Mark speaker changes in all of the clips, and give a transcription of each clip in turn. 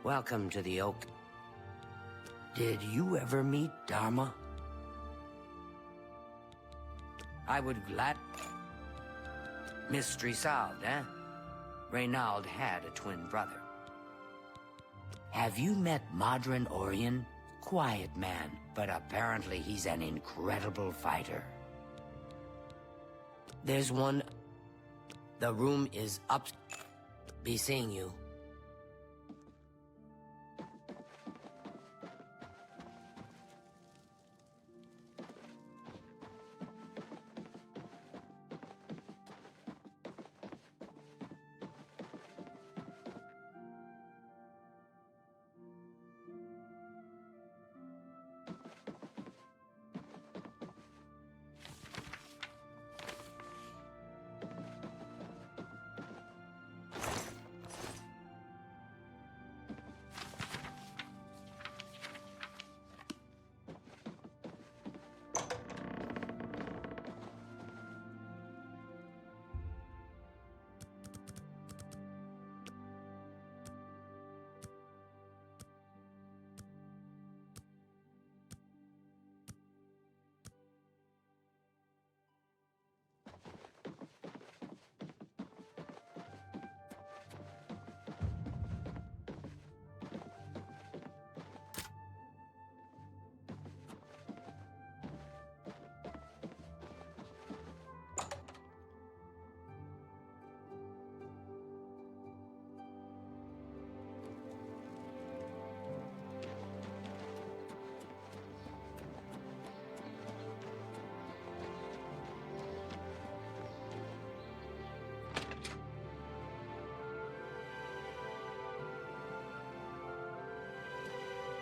Speaker 1: Welcome to the Oak. Did you ever meet Dharma? I would glad... Mystery solved, eh? Reynald had a twin brother. Have you met Modron Orion? Quiet man, but apparently he's an incredible fighter. There's one... The room is up... Be seeing you.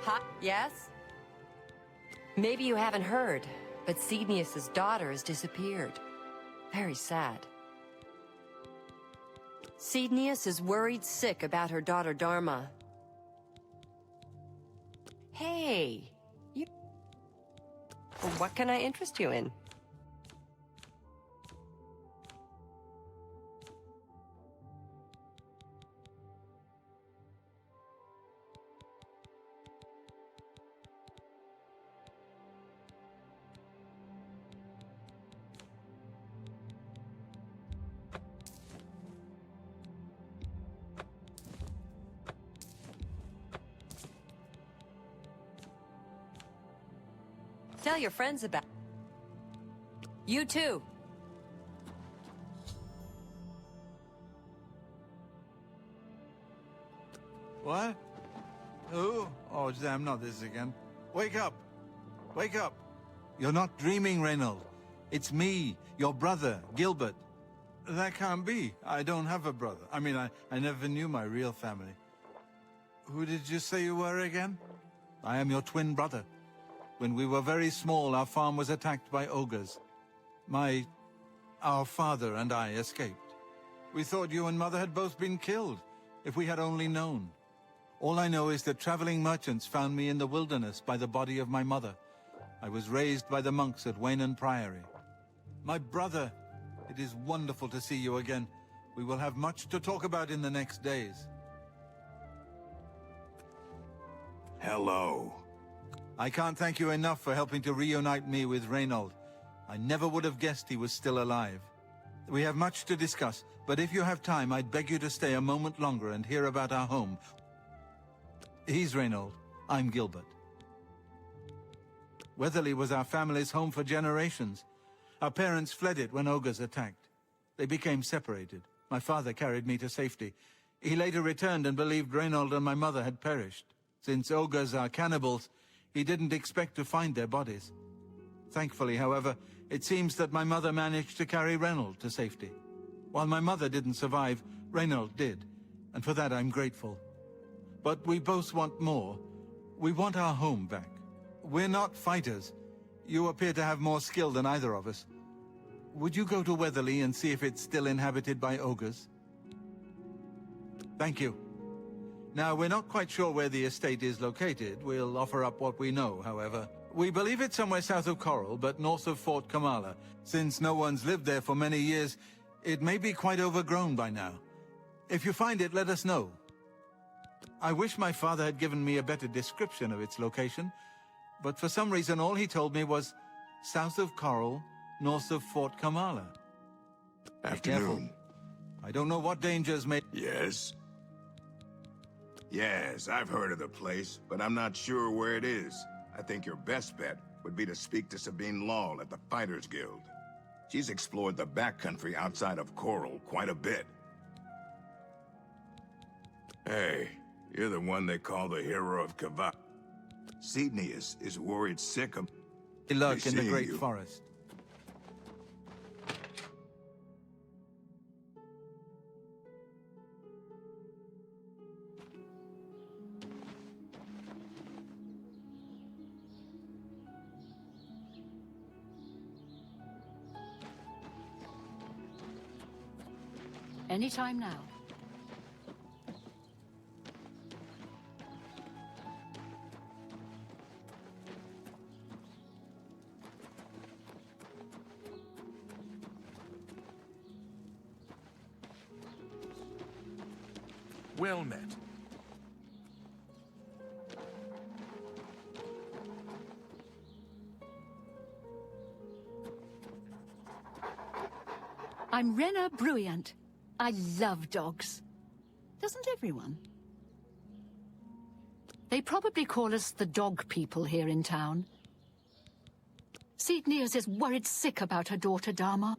Speaker 2: Huh? Yes? Maybe you haven't heard, but Cydnius's daughter has disappeared. Very sad. Cydnius is worried sick about her daughter Dharma. Hey, you... Well, what can I interest you in? Tell your friends about... You too.
Speaker 3: What? Who? Oh, damn, not this again. Wake up! Wake up! You're not dreaming, Reynald. It's me, your brother, Gilbert. That can't be. I don't have a brother. I mean, I never knew my real family. Who did you say you were again? I am your twin brother. When we were very small, our farm was attacked by ogres. Our father and I escaped. We thought you and Mother had both been killed, if we had only known. All I know is that traveling merchants found me in the wilderness by the body of my mother. I was raised by the monks at Waynon Priory. My brother, it is wonderful to see you again. We will have much to talk about in the next days.
Speaker 4: Hello.
Speaker 3: I can't thank you enough for helping to reunite me with Reynald. I never would have guessed he was still alive. We have much to discuss, but if you have time, I'd beg you to stay a moment longer and hear about our home. He's Reynald. I'm Gilbert. Weatherly was our family's home for generations. Our parents fled it when ogres attacked. They became separated. My father carried me to safety. He later returned and believed Reynald and my mother had perished. Since ogres are cannibals, he didn't expect to find their bodies. Thankfully, however, it seems that my mother managed to carry Reynald to safety. While my mother didn't survive, Reynald did, and for that I'm grateful. But we both want more. We want our home back. We're not fighters. You appear to have more skill than either of us. Would you go to Weatherly and see if it's still inhabited by ogres? Thank you. Now, we're not quite sure where the estate is located. We'll offer up what we know, however. We believe it's somewhere south of Coral, but north of Fort Kamala. Since no one's lived there for many years, it may be quite overgrown by now. If you find it, let us know. I wish my father had given me a better description of its location, but for some reason all he told me was south of Coral, north of Fort Kamala. Be careful.
Speaker 4: Afternoon.
Speaker 3: I don't know what dangers may...
Speaker 4: Yes? Yes, I've heard of the place, but I'm not sure where it is. I think your best bet would be to speak to Sabine Law at the Fighters Guild. She's explored the backcountry outside of Coral quite a bit. Hey, you're the one they call the Hero of Kvatch. Cyrodiil is worried sick of...
Speaker 3: They lurk in the
Speaker 4: seeing
Speaker 3: Great
Speaker 4: you.
Speaker 3: Forest.
Speaker 5: Anytime now.
Speaker 6: Well met.
Speaker 5: I'm Rena Bruyant. I love dogs. Doesn't everyone? They probably call us the dog people here in town. Cyrodiil is worried sick about her daughter Dharma.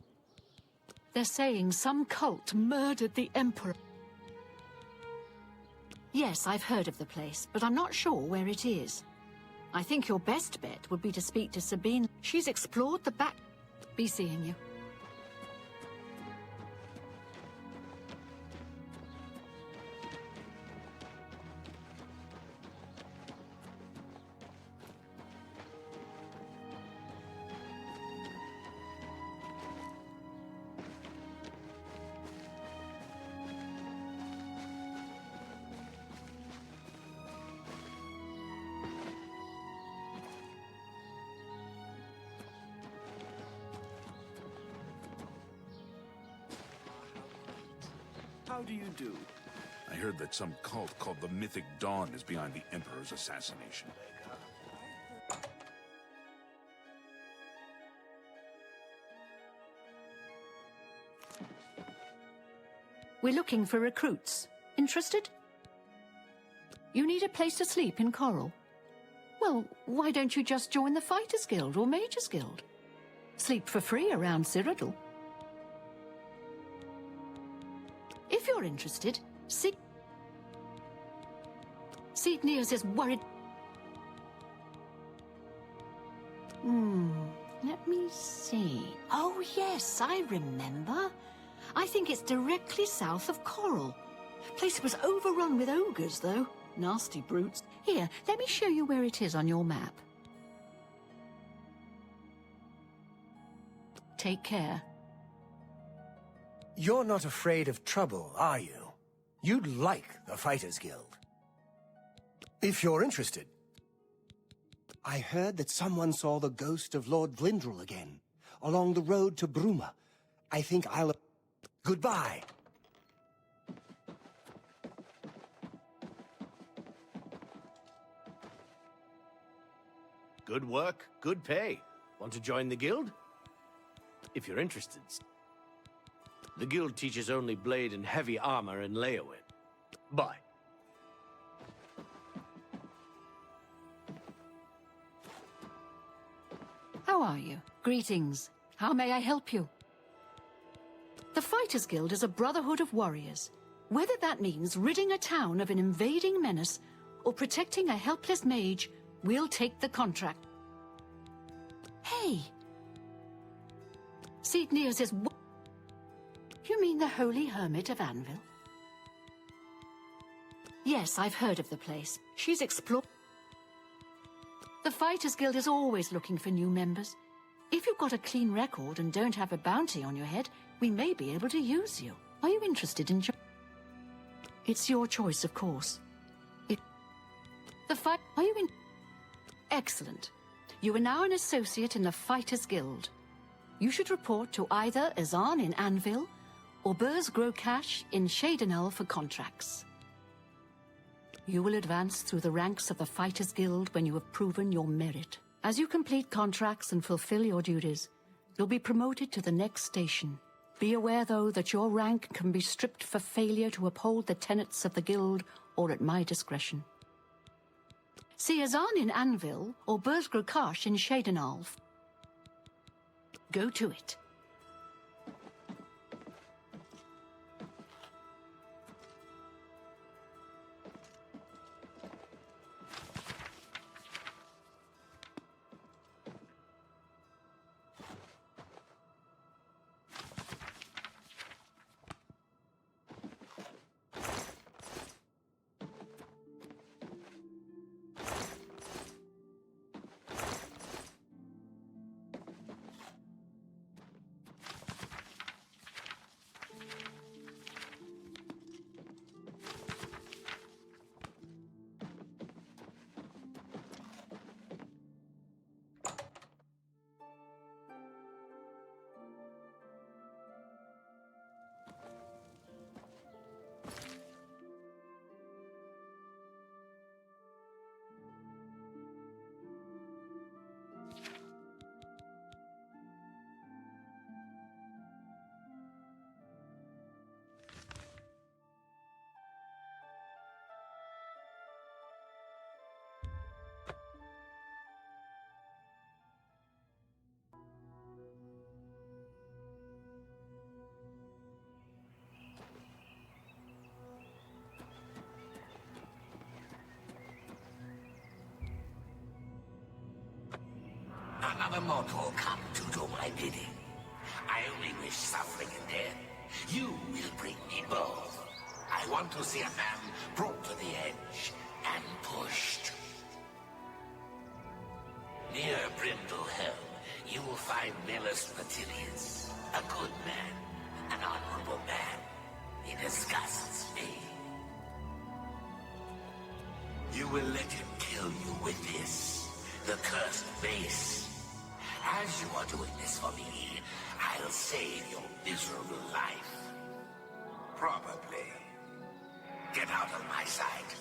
Speaker 5: They're saying some cult murdered the Emperor. Yes, I've heard of the place, but I'm not sure where it is. I think your best bet would be to speak to Sabine. She's explored the back... Be seeing you.
Speaker 6: How do you do? I heard that some cult called the Mythic Dawn is behind the Emperor's assassination.
Speaker 5: We're looking for recruits. Interested? You need a place to sleep in Coral? Well, why don't you just join the Fighters Guild or Mages Guild? Sleep for free around Cyrodiil. If you're interested, Cyrodiil is worried... Let me see... Oh yes, I remember. I think it's directly south of Coral. Place was overrun with ogres, though. Nasty brutes. Here, let me show you where it is on your map. Take care.
Speaker 7: You're not afraid of trouble, are you? You'd like the Fighters Guild. If you're interested. I heard that someone saw the ghost of Lord Vlindrel again, along the road to Bruma. I think I'll... Goodbye.
Speaker 8: Good work, good pay. Want to join the guild? If you're interested. The guild teaches only blade and heavy armor and Leowin. Bye.
Speaker 5: How are you? Greetings. How may I help you? The Fighters Guild is a brotherhood of warriors. Whether that means ridding a town of an invading menace or protecting a helpless mage, we'll take the contract. Hey! Cyrodiil is... You mean the Holy Hermit of Anvil? Yes, I've heard of the place. She's explored... The Fighters Guild is always looking for new members. If you've got a clean record and don't have a bounty on your head, we may be able to use you. Are you interested in... It's your choice, of course. Are you in... Excellent. You are now an associate in the Fighters Guild. You should report to either Azan in Anvil or Burz Grokash in Shadenel for contracts. You will advance through the ranks of the Fighters Guild when you have proven your merit. As you complete contracts and fulfill your duties, you'll be promoted to the next station. Be aware, though, that your rank can be stripped for failure to uphold the tenets of the Guild or at my discretion. See Azan in Anvil or Berggrakash in Shadenalf. Go to it.
Speaker 9: Another mortal come to do my bidding. I only wish suffering and death. You will bring me both. I want to see a man brought to the edge and pushed. Near Brindlehelm, you will find Milus Patilius, a good man, an honorable man. He disgusts me. You will let him kill you with this, the cursed mace. As you are doing this for me, I'll save your miserable life. Probably. Get out of my sight.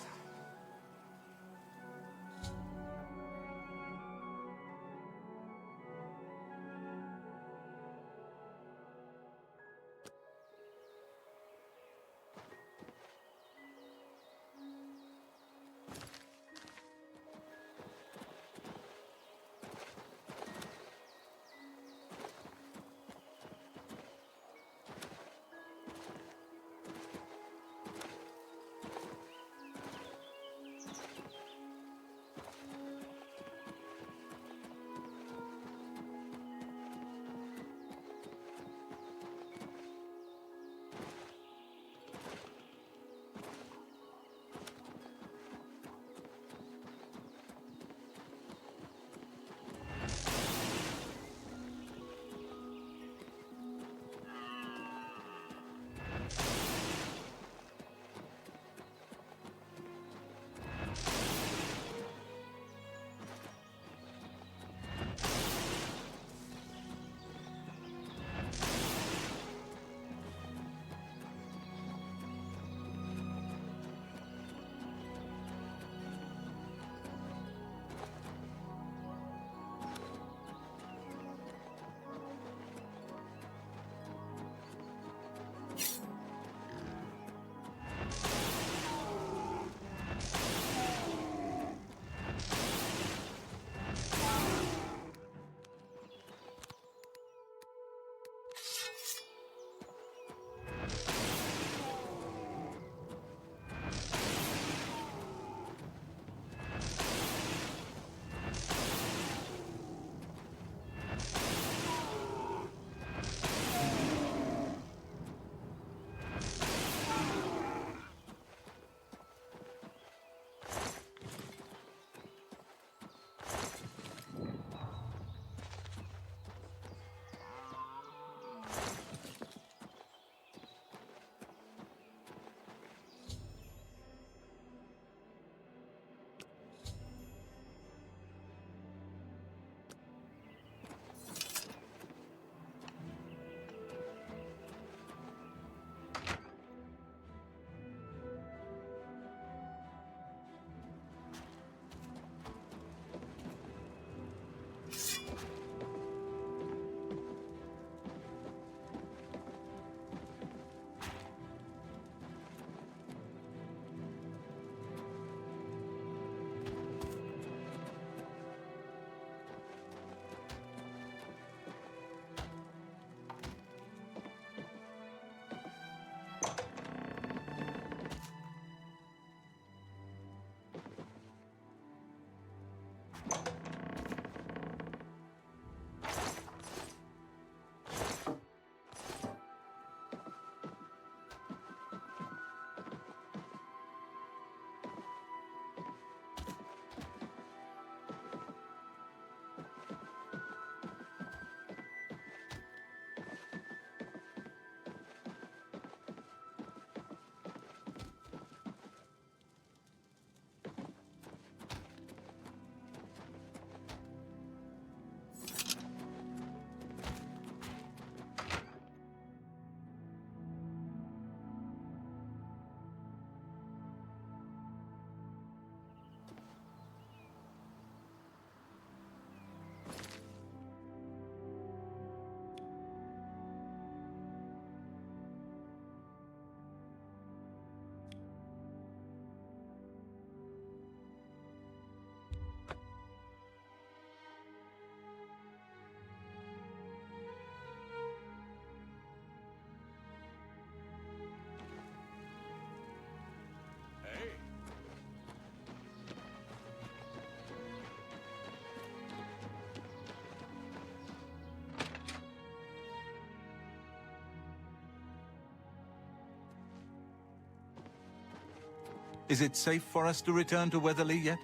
Speaker 3: Is it safe for us to return to Weatherly yet?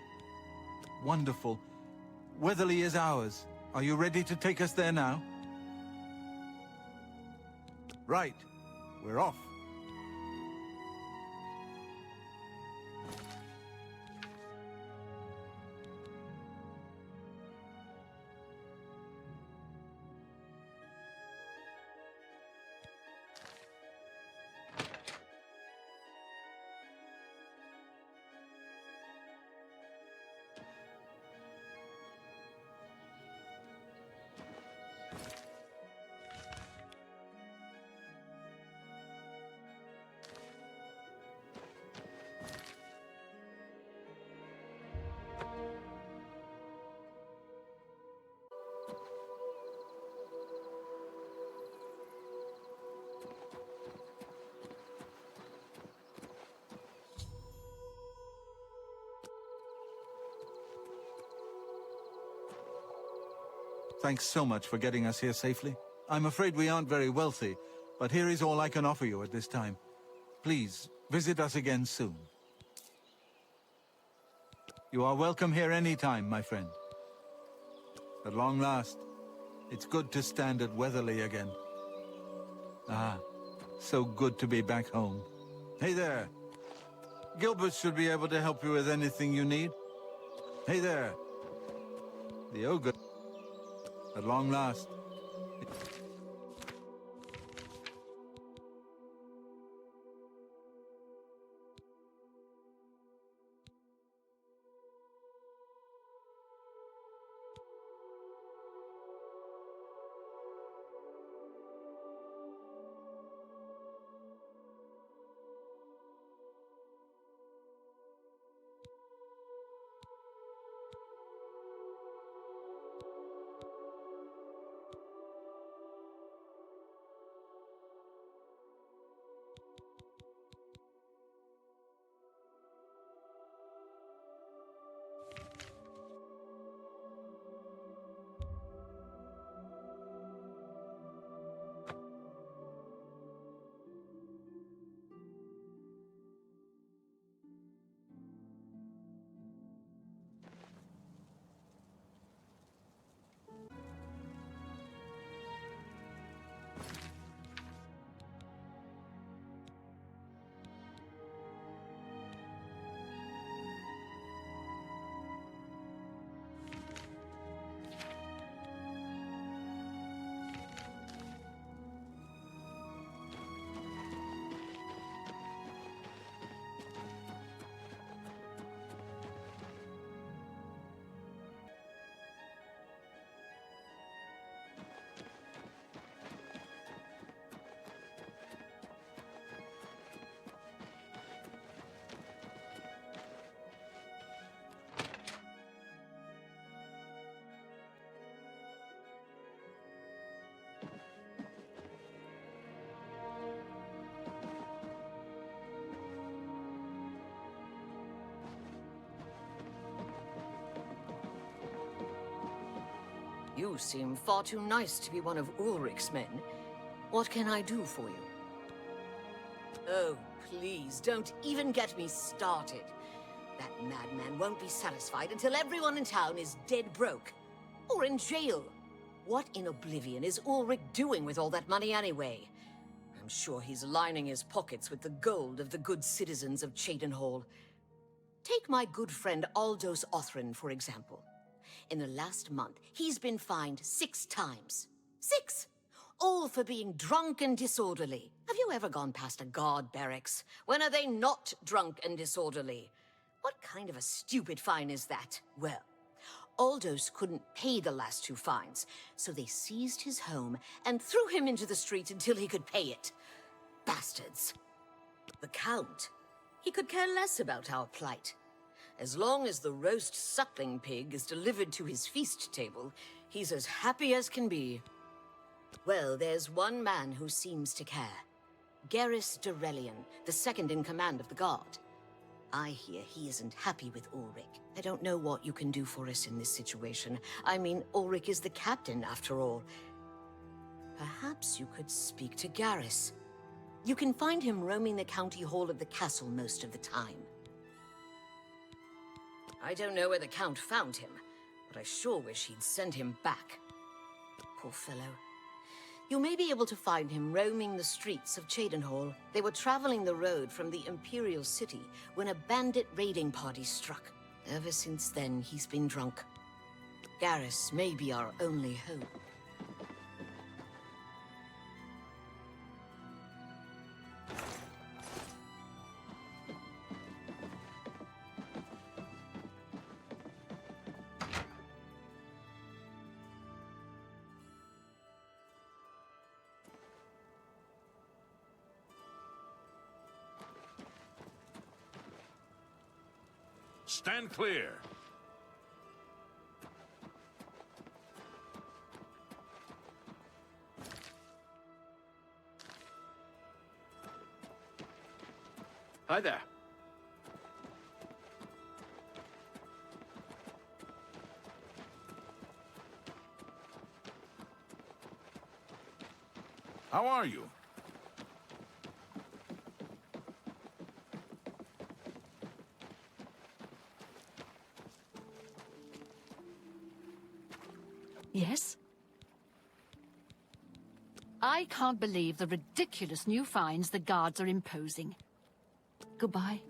Speaker 3: Wonderful. Weatherly is ours. Are you ready to take us there now? Right. We're off. Thanks so much for getting us here safely. I'm afraid we aren't very wealthy, but here is all I can offer you at this time. Please, visit us again soon. You are welcome here any time, my friend. At long last, it's good to stand at Weatherly again. Ah, so good to be back home. Hey there. Gilbert should be able to help you with anything you need. Hey there. The ogre. At long last.
Speaker 10: You seem far too nice to be one of Ulrich's men. What can I do for you? Oh, please, don't even get me started. That madman won't be satisfied until everyone in town is dead broke. Or in jail. What in Oblivion is Ulrich doing with all that money anyway? I'm sure he's lining his pockets with the gold of the good citizens of Cheydinhal. Take my good friend Aldous Othrin, for example. In the last month, he's been fined 6 times. 6! All for being drunk and disorderly. Have you ever gone past a guard barracks? When are they not drunk and disorderly? What kind of a stupid fine is that? Well, Aldous couldn't pay the last 2 fines, so they seized his home and threw him into the street until he could pay it. Bastards. The Count, he could care less about our plight. As long as the roast suckling pig is delivered to his feast table, he's as happy as can be. Well, there's one man who seems to care. Garrus Durelian, the second in command of the guard. I hear he isn't happy with Ulrich. I don't know what you can do for us in this situation. I mean, Ulrich is the captain, after all. Perhaps you could speak to Garrus. You can find him roaming the county hall of the castle most of the time. I don't know where the Count found him, but I sure wish he'd send him back. Poor fellow. You may be able to find him roaming the streets of Cheydinhal. They were traveling the road from the Imperial city when a bandit raiding party struck. Ever since then, he's been drunk. Garrus may be our only hope.
Speaker 6: Stand clear.
Speaker 8: Hi there.
Speaker 6: How are you?
Speaker 5: Yes? I can't believe the ridiculous new fines the guards are imposing. Goodbye.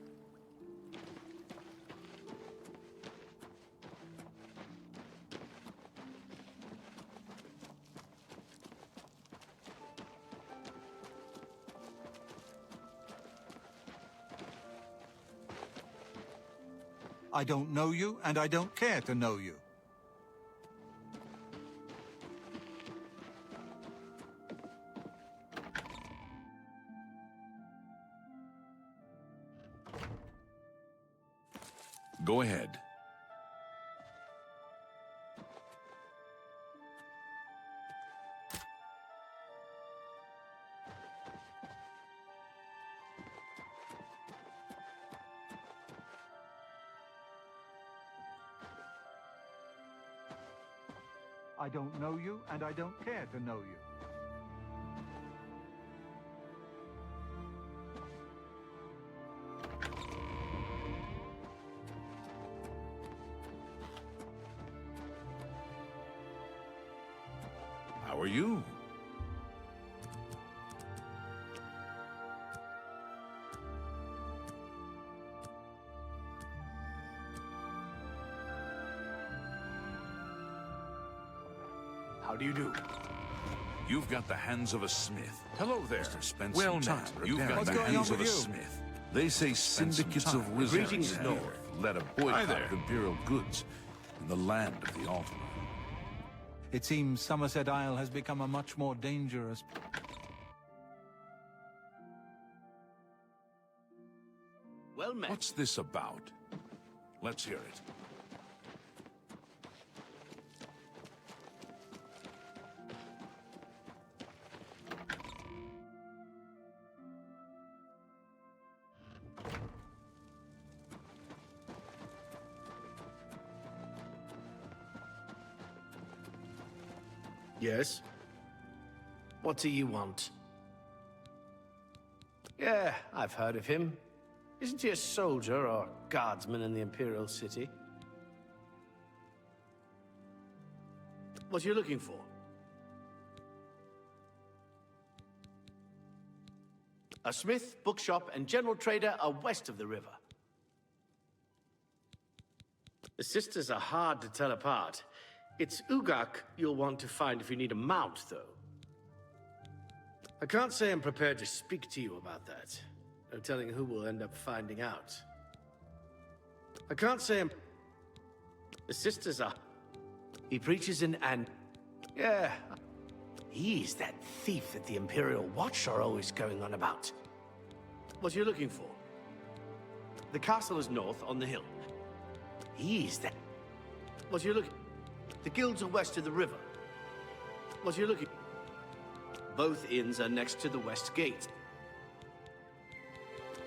Speaker 3: I don't know you, and I don't care to know you.
Speaker 6: Go ahead.
Speaker 3: I don't know you, and I don't care to know you.
Speaker 6: How are you?
Speaker 8: How do you do?
Speaker 6: You've got the hands of a smith.
Speaker 11: Hello there.
Speaker 6: Mr. Spence.
Speaker 11: Well
Speaker 6: time.
Speaker 11: met.
Speaker 6: You've got
Speaker 3: What's
Speaker 6: the
Speaker 3: going
Speaker 6: hands
Speaker 3: on
Speaker 6: of a
Speaker 3: with you?
Speaker 6: smith. They say syndicates of wizards
Speaker 8: Greetings,
Speaker 6: have
Speaker 8: North.
Speaker 6: led a
Speaker 11: Hi
Speaker 6: boycott
Speaker 11: there.
Speaker 6: of imperial goods in the land of the Altar.
Speaker 3: It seems Somerset Isle has become a much more dangerous...
Speaker 8: Well met.
Speaker 6: What's this about? Let's hear it.
Speaker 8: Yes? What do you want? Yeah, I've heard of him. Isn't he a soldier or guardsman in the Imperial City? What are you looking for? A smith, bookshop, and general trader are west of the river. The sisters are hard to tell apart. It's Ugak you'll want to find if you need a mount, though. I can't say I'm prepared to speak to you about that. No telling who will end up finding out. I can't say I'm... The sisters are... He preaches in Yeah. He's that thief that the Imperial Watch are always going on about. What are you looking for? The castle is north on the hill. He's that... What are you looking... The guilds are west of the river. What are you looking... Both inns are next to the west gate.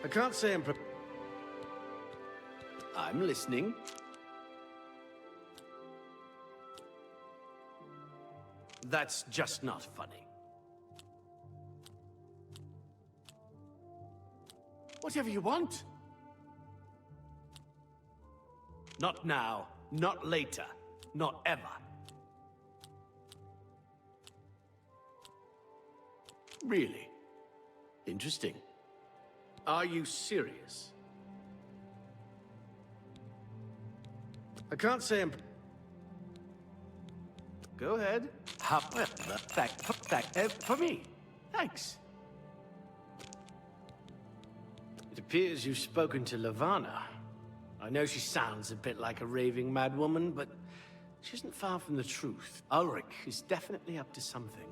Speaker 8: I can't say I'm listening. That's just not funny. Whatever you want. Not now, not later, not ever. Really? Interesting. Are you serious? I can't say I'm... Go ahead. However, for me. Thanks. It appears you've spoken to Lavanna. I know she sounds a bit like a raving madwoman, but she isn't far from the truth. Ulrich is definitely up to something.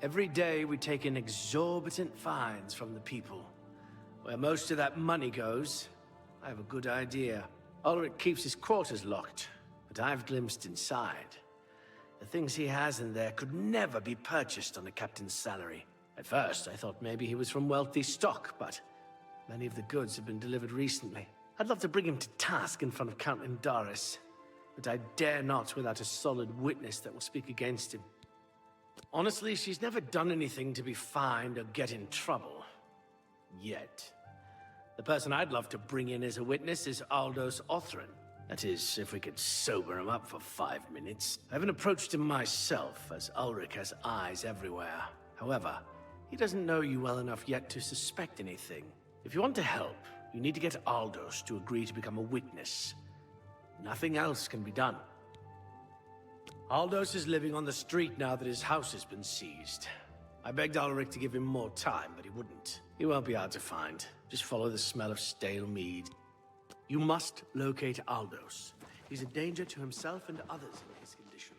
Speaker 8: Every day we take in exorbitant fines from the people. Where most of that money goes, I have a good idea. Ulrich keeps his quarters locked, but I've glimpsed inside. The things he has in there could never be purchased on a captain's salary. At first, I thought maybe he was from wealthy stock, but many of the goods have been delivered recently. I'd love to bring him to task in front of Count Indaris, but I dare not without a solid witness that will speak against him. Honestly, she's never done anything to be fined or get in trouble. Yet. The person I'd love to bring in as a witness is Aldous Othrin. That is, if we could sober him up for 5 minutes. I haven't approached him myself, as Ulrich has eyes everywhere. However, he doesn't know you well enough yet to suspect anything. If you want to help, you need to get Aldous to agree to become a witness. Nothing else can be done. Aldous is living on the street now that his house has been seized. I begged Ulrich to give him more time, but he wouldn't. He won't be hard to find. Just follow the smell of stale mead. You must locate Aldous. He's a danger to himself and others in his condition.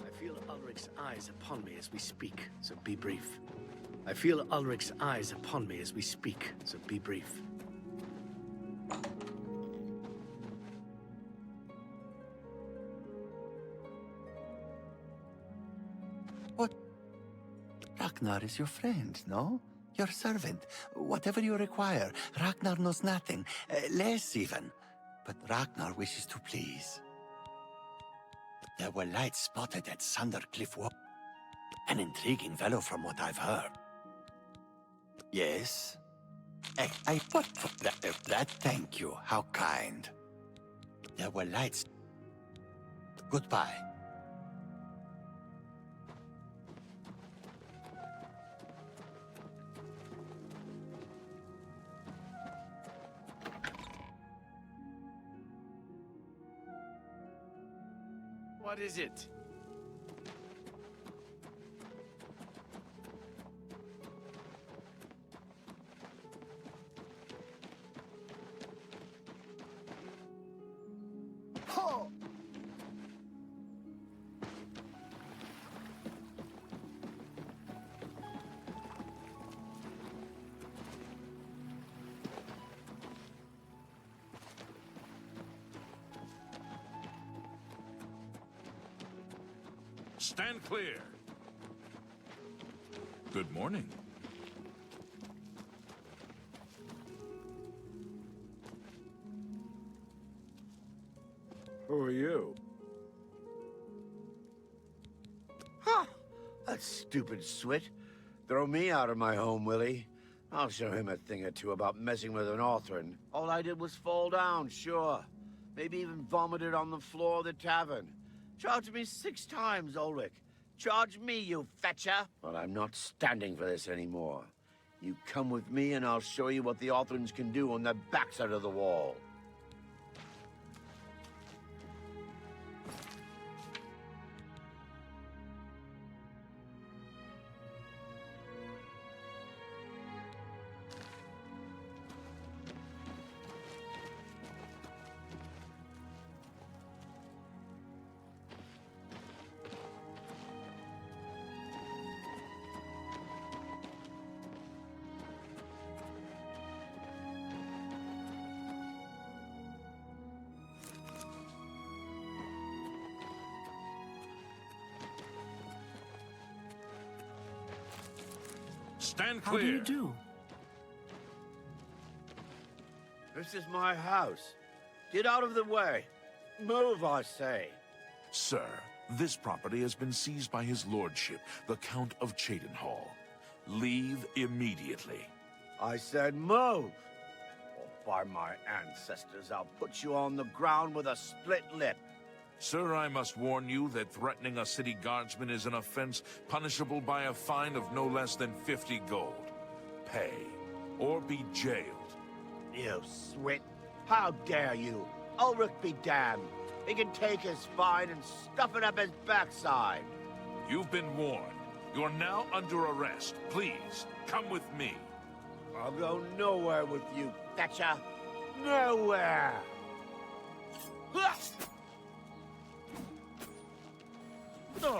Speaker 8: I feel Ulrich's eyes upon me as we speak, so be brief. I feel Ulrich's eyes upon me as we speak, so be brief.
Speaker 9: What? Ragnar is your friend, no? Your servant. Whatever you require. Ragnar knows nothing. Less even. But Ragnar wishes to please. There were lights spotted at Sundercliff Walk. An intriguing fellow from what I've heard. Yes? I put that, thank you. How kind. There were lights. Goodbye.
Speaker 8: What is it?
Speaker 6: Stand clear. Good morning.
Speaker 11: Who are you?
Speaker 12: Huh! That stupid swit. Throw me out of my home, will he? I'll show him a thing or two about messing with an Othrin. All I did was fall down, sure. Maybe even vomited on the floor of the tavern. Charge me 6 times, Ulrich. Charge me, you fetcher! But I'm not standing for this anymore. You come with me and I'll show you what the Othrins can do on the backside of the wall.
Speaker 6: Stand
Speaker 8: How do you
Speaker 6: clear.
Speaker 8: do?
Speaker 12: This is my house. Get out of the way. Move, I say.
Speaker 6: Sir, this property has been seized by his lordship, the Count of Cheydinhal. Leave immediately.
Speaker 12: I said move. Or by my ancestors, I'll put you on the ground with a split lip.
Speaker 6: Sir, I must warn you that threatening a city guardsman is an offense punishable by a fine of no less than 50 gold. Pay, or be jailed.
Speaker 12: You swit. How dare you? Ulrich be damned. He can take his fine and stuff it up his backside.
Speaker 6: You've been warned. You're now under arrest. Please, come with me.
Speaker 12: I'll go nowhere with you, Thatcher. Nowhere! Oh.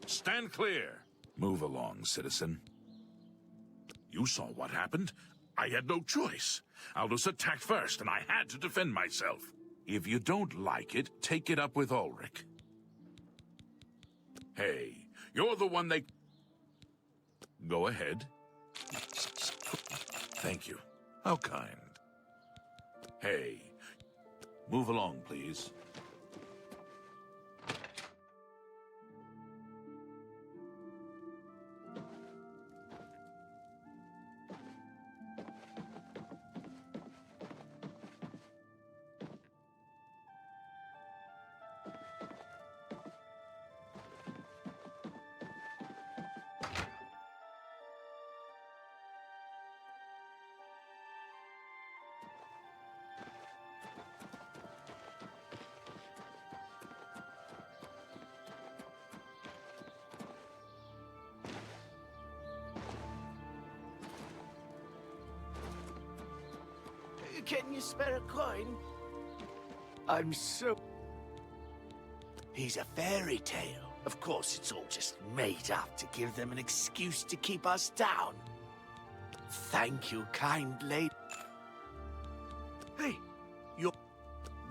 Speaker 6: Stand clear. Move along, citizen. You saw what happened. I had no choice. Aldous attacked first, and I had to defend myself. If you don't like it, take it up with Ulrich. Hey, you're the one they... Go ahead. Thank you. How kind. Hey, move along, please.
Speaker 8: Can you spare a coin? I'm so... He's a fairy tale. Of course, it's all just made up to give them an excuse to keep us down. Thank you, kind lady. Hey, your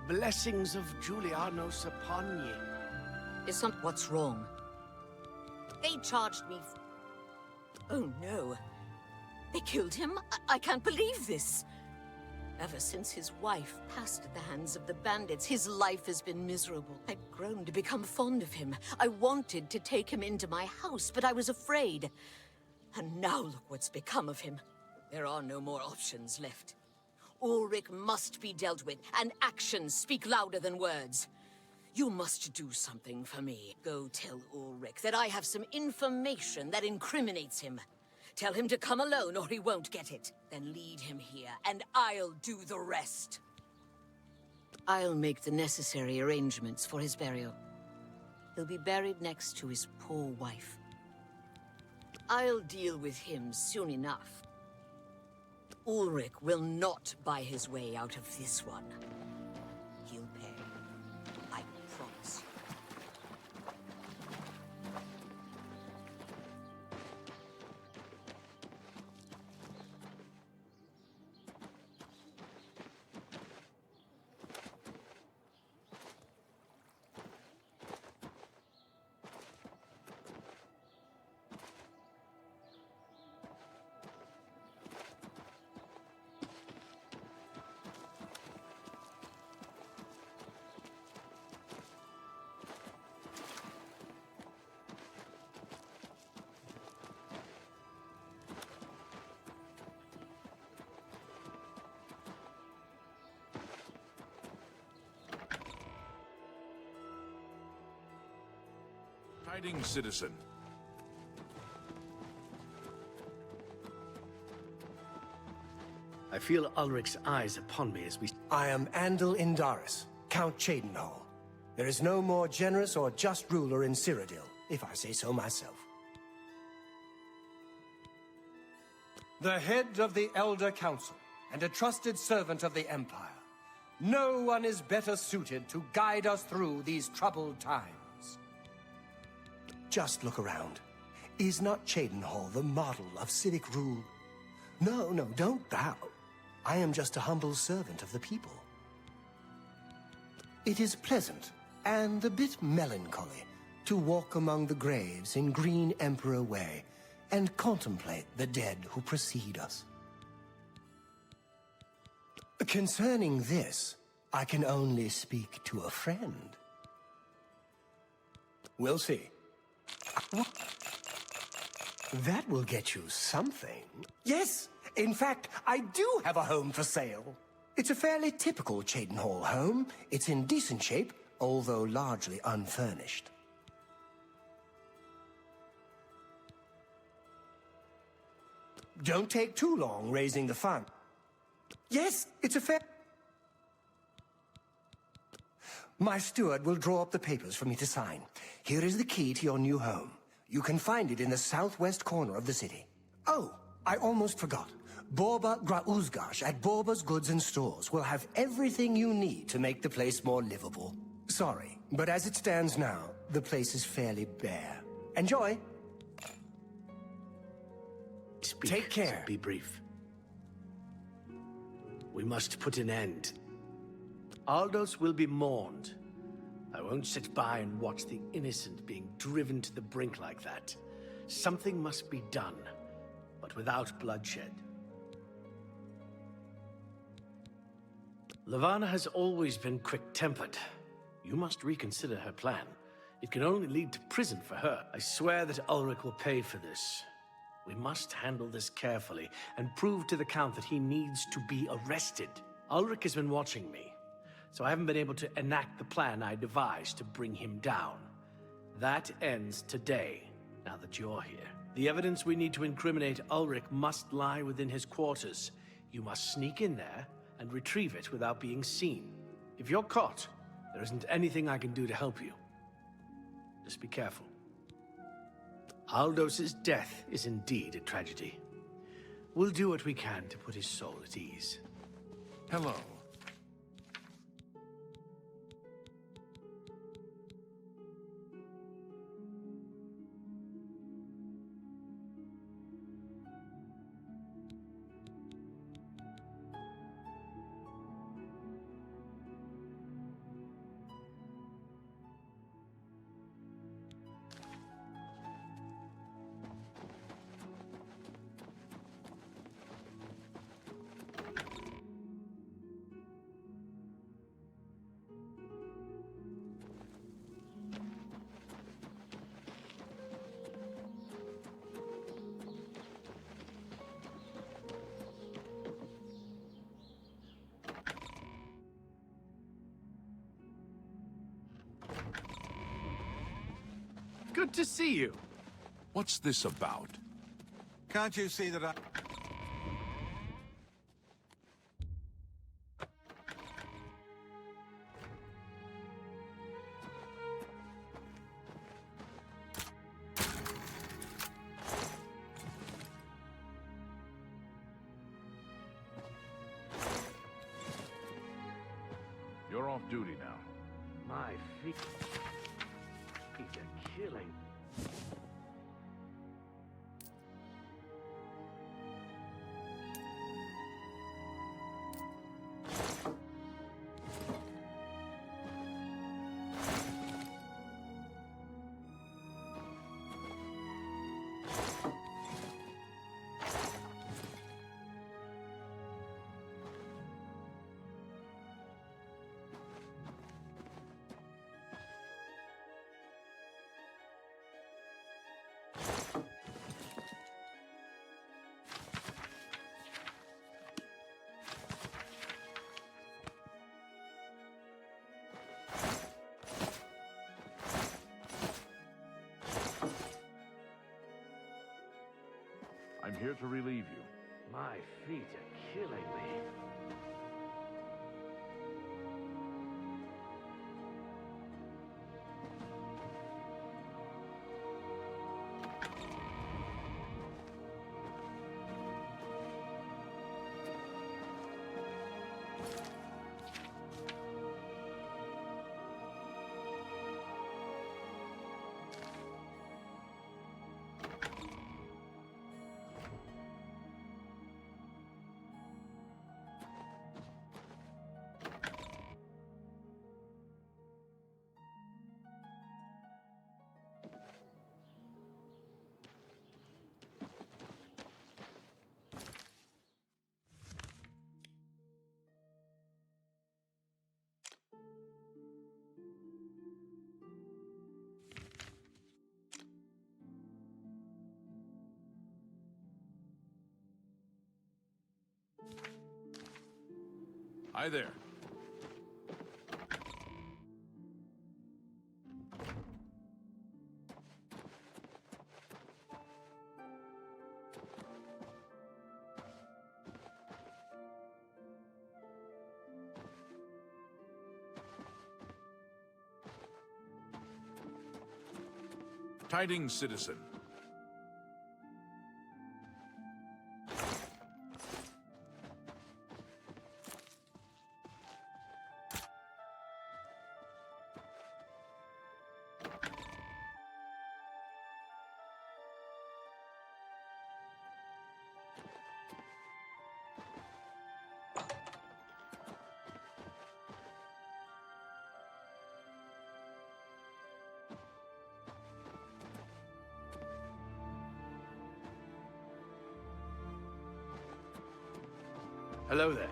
Speaker 8: blessings of Julianos upon you.
Speaker 10: Is what's wrong? They charged me... Oh no. They killed him? I can't believe this. Ever since his wife passed at the hands of the bandits, his life has been miserable. I'd grown to become fond of him. I wanted to take him into my house, but I was afraid. And now look what's become of him. There are no more options left. Ulrich must be dealt with, and actions speak louder than words. You must do something for me. Go tell Ulrich that I have some information that incriminates him. Tell him to come alone or he won't get it. Then lead him here, and I'll do the rest. I'll make the necessary arrangements for his burial. He'll be buried next to his poor wife. I'll deal with him soon enough. Ulrich will not buy his way out of this one. He'll pay. I promise you.
Speaker 6: Hiding citizen.
Speaker 8: I feel Ulrich's eyes upon me as we...
Speaker 7: I am Andal Indaris, Count Cheydinhal. There is no more generous or just ruler in Cyrodiil, if I say so myself. The head of the Elder Council, and a trusted servant of the Empire. No one is better suited to guide us through these troubled times. Just look around. Is not Cheydinhal the model of civic rule? No, don't bow. I am just a humble servant of the people. It is pleasant, and a bit melancholy, to walk among the graves in Green Emperor Way, and contemplate the dead who precede us. Concerning this, I can only speak to a friend. We'll see. That will get you something. Yes, in fact, I do have a home for sale. It's a fairly typical Cheydinhal home. It's in decent shape, although largely unfurnished. Don't take too long raising the fund. Yes, it's a fair... My steward will draw up the papers for me to sign. Here is the key to your new home. You can find it in the southwest corner of the city. Oh, I almost forgot. Borba Grauzgash at Borba's Goods and Stores will have everything you need to make the place more livable. Sorry, but as it stands now, the place is fairly bare. Enjoy! Take care.
Speaker 8: Be brief. We must put an end. Aldos will be mourned. I won't sit by and watch the innocent being driven to the brink like that. Something must be done, but without bloodshed. Lavanna has always been quick-tempered. You must reconsider her plan. It can only lead to prison for her. I swear that Ulrich will pay for this. We must handle this carefully and prove to the Count that he needs to be arrested. Ulrich has been watching me, so I haven't been able to enact the plan I devised to bring him down. That ends today, now that you're here. The evidence we need to incriminate Ulrich must lie within his quarters. You must sneak in there and retrieve it without being seen. If you're caught, there isn't anything I can do to help you. Just be careful. Aldos's death is indeed a tragedy. We'll do what we can to put his soul at ease.
Speaker 6: Hello.
Speaker 8: Good to see you.
Speaker 6: What's this about?
Speaker 3: Can't you see that I...
Speaker 6: You're off duty now.
Speaker 8: My feet are killing.
Speaker 6: I'm here to relieve you.
Speaker 8: My feet are killing me.
Speaker 6: Hi there. Tidings, citizen.
Speaker 8: Hello there.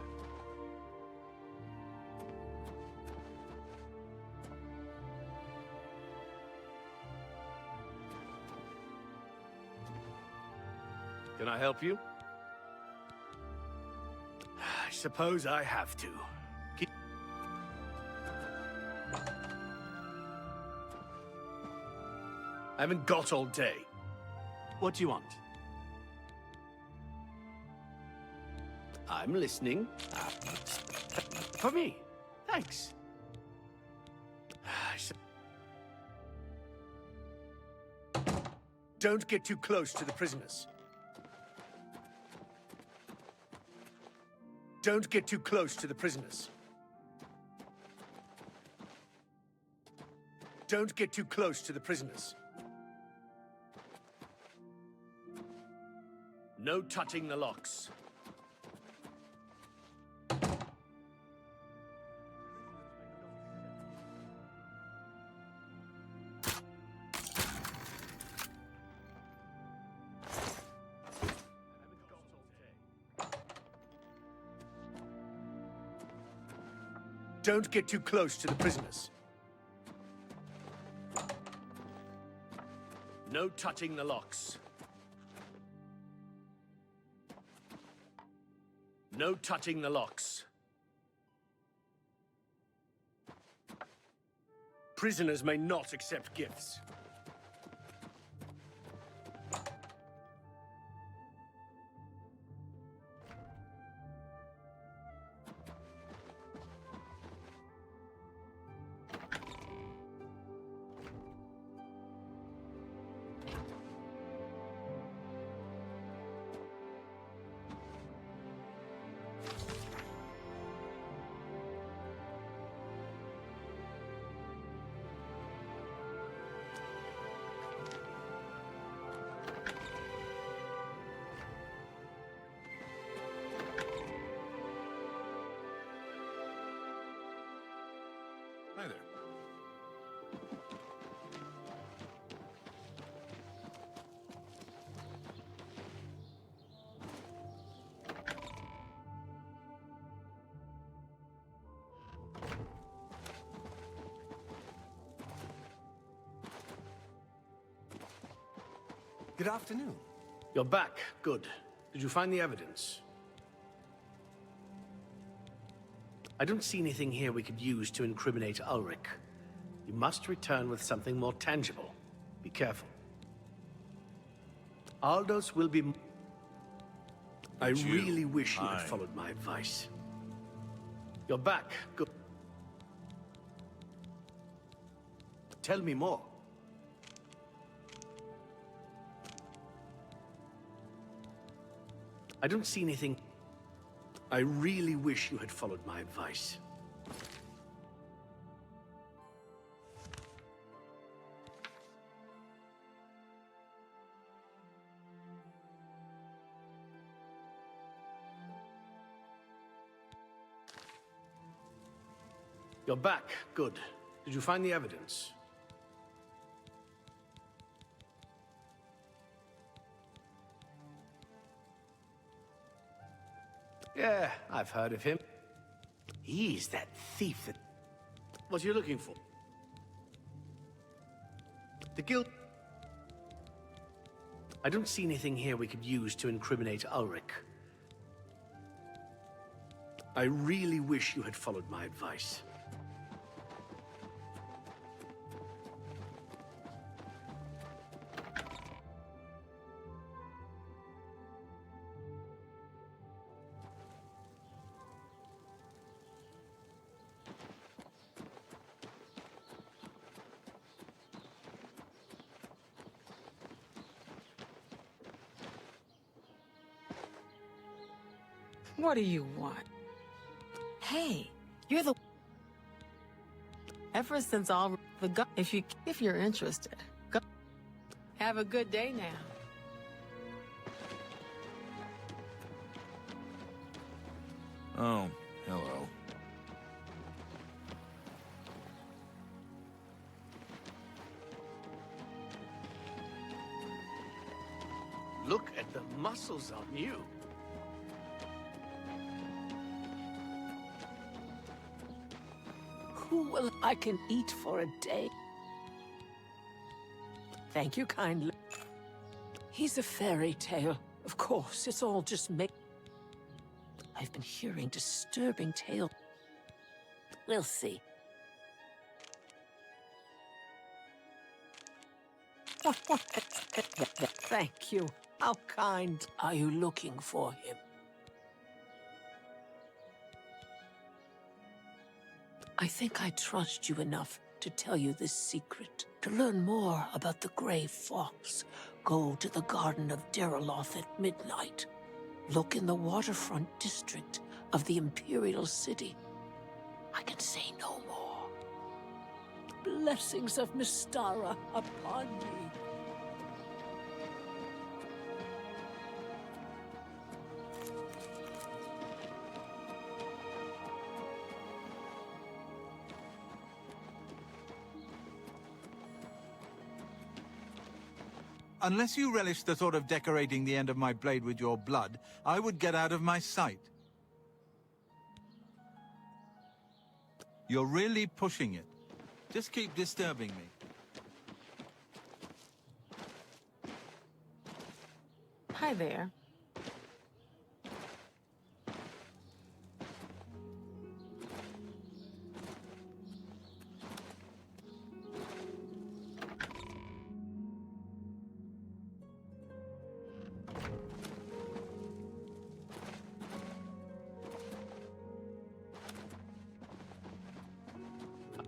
Speaker 8: Can I help you? I suppose I have to. I haven't got all day. What do you want? I'm listening. For me. Thanks. Don't get too close to the prisoners. Don't get too close to the prisoners. Don't get too close to the prisoners. No touching the locks. Don't get too close to the prisoners. No touching the locks. No touching the locks. Prisoners may not accept gifts.
Speaker 6: Hi there.
Speaker 7: Good afternoon.
Speaker 8: You're back. Good. Did you find the evidence? I don't see anything here we could use to incriminate Ulrich. You must return with something more tangible. Be careful. Aldous will be... I really wish you had followed my advice. You're back. Good. Tell me more. I don't see anything... I really wish you had followed my advice. You're back. Good. Did you find the evidence? Yeah, I've heard of him. He's that thief that... What are you looking for? The guild... I don't see anything here we could use to incriminate Ulrich. I really wish you had followed my advice.
Speaker 11: What do you want? Hey, you're the... Ever since all the go... If you're interested, go... Have a good day now.
Speaker 6: Oh, hello.
Speaker 8: Look at the muscles on you.
Speaker 11: Who will I can eat for a day? Thank you kindly. He's a fairy tale. Of course, it's all just me. I've been hearing disturbing tales. We'll see. Thank you. How kind. Are you looking for him? I think I trust you enough to tell you this secret. To learn more about the Grey Fox, go to the Garden of Deriloth at midnight. Look in the waterfront district of the Imperial City. I can say no more. Blessings of Mystara upon me.
Speaker 3: Unless you relish the thought of decorating the end of my blade with your blood, I would get out of my sight. You're really pushing it. Just keep disturbing me.
Speaker 11: Hi there.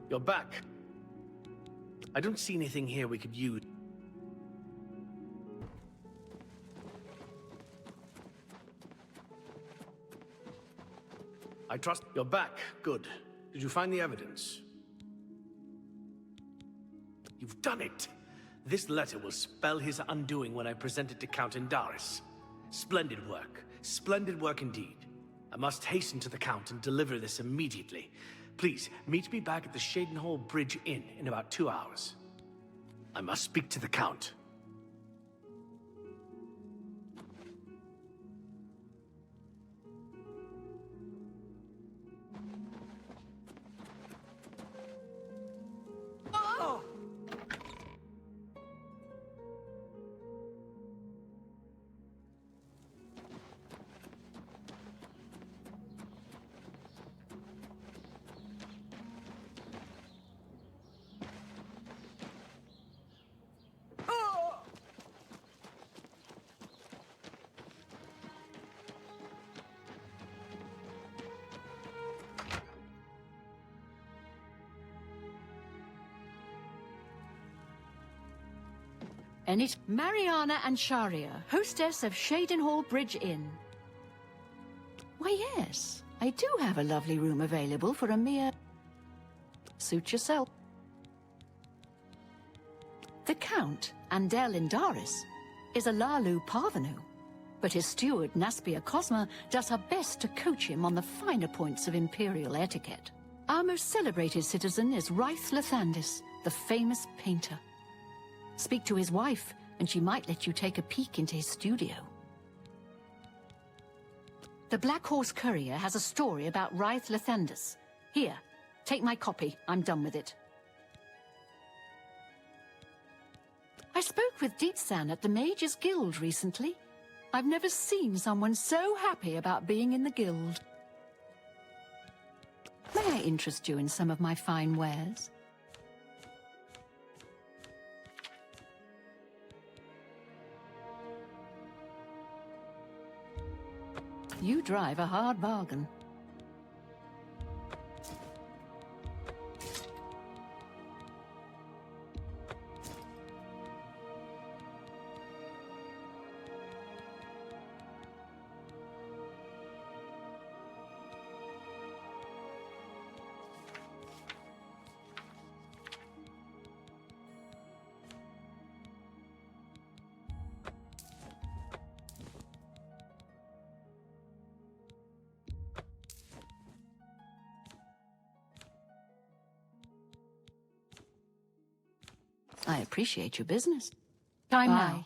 Speaker 8: You're back. I don't see anything here we could use. I trust you're back. Good. Did you find the evidence? You've done it. This letter will spell his undoing when I present it to Count Indaris. Splendid work. Splendid work indeed. I must hasten to the Count and deliver this immediately. Please, meet me back at the Shadenhall Bridge Inn in about 2 hours. I must speak to the Count.
Speaker 5: And it's Mariana and Sharia, hostess of Shadenhall Bridge Inn. Why, yes, I do have a lovely room available for a mere... Suit yourself. The Count, Andel Indaris, is a Lalu parvenu, but his steward, Naspia Cosma, does her best to coach him on the finer points of imperial etiquette. Our most celebrated citizen is Raith Lathandis, the famous painter. Speak to his wife, and she might let you take a peek into his studio. The Black Horse Courier has a story about Raith Lathandis. Here, take my copy. I'm done with it. I spoke with Deetsan at the Mages Guild recently. I've never seen someone so happy about being in the guild. May I interest you in some of my fine wares? You drive a hard bargain. I appreciate your business. Time now.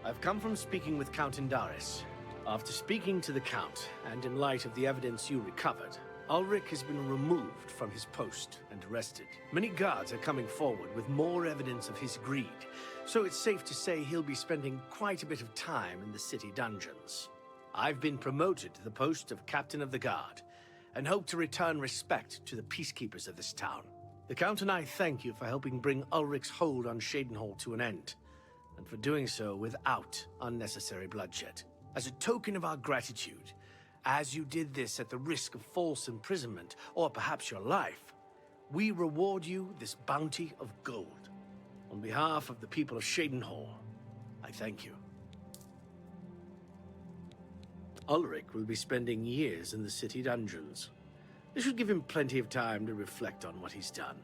Speaker 8: I've come from speaking with Count Indaris. After speaking to the Count, and in light of the evidence you recovered, Ulrich has been removed from his post and arrested. Many guards are coming forward with more evidence of his greed, so it's safe to say he'll be spending quite a bit of time in the city dungeons. I've been promoted to the post of Captain of the Guard, and hope to return respect to the peacekeepers of this town. The Count and I thank you for helping bring Ulrich's hold on Shadenhall to an end, and for doing so without unnecessary bloodshed. As a token of our gratitude, as you did this at the risk of false imprisonment, or perhaps your life, we reward you this bounty of gold. On behalf of the people of Shadenhall, I thank you. Ulrich will be spending years in the city dungeons. This should give him plenty of time to reflect on what he's done.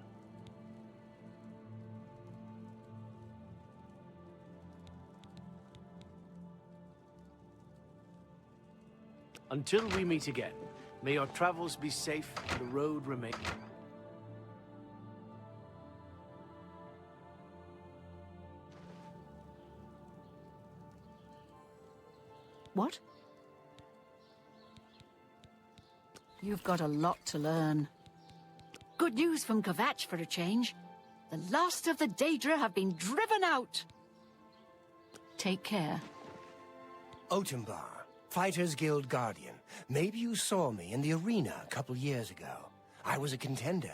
Speaker 8: Until we meet again, may your travels be safe and the road remain.
Speaker 5: What? You've got a lot to learn. Good news from Kvatch for a change. The last of the Daedra have been driven out. Take care.
Speaker 7: Otembar, Fighters Guild Guardian. Maybe you saw me in the arena a couple years ago. I was a contender.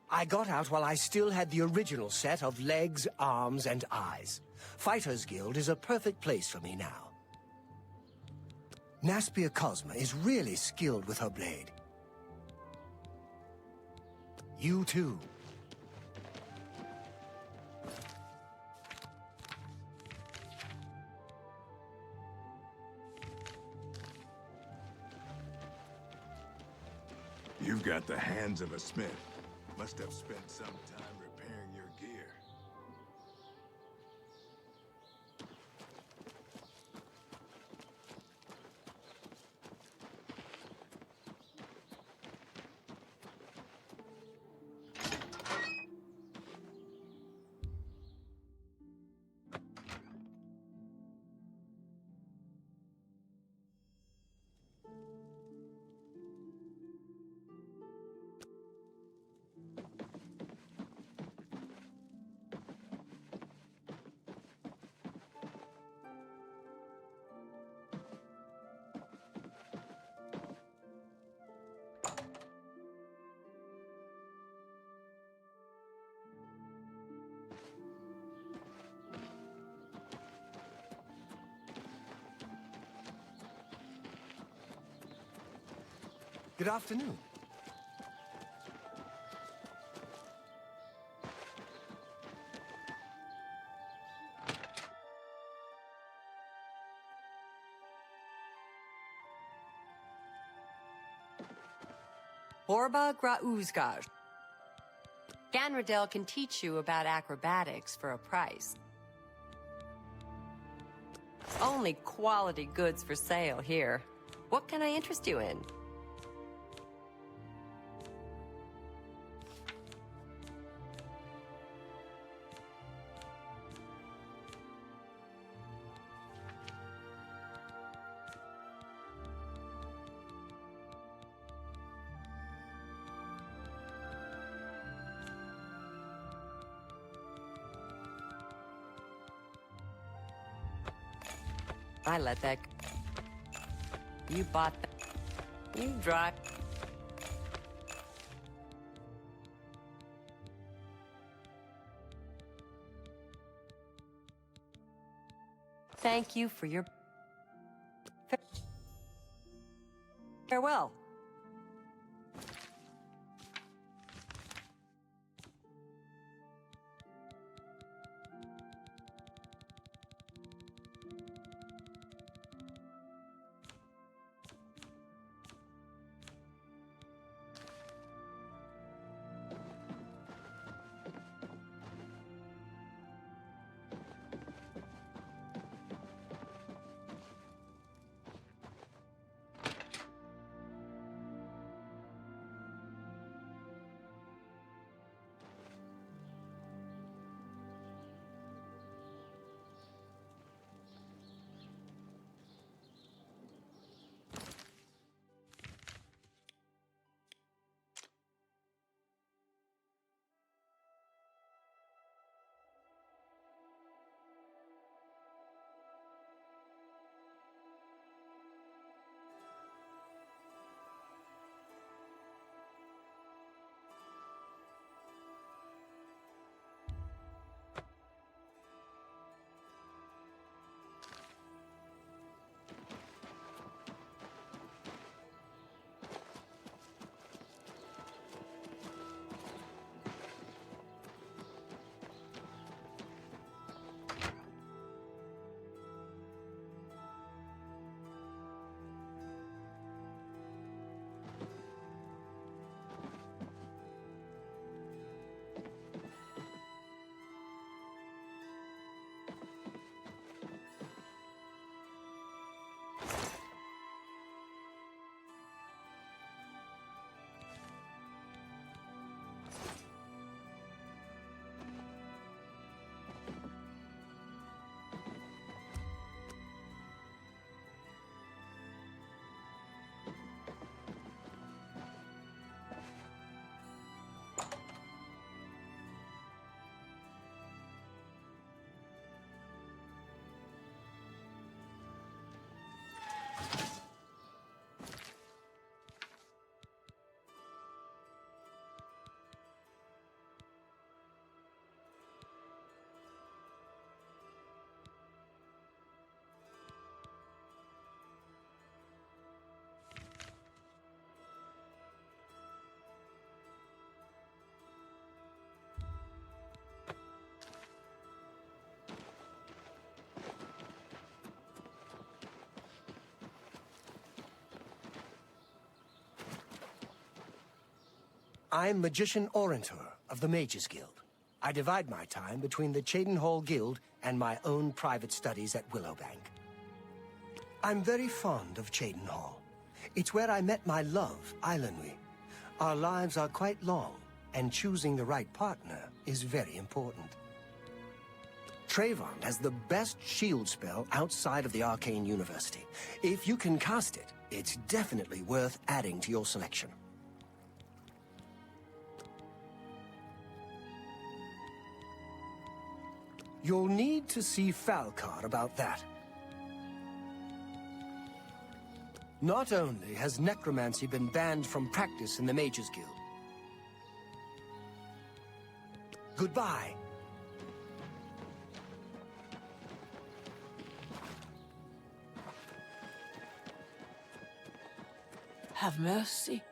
Speaker 7: I got out while I still had the original set of legs, arms, and eyes. Fighters Guild is a perfect place for me now. Naspia Cosma is really skilled with her blade. You too.
Speaker 4: You've got the hands of a smith. Must have spent some time repairing your gear.
Speaker 7: Good afternoon.
Speaker 2: Borba Grauzgaj. Ganradel can teach you about acrobatics for a price. Only quality goods for sale here. What can I interest you in? I let that... You bought that. You drive... Thank you for your... Farewell.
Speaker 7: I'm Magician Orantor of the Mages Guild. I divide my time between the Cheydinhal Guild and my own private studies at Willowbank. I'm very fond of Cheydinhal. It's where I met my love, Eilonwy. Our lives are quite long, and choosing the right partner is very important. Trayvon has the best shield spell outside of the Arcane University. If you can cast it, it's definitely worth adding to your selection. You'll need to see Falcar about that. Not only has necromancy been banned from practice in the Mages Guild. Goodbye.
Speaker 11: Have mercy.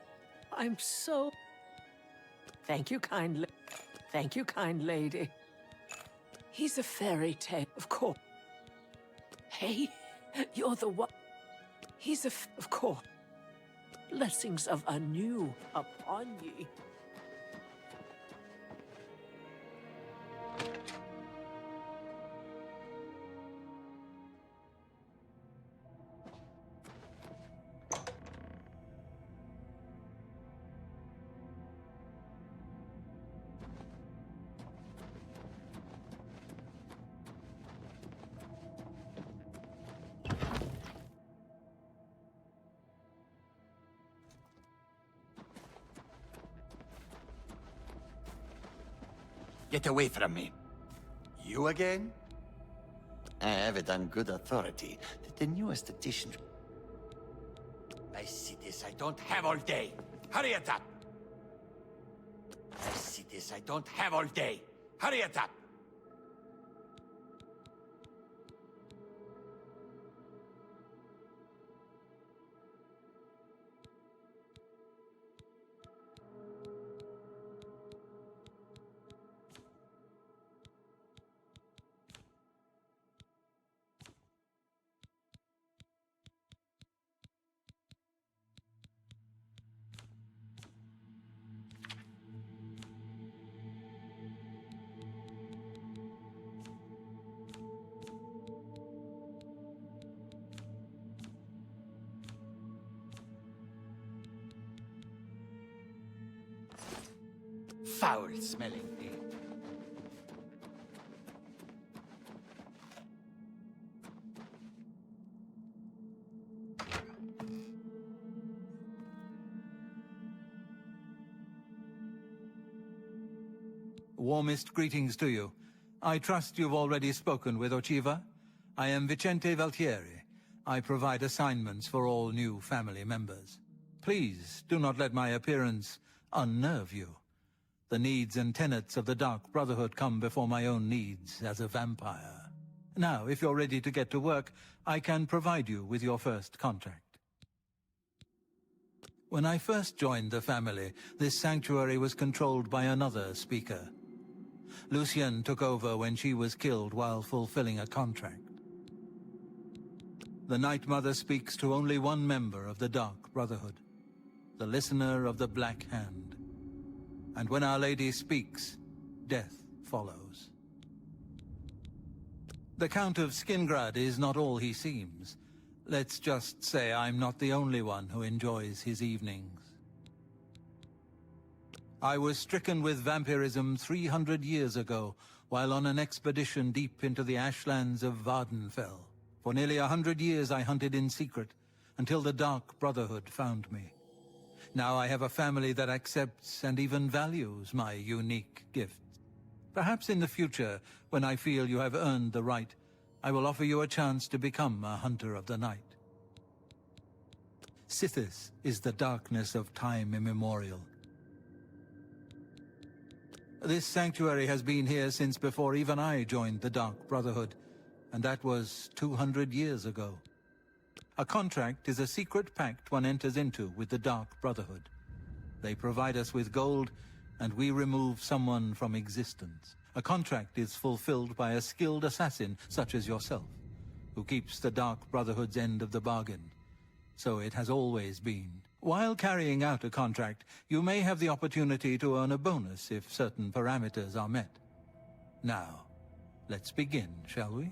Speaker 11: I'm so... Thank you, kind lady. He's a fairy tale, of course. Hey, you're the one. He's of course. Blessings of anew upon ye.
Speaker 13: Get away from me.
Speaker 14: You again?
Speaker 13: I have it on good authority that the newest edition... I see this, I don't have all day. Hurry it up! I see this, I don't have all day. Hurry it up! Foul-smelling pig.
Speaker 3: Warmest greetings to you. I trust you've already spoken with Ochiva. I am Vicente Valtieri. I provide assignments for all new family members. Please do not let my appearance unnerve you. The needs and tenets of the Dark Brotherhood come before my own needs as a vampire. Now, if you're ready to get to work, I can provide you with your first contract. When I first joined the family, this sanctuary was controlled by another speaker. Lucienne took over when she was killed while fulfilling a contract. The Night Mother speaks to only one member of the Dark Brotherhood, the Listener of the Black Hand. And when Our Lady speaks, death follows. The Count of Skingrad is not all he seems. Let's just say I'm not the only one who enjoys his evenings. I was stricken with vampirism 300 years ago, while on an expedition deep into the ashlands of Vardenfell. For nearly 100 years I hunted in secret, until the Dark Brotherhood found me. Now I have a family that accepts and even values my unique gifts. Perhaps in the future, when I feel you have earned the right, I will offer you a chance to become a Hunter of the Night. Sithis is the darkness of time immemorial. This sanctuary has been here since before even I joined the Dark Brotherhood, and that was 200 years ago. A contract is a secret pact one enters into with the Dark Brotherhood. They provide us with gold, and we remove someone from existence. A contract is fulfilled by a skilled assassin, such as yourself, who keeps the Dark Brotherhood's end of the bargain. So it has always been. While carrying out a contract, you may have the opportunity to earn a bonus if certain parameters are met. Now, let's begin, shall we?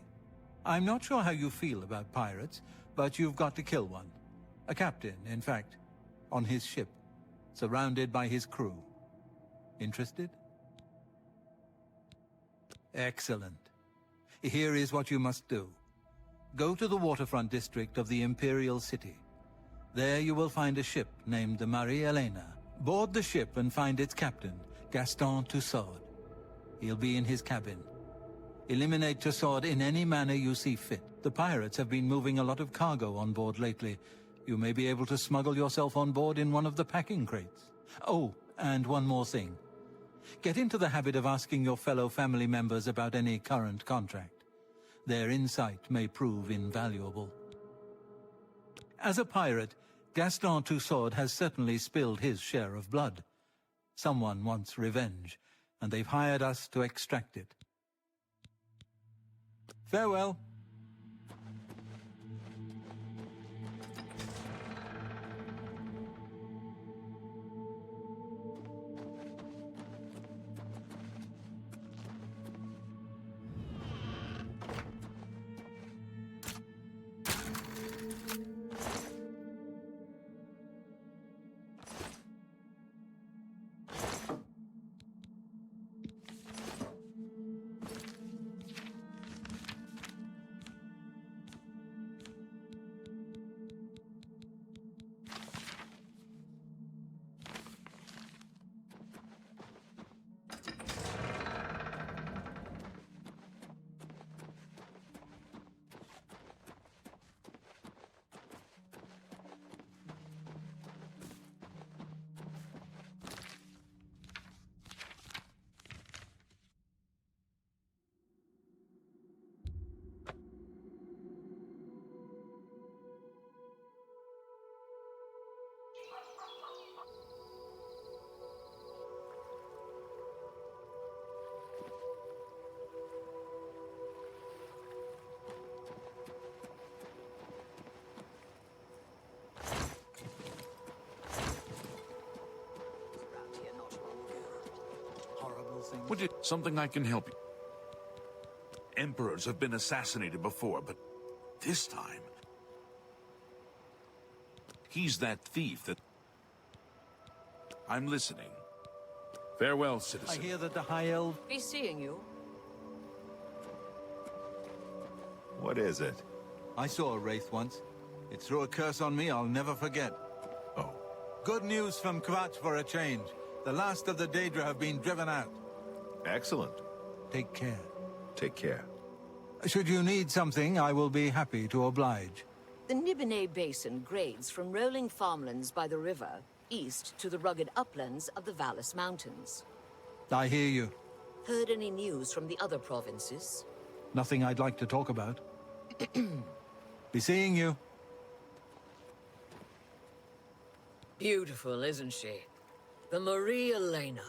Speaker 3: I'm not sure how you feel about pirates, but you've got to kill one. A captain, in fact, on his ship, surrounded by his crew. Interested? Excellent. Here is what you must do. Go to the waterfront district of the Imperial City. There you will find a ship named the Marie Elena. Board the ship and find its captain, Gaston Tussaud. He'll be in his cabin. Eliminate Tussaud in any manner you see fit. The pirates have been moving a lot of cargo on board lately. You may be able to smuggle yourself on board in one of the packing crates. Oh, and one more thing. Get into the habit of asking your fellow family members about any current contract. Their insight may prove invaluable. As a pirate, Gaston Tussaud has certainly spilled his share of blood. Someone wants revenge, and they've hired us to extract it. Farewell.
Speaker 6: What is something I can help you? Emperors have been assassinated before, but this time... He's that thief that... I'm listening. Farewell, citizen.
Speaker 3: I hear that the High Elf...
Speaker 10: Be seeing you.
Speaker 14: What is it?
Speaker 3: I saw a wraith once. It threw a curse on me I'll never forget.
Speaker 14: Oh.
Speaker 3: Good news from Kvatch for a change. The last of the Daedra have been driven out.
Speaker 14: Excellent.
Speaker 3: Take care.
Speaker 14: Take care.
Speaker 3: Should you need something, I will be happy to oblige.
Speaker 10: The Nibene Basin grades from rolling farmlands by the river east to the rugged uplands of the Vallis Mountains.
Speaker 3: I hear you.
Speaker 10: Heard any news from the other provinces?
Speaker 3: Nothing I'd like to talk about. Be seeing you.
Speaker 10: Beautiful, isn't she? The Marie Elena.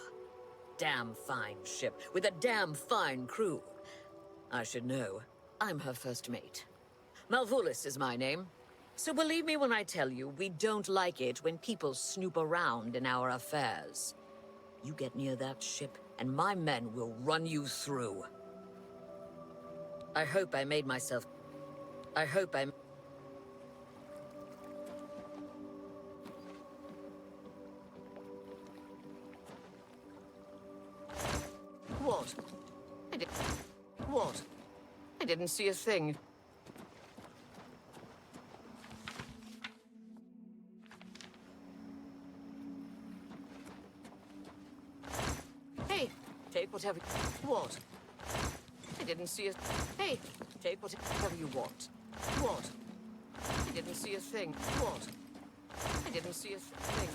Speaker 10: Damn fine ship, with a damn fine crew. I should know. I'm her first mate. Malvolus is my name. So believe me when I tell you, we don't like it when people snoop around in our affairs. You get near that ship, and my men will run you through. I hope I made myself... What? What? I didn't see a thing. Hey, take whatever... What? I didn't see a... Hey, take whatever you want. What? I didn't see a thing. What? I didn't see a thing.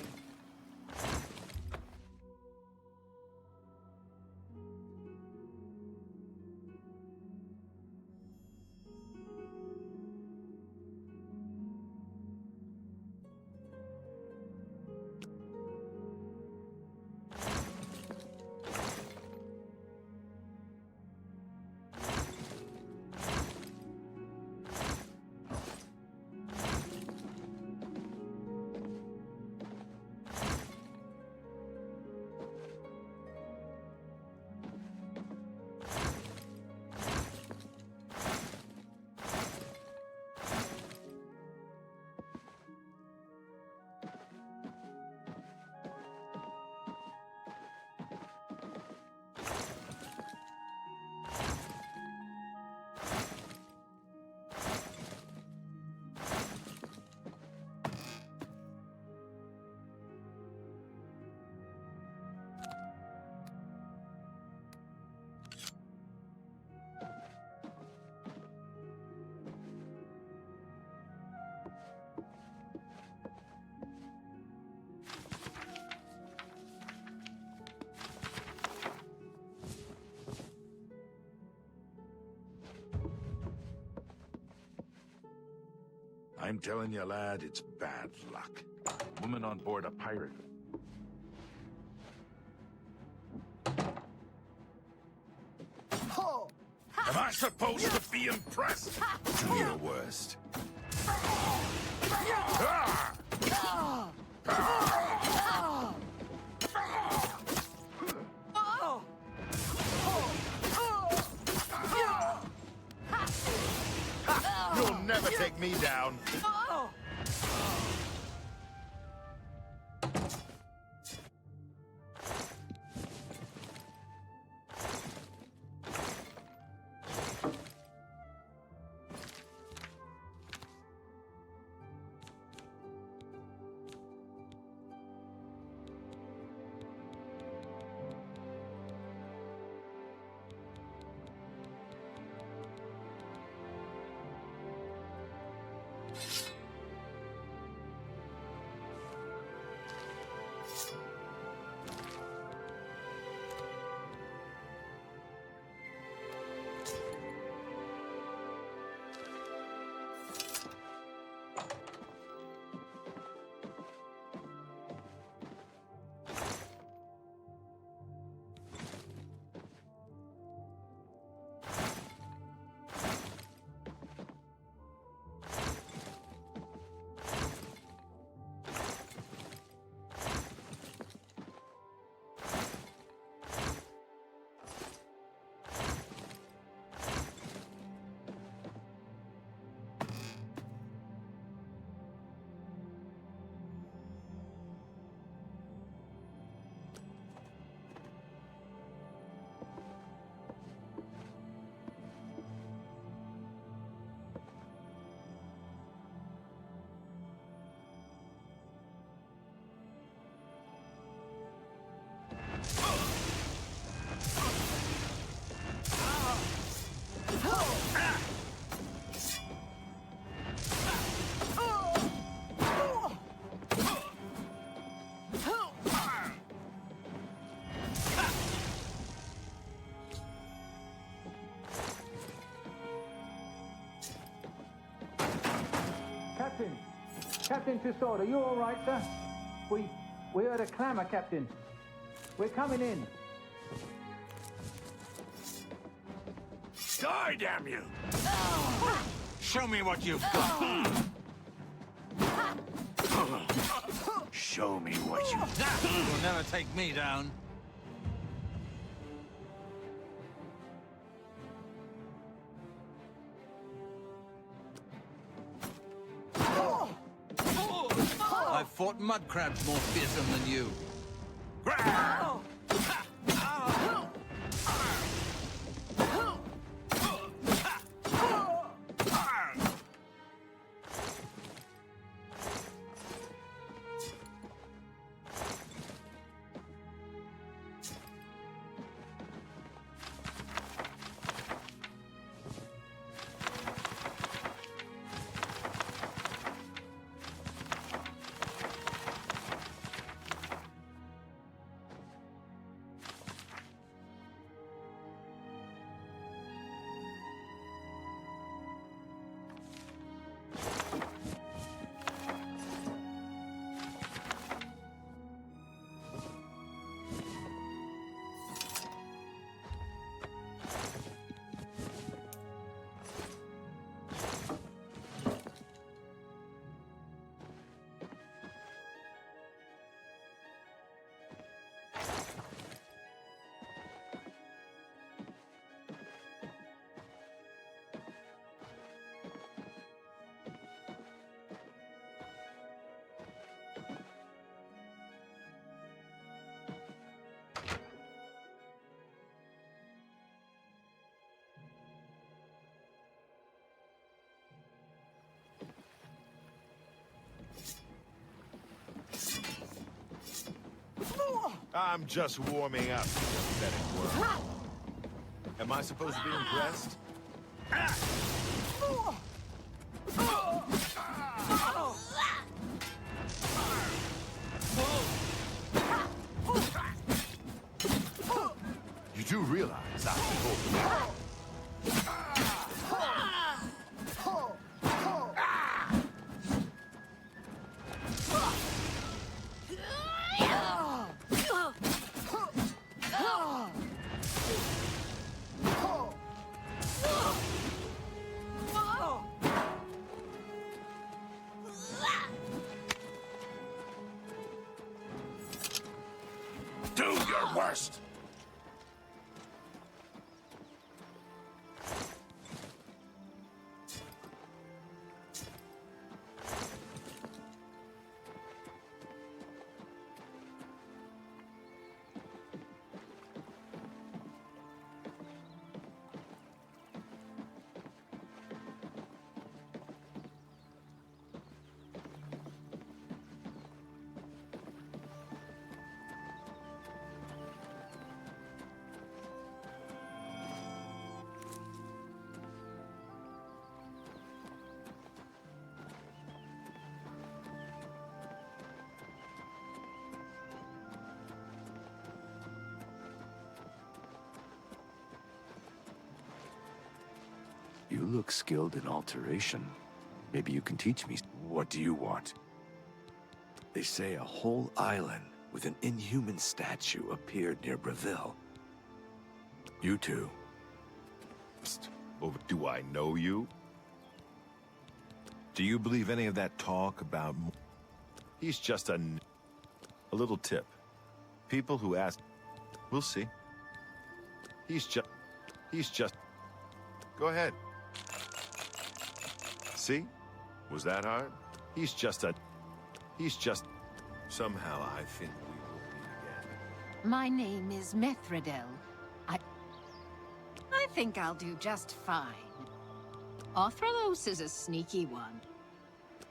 Speaker 6: I'm telling you, lad, it's bad luck. Woman on board a pirate. Am I supposed to be impressed?
Speaker 14: Do your worst.
Speaker 6: You'll never take me down.
Speaker 3: Captain Tussaud, are you all right, sir? We heard a clamor, Captain. We're coming in.
Speaker 6: Die, damn you!
Speaker 3: Show me what you've got.
Speaker 6: Show me what you...
Speaker 3: You'll never take me down. I've fought mud crabs more fearsome than you.
Speaker 14: I'm just warming up, pathetic worm. Am I supposed to be impressed? You do realize I can hold
Speaker 6: Do your worst!
Speaker 15: You look skilled in alteration. Maybe you can teach me.
Speaker 6: What do you want?
Speaker 15: They say a whole island with an inhuman statue appeared near Breville. You two.
Speaker 14: Or do I know you? Do you believe any of that talk about... He's just a little tip. People who ask... We'll see. He's just... Go ahead. See? Was that hard? He's just... Somehow I think we will meet again.
Speaker 5: My name is Mithridel. I think I'll do just fine. Arthralos is a sneaky one.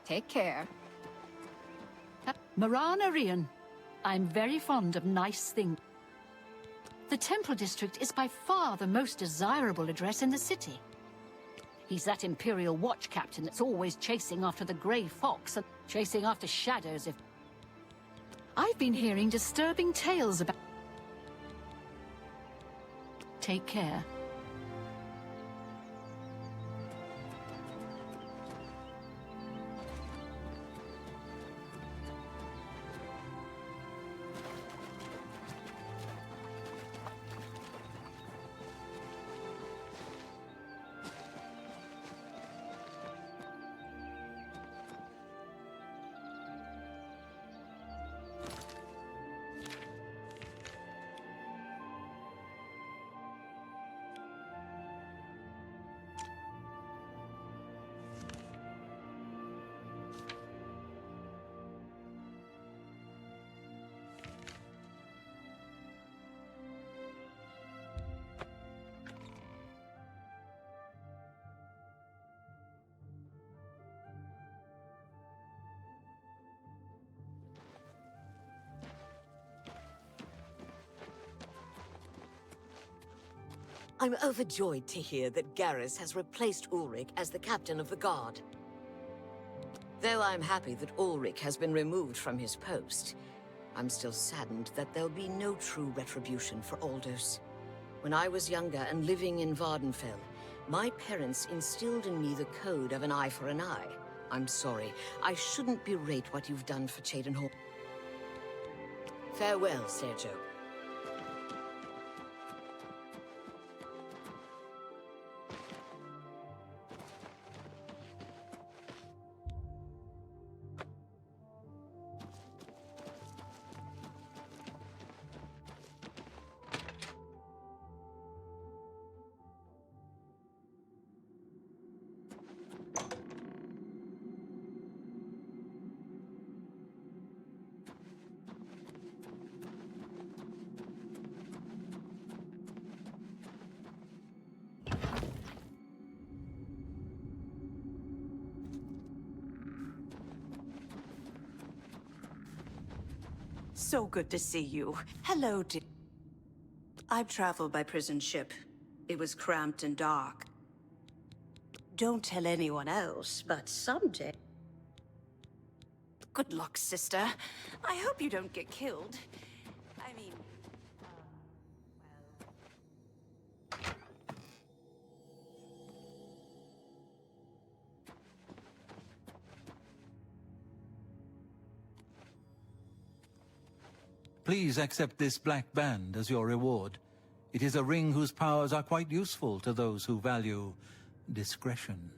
Speaker 5: Take care. Moran Arian. I'm very fond of nice things. The Temple District is by far the most desirable address in the city. He's that Imperial watch captain that's always chasing after the Grey Fox and chasing after shadows if... I've been hearing disturbing tales about... Take care.
Speaker 10: I'm overjoyed to hear that Garrus has replaced Ulrich as the captain of the guard. Though I'm happy that Ulrich has been removed from his post, I'm still saddened that there'll be no true retribution for Aldous. When I was younger and living in Vardenfell, my parents instilled in me the code of an eye for an eye. I'm sorry, I shouldn't berate what you've done for Cheydinhal. Farewell, Sergio.
Speaker 16: So good to see you. Hello, I've traveled by prison ship. It was cramped and dark. Don't tell anyone else, but someday... Good luck, sister. I hope you don't get killed. I mean...
Speaker 3: Please accept this black band as your reward. It is a ring whose powers are quite useful to those who value discretion.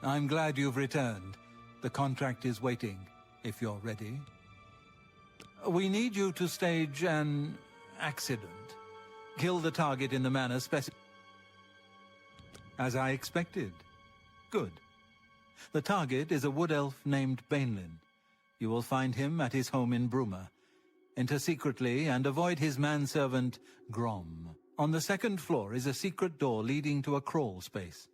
Speaker 3: I'm glad you've returned. The contract is waiting, if you're ready. We need you to stage an accident. Kill the target in the manner specified. As I expected. Good. The target is a wood elf named Bainlin. You will find him at his home in Bruma. Enter secretly and avoid his manservant, Grom. On the second floor is a secret door leading to a crawl space.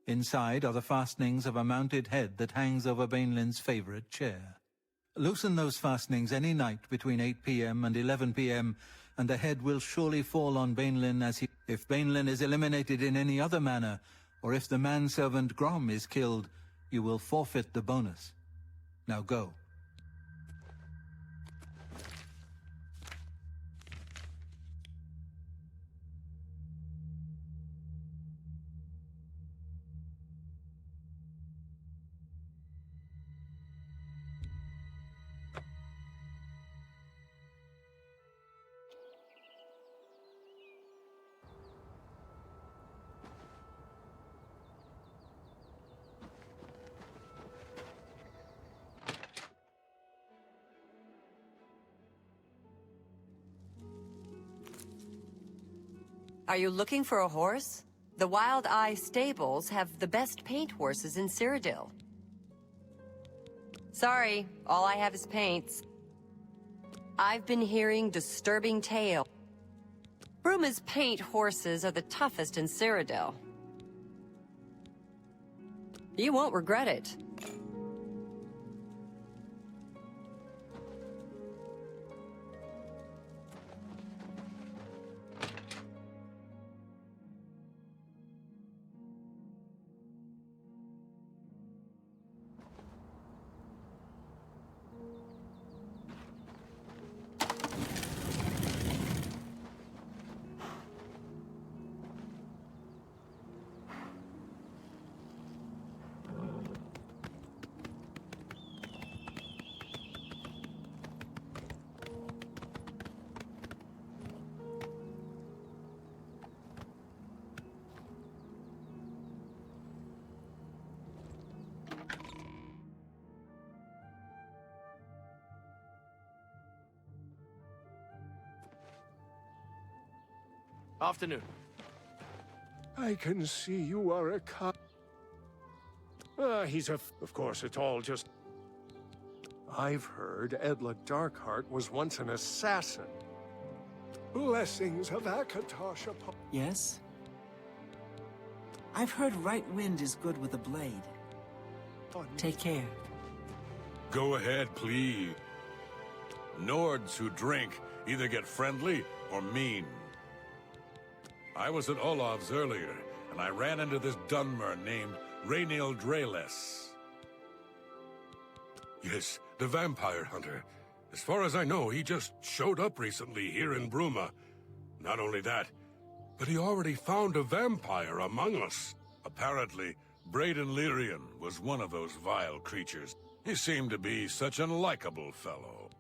Speaker 3: Inside are the fastenings of a mounted head that hangs over Bainlin's favorite chair. Loosen those fastenings any night between 8 p.m. and 11 p.m., and the head will surely fall on Bainlin as he... If Bainlin is eliminated in any other manner, or if the manservant Grom is killed, you will forfeit the bonus. Now go.
Speaker 2: Are you looking for a horse? The Wild Eye stables have the best paint horses in Cyrodiil. Sorry, all I have is paints. I've been hearing disturbing tales. Bruma's paint horses are the toughest in Cyrodiil. You won't regret it.
Speaker 8: Afternoon.
Speaker 17: I can see you are a cop. Of course, it's all just... I've heard Edla Darkheart was once an assassin. Blessings of Akatosh upon...
Speaker 18: Yes? I've heard right wind is good with a blade. Take care.
Speaker 19: Go ahead, please. Nords who drink either get friendly or mean. I was at Olav's earlier, and I ran into this Dunmer named Rainiel Dreles. Yes, the vampire hunter. As far as I know, he just showed up recently here in Bruma. Not only that, but he already found a vampire among us. Apparently, Braden Lyrian was one of those vile creatures. He seemed to be such an likable fellow.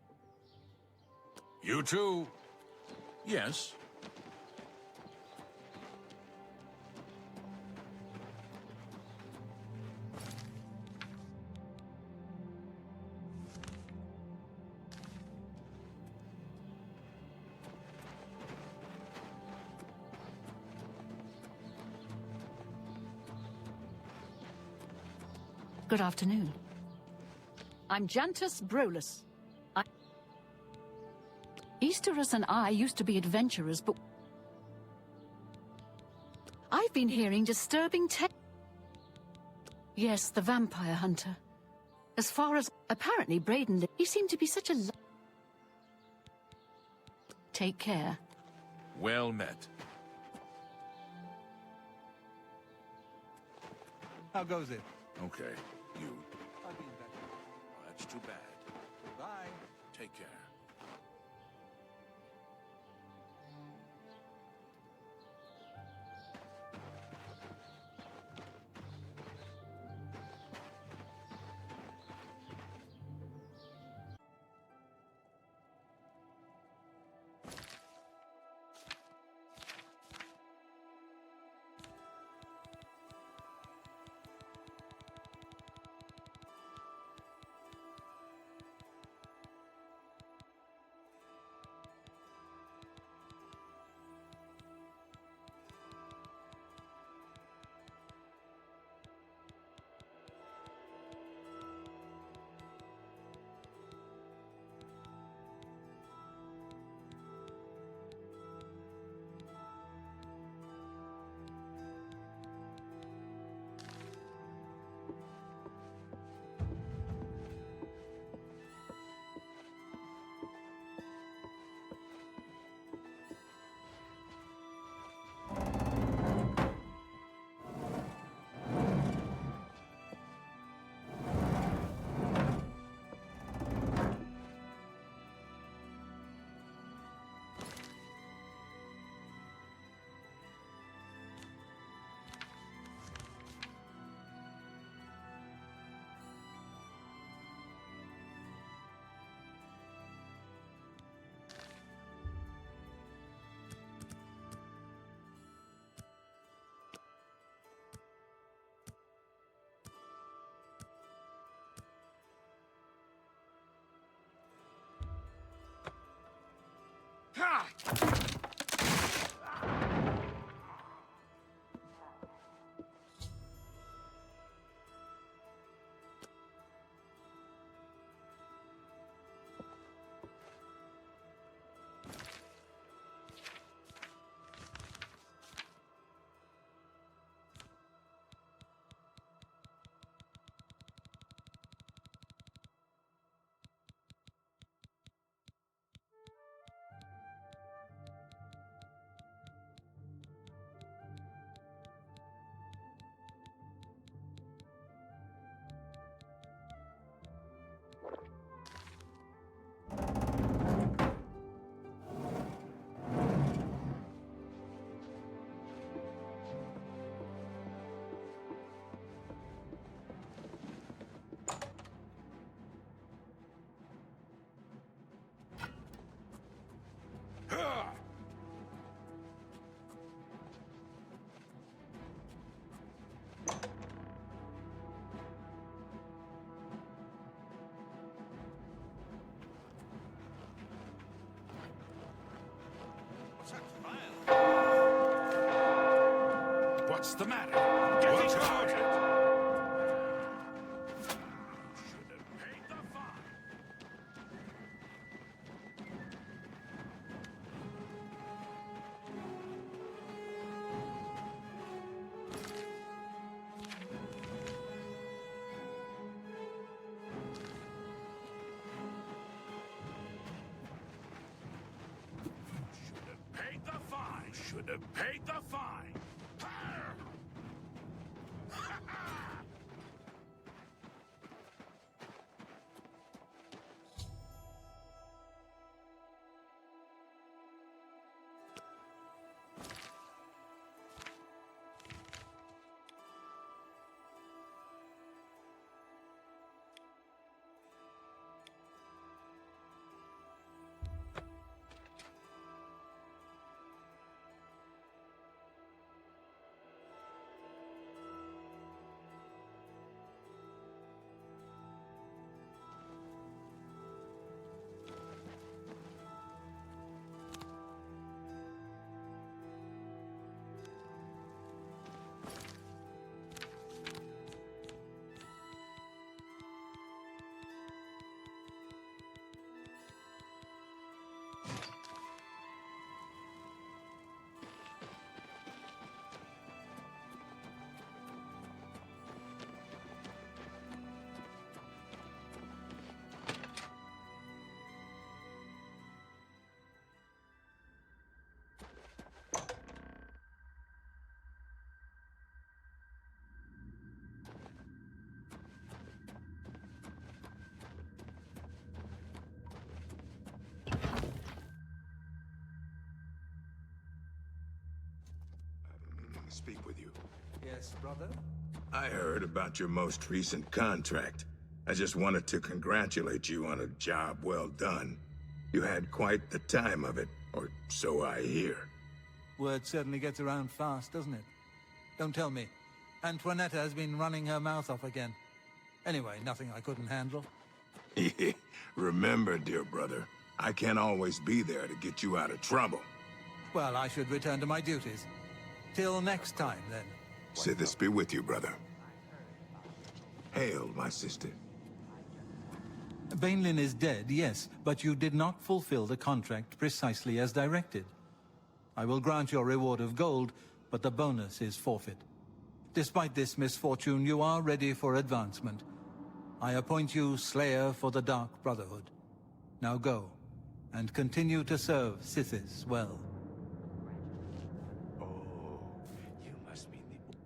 Speaker 19: You too?
Speaker 6: Yes.
Speaker 5: Good afternoon. I'm Jantus Brolus. Easterus and I used to be adventurers, but I've been hearing disturbing Yes, the vampire hunter. As far as... Apparently, Braden, he seemed to be such a... Take care.
Speaker 6: Well met.
Speaker 3: How goes it?
Speaker 6: Okay, you.
Speaker 3: I'll be in touch.
Speaker 6: Oh, that's too bad.
Speaker 3: Bye.
Speaker 6: Take care. What's the matter? Watch out! Should have paid the fine. Should have paid the fine.
Speaker 4: Speak with you.
Speaker 3: Yes, brother?
Speaker 4: I heard about your most recent contract. I just wanted to congratulate you on a job well done. You had quite the time of it, or so I hear.
Speaker 3: Word certainly gets around fast, doesn't it? Don't tell me. Antoinetta has been running her mouth off again. Anyway, nothing I couldn't handle.
Speaker 4: Remember, dear brother, I can't always be there to get you out of trouble.
Speaker 3: Well, I should return to my duties. Till next time, then.
Speaker 4: Sithis be with you, brother. Hail, my sister.
Speaker 3: Bainlin is dead, yes, but you did not fulfill the contract precisely as directed. I will grant your reward of gold, but the bonus is forfeit. Despite this misfortune, you are ready for advancement. I appoint you Slayer for the Dark Brotherhood. Now go, and continue to serve Sithis well.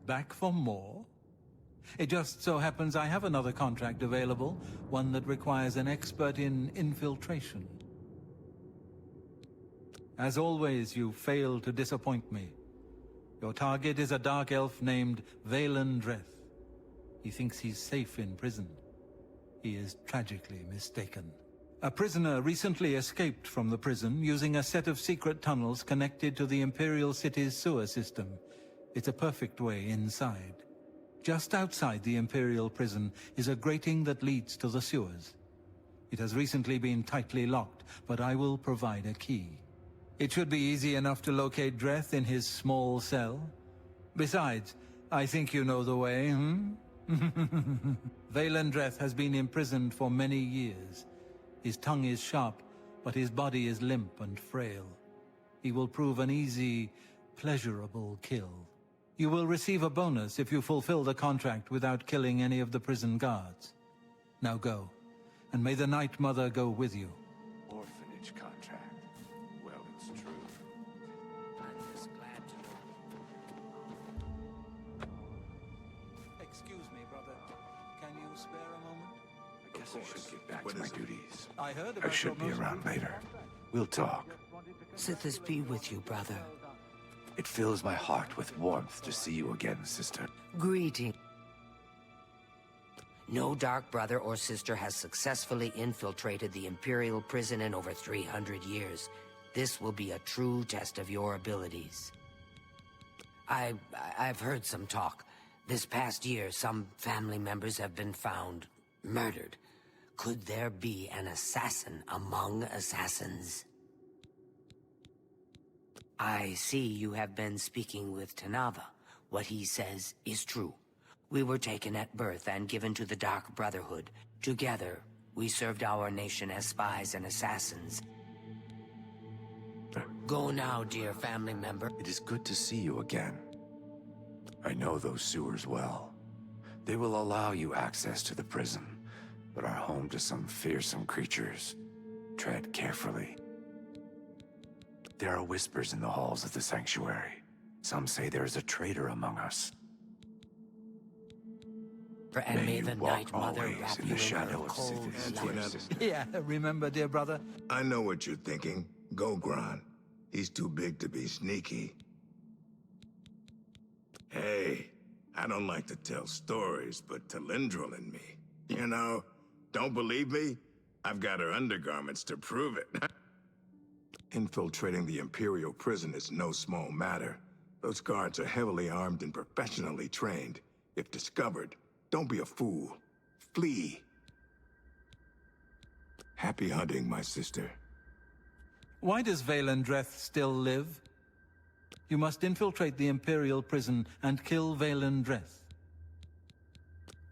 Speaker 3: Back for more? It just so happens I have another contract available, one that requires an expert in infiltration. As always, you fail to disappoint me. Your target is a dark elf named Valen Dreth. He thinks he's safe in prison. He is tragically mistaken. A prisoner recently escaped from the prison using a set of secret tunnels connected to the Imperial City's sewer system. It's a perfect way inside. Just outside the Imperial prison is a grating that leads to the sewers. It has recently been tightly locked, but I will provide a key. It should be easy enough to locate Dreth in his small cell. Besides, I think you know the way, Valen Dreth has been imprisoned for many years. His tongue is sharp, but his body is limp and frail. He will prove an easy, pleasurable kill. You will receive a bonus if you fulfill the contract without killing any of the prison guards. Now go, and may the Night Mother go with you.
Speaker 15: Orphanage contract. Well, it's true.
Speaker 1: I'm just glad to know.
Speaker 3: Excuse me, brother. Can you spare a moment?
Speaker 15: I guess I should get back to my duties.
Speaker 3: I heard
Speaker 15: I
Speaker 3: about
Speaker 15: should be
Speaker 3: your most
Speaker 15: around later. We'll talk.
Speaker 1: Sithis be with you, brother.
Speaker 15: It fills my heart with warmth to see you again, sister.
Speaker 1: Greeting. No dark brother or sister has successfully infiltrated the Imperial prison in over 300 years. This will be a true test of your abilities. I've heard some talk. This past year, some family members have been found murdered. Could there be an assassin among assassins? I see you have been speaking with Tanava. What he says is true. We were taken at birth and given to the Dark Brotherhood. Together, we served our nation as spies and assassins. Go now, dear family member.
Speaker 15: It is good to see you again. I know those sewers well. They will allow you access to the prison, but are home to some fearsome creatures. Tread carefully. There are whispers in the halls of the sanctuary. Some say there is a traitor among us.
Speaker 1: And may the
Speaker 15: you walk
Speaker 1: Night Mother
Speaker 15: always
Speaker 1: wrap
Speaker 15: in
Speaker 1: you
Speaker 15: the shadow of
Speaker 1: cold
Speaker 15: Sithis.
Speaker 3: Yeah, remember, dear brother?
Speaker 4: I know what you're thinking. Go, Gron. He's too big to be sneaky. Hey, I don't like to tell stories, but Talindril and me, you know, don't believe me? I've got her undergarments to prove it. Infiltrating the Imperial prison is no small matter. Those guards are heavily armed and professionally trained. If discovered, don't be a fool. Flee. Happy hunting, my sister.
Speaker 3: Why does Vaelendreth still live? You must infiltrate the Imperial prison and kill Vaelendreth.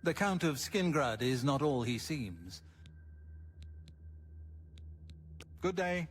Speaker 3: The Count of Skingrad is not all he seems. Good day.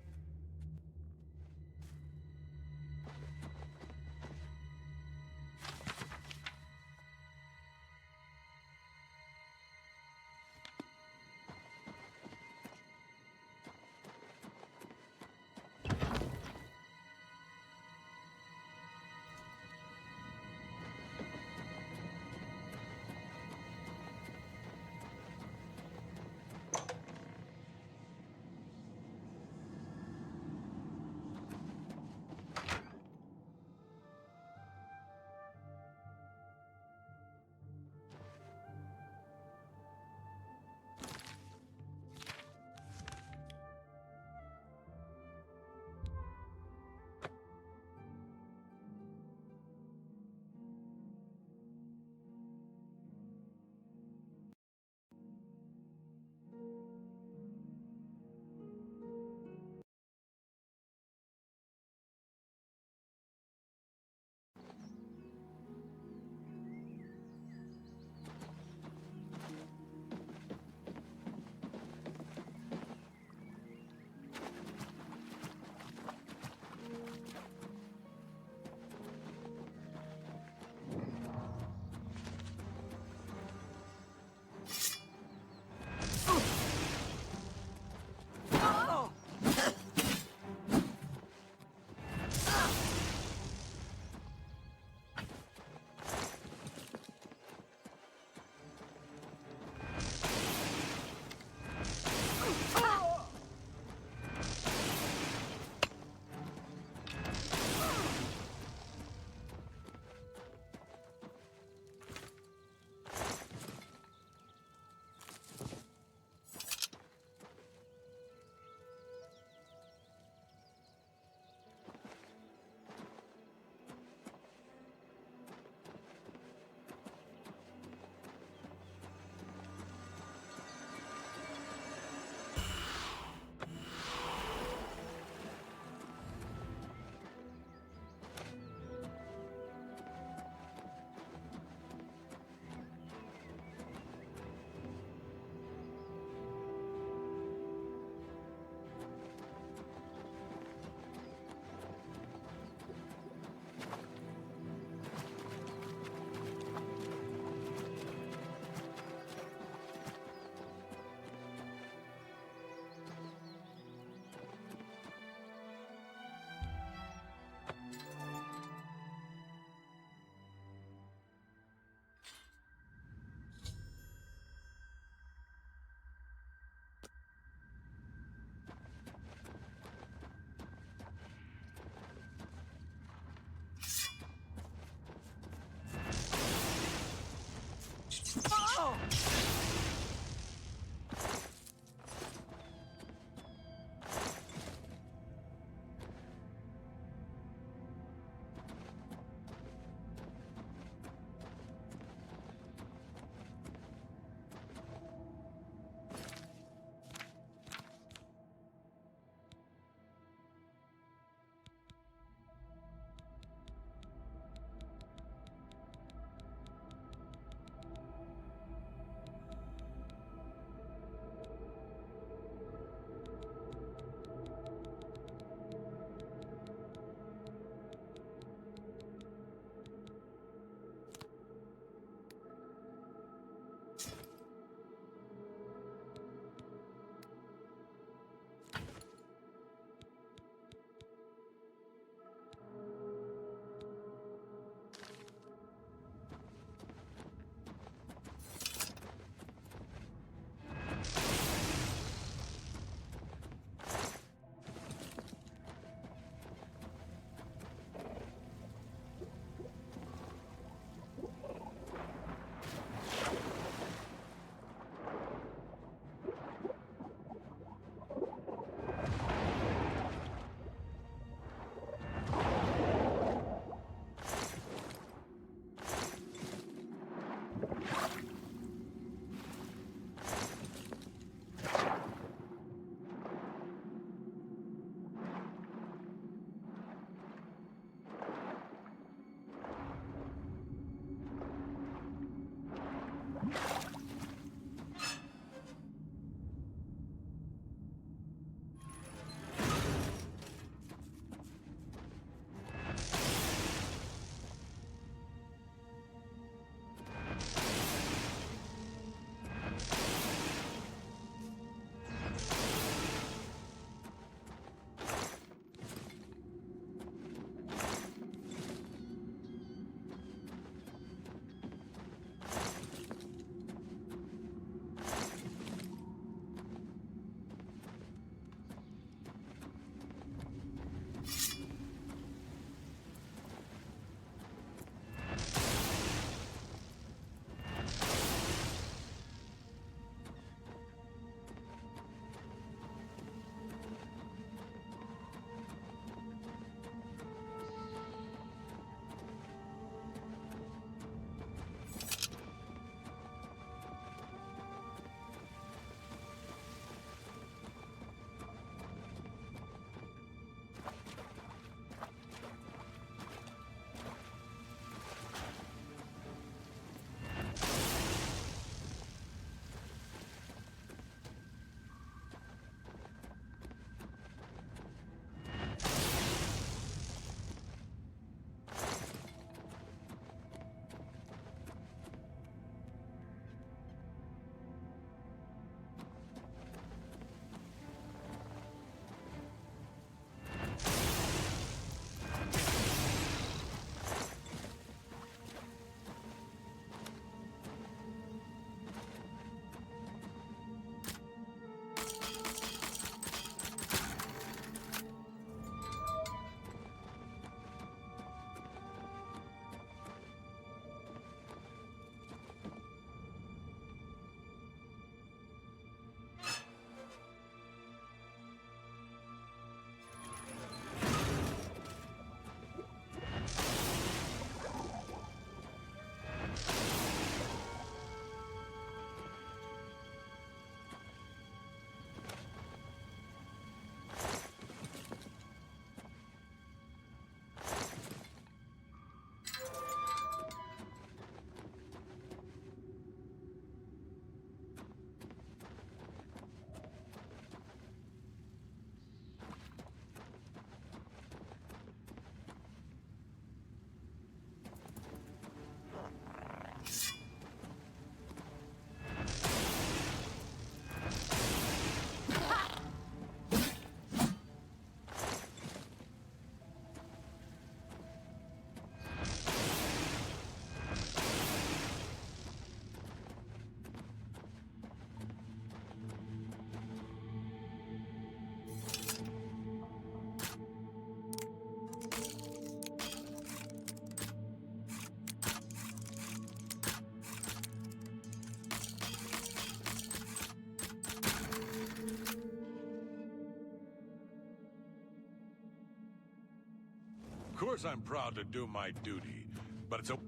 Speaker 19: Of course I'm proud to do my duty, but it's a...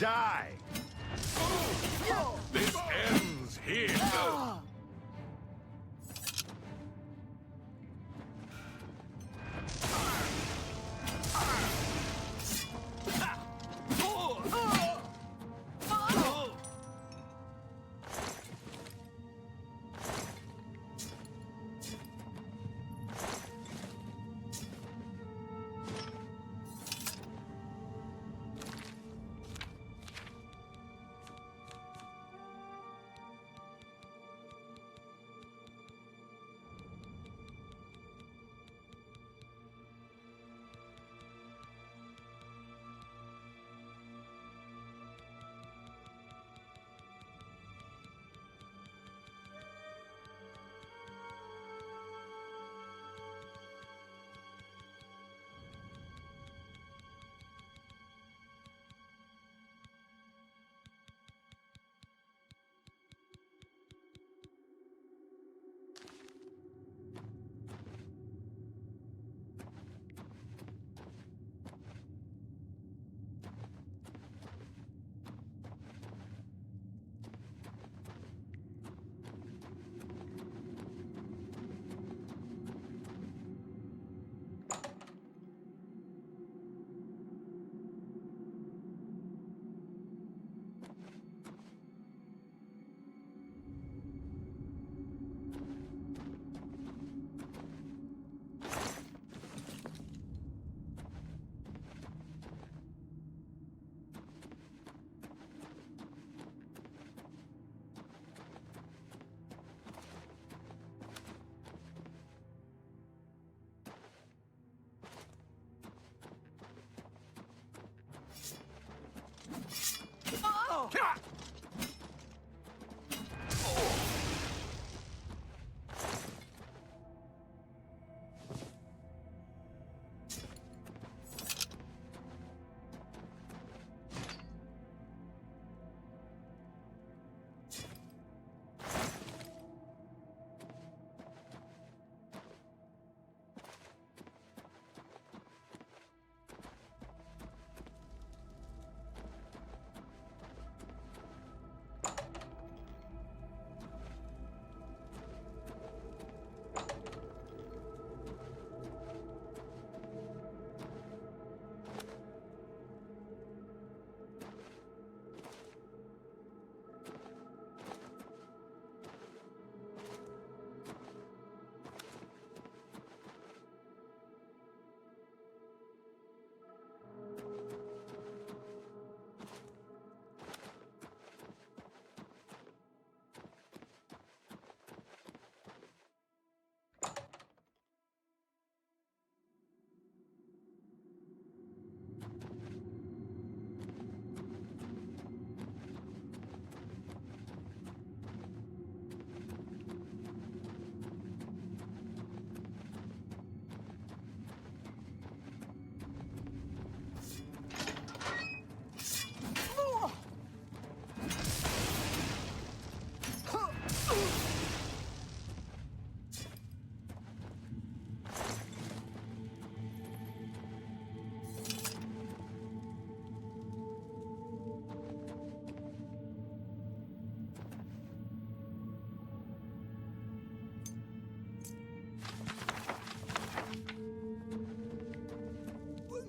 Speaker 12: Die!
Speaker 19: This ends here!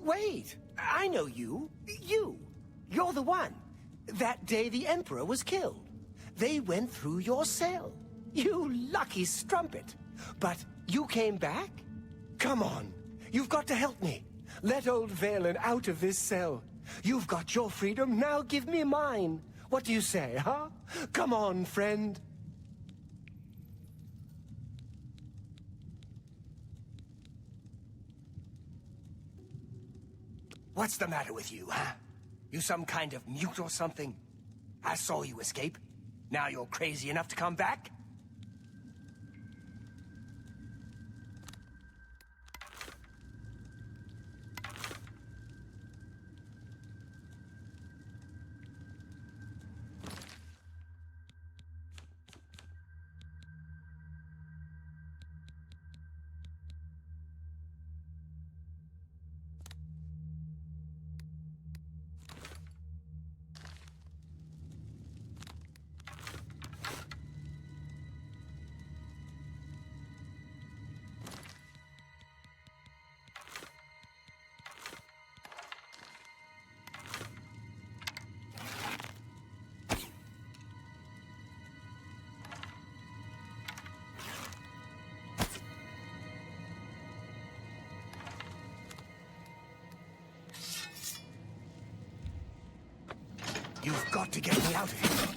Speaker 7: Wait! I know you. You! You're the one. That day the Emperor was killed. They went through your cell. You lucky strumpet. But you came back? Come on. You've got to help me. Let old Valen out of this cell. You've got your freedom, now give me mine. What do you say, huh? Come on, friend. What's the matter with you, huh? You some kind of mute or something? I saw you escape. Now you're crazy enough to come back? You've got to get me out of here.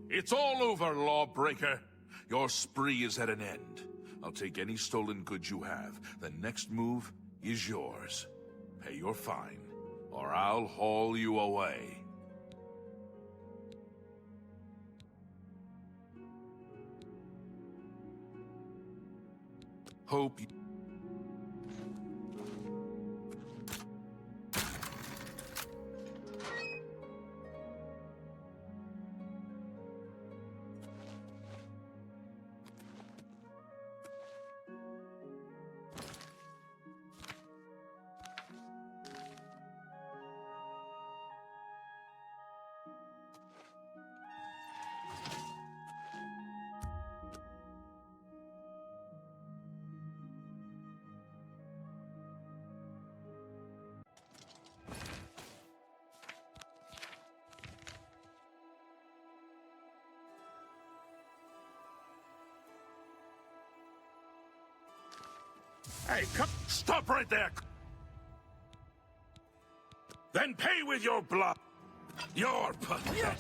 Speaker 6: It's all over, lawbreaker. Your spree is at an end. I'll take any stolen goods you have. The next move is yours. Pay your fine, or I'll haul you away. Hope you... Hey, come... Stop right there! Then pay with your blood! You're pathetic!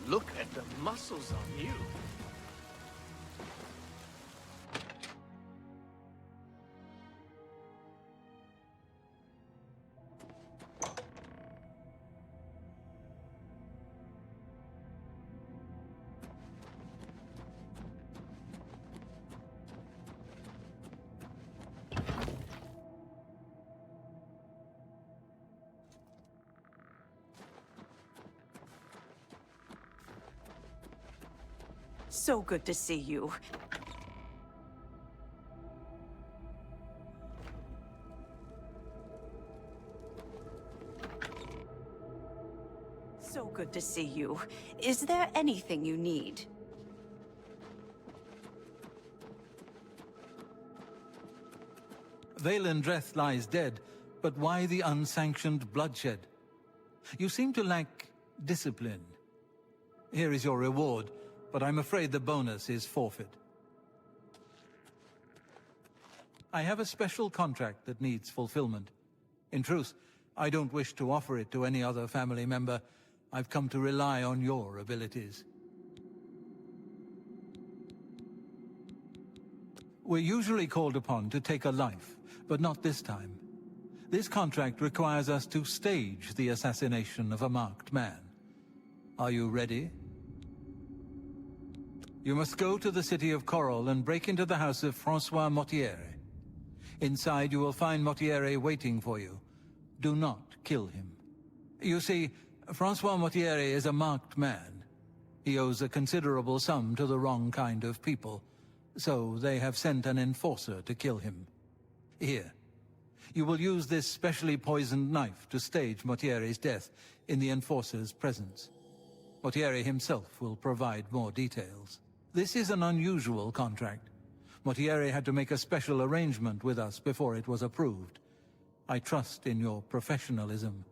Speaker 8: Look at the muscles on you.
Speaker 16: So good to see you. So good to see you. Is there anything you need?
Speaker 3: Vaelendreth lies dead, but why the unsanctioned bloodshed? You seem to lack discipline. Here is your reward, but I'm afraid the bonus is forfeit. I have a special contract that needs fulfillment. In truth, I don't wish to offer it to any other family member. I've come to rely on your abilities. We're usually called upon to take a life, but not this time. This contract requires us to stage the assassination of a marked man. Are you ready? You must go to the city of Corel and break into the house of Francois Mortiere. Inside you will find Mortiere waiting for you. Do not kill him. You see, Francois Mortiere is a marked man. He owes a considerable sum to the wrong kind of people, so they have sent an enforcer to kill him. Here. You will use this specially poisoned knife to stage Mortiere's death in the enforcer's presence. Mortiere himself will provide more details. This is an unusual contract. Mortiere had to make a special arrangement with us before it was approved. I trust in your professionalism.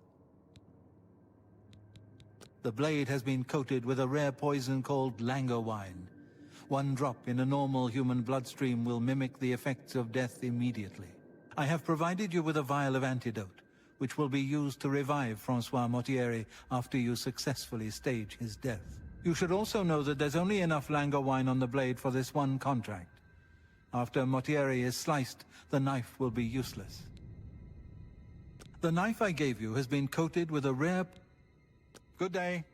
Speaker 3: The blade has been coated with a rare poison called lango wine. One drop in a normal human bloodstream will mimic the effects of death immediately. I have provided you with a vial of antidote, which will be used to revive Francois Mortieri after you successfully stage his death. You should also know that there's only enough Lango wine on the blade for this one contract. After Mortieri is sliced, the knife will be useless. The knife I gave you has been coated with a rare... Good day.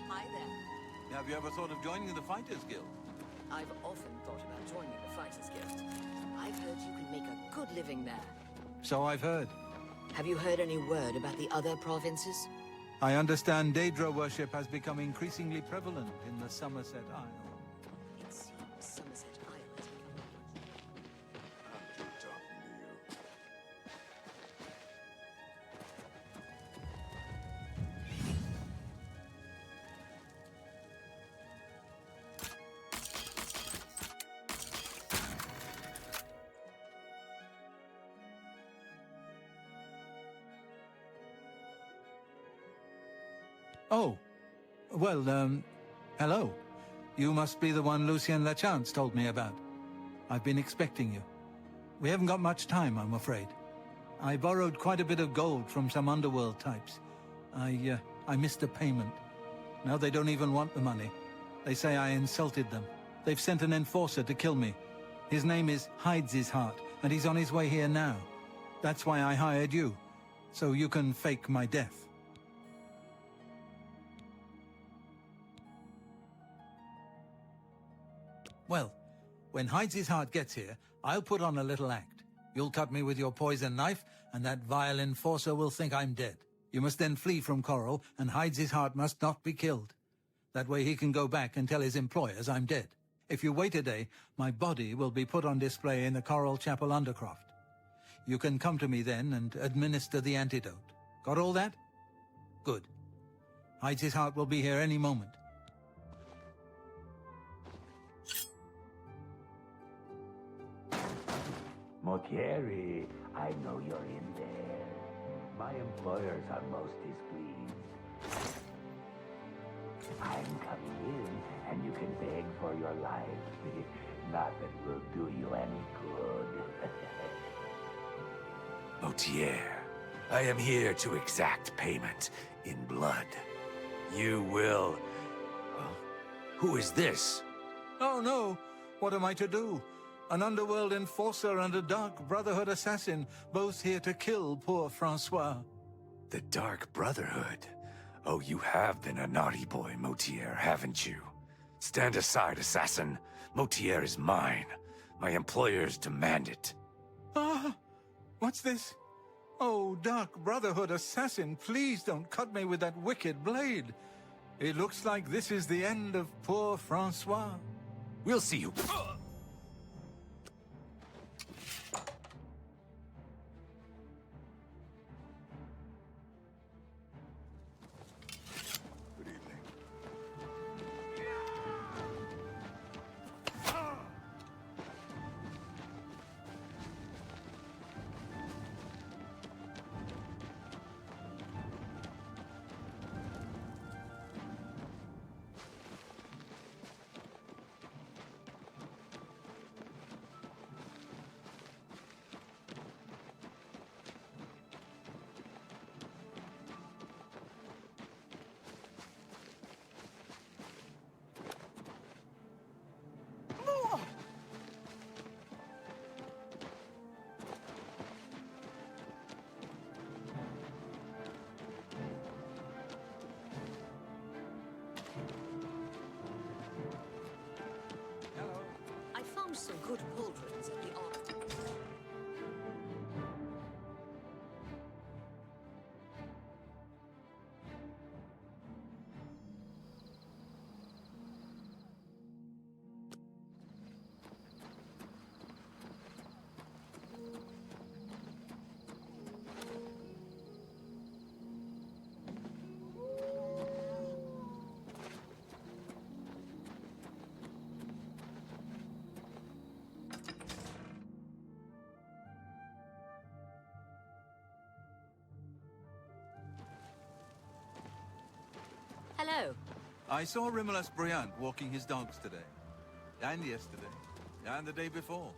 Speaker 10: Hi there.
Speaker 3: Have you ever thought of joining the Fighters Guild?
Speaker 10: I've often thought about joining the Fighters Guild. I've heard you can make a good living there.
Speaker 3: So I've heard.
Speaker 10: Have you heard any word about the other provinces?
Speaker 3: I understand Daedra worship has become increasingly prevalent in the Somerset Isle.
Speaker 10: It seems Somerset Isle has become...
Speaker 4: I'm talking to you.
Speaker 3: Oh, well, hello. You must be the one Lucien Lachance told me about. I've been expecting you. We haven't got much time, I'm afraid. I borrowed quite a bit of gold from some underworld types. I missed a payment. Now they don't even want the money. They say I insulted them. They've sent an enforcer to kill me. His name is Hides His Heart, and he's on his way here now. That's why I hired you, so you can fake my death. Well, when Hides His Heart gets here, I'll put on a little act. You'll cut me with your poison knife, and that vile enforcer will think I'm dead. You must then flee from Coral, and Hides His Heart must not be killed. That way he can go back and tell his employers I'm dead. If you wait a day, my body will be put on display in the Coral Chapel Undercroft. You can come to me then and administer the antidote. Got all that? Good. Hides His Heart will be here any moment.
Speaker 9: Mortieri, I know you're in there. My employers are most displeased. I'm coming in, and you can beg for your life. Not that it will do you any good.
Speaker 15: Mortier, I am here to exact payment in blood. You will... Who is this?
Speaker 3: Oh no! What am I to do? An underworld enforcer and a Dark Brotherhood assassin, both here to kill poor Francois.
Speaker 15: The Dark Brotherhood? Oh, you have been a naughty boy, Mortier, haven't you? Stand aside, assassin. Mortier is mine. My employers demand it.
Speaker 3: Ah! What's this? Oh, Dark Brotherhood assassin, please don't cut me with that wicked blade. It looks like this is the end of poor Francois.
Speaker 15: We'll see you.
Speaker 10: use some good pauldrons at the art. Hello.
Speaker 3: I saw Rimulus Briant walking his dogs today. And yesterday. And the day before.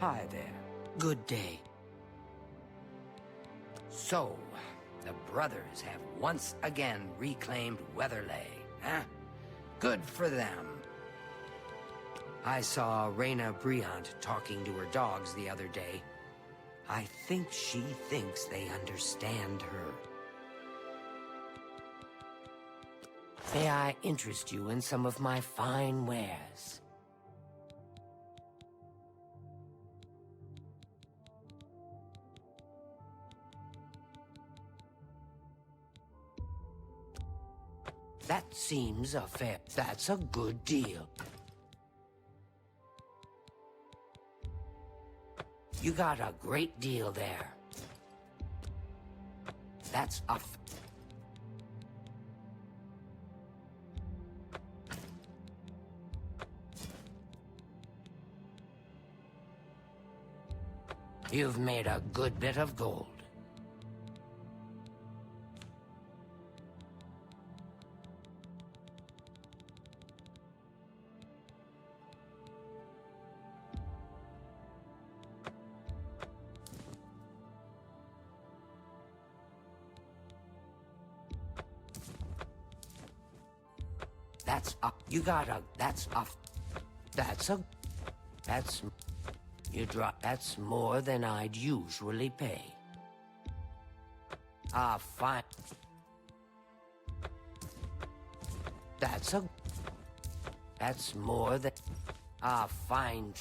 Speaker 1: Hi there. Good day. So, the brothers have once again reclaimed Weatherlay, huh? Good for them. I saw Reyna Briant talking to her dogs the other day. I think she thinks they understand her. May I interest you in some of my fine wares? That seems that's a good deal. You got a great deal there. That's You've made a good bit of gold. That's more than I'd usually pay. Fine. That's more than, fine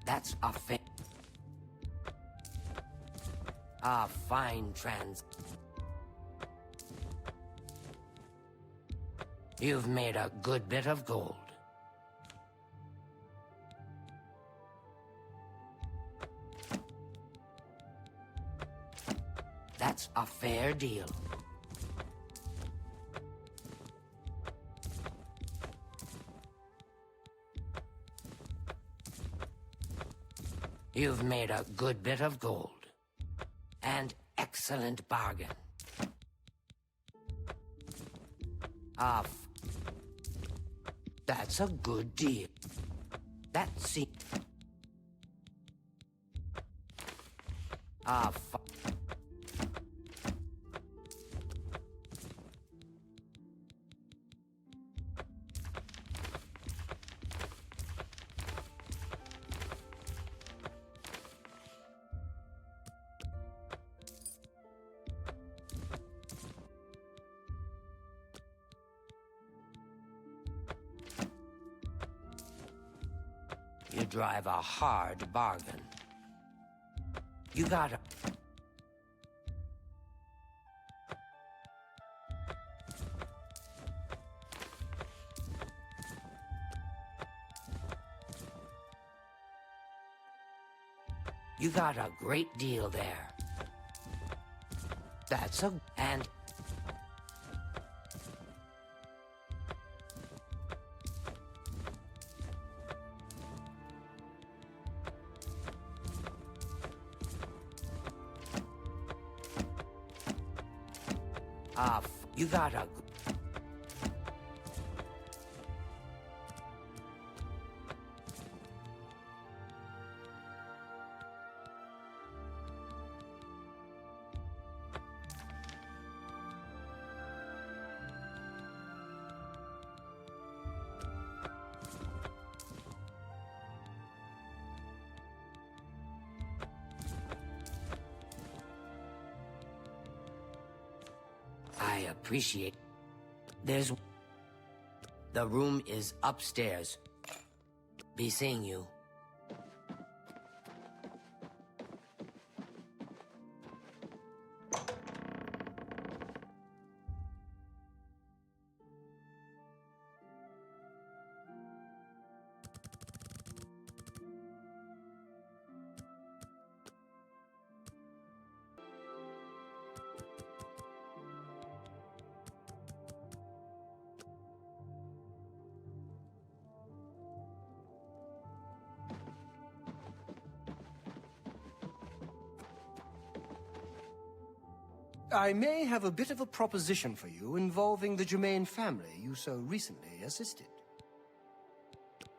Speaker 1: That's a fine You've made a good bit of gold. That's a fair deal. You've made a good bit of gold. An excellent bargain. That's a good deal. That's it. You drive a hard bargain. You gotta... You got a great deal there. That's a... and... you got a... I appreciate... There's... The room is upstairs. Be seeing you.
Speaker 7: I may have a bit of a proposition for you involving the Germain family you so recently assisted.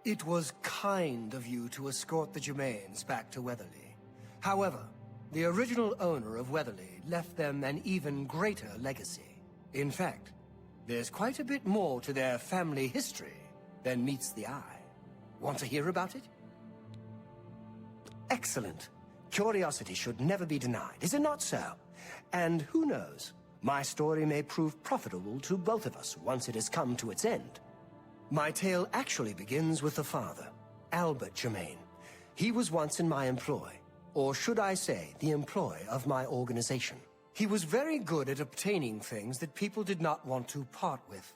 Speaker 7: It was kind of you to escort the Germains back to Weatherly. However, the original owner of Weatherly left them an even greater legacy. In fact, there's quite a bit more to their family history than meets the eye. Want to hear about it? Excellent. Curiosity should never be denied, is it not so? And who knows, my story may prove profitable to both of us once it has come to its end. My tale actually begins with the father, Albert Germain. He was once in my employ, or should I say, the employ of my organization. He was very good at obtaining things that people did not want to part with.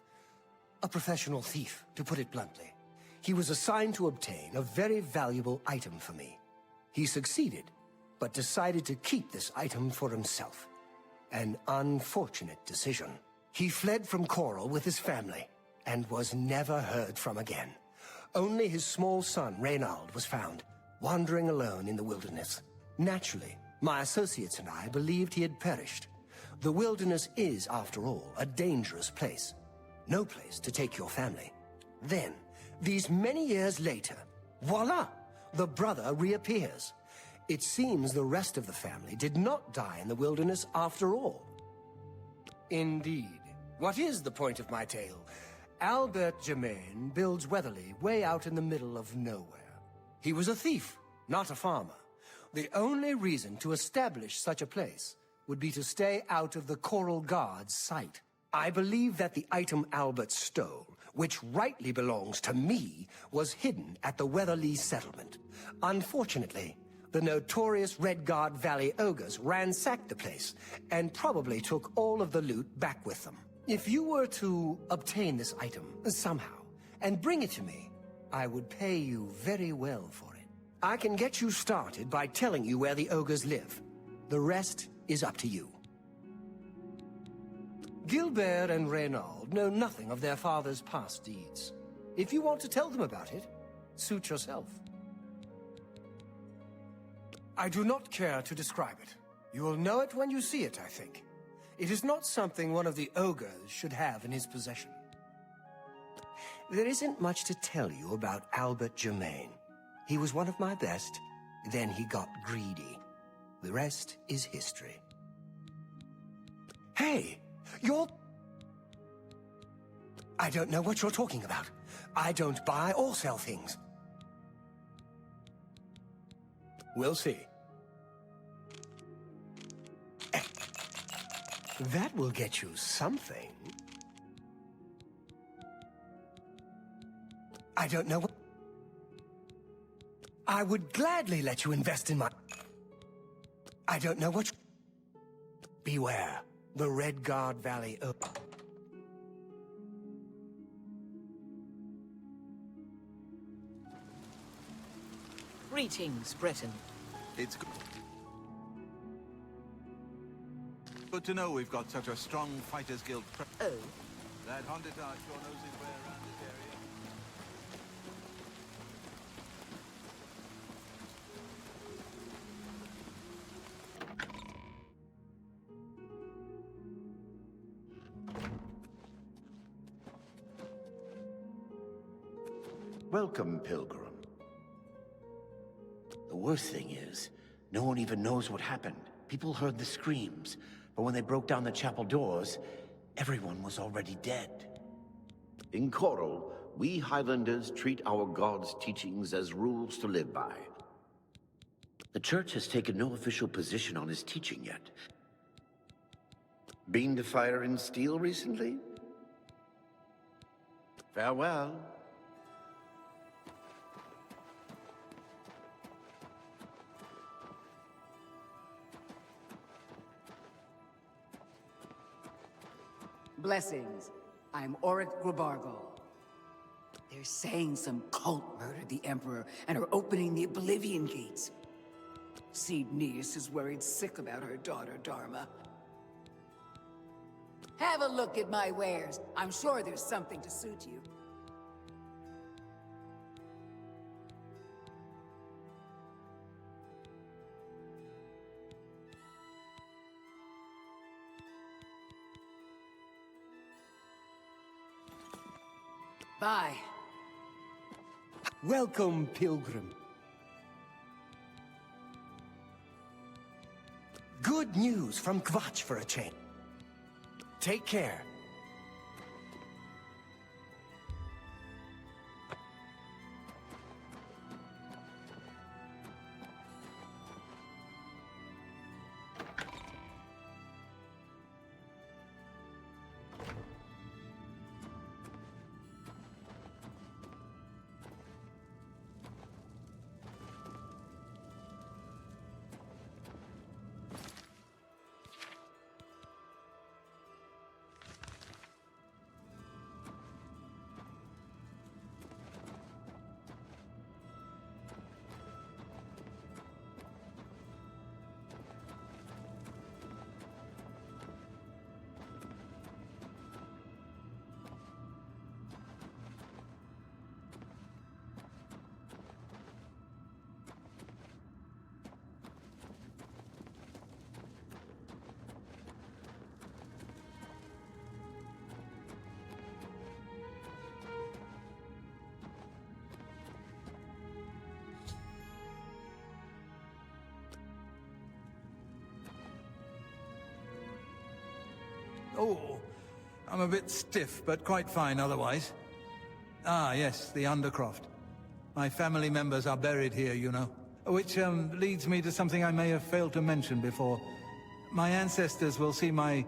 Speaker 7: A professional thief, to put it bluntly. He was assigned to obtain a very valuable item for me. He succeeded, but decided to keep this item for himself. An unfortunate decision. He fled from Coral with his family, and was never heard from again. Only his small son, Reynald, was found, wandering alone in the wilderness. Naturally, my associates and I believed he had perished. The wilderness is, after all, a dangerous place. No place to take your family. Then, these many years later, voila! The brother reappears. It seems the rest of the family did not die in the wilderness after all. Indeed. What is the point of my tale? Albert Germain builds Weatherly way out in the middle of nowhere. He was a thief, not a farmer. The only reason to establish such a place would be to stay out of the Coral Guard's sight. I believe that the item Albert stole, which rightly belongs to me, was hidden at the Weatherly settlement. Unfortunately, the notorious Red Guard Valley ogres ransacked the place, and probably took all of the loot back with them. If you were to obtain this item, somehow, and bring it to me, I would pay you very well for it. I can get you started by telling you where the ogres live. The rest is up to you. Gilbert and Reynald know nothing of their father's past deeds. If you want to tell them about it, suit yourself. I do not care to describe it. You will know it when you see it, I think. It is not something one of the ogres should have in his possession. There isn't much to tell you about Albert Germain. He was one of my best, then he got greedy. The rest is history. Hey, I don't know what you're talking about. I don't buy or sell things. We'll see. That will get you something. I don't know what... I would gladly let you invest in my... I don't know what... Beware. The Red Guard Valley...
Speaker 10: Greetings, Breton.
Speaker 3: It's good to know we've got such a strong Fighters Guild.
Speaker 10: Oh.
Speaker 3: That haunted art sure knows his way around this area.
Speaker 12: Welcome, Pilgrim. The worst thing is, no one even knows what happened. People heard the screams, but when they broke down the chapel doors, everyone was already dead.
Speaker 20: In Coral, we Highlanders treat our god's teachings as rules to live by. The Church has taken no official position on his teaching yet. Been to Fire and Steel recently? Farewell.
Speaker 21: Blessings. I'm Auric Grabargo. They're saying some cult murdered the Emperor and are opening the Oblivion Gates. Seed Neas is worried sick about her daughter, Dharma. Have a look at my wares. I'm sure there's something to suit you. Bye.
Speaker 7: Welcome, pilgrim. Good news from Kvatch for a change. Take care.
Speaker 3: Oh, I'm a bit stiff, but quite fine otherwise. Ah, yes, the Undercroft. My family members are buried here, you know. Which, leads me to something I may have failed to mention before. My ancestors will see my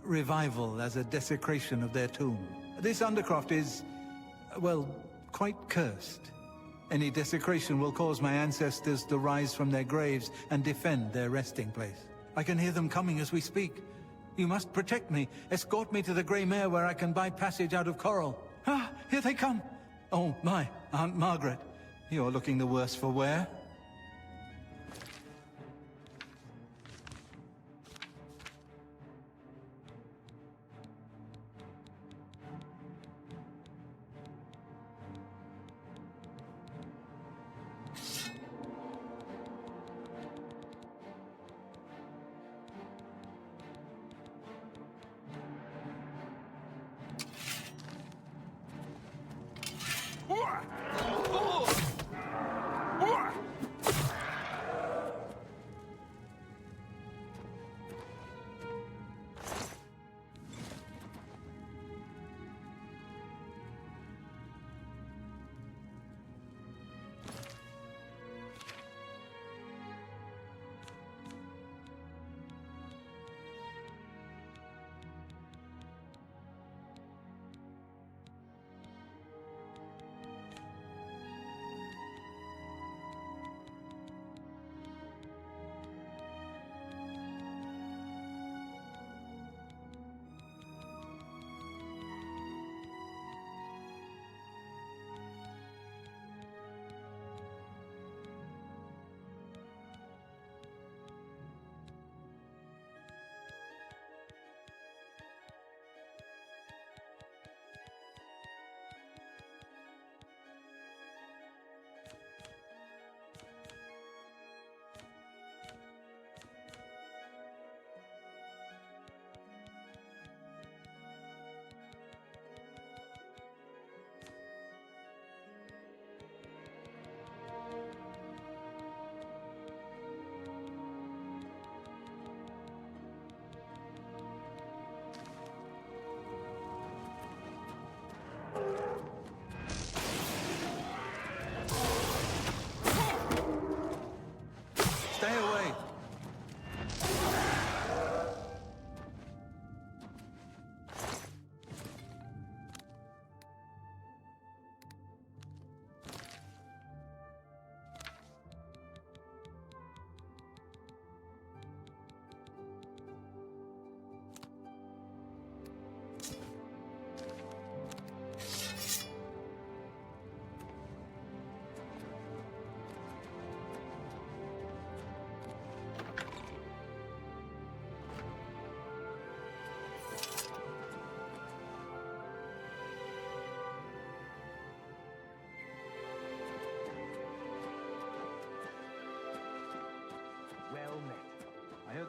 Speaker 3: revival as a desecration of their tomb. This Undercroft is, well, quite cursed. Any desecration will cause my ancestors to rise from their graves and defend their resting place. I can hear them coming as we speak. You must protect me. Escort me to the Grey Mare where I can buy passage out of Coral. Ah, here they come. Oh, my, Aunt Margaret. You're looking the worse for wear.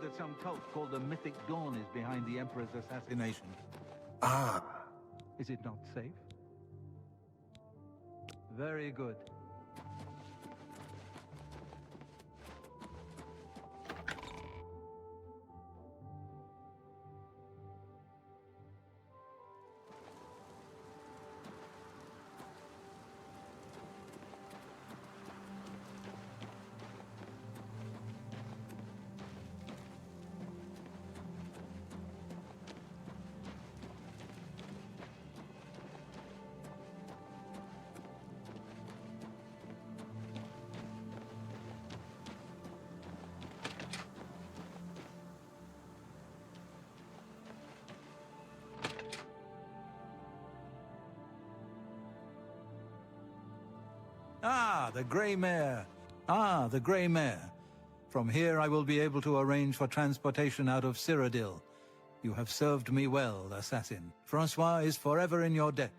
Speaker 3: that some cult called the Mythic Dawn is behind the Emperor's assassination.
Speaker 7: Ah.
Speaker 3: Is it not safe? Very good. Ah, the Grey Mare. Ah, the Grey Mare. From here I will be able to arrange for transportation out of Cyrodiil. You have served me well, assassin. Francois is forever in your debt.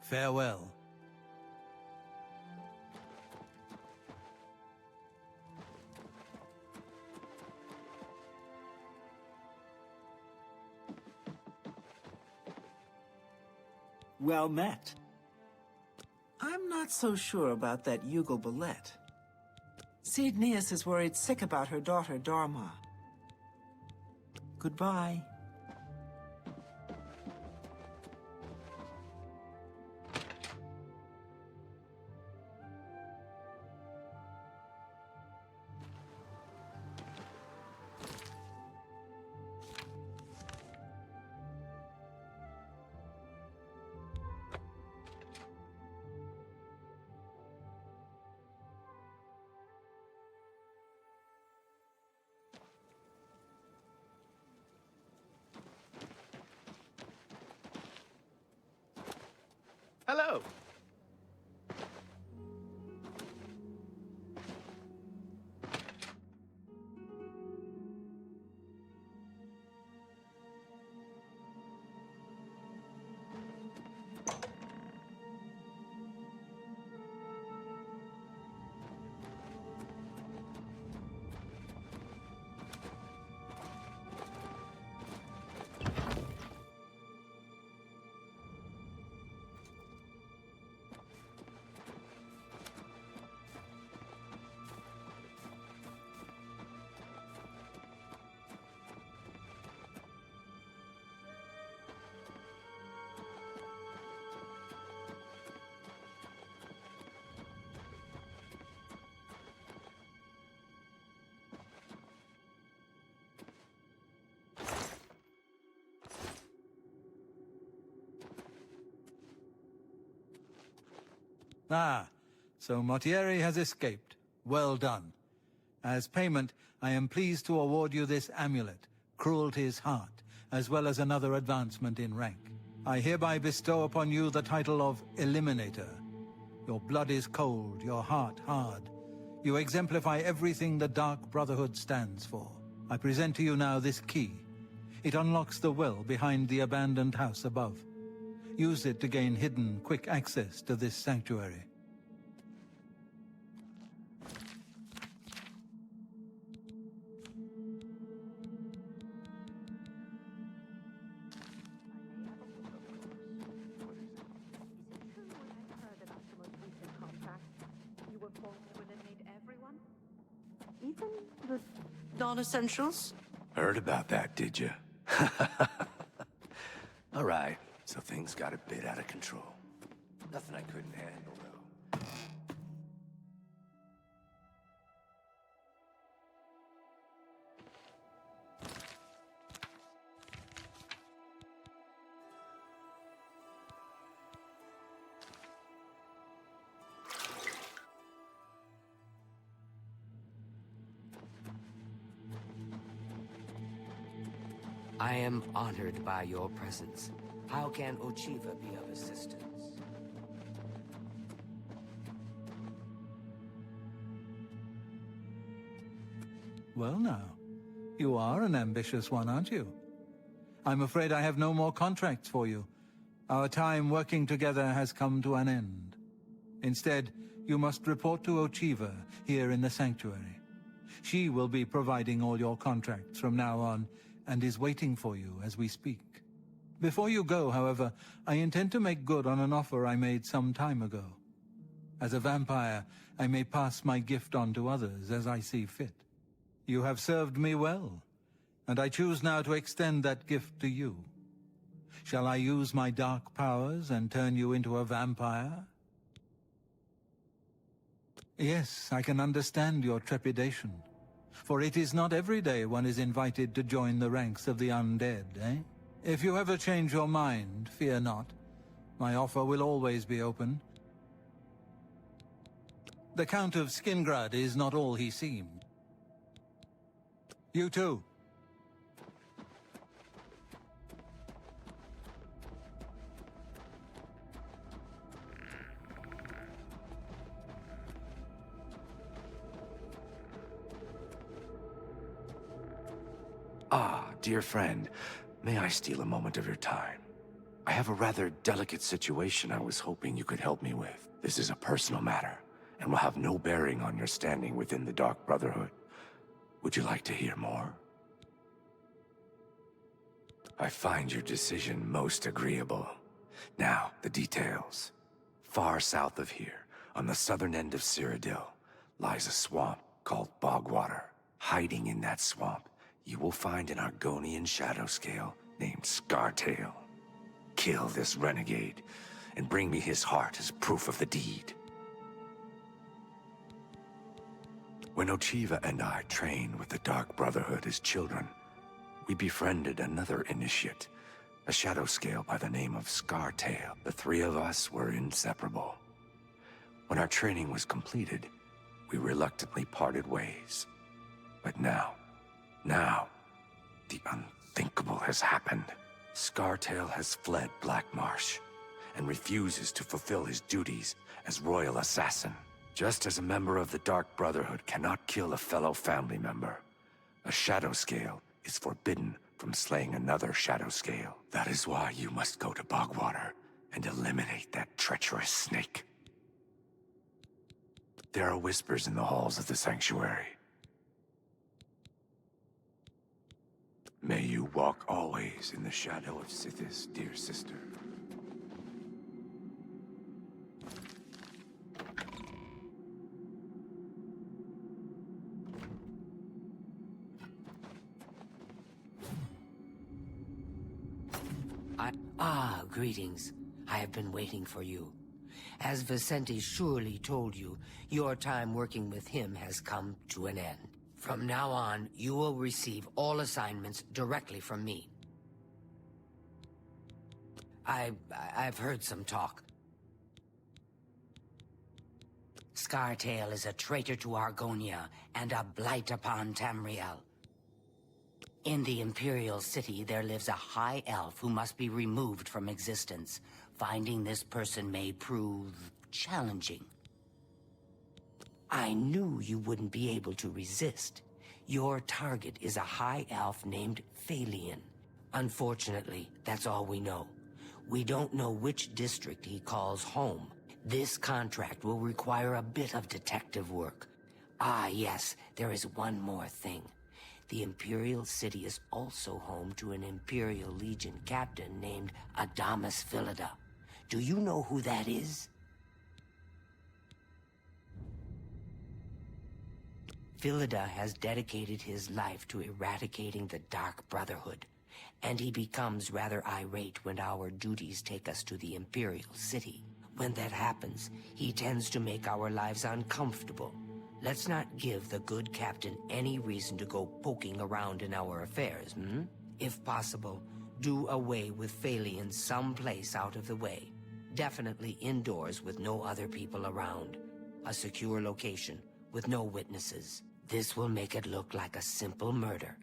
Speaker 3: Farewell.
Speaker 18: Well met. I'm not so sure about that Yugal Ballet. Cydnius is worried sick about her daughter, Dharma. Goodbye.
Speaker 8: Hello.
Speaker 3: Ah, so Mortieri has escaped. Well done. As payment, I am pleased to award you this amulet, Cruelty's Heart, as well as another advancement in rank. I hereby bestow upon you the title of Eliminator. Your blood is cold, your heart hard. You exemplify everything the Dark Brotherhood stands for. I present to you now this key. It unlocks the well behind the abandoned house above. Use it to gain hidden, quick access to this sanctuary.
Speaker 16: Even the non-essentials?
Speaker 15: Heard about that, did you? All right, so things got a bit out of control. Nothing I couldn't handle, though.
Speaker 1: I am honored by your presence. How can Ochiva be of assistance?
Speaker 3: Well now, you are an ambitious one, aren't you? I'm afraid I have no more contracts for you. Our time working together has come to an end. Instead, you must report to Ochiva here in the sanctuary. She will be providing all your contracts from now on, and is waiting for you as we speak. Before you go, however, I intend to make good on an offer I made some time ago. As a vampire, I may pass my gift on to others as I see fit. You have served me well, and I choose now to extend that gift to you. Shall I use my dark powers and turn you into a vampire? Yes, I can understand your trepidation, for it is not every day one is invited to join the ranks of the undead, eh? If you ever change your mind, fear not. My offer will always be open. The Count of Skingrad is not all he seemed. You too.
Speaker 15: Ah, dear friend, may I steal a moment of your time? I have a rather delicate situation I was hoping you could help me with. This is a personal matter, and will have no bearing on your standing within the Dark Brotherhood. Would you like to hear more? I find your decision most agreeable. Now, the details. Far south of here, on the southern end of Cyrodiil, lies a swamp called Bogwater. Hiding in that swamp, you will find an Argonian shadow scale named Scartail. Kill this renegade, and bring me his heart as proof of the deed. When Ochiva and I trained with the Dark Brotherhood as children, we befriended another initiate, a shadow scale by the name of Scartail. The three of us were inseparable. When our training was completed, we reluctantly parted ways. But now, the unthinkable has happened. Scartail has fled Blackmarsh and refuses to fulfill his duties as royal assassin. Just as a member of the Dark Brotherhood cannot kill a fellow family member, a shadow scale is forbidden from slaying another shadow scale. That is why you must go to Bogwater and eliminate that treacherous snake. There are whispers in the halls of the sanctuary. May you walk always in the shadow of Sithis, dear sister.
Speaker 1: Greetings. I have been waiting for you. As Vicente surely told you, your time working with him has come to an end. From now on, you will receive all assignments directly from me. I've heard some talk. Scartail is a traitor to Argonia and a blight upon Tamriel. In the Imperial City, there lives a high elf who must be removed from existence. Finding this person may prove challenging. I knew you wouldn't be able to resist. Your target is a high elf named Phalion. Unfortunately, that's all we know. We don't know which district he calls home. This contract will require a bit of detective work. Ah, yes, there is one more thing. The Imperial City is also home to an Imperial Legion captain named Adamus Philida. Do you know who that is? Philida has dedicated his life to eradicating the Dark Brotherhood, and he becomes rather irate when our duties take us to the Imperial City. When that happens, he tends to make our lives uncomfortable. Let's not give the good captain any reason to go poking around in our affairs, If possible, do away with Phalion someplace out of the way. Definitely indoors with no other people around. A secure location with no witnesses. This will make it look like a simple murder.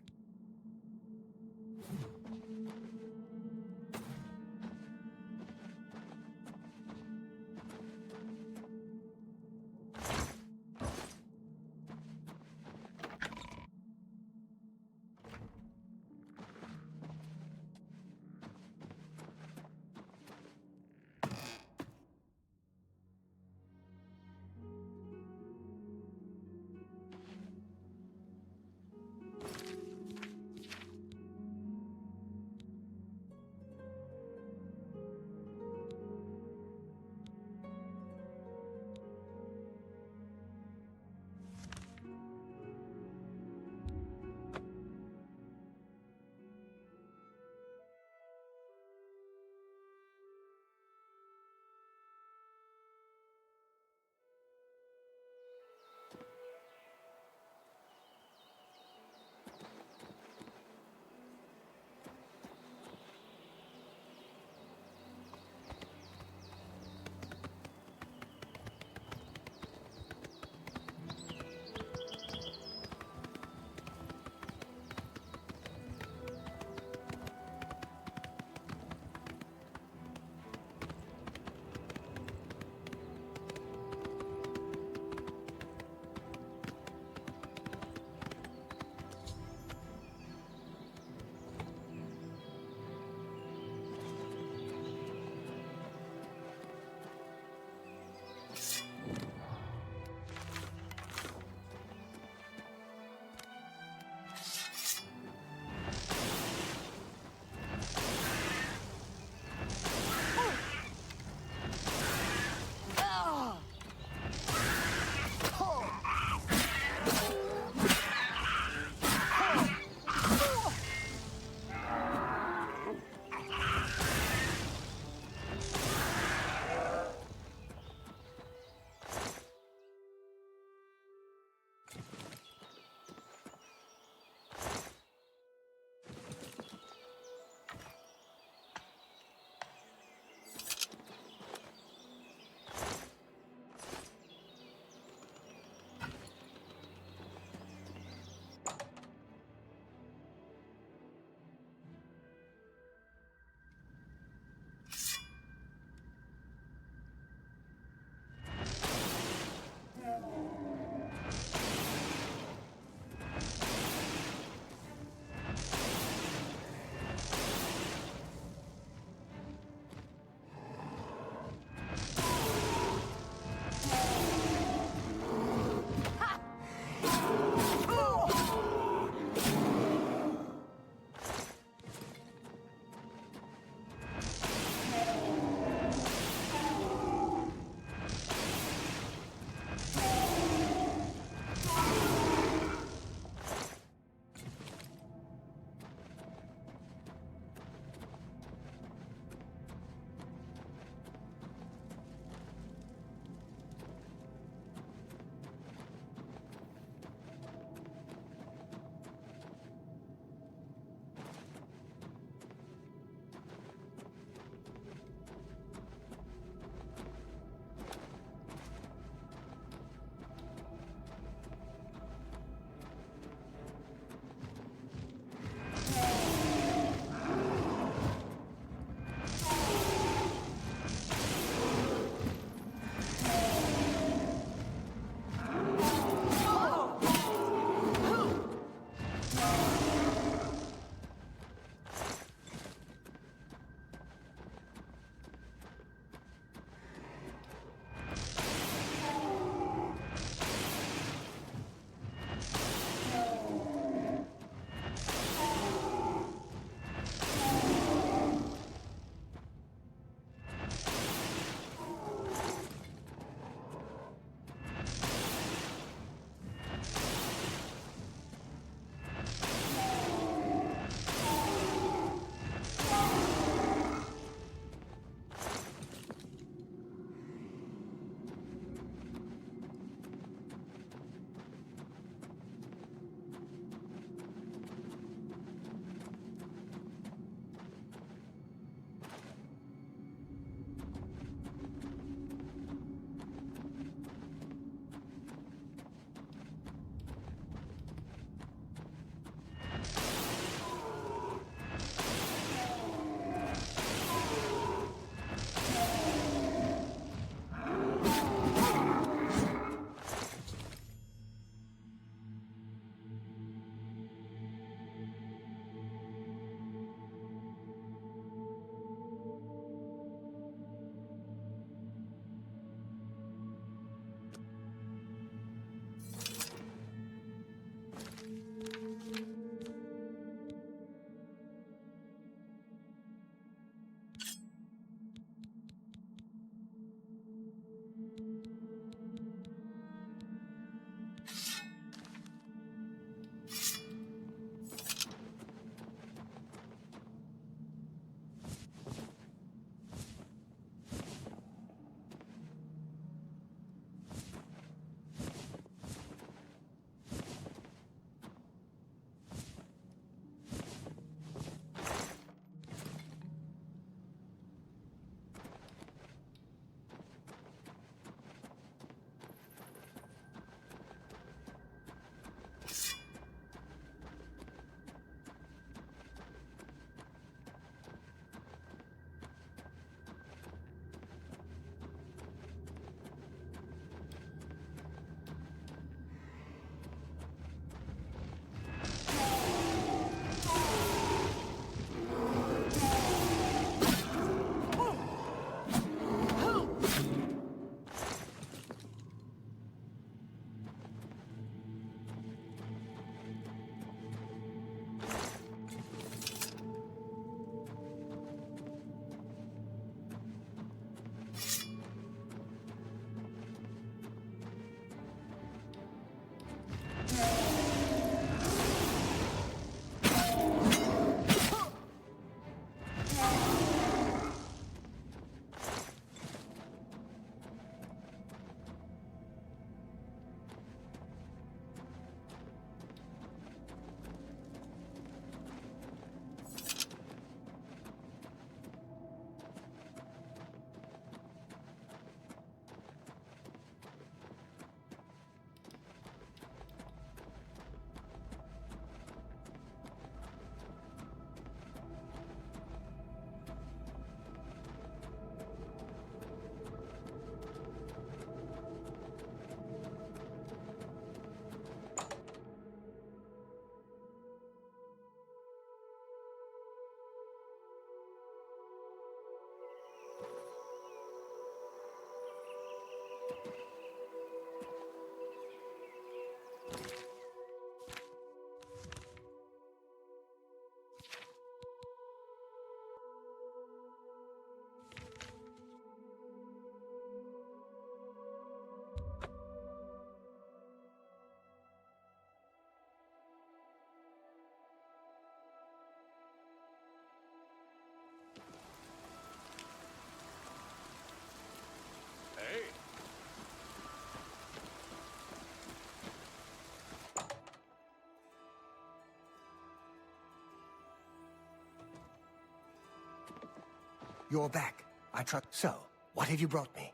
Speaker 7: You're back. I trust. So, what have you brought me?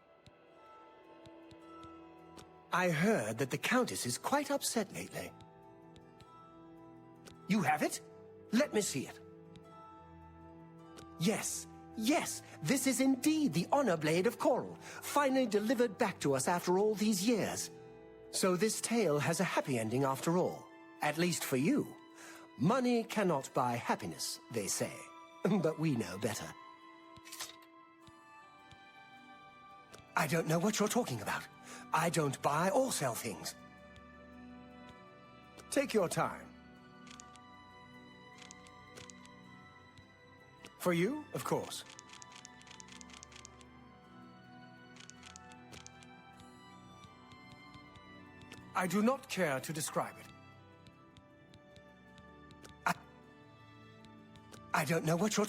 Speaker 7: I heard that the Countess is quite upset lately. You have it? Let me see it. Yes, yes, this is indeed the honor blade of Coral, finally delivered back to us after all these years. So this tale has a happy ending after all, at least for you. Money cannot buy happiness, they say, but we know better. I don't know what you're talking about. I don't buy or sell things. Take your time. For you, of course. I do not care to describe it. I don't know what you're...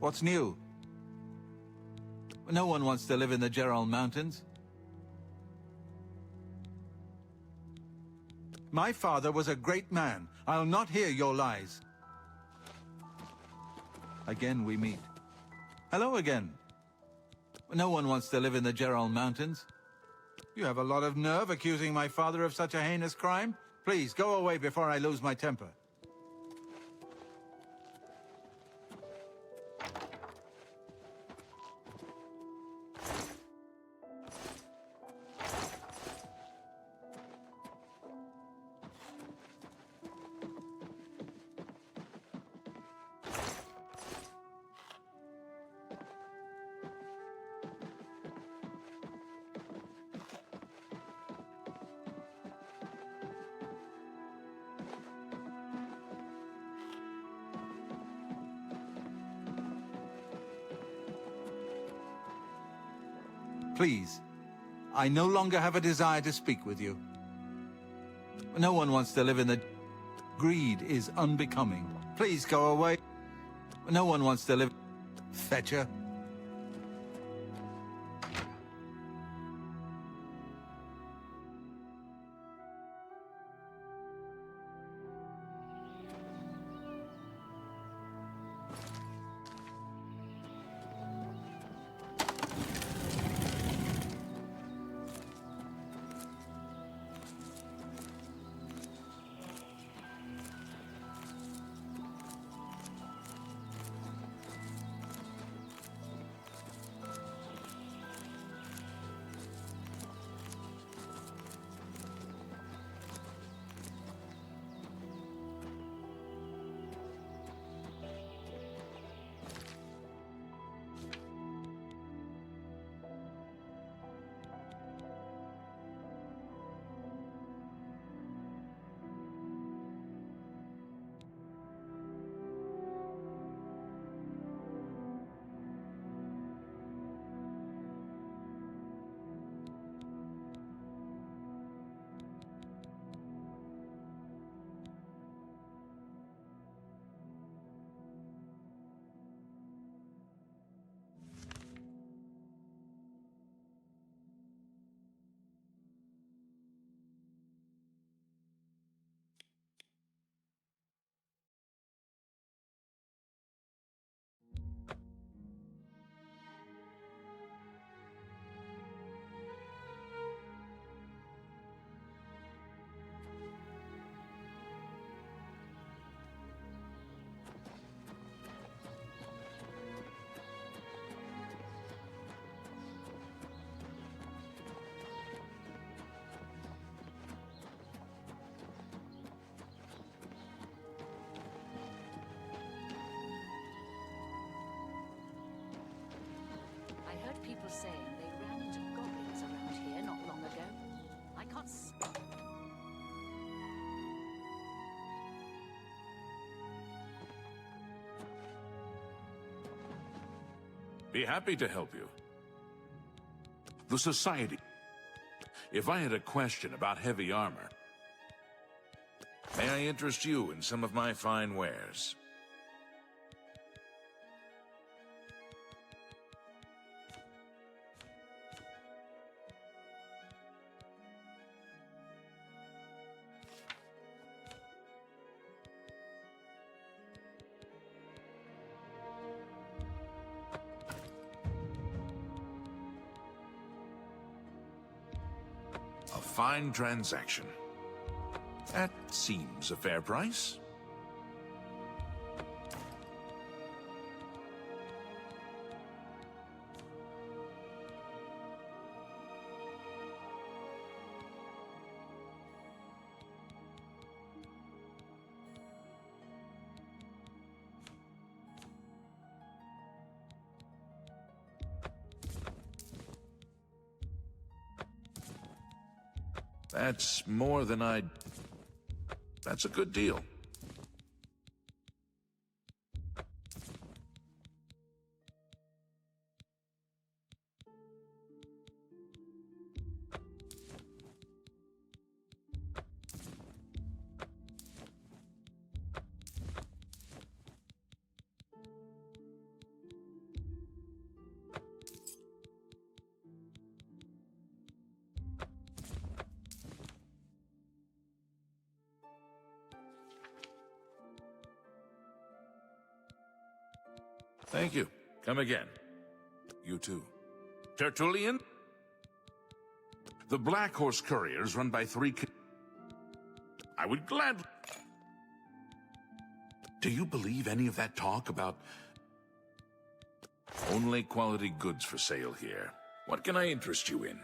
Speaker 3: What's new? No one wants to live in the Gerald Mountains. My father was a great man. I'll not hear your lies. Again we meet. Hello again. No one wants to live in the Gerald Mountains. You have a lot of nerve accusing my father of such a heinous crime. Please, go away before I lose my temper. Please, I no longer have a desire to speak with you. No one wants to live in the... Greed is unbecoming. Please go away. No one wants to live... Fetcher.
Speaker 6: Be happy to help you. The Society. If I had a question about heavy armor, may I interest you in some of my fine wares? A fine transaction. That seems a fair price. That's more than I'd... That's a good deal. Thank you. Come again. You too. Tertullian? The Black Horse Couriers run by 3... I would gladly... Do you believe any of that talk about... Only quality goods for sale here. What can I interest you in?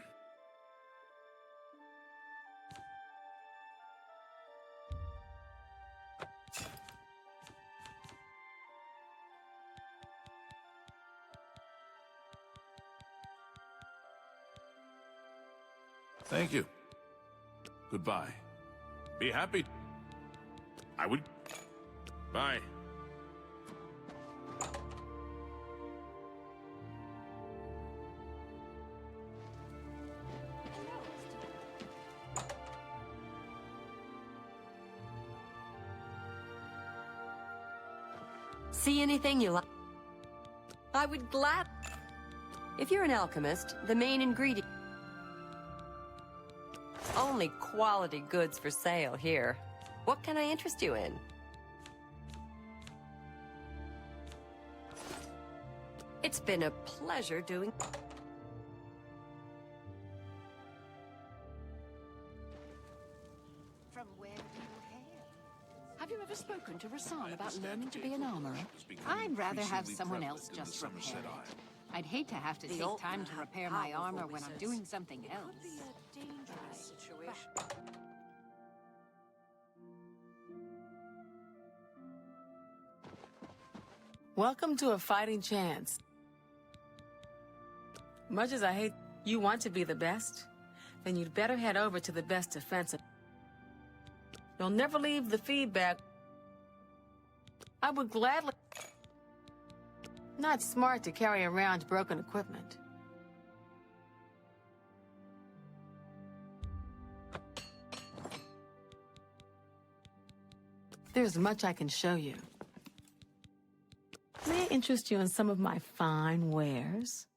Speaker 6: Thank you. Goodbye. Be happy. I would... Bye.
Speaker 2: See anything you like? I would glad... If you're an alchemist, the main ingredient... Only quality goods for sale here. What can I interest you in? It's been a pleasure doing...
Speaker 5: From where do you hail? Have you ever spoken to Rasan about learning to be an armorer?
Speaker 11: I'd rather have someone else just repair it. I'd hate to have to take time to repair my armor when I'm doing something else.
Speaker 22: Welcome to a fighting chance. Much as I hate you want to be the best, then you'd better head over to the best defensive. You'll never leave the feedback. I would gladly... Not smart to carry around broken equipment. There's much I can show you. May I interest you in some of my fine wares?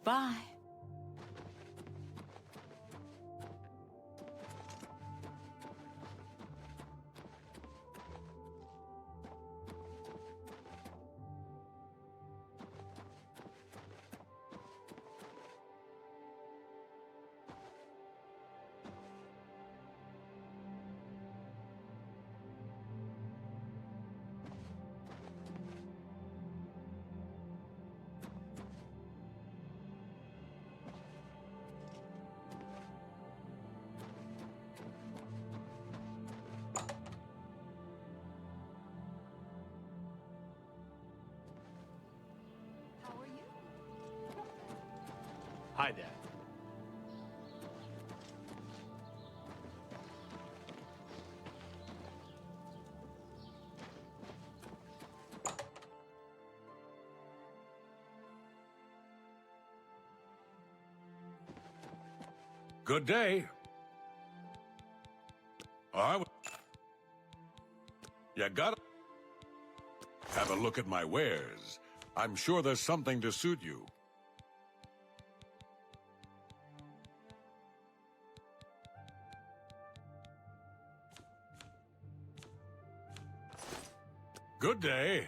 Speaker 22: Bye.
Speaker 8: Hi there.
Speaker 6: Good day. You gotta have a look at my wares. I'm sure there's something to suit you. Good day.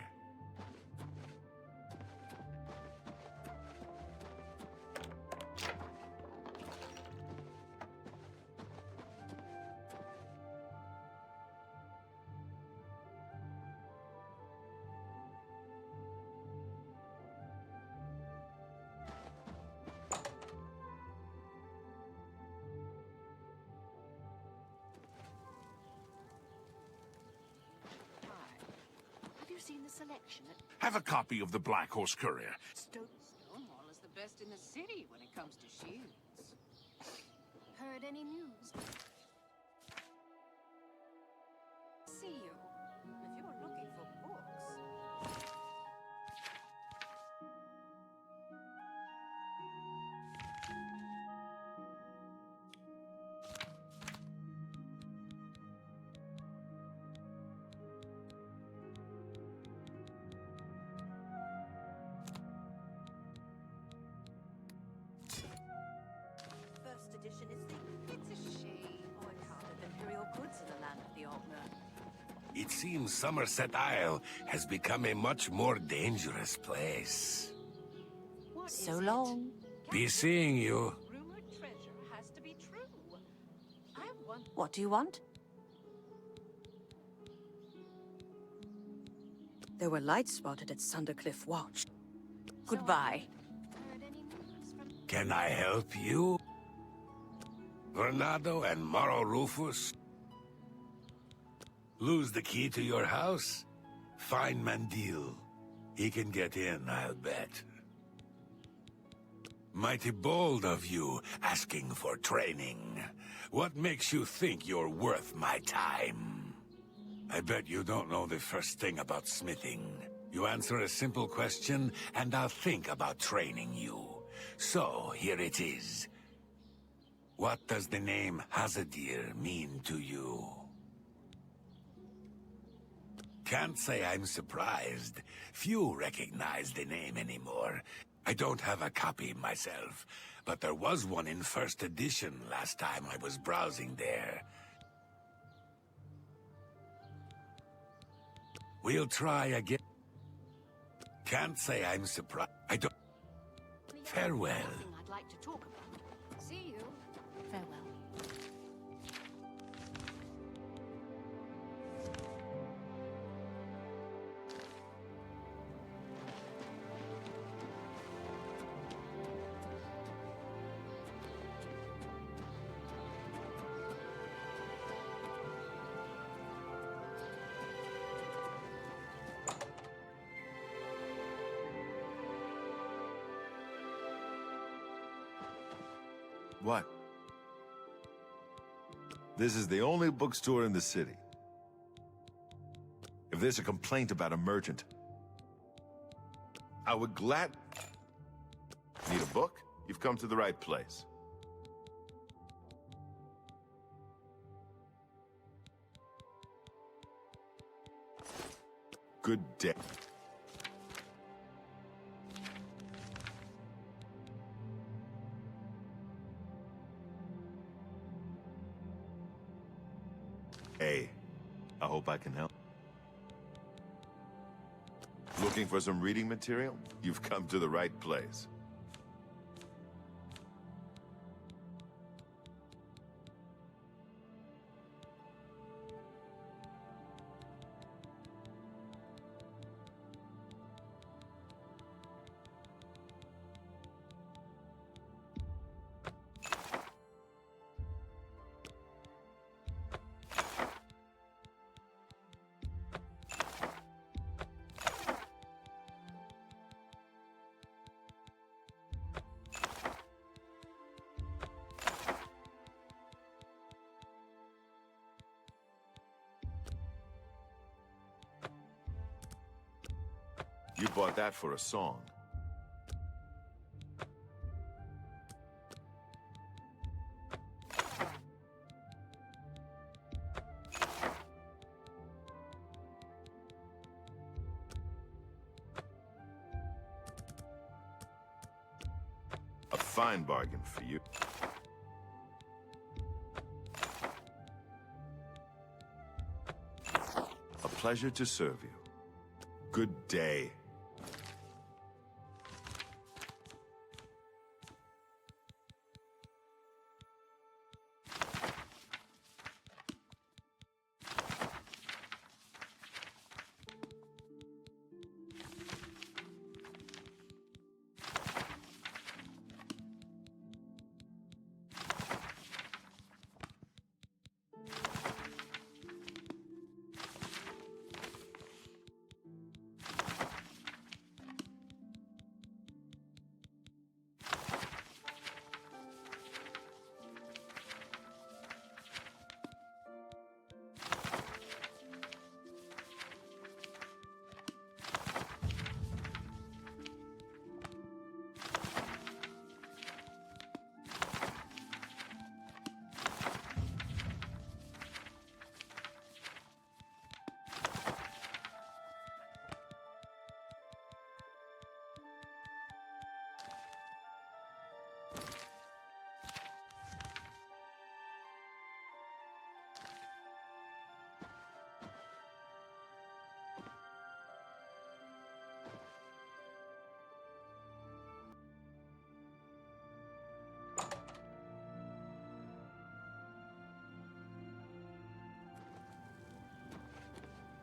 Speaker 5: Have you seen the selection at
Speaker 6: Have a copy of the Black Horse Courier.
Speaker 11: Stonewall is the best in the city when it comes to shields.
Speaker 5: Heard any news? See you. If you're looking for books.
Speaker 16: First edition is the... It's a shame. Oh, I counted imperial goods in the land of the Altmer.
Speaker 9: It seems Somerset Isle has become a much more dangerous place.
Speaker 16: So long.
Speaker 9: Be seeing you.
Speaker 16: Rumored treasure has to be true. What do you want? There were lights spotted at Sundercliff Watch. Goodbye.
Speaker 9: Can I help you? Vernado and Moro Rufus? Lose the key to your house? Find Mandil. He can get in, I'll bet. Mighty bold of you, asking for training. What makes you think you're worth my time? I bet you don't know the first thing about smithing. You answer a simple question, and I'll think about training you. So, here it is. What does the name Hazadir mean to you? Can't say I'm surprised. Few recognize the name anymore. I don't have a copy myself, but there was one in first edition last time I was browsing there. We'll try again. Can't say I'm surprised. I don't... Farewell.
Speaker 5: I'd like to talk about. See you. Farewell.
Speaker 13: What? This is the only bookstore in the city. If there's a complaint about a merchant, I would glad... Need a book? You've come to the right place. Good day. Hey, I hope I can help. Looking for some reading material? You've come to the right place. You bought that for a song. A fine bargain for you. A pleasure to serve you. Good day.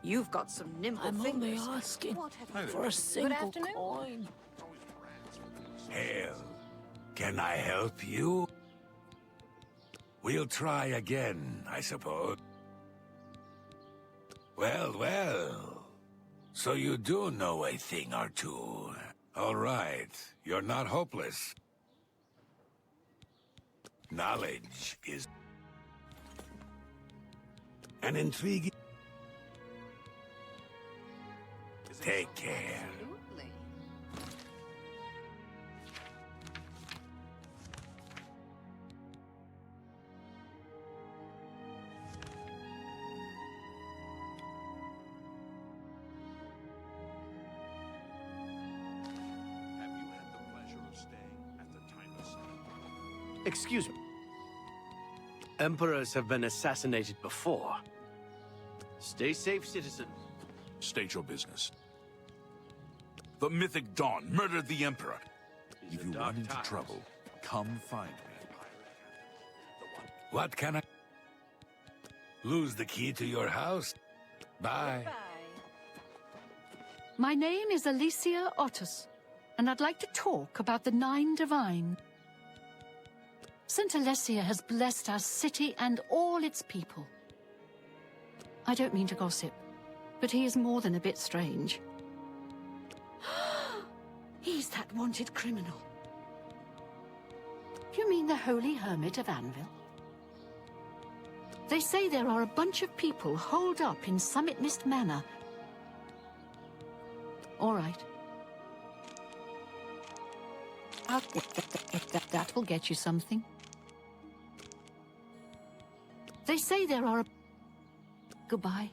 Speaker 16: You've got some nimble
Speaker 14: I'm
Speaker 16: fingers.
Speaker 14: only asking
Speaker 16: What have you
Speaker 14: for a single coin.
Speaker 15: Hail, can I help you? We'll try again, I suppose. Well, well. So you do know a thing or two. All right, you're not hopeless. Knowledge is an intrigue. Take care.
Speaker 8: Excuse me. Emperors have been assassinated before. Stay safe, citizen.
Speaker 6: State your business. The Mythic Dawn murdered the Emperor. If you run into trouble, come find me.
Speaker 15: What can I... Lose the key to your house? Bye.
Speaker 5: My name is Alicia Otus, and I'd like to talk about the Nine Divine. St. Alessia has blessed our city and all its people. I don't mean to gossip, but he is more than a bit strange. He's that wanted criminal. You mean the Holy Hermit of Anvil? They say there are a bunch of people holed up in Summit Mist Manor. All right. That will get you something. They say there are a... Goodbye.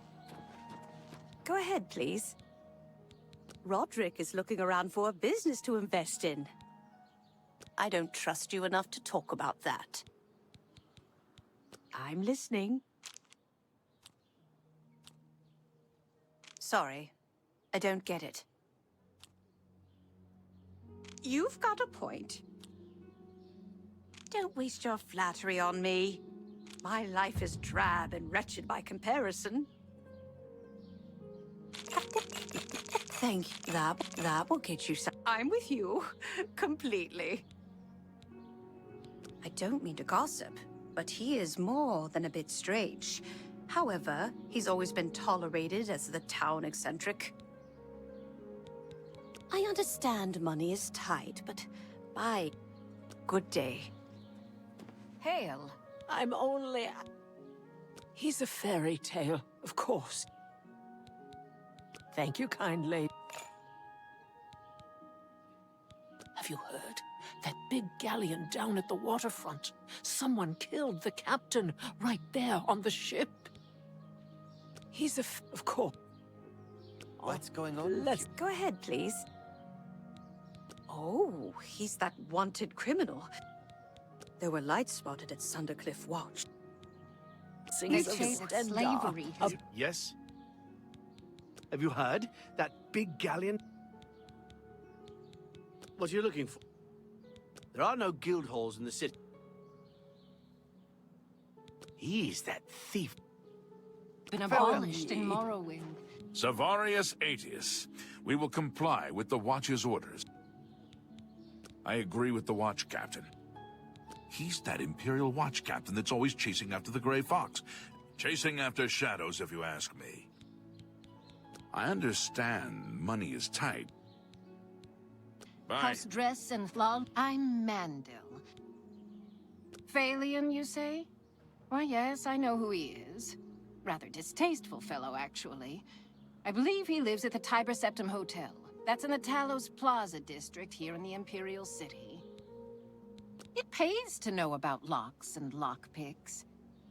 Speaker 16: Go ahead, please. Roderick is looking around for a business to invest in. I don't trust you enough to talk about that. I'm listening. Sorry, I don't get it. You've got a point. Don't waste your flattery on me. My life is drab and wretched by comparison. Thank you. That will get you some. I'm with you. Completely. I don't mean to gossip, but he is more than a bit strange. However, he's always been tolerated as the town eccentric. I understand money is tight, but bye. Good day.
Speaker 14: Hail. I'm only... He's a fairy tale, of course. Thank you kindly. you heard? That big galleon down at the waterfront. Someone killed the captain right there on the ship. He's of course.
Speaker 7: What's going on?
Speaker 16: Let's go ahead, please. Oh, he's that wanted criminal. There were lights spotted at Sundercliff Watch.
Speaker 11: They say that slavery has...
Speaker 8: Yes? Have you heard? That big galleon? What are you looking for? There are no guild halls in the city. He's that thief.
Speaker 11: Been abolished in Morrowind.
Speaker 6: Savarius Aetius, we will comply with the Watch's orders. I agree with the Watch Captain. He's that Imperial Watch Captain that's always chasing after the Grey Fox. Chasing after shadows, if you ask me. I understand money is tight. Bye.
Speaker 11: House dress and flog. I'm Mandel. Phalion, you say? Why, yes, I know who he is. Rather distasteful fellow, actually. I believe he lives at the Tiber Septim Hotel. That's in the Talos Plaza district here in the Imperial City. It pays to know about locks and lockpicks.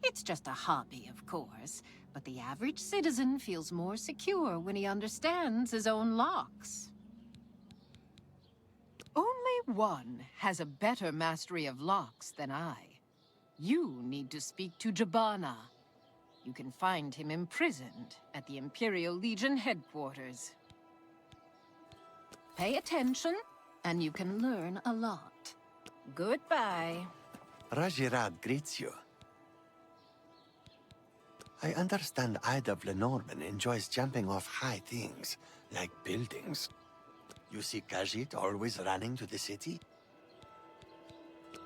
Speaker 11: It's just a hobby, of course, but the average citizen feels more secure when he understands his own locks. Only one has a better mastery of locks than I. You need to speak to Jabana. You can find him imprisoned at the Imperial Legion headquarters. Pay attention, and you can learn a lot. Goodbye.
Speaker 7: Rajirad greets you. I understand Ida of Lenormand enjoys jumping off high things, like buildings. You see Khajiit always running to the city?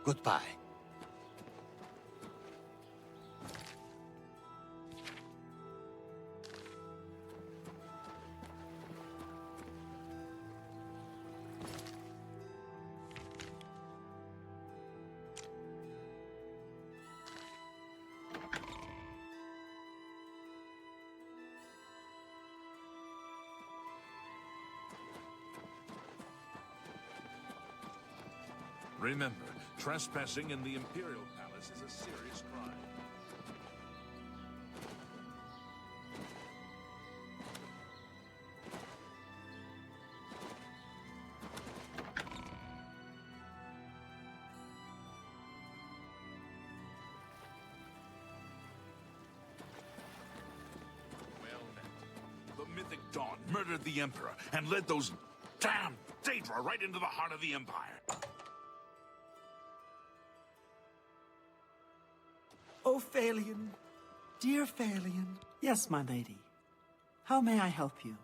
Speaker 7: Goodbye.
Speaker 6: Remember, trespassing in the Imperial Palace is a serious crime. Well met. The mythic Dawn murdered the Emperor and led those damn Daedra right into the heart of the Empire.
Speaker 18: Oh, Phalion. Dear Phalion. Yes, my lady. How may I help you?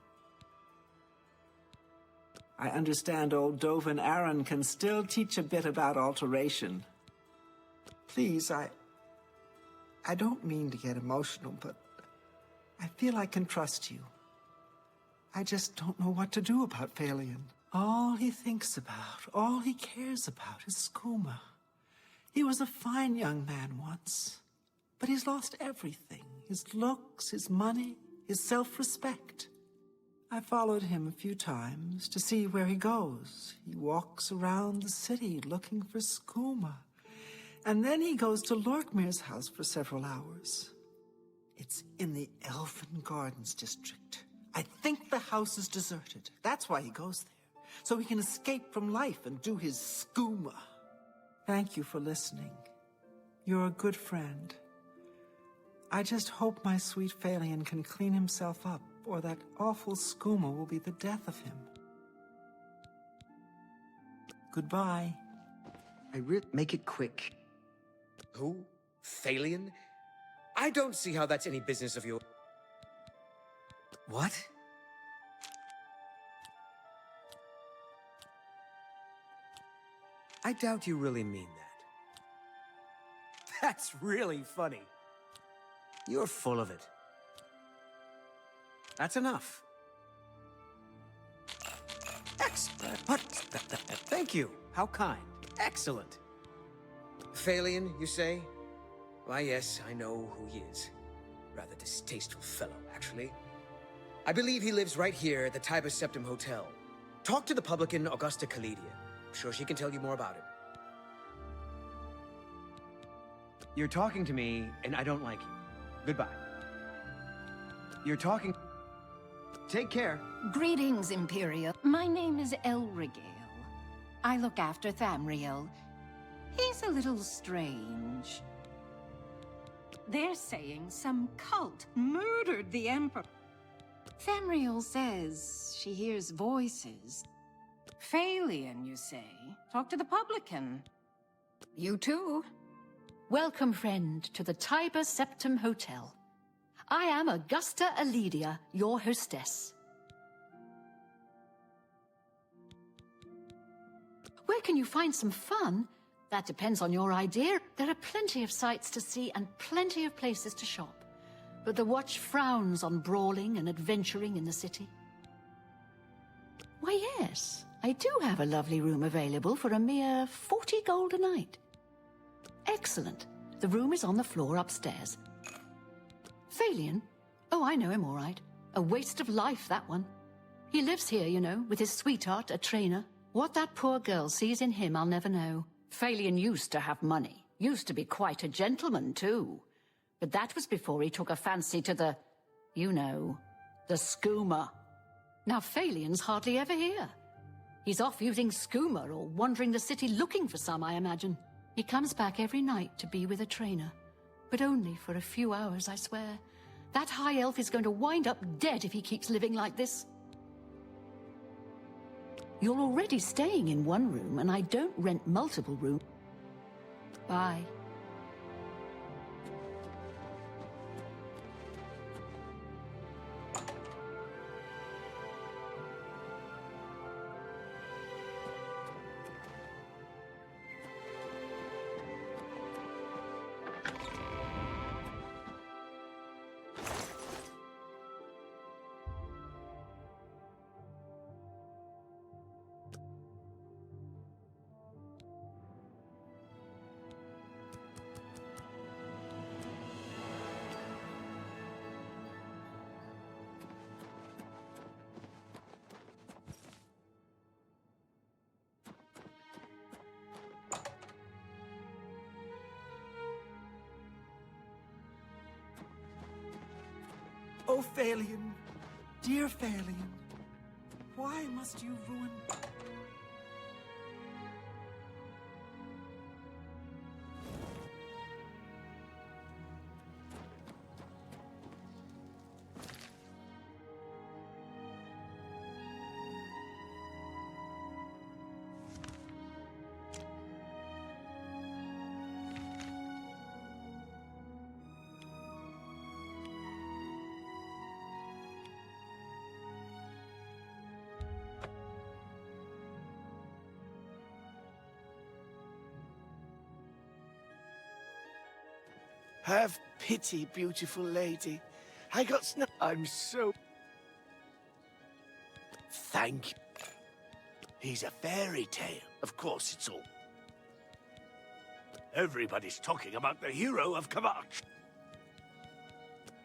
Speaker 18: I understand old Dovin Aaron can still teach a bit about alteration. Please, I don't mean to get emotional, but I feel I can trust you. I just don't know what to do about Phalion. All he thinks about, all he cares about is skooma. He was a fine young man once. But he's lost everything. His looks, his money, his self-respect. I followed him a few times to see where he goes. He walks around the city looking for skooma. And then he goes to Lorkmir's house for several hours. It's in the Elven Gardens district. I think the house is deserted. That's why he goes there. So he can escape from life and do his skooma. Thank you for listening. You're a good friend. I just hope my sweet Phalion can clean himself up, or that awful skooma will be the death of him. Goodbye.
Speaker 17: Make it quick. Who? Phalion? I don't see how that's any business of yours. What? I doubt you really mean that. That's really funny. You're full of it. That's enough. Excellent. What? Thank you. How kind. Excellent. Phalion, you say? Why, yes, I know who he is. Rather distasteful fellow, actually. I believe he lives right here at the Tiber Septim Hotel. Talk to the publican Augusta Kalidia. sure she can tell you more about it. You're talking to me, and I don't like you. Goodbye. You're talking... Take care.
Speaker 11: Greetings, Imperial. My name is Elregale. I look after Tamriel. He's a little strange. They're saying some cult murdered the Emperor. Tamriel says she hears voices. Phalion, you say? Talk to the publican. You too.
Speaker 5: Welcome, friend, to the Tiber Septim Hotel. I am Augusta Aledia, your hostess. Where can you find some fun? That depends on your idea. There are plenty of sights to see and plenty of places to shop. But the Watch frowns on brawling and adventuring in the city. Why, yes, I do have a lovely room available for a mere 40 gold a night. Excellent. The room is on the floor upstairs. Phalion? Oh, I know him all right. A waste of life, that one. He lives here, you know, with his sweetheart, a trainer. What that poor girl sees in him, I'll never know. Phalion used to have money. Used to be quite a gentleman, too. But that was before he took a fancy to the, you know, the skooma. Now Phalion's hardly ever here. He's off using skooma or wandering the city looking for some, I imagine. He comes back every night to be with a trainer. But only for a few hours, I swear. That high elf is going to wind up dead if he keeps living like this. You're already staying in one room, and I don't rent multiple rooms. Bye.
Speaker 18: Oh, Phalion, dear Phalion, why must you ruin...
Speaker 12: Have pity, beautiful lady. I got I'm so... Thank you. He's a fairy tale. Of course, it's all... Everybody's talking about the hero of Kvatch.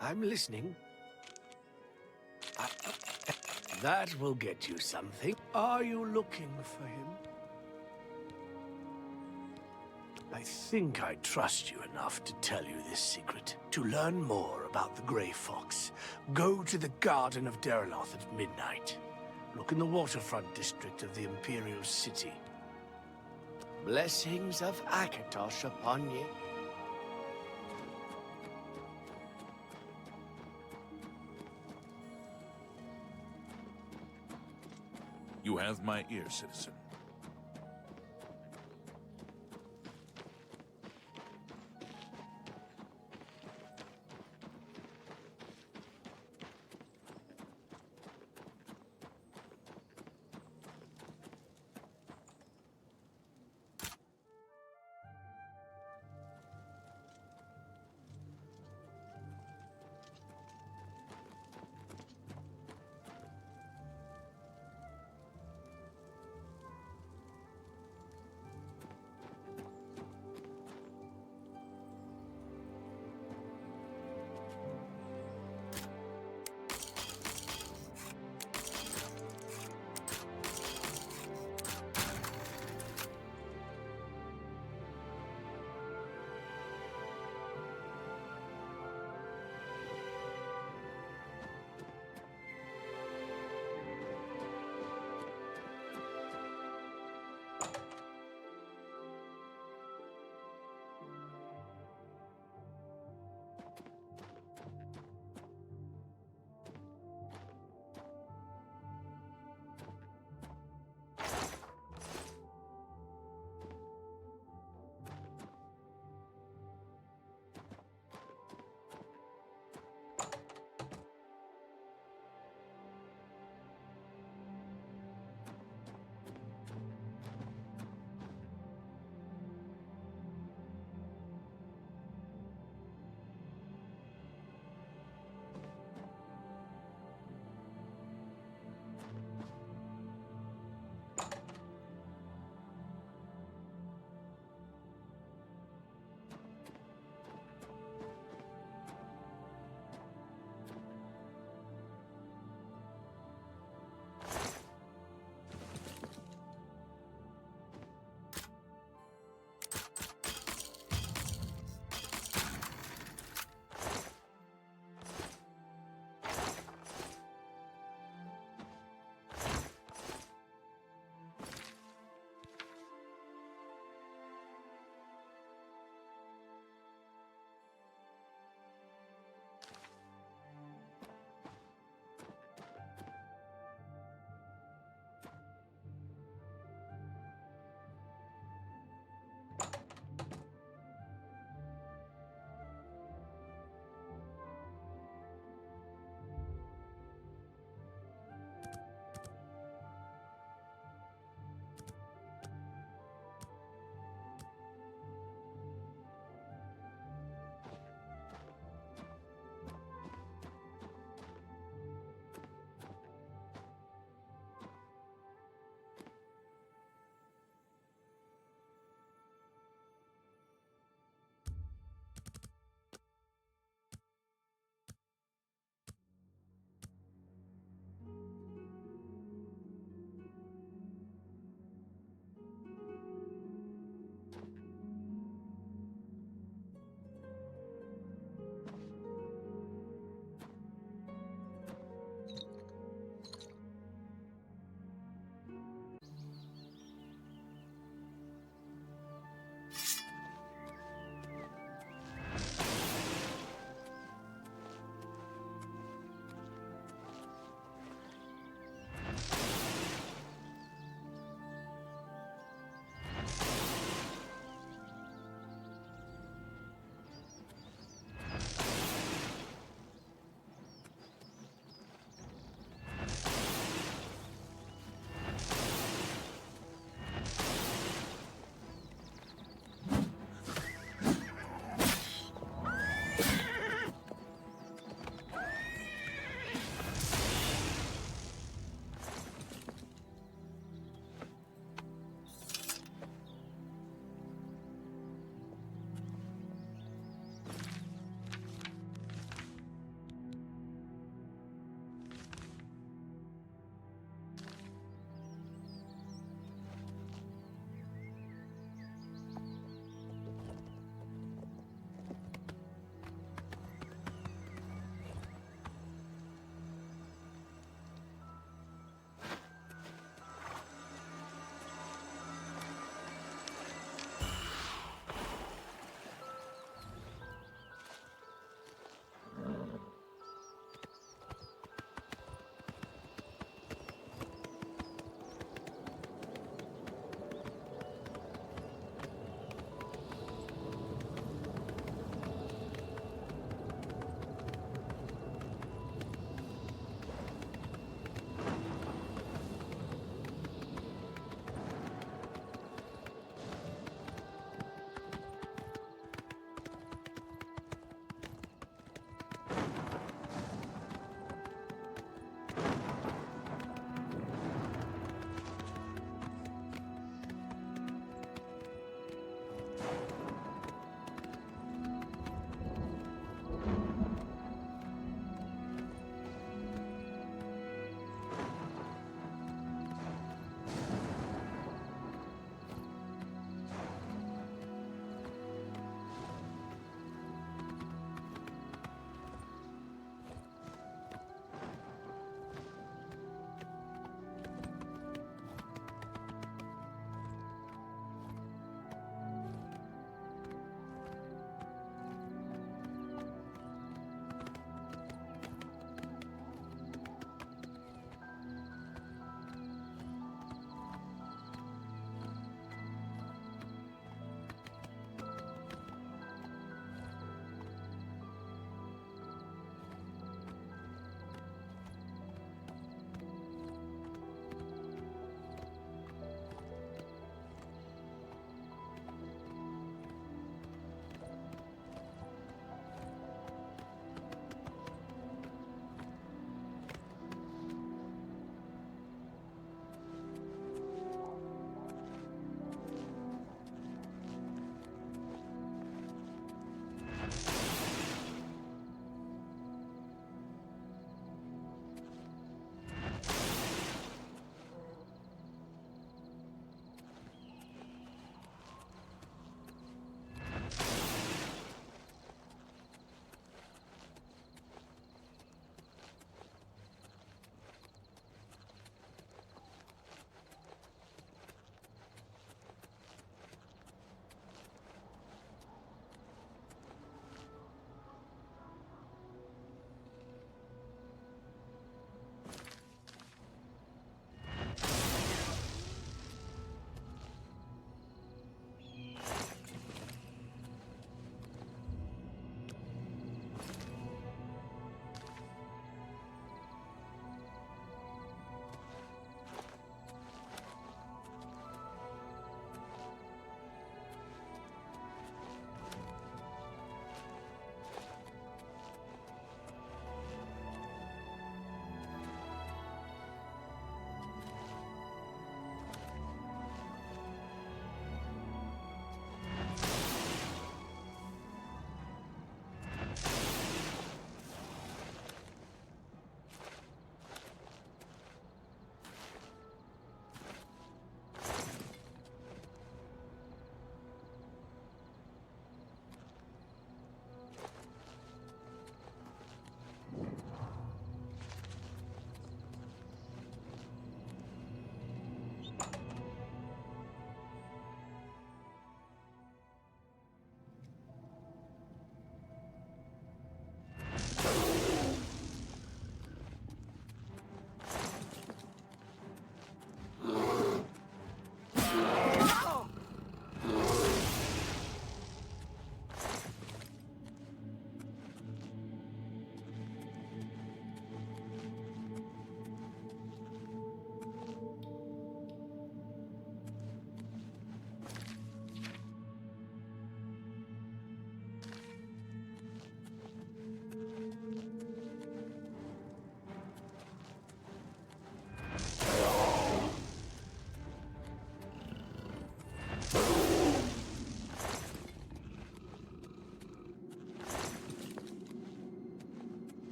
Speaker 12: I'm listening. That will get you something. Are you looking for him? I think I trust you enough to tell you this secret. To learn more about the Grey Fox, go to the Garden of Derloth at midnight. Look in the waterfront district of the Imperial City. Blessings of Akatosh upon ye.
Speaker 6: You have my ear, citizen.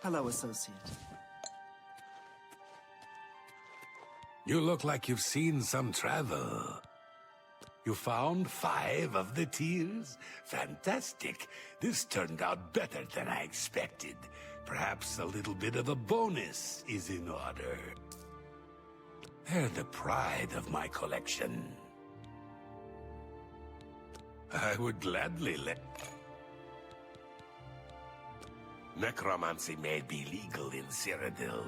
Speaker 18: Hello, associate.
Speaker 4: You look like you've seen some travel. You found 5 of the tiers? Fantastic. This turned out better than I expected. Perhaps a little bit of a bonus is in order. They're the pride of my collection. I would gladly let... Necromancy may be legal in Cyrodiil.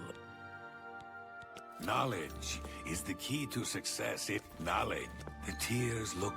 Speaker 4: Knowledge is the key to success. If knowledge, the tiers look...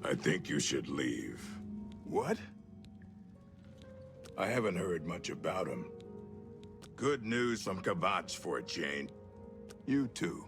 Speaker 19: I think you should leave.
Speaker 23: What? I haven't heard much about him.
Speaker 19: Good news from Kvatch for a change.
Speaker 23: You too.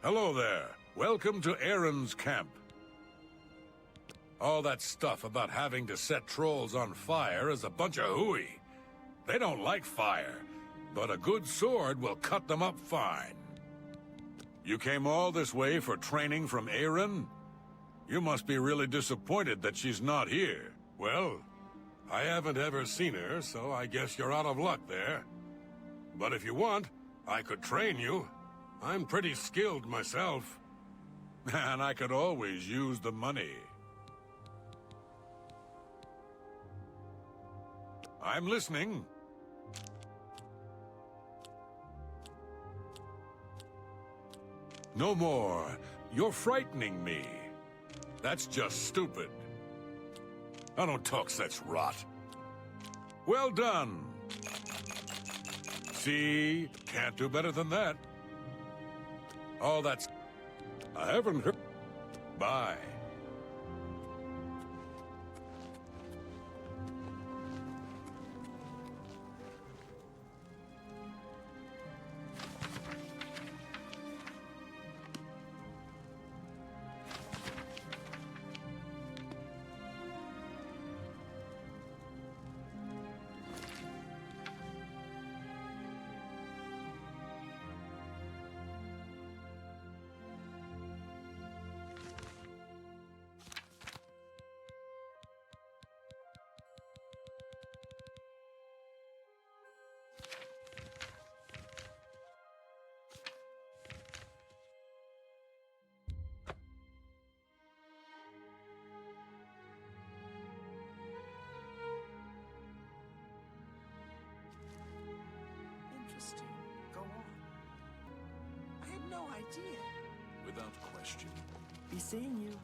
Speaker 4: Hello there. Welcome to Aaron's camp. All that stuff about having to set trolls on fire is a bunch of hooey. They don't like fire, but a good sword will cut them up fine. You came all this way for training from Aaron? You must be really disappointed that she's not here. Well, I haven't ever seen her, so I guess you're out of luck there. But if you want, I could train you. I'm pretty skilled myself. And I could always use the money. I'm listening. No more. You're frightening me. That's just stupid. I don't talk such rot. Well done. See? Can't do better than that. All that's... I haven't heard... Bye.
Speaker 18: Interesting. Go on. I had no idea.
Speaker 6: Without question.
Speaker 18: Be seeing you.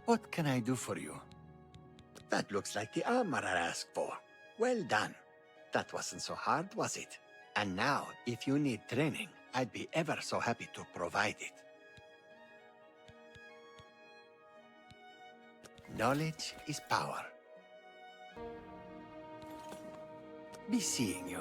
Speaker 7: What can I do for you? That looks like the armor I asked for. Well done. That wasn't so hard, was it? And now, if you need training, I'd be ever so happy to provide it. Knowledge is power. Be seeing you.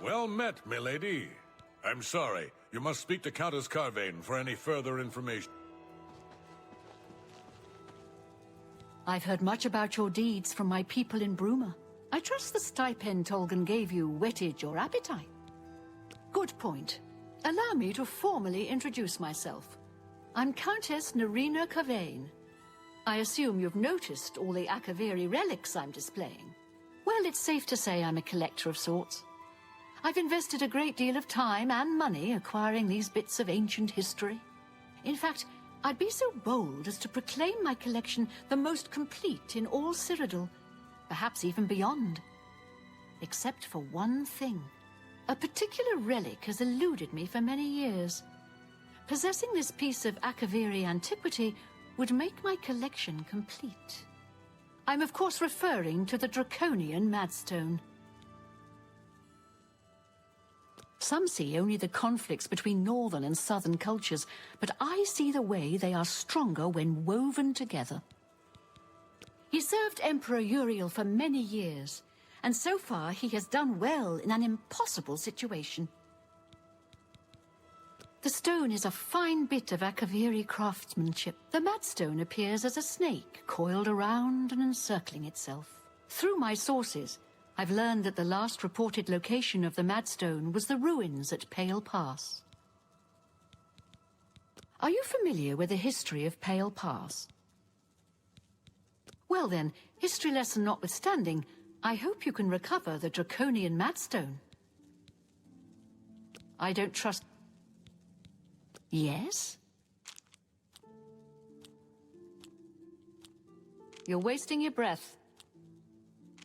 Speaker 4: Well met, milady. I'm sorry. You must speak to Countess Carvane for any further information.
Speaker 5: I've heard much about your deeds from my people in Bruma. I trust the stipend Tolgan gave you whetted your appetite. Good point. Allow me to formally introduce myself. I'm Countess Nerina Carvane. I assume you've noticed all the Akaviri relics I'm displaying. Well, it's safe to say I'm a collector of sorts. I've invested a great deal of time and money acquiring these bits of ancient history. In fact, I'd be so bold as to proclaim my collection the most complete in all Cyrodiil, perhaps even beyond. Except for one thing. A particular relic has eluded me for many years. Possessing this piece of Akaviri antiquity would make my collection complete. I'm of course referring to the Draconian Madstone. Some see only the conflicts between northern and southern cultures, but I see the way they are stronger when woven together. He served Emperor Uriel for many years, and so far he has done well in an impossible situation. The stone is a fine bit of Akaviri craftsmanship. The Madstone appears as a snake, coiled around and encircling itself. Through my sources, I've learned that the last reported location of the Madstone was the ruins at Pale Pass. Are you familiar with the history of Pale Pass? Well then, history lesson notwithstanding, I hope you can recover the draconian Madstone. I don't trust... Yes? You're wasting your breath.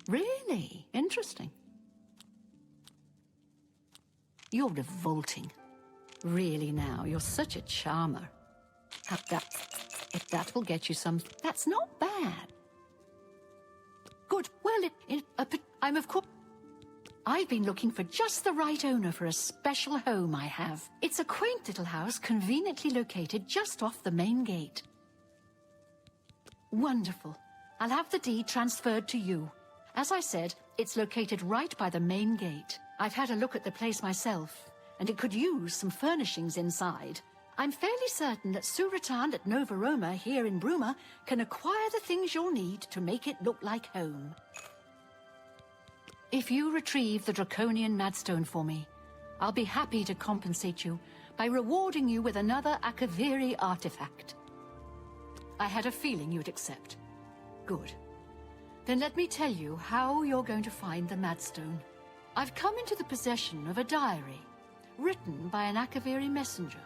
Speaker 5: Really? Interesting. You're revolting. Really now, you're such a charmer. If that will get you some... That's not bad. Good. Well, I'm of course... I've been looking for just the right owner for a special home I have. It's a quaint little house conveniently located just off the main gate. Wonderful. I'll have the deed transferred to you. As I said, it's located right by the main gate. I've had a look at the place myself, and it could use some furnishings inside. I'm fairly certain that Cyrodiil at Nova Roma here in Bruma can acquire the things you'll need to make it look like home. If you retrieve the draconian Madstone for me, I'll be happy to compensate you by rewarding you with another Akaviri artifact. I had a feeling you'd accept. Good. Then let me tell you how you're going to find the Madstone. I've come into the possession of a diary, written by an Akaviri messenger.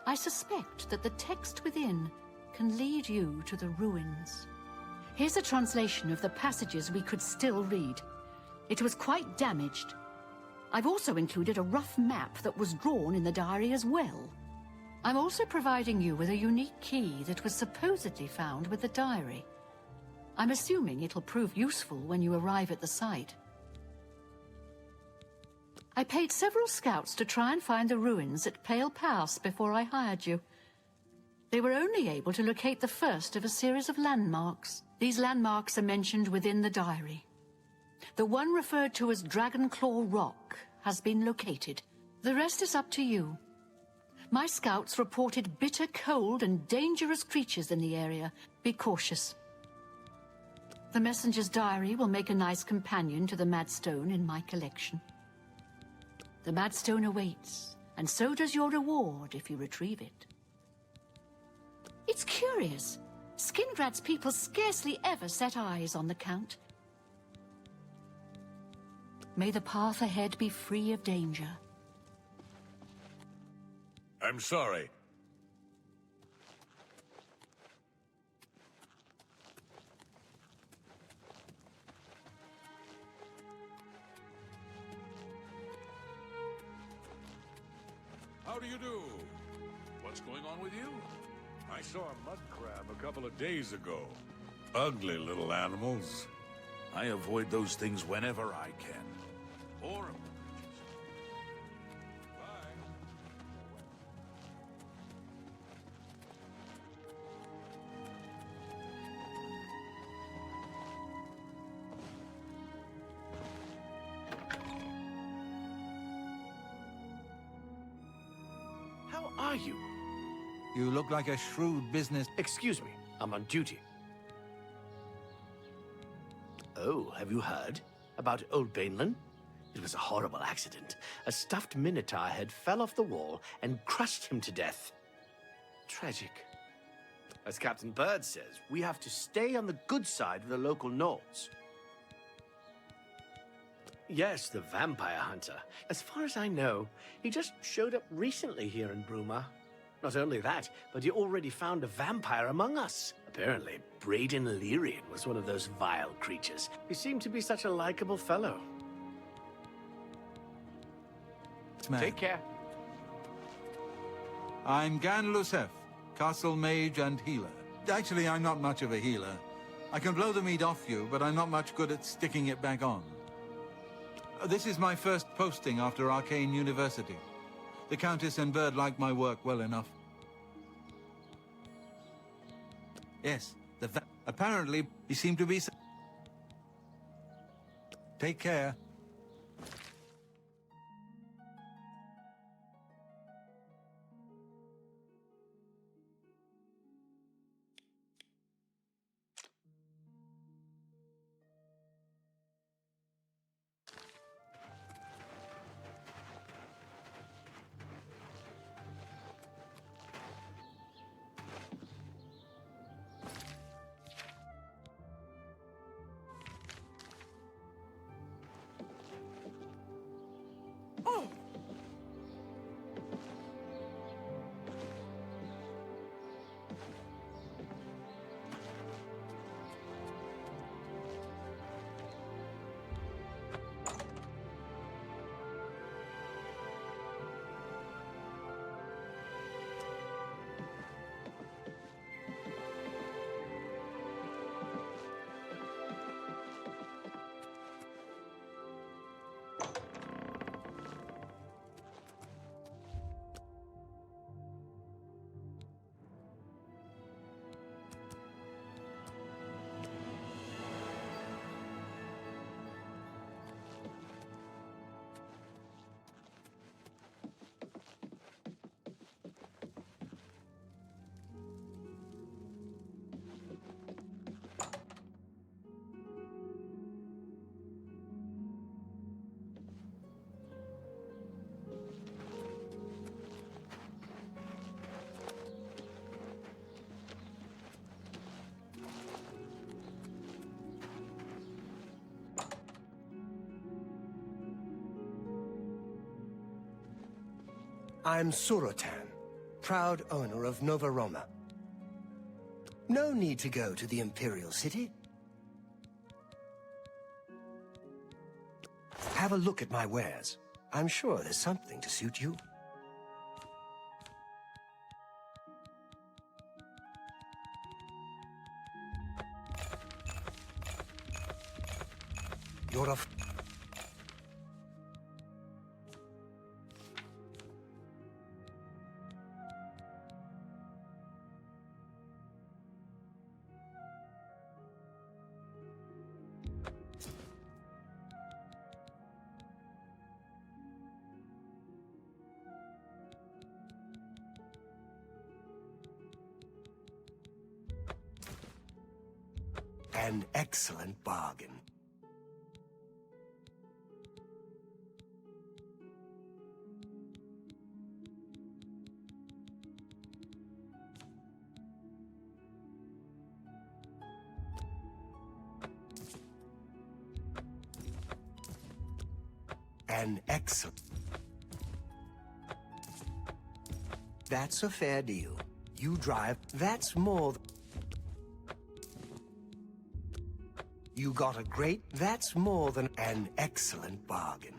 Speaker 5: I suspect that the text within can lead you to the ruins. Here's a translation of the passages we could still read. It was quite damaged. I've also included a rough map that was drawn in the diary as well. I'm also providing you with a unique key that was supposedly found with the diary. I'm assuming it'll prove useful when you arrive at the site. I paid several scouts to try and find the ruins at Pale Pass before I hired you. They were only able to locate the first of a series of landmarks. These landmarks are mentioned within the diary. The one referred to as Dragonclaw Rock has been located. The rest is up to you. My scouts reported bitter cold and dangerous creatures in the area. Be cautious. The messenger's diary will make a nice companion to the Madstone in my collection. The Madstone awaits, and so does your reward if you retrieve it. It's curious. Skindrad's people scarcely ever set eyes on the Count. May the path ahead be free of danger.
Speaker 4: I'm sorry. How do you do? What's going on with you? I saw a mud crab a couple of days ago. Ugly little animals.
Speaker 6: I avoid those things whenever I can. Horrible.
Speaker 8: How are you?
Speaker 3: You look like a shrewd business...
Speaker 8: Excuse me, I'm on duty. Oh, have you heard about Old Bainland? It was a horrible accident. A stuffed minotaur head fell off the wall and crushed him to death. Tragic. As Captain Bird says, we have to stay on the good side of the local Nords. Yes, the vampire hunter. As far as I know, he just showed up recently here in Bruma. Not only that, but he already found a vampire among us. Apparently, Braden Lyrian was one of those vile creatures. He seemed to be such a likable fellow. Take care.
Speaker 3: I'm Gan Lusef, castle mage and healer. Actually, I'm not much of a healer. I can blow the meat off you, but I'm not much good at sticking it back on. This is my first posting after Arcane University. The Countess and Bird like my work well enough. Yes, apparently he seemed to be... Take care.
Speaker 7: I'm Surotan, proud owner of Nova Roma. No need to go to the Imperial City. Have a look at my wares. I'm sure there's something to suit you. You're a... An excellent bargain. An excellent... That's a fair deal. You drive... That's more... You got a great... That's more than an excellent bargain.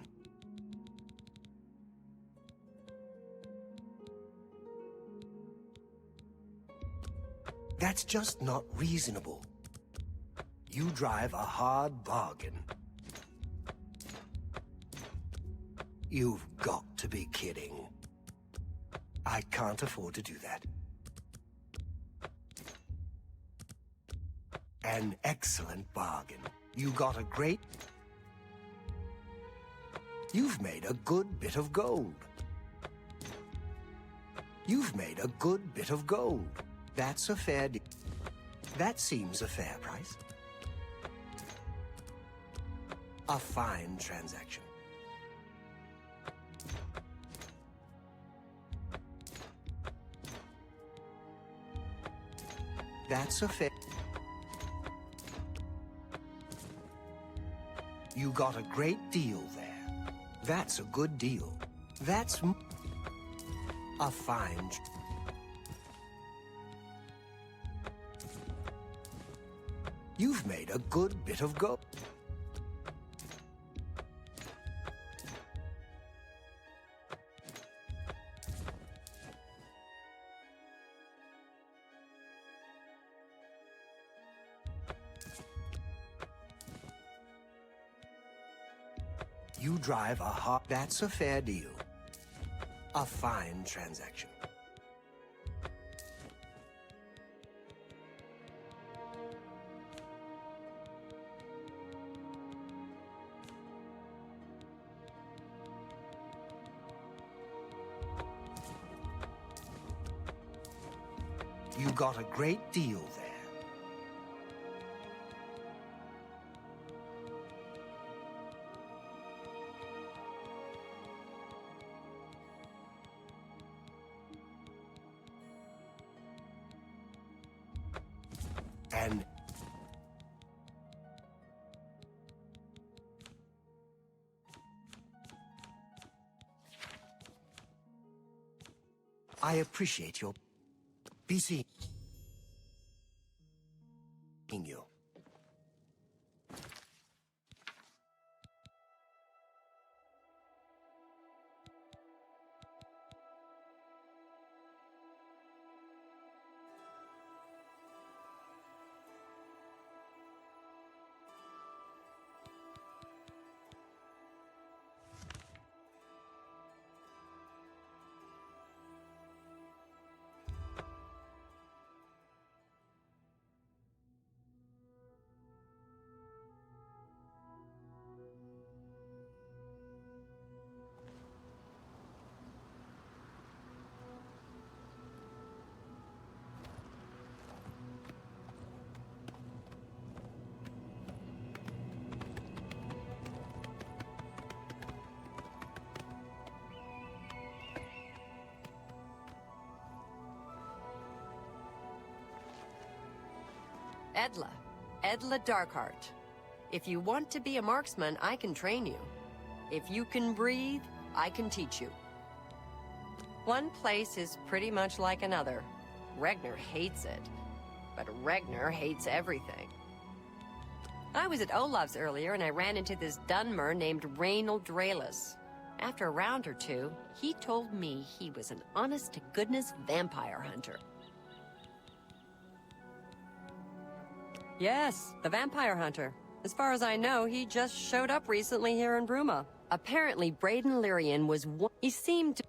Speaker 7: That's just not reasonable. You drive a hard bargain. You've got to be kidding. I can't afford to do that. An excellent bargain. You got a great... You've made a good bit of gold. You've made a good bit of gold. That's a fair deal. That seems a fair price. A fine transaction. That's a fair... You got a great deal there. That's a good deal. That's a fine... You've made a good bit of gold. You drive a hot... That's a fair deal. A fine transaction. You got a great deal there. And I appreciate your BC. You.
Speaker 2: Edla Darkheart. If you want to be a marksman, I can train you. If you can breathe, I can teach you. One place is pretty much like another. Regner hates it, but Regner hates everything. I was at Olav's earlier and I ran into this Dunmer named Reynold Draelis. After a round or two, he told me he was an honest-to-goodness vampire hunter. Yes, the vampire hunter. As far as I know, he just showed up recently here in Bruma. Apparently, Braden Lyrian was one... He seemed to...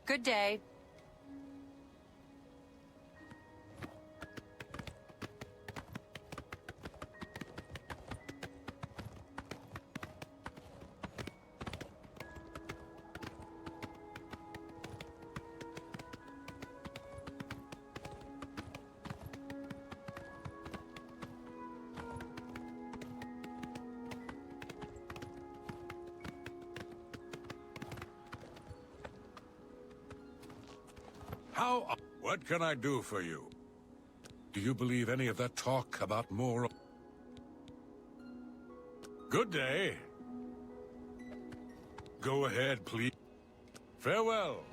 Speaker 2: Good day.
Speaker 4: What can I do for you? Do you believe any of that talk about more... Good day. Go ahead, please. Farewell.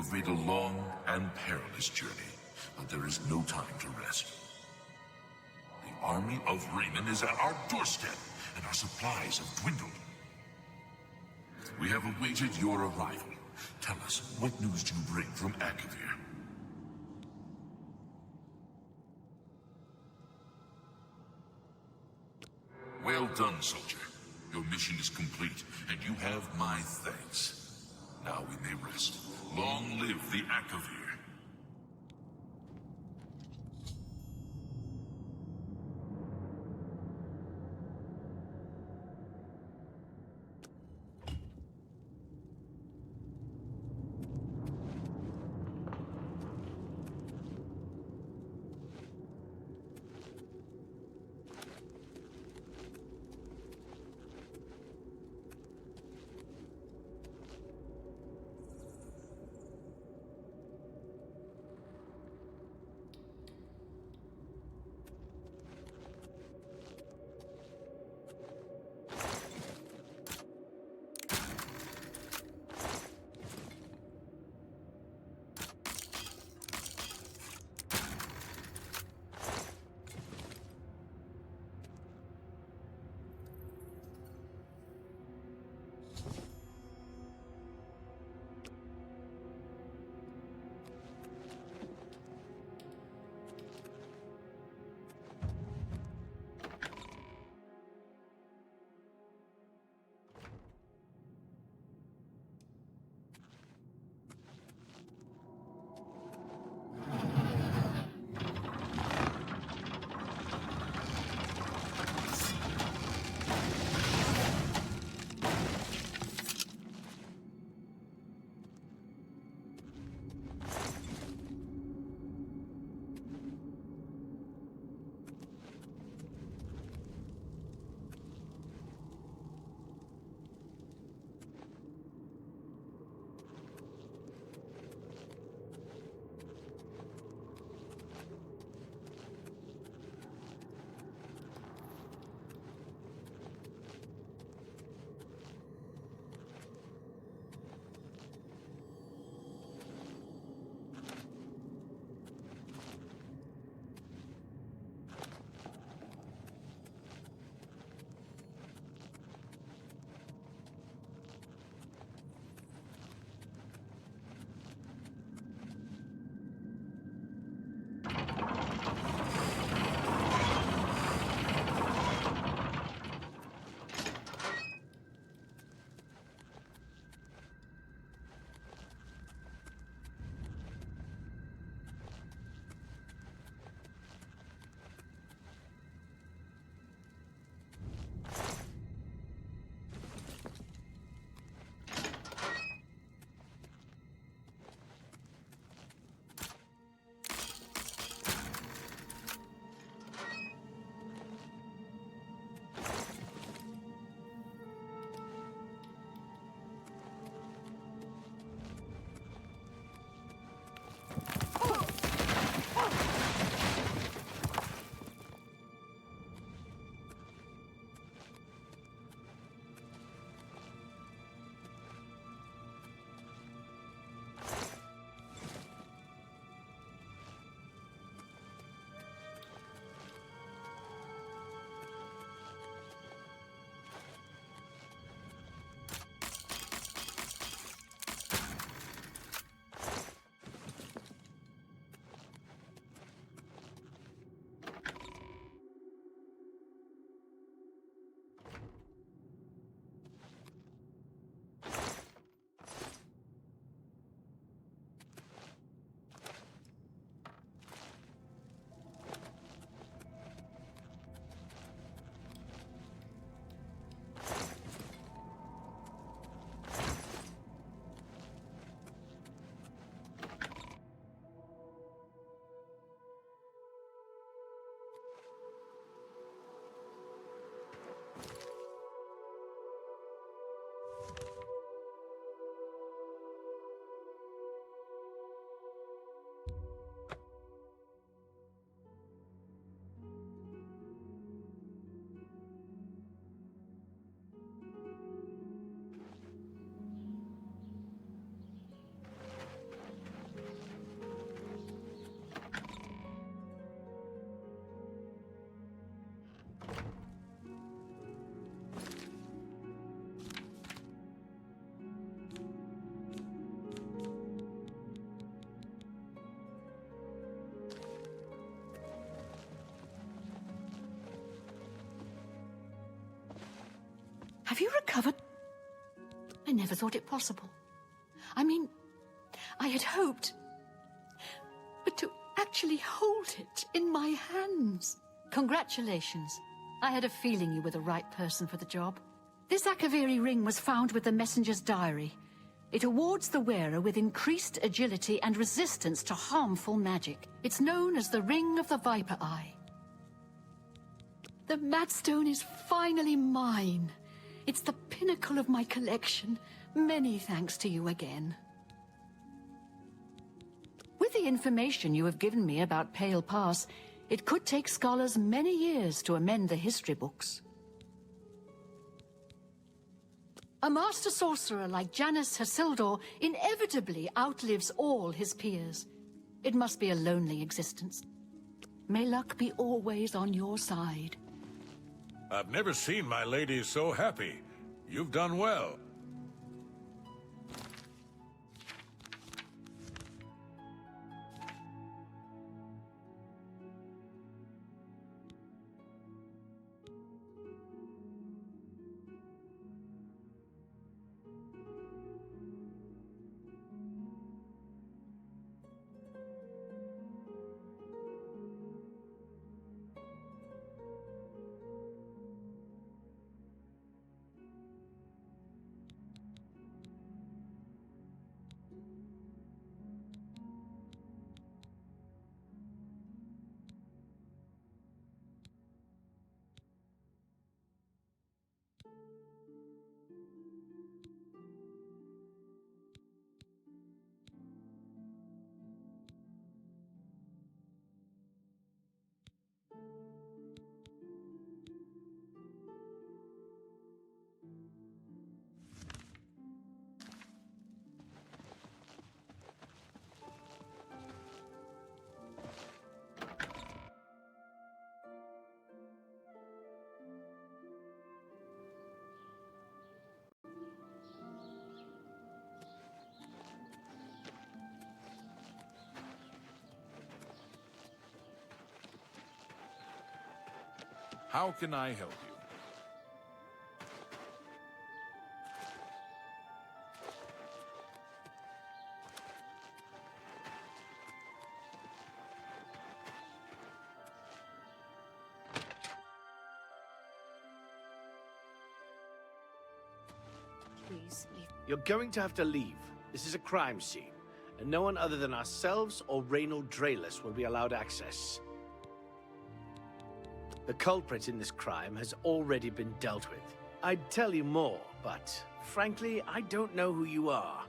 Speaker 6: have made a long and perilous journey, but there is no time to rest. The army of Raymond is at our doorstep, and our supplies have dwindled. We have awaited your arrival. Tell us, what news do you bring from Akavir? Well done, soldier. Your mission is complete, and you have my thanks. Now we may rest. Long live the Akavir.
Speaker 5: Have you recovered? I never thought it possible. I mean, I had hoped. But to actually hold it in my hands. Congratulations. I had a feeling you were the right person for the job. This Akaviri ring was found with the messenger's diary. It awards the wearer with increased agility and resistance to harmful magic. It's known as the Ring of the Viper Eye. The Madstone is finally mine. It's the pinnacle of my collection. Many thanks to you again. With the information you have given me about Pale Pass, it could take scholars many years to amend the history books. A master sorcerer like Janus Hasildor inevitably outlives all his peers. It must be a lonely existence. May luck be always on your side.
Speaker 4: I've never seen my lady so happy. You've done well.
Speaker 6: How can I help you?
Speaker 22: Please leave.
Speaker 8: You're going to have to leave. This is a crime scene, and no one other than ourselves or Reynold Draelus will be allowed access. The culprit in this crime has already been dealt with. I'd tell you more, but frankly, I don't know who you are,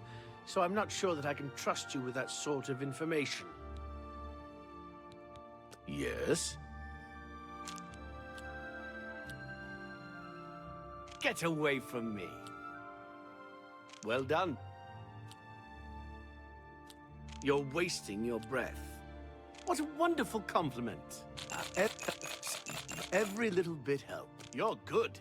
Speaker 8: so I'm not sure that I can trust you with that sort of information. Yes? Get away from me. Well done. You're wasting your breath. What a wonderful compliment. Every little bit helped. You're good.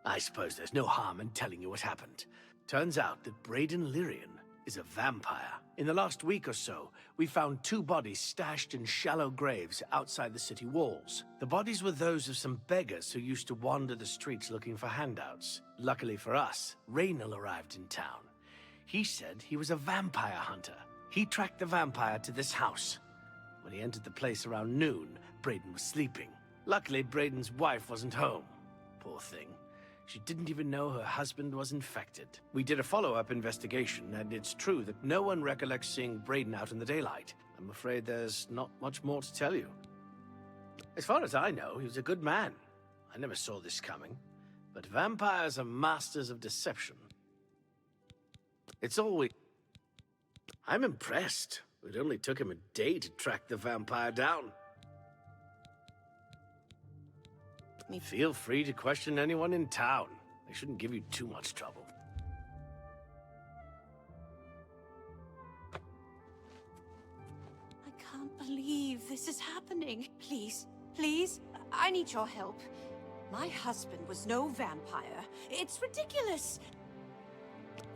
Speaker 8: I suppose there's no harm in telling you what happened. Turns out that Braden Lyrian is a vampire. In the last week or so, we found 2 bodies stashed in shallow graves outside the city walls. The bodies were those of some beggars who used to wander the streets looking for handouts. Luckily for us, Raynal arrived in town. He said he was a vampire hunter. He tracked the vampire to this house. When he entered the place around noon, Braden was sleeping. Luckily, Braden's wife wasn't home. Poor thing. She didn't even know her husband was infected. We did a follow-up investigation, and it's true that no one recollects seeing Braden out in the daylight. I'm afraid there's not much more to tell you. As far as I know, he was a good man. I never saw this coming. But vampires are masters of deception. It's always... I'm impressed. It only took him a day to track the vampire down. Feel free to question anyone in town. They shouldn't give you too much trouble.
Speaker 16: I can't believe this is happening. Please, please, I need your help. My husband was no vampire. It's ridiculous.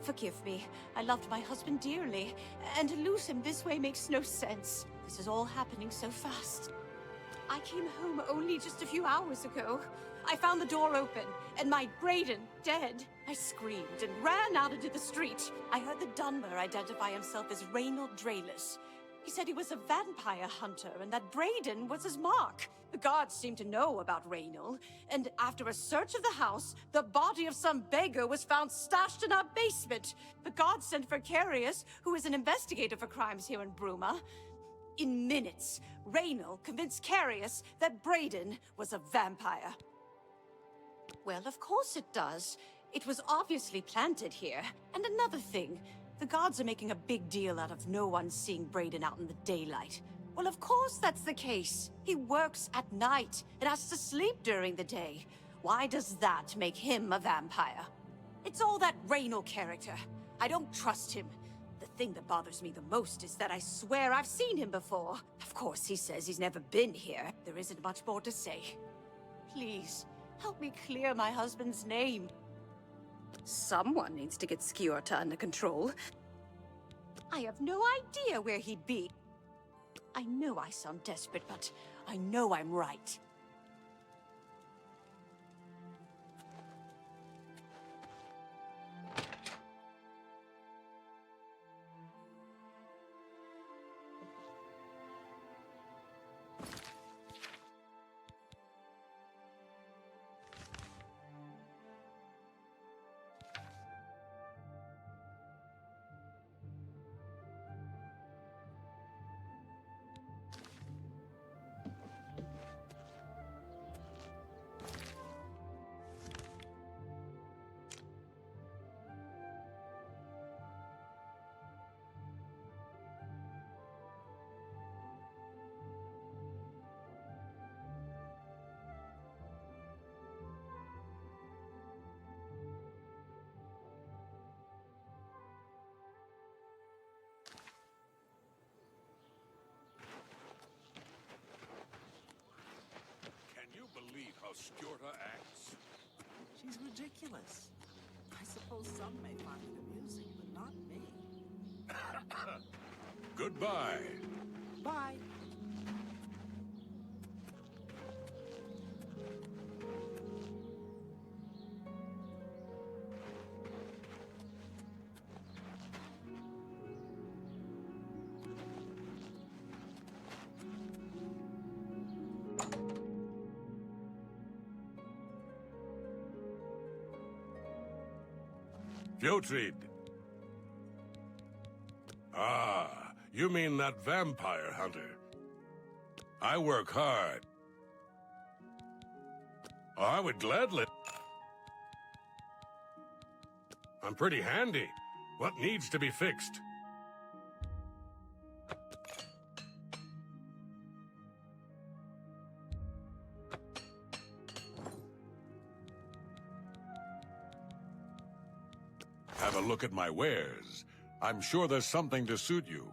Speaker 16: Forgive me. I loved my husband dearly, and to lose him this way makes no sense. This is all happening so fast.
Speaker 10: I came home only just a few hours ago. I found the door open, and my Brayden dead. I screamed and ran out into the street. I heard the Dunmer identify himself as Reynold Draelus. He said he was a vampire hunter, and that Brayden was his mark. The guards seemed to know about Reynold, and after a search of the house, the body of some beggar was found stashed in our basement. The guards sent for Carius, who is an investigator for crimes here in Bruma. In minutes, Reynold convinced Carius that Brayden was a vampire. Well, of course it does. It was obviously planted here. And another thing, the guards are making a big deal out of no one seeing Brayden out in the daylight. Well, of course that's the case. He works at night and has to sleep during the day. Why does that make him a vampire? It's all that Reynold character. I don't trust him. The thing that bothers me the most is that I swear I've seen him before. Of course, he says he's never been here. There isn't much more to say. Please, help me clear my husband's name. Someone needs to get Skiorta under control. I have no idea where he'd be. I know I sound desperate, but I know I'm right.
Speaker 4: Believe how Skiorta acts.
Speaker 18: She's ridiculous. I suppose some may find it amusing, but not me.
Speaker 4: Goodbye.
Speaker 18: Bye.
Speaker 4: Fjotrid. Ah, you mean that vampire hunter. I work hard. I would gladly. I'm pretty handy. What needs to be fixed? Have a look at my wares. I'm sure there's something to suit you.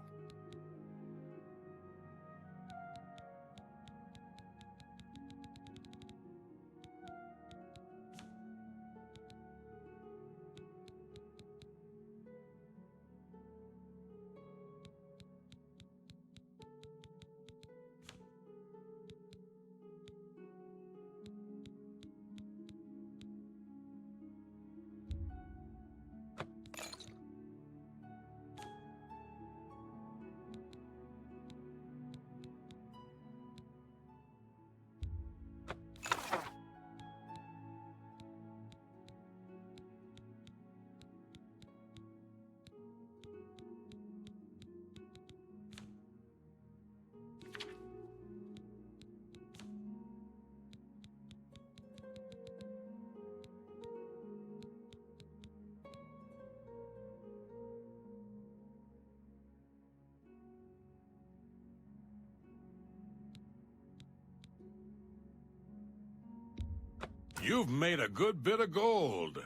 Speaker 4: You've made a good bit of gold.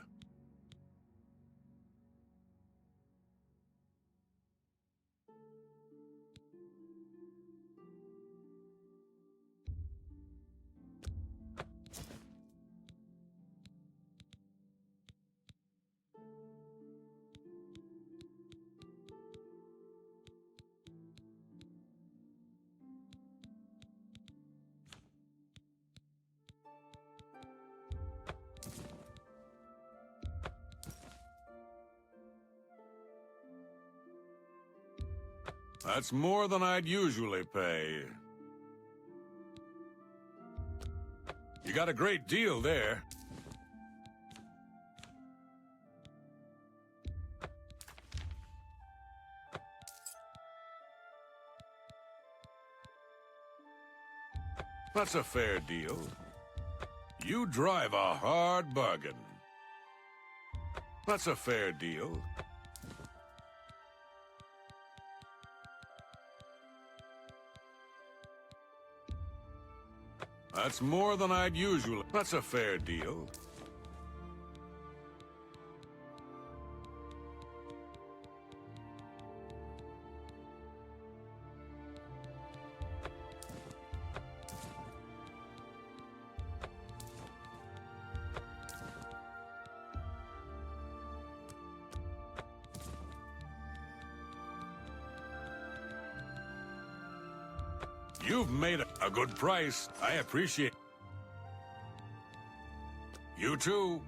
Speaker 4: That's more than I'd usually pay. You got a great deal there. That's a fair deal. You drive a hard bargain. That's a fair deal. That's more than I'd usually... That's a fair deal. You've made a good price. I appreciate it. You too.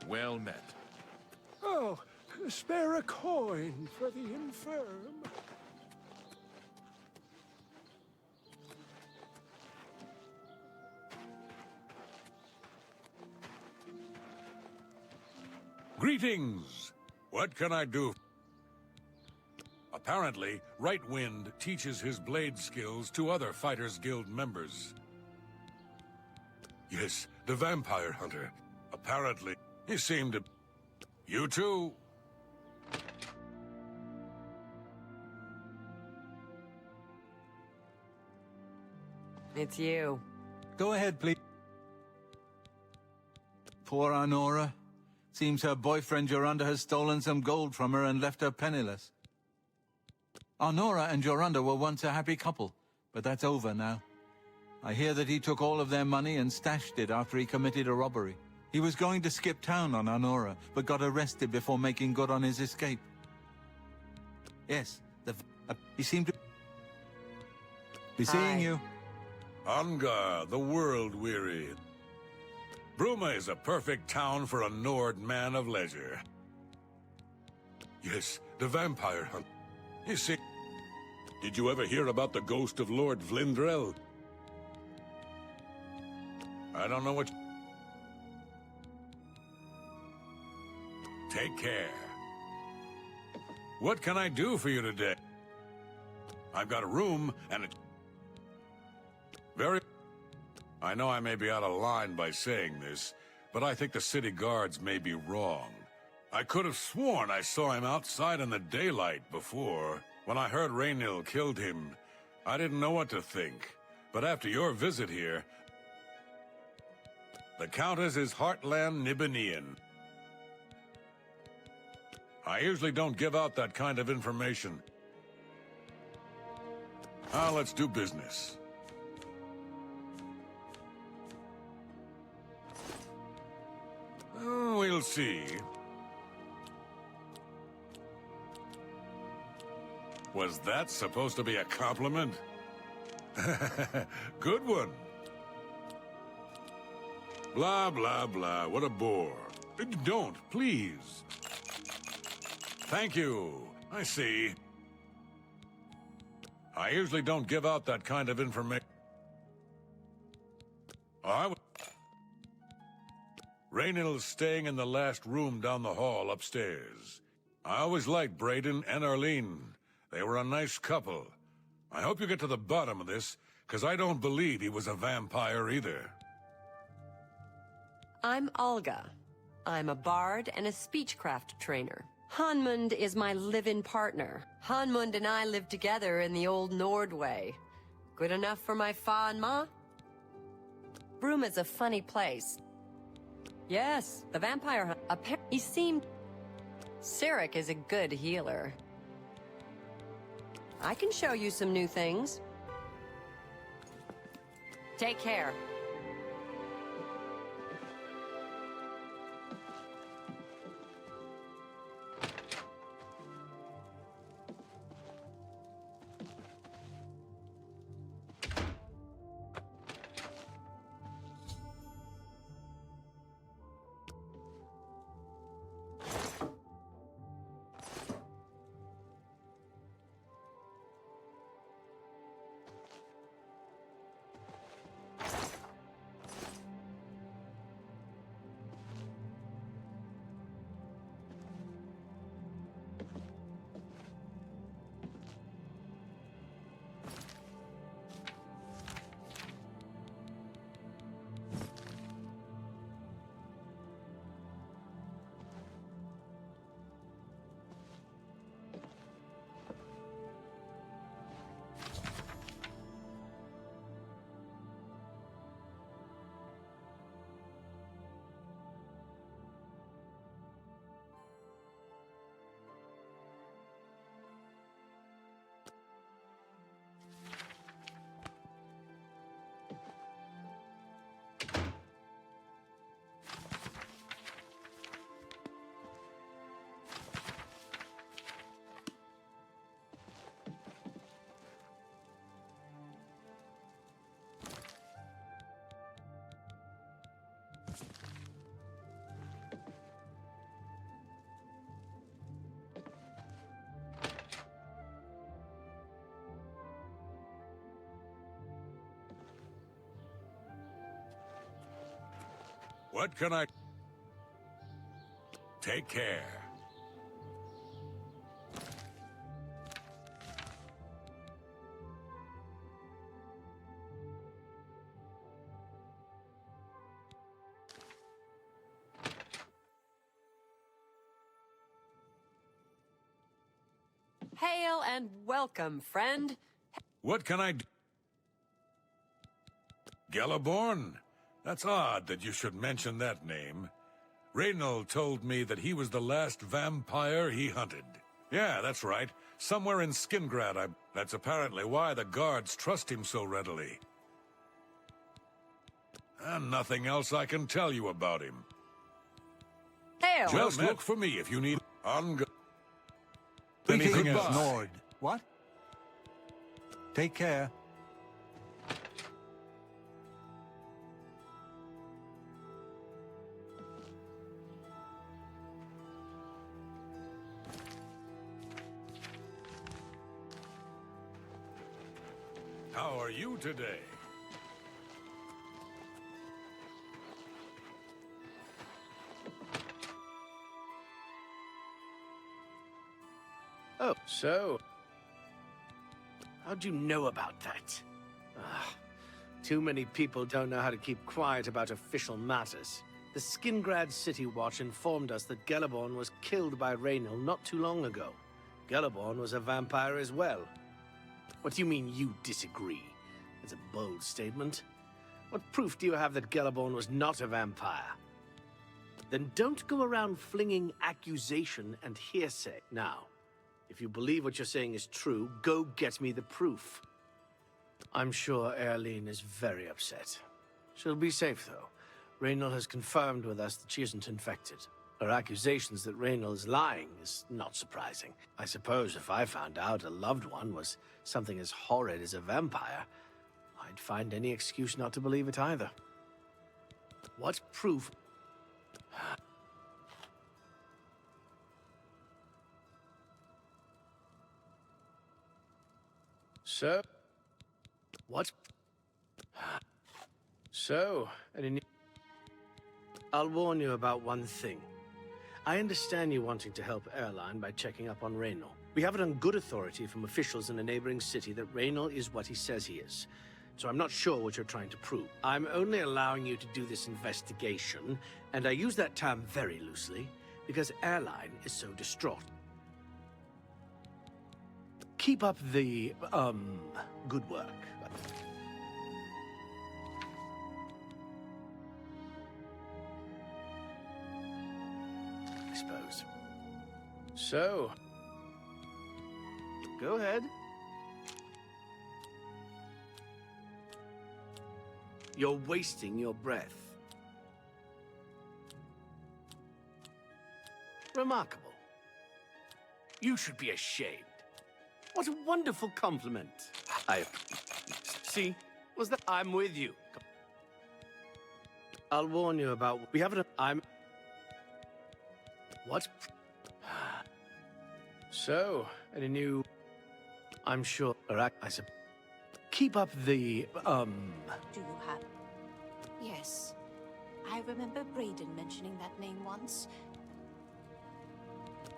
Speaker 1: Well met.
Speaker 20: Oh, spare a coin for the infirm.
Speaker 4: Greetings! What can I do? Apparently, Right Wind teaches his blade skills to other Fighters Guild members. Yes, the vampire hunter. Apparently, he seemed to... You too.
Speaker 2: It's you.
Speaker 3: Go ahead, please. Poor Arnora. Seems her boyfriend Jorunda has stolen some gold from her and left her penniless. Arnora and Jorunda were once a happy couple, but that's over now. I hear that he took all of their money and stashed it after he committed a robbery. He was going to skip town on Arnora, but got arrested before making good on his escape. Yes, he seemed to be seeing you.
Speaker 4: Angar, the world-weary. Bruma is a perfect town for a Nord man of leisure. Yes, the vampire hunt. You see, did you ever hear about the ghost of Lord Vlindrel? I don't know what... Take care. What can I do for you today? I've got a room and a... Very... I know I may be out of line by saying this, but I think the city guards may be wrong. I could have sworn I saw him outside in the daylight before. When I heard Raynil killed him, I didn't know what to think. But after your visit here, the Countess is Heartland Nibanian. I usually don't give out that kind of information. Now let's do business. We'll see. Was that supposed to be a compliment? Good one. Blah, blah, blah. What a bore. Don't, please. Thank you. I see. I usually don't give out that kind of information. Raynil's staying in the last room down the hall upstairs. I always liked Brayden and Arlene. They were a nice couple. I hope you get to the bottom of this, because I don't believe he was a vampire either.
Speaker 2: I'm Olga. I'm a bard and a speechcraft trainer. Hanmund is my live-in partner. Hanmund and I lived together in the old Nord way. Good enough for my fa and ma? Bruma's a funny place. Yes, the vampire hunt. He seemed... Sirik is a good healer. I can show you some new things. Take care.
Speaker 4: What can I... Take care.
Speaker 2: Hail and welcome, friend.
Speaker 4: What can I do? Galaborn? That's odd that you should mention that name. Reynald told me that he was the last vampire he hunted. Yeah, that's right. Somewhere in Skingrad, That's apparently why the guards trust him so readily. And nothing else I can tell you about him.
Speaker 2: Hail!
Speaker 4: Just look for me if you need...
Speaker 3: Anything
Speaker 4: else?
Speaker 3: Nord. What? Take care.
Speaker 4: How are you today?
Speaker 8: Oh, so... How'd you know about that? Ah, too many people don't know how to keep quiet about official matters. The Skingrad City Watch informed us that Galaborn was killed by Reynald not too long ago. Galaborn was a vampire as well. What do you mean you disagree? That's a bold statement. What proof do you have that Galaborn was not a vampire? Then don't go around flinging accusation and hearsay. Now, if you believe what you're saying is true, go get me the proof. I'm sure Erlene is very upset. She'll be safe, though. Reynald has confirmed with us that she isn't infected. Her accusations that Reynald is lying is not surprising. I suppose if I found out a loved one was something as horrid as a vampire, I'd find any excuse not to believe it either. What proof... So... What? So, I'll warn you about one thing. I understand you wanting to help Airline by checking up on Reynald. We have it on good authority from officials in a neighboring city that Reynald is what he says he is. So I'm not sure what you're trying to prove. I'm only allowing you to do this investigation, and I use that term very loosely, because Airline is so distraught. Keep up the, good work. I suppose. So, go ahead. You're wasting your breath. Remarkable. You should be ashamed. What a wonderful compliment. See, was that I'm with you. I'll warn you about... We haven't... What? So, any new... I'm sure... I said... Keep up the,
Speaker 10: Do you have... Yes. I remember Brayden mentioning that name once.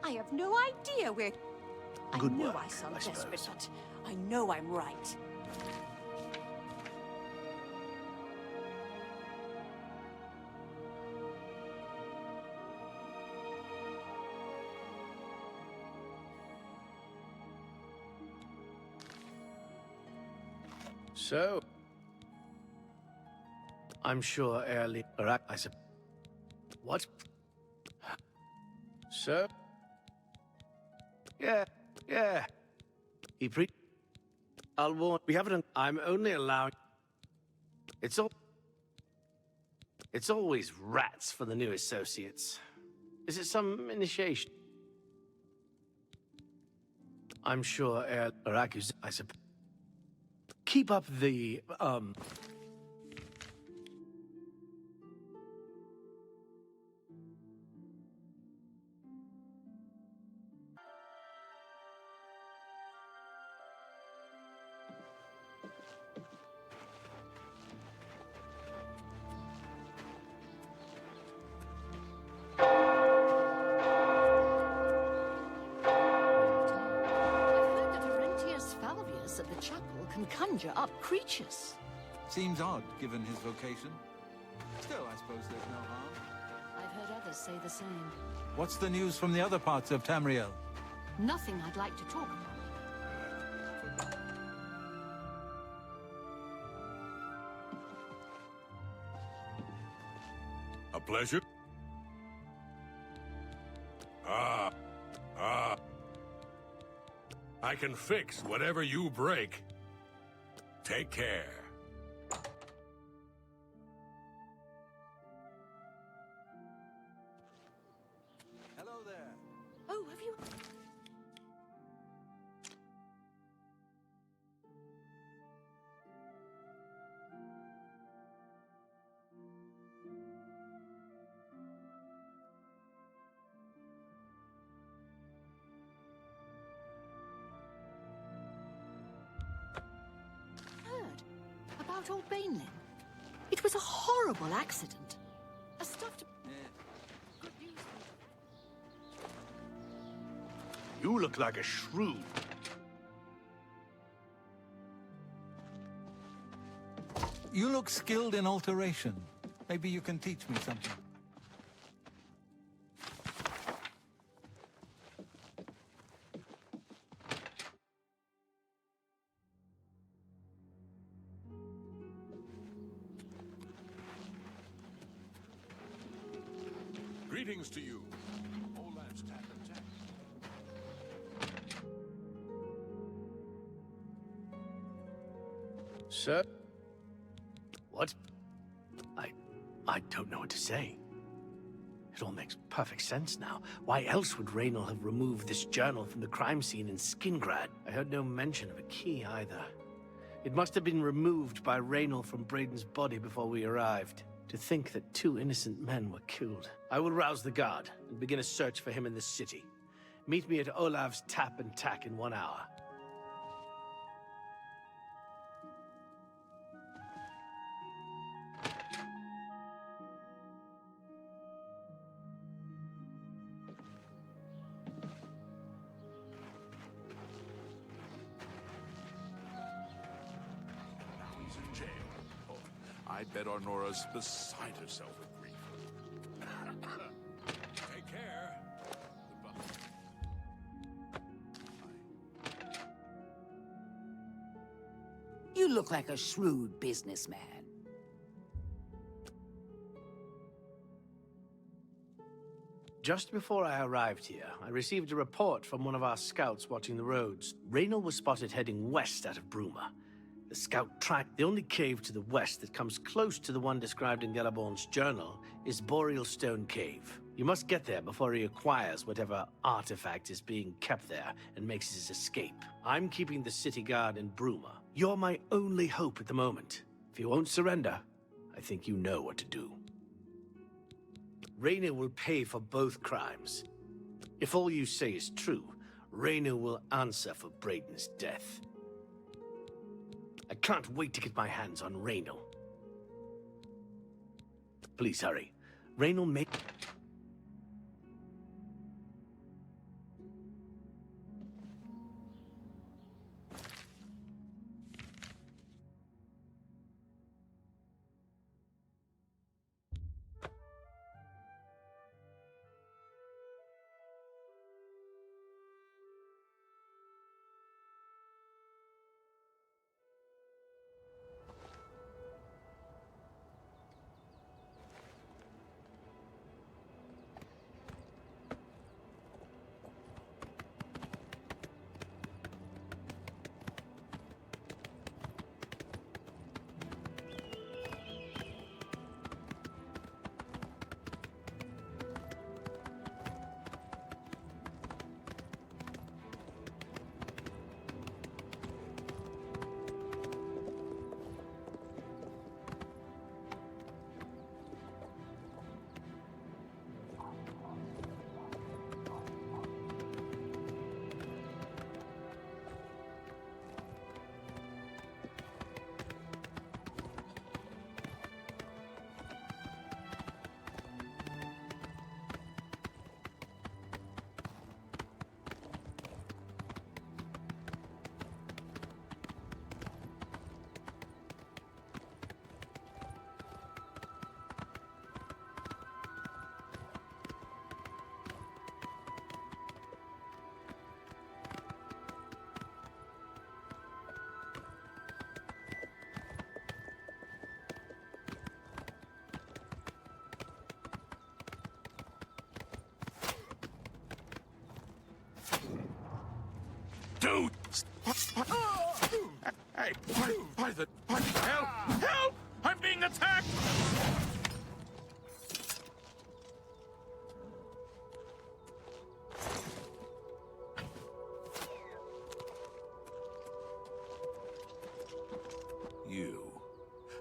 Speaker 10: I have no idea where...
Speaker 8: Good
Speaker 10: I know
Speaker 8: work,
Speaker 10: I sound
Speaker 8: I
Speaker 10: desperate,
Speaker 8: suppose.
Speaker 10: but I know I'm right.
Speaker 8: So... I'm sure Airly... I said... What? So... Yeah. I'll warn... We haven't... I'm only allowing... It's always rats for the new associates. Is it some initiation? I'm sure I suppose... Keep up the,
Speaker 5: can conjure up creatures.
Speaker 3: Seems odd, given his vocation. Still, I suppose there's no harm.
Speaker 5: I've heard others say the same.
Speaker 3: What's the news from the other parts of Tamriel?
Speaker 5: Nothing I'd like to talk about.
Speaker 4: A pleasure. I can fix whatever you break. Take care.
Speaker 3: Hello there.
Speaker 5: Oh, have you... heard about old Bainlin? It was a horrible accident. A stuffed... Good news.
Speaker 8: You look like a shrew.
Speaker 3: You look skilled in alteration. Maybe you can teach me something.
Speaker 4: Greetings to you. Olav's tap and tap.
Speaker 8: Sir? What? I don't know what to say. It all makes perfect sense now. Why else would Raynor have removed this journal from the crime scene in Skingrad? I heard no mention of a key either. It must have been removed by Raynor from Braden's body before we arrived. To think that 2 innocent men were killed. I will rouse the guard and begin a search for him in the city. Meet me at Olav's tap and tack in 1 hour.
Speaker 6: Now he's in jail. Oh, I bet Arnora's beside herself with grief.
Speaker 4: Take care.
Speaker 1: You look like a shrewd businessman.
Speaker 8: Just before I arrived here, I received a report from one of our scouts watching the roads. Raynor was spotted heading west out of Bruma. The scout tracked the only cave to the west that comes close to the one described in Galaborn's journal is Boreal Stone Cave. You must get there before he acquires whatever artifact is being kept there and makes his escape. I'm keeping the city guard in Bruma. You're my only hope at the moment. If you won't surrender, I think you know what to do. Raynor will pay for both crimes. If all you say is true, Raynor will answer for Braden's death. I can't wait to get my hands on Raynor. Please hurry. Raynor may...
Speaker 6: Hey, why the hell? Help! I'm being attacked!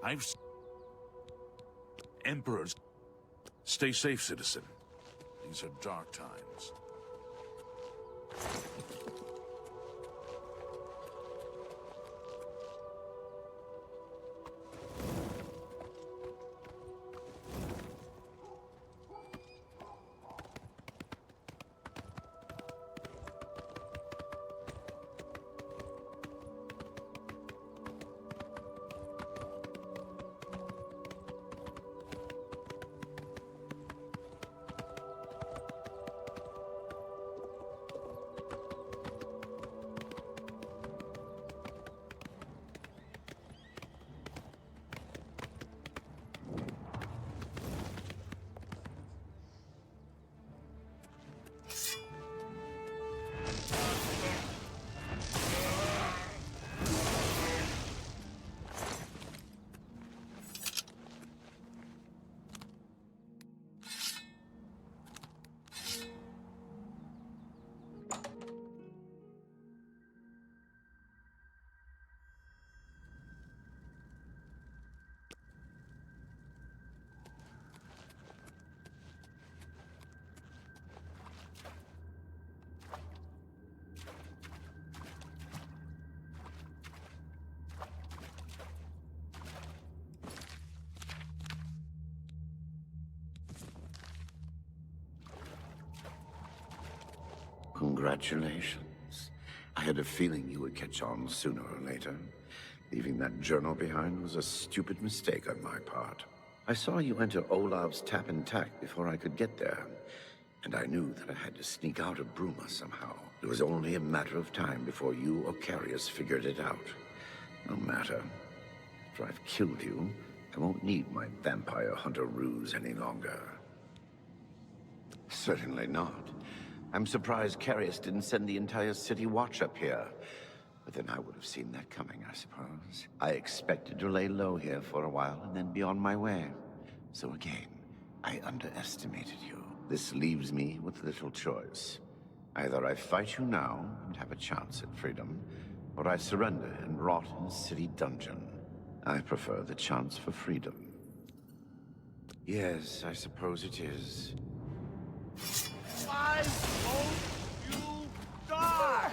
Speaker 6: I've... Emperors. Stay safe, citizen. These are dark times.
Speaker 12: Congratulations. I had a feeling you would catch on sooner or later. Leaving that journal behind was a stupid mistake on my part. I saw you enter Olav's tap and tack before I could get there, and I knew that I had to sneak out of Bruma somehow. It was only a matter of time before you or Carius figured it out. No matter. After I've killed you, I won't need my vampire hunter ruse any longer. Certainly not. I'm surprised Carius didn't send the entire city watch up here. But then I would have seen that coming, I suppose. I expected to lay low here for a while and then be on my way. So again, I underestimated you. This leaves me with little choice. Either I fight you now and have a chance at freedom, or I surrender and rot in a city dungeon. I prefer the chance for freedom. Yes, I suppose it is.
Speaker 9: Why won't you die?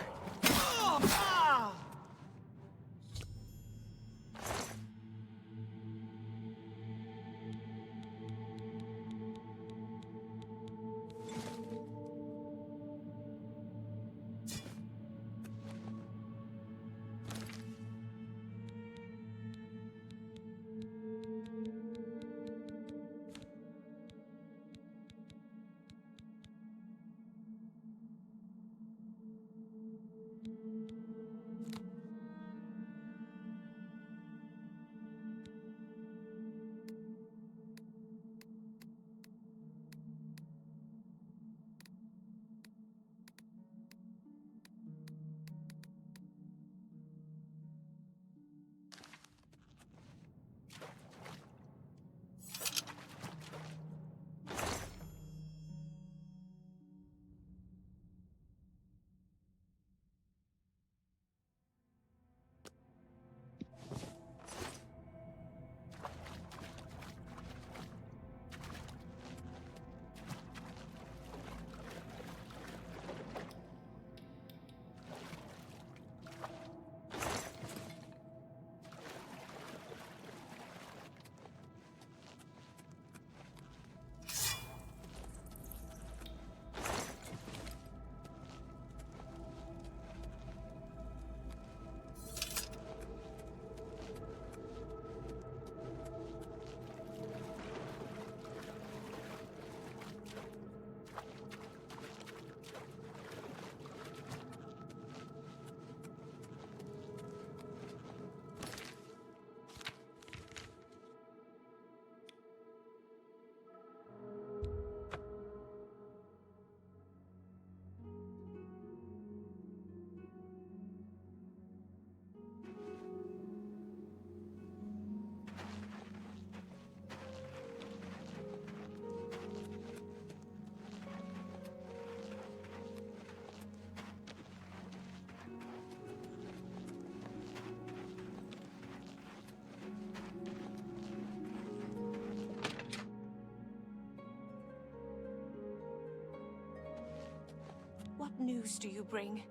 Speaker 10: What news do you bring?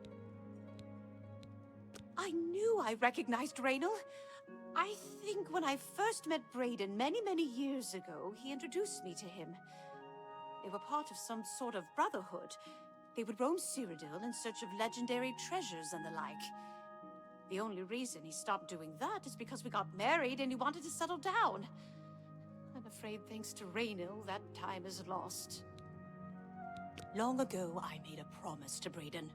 Speaker 10: I knew I recognized Raynal. I think when I first met Brayden many years ago, he introduced me to him. They were part of some sort of brotherhood. They would roam Cyrodiil in search of legendary treasures and the like. The only reason he stopped doing that is because we got married and he wanted to settle down. I'm afraid thanks to Raynal, that time is lost. Long ago, I made a promise to Brayden.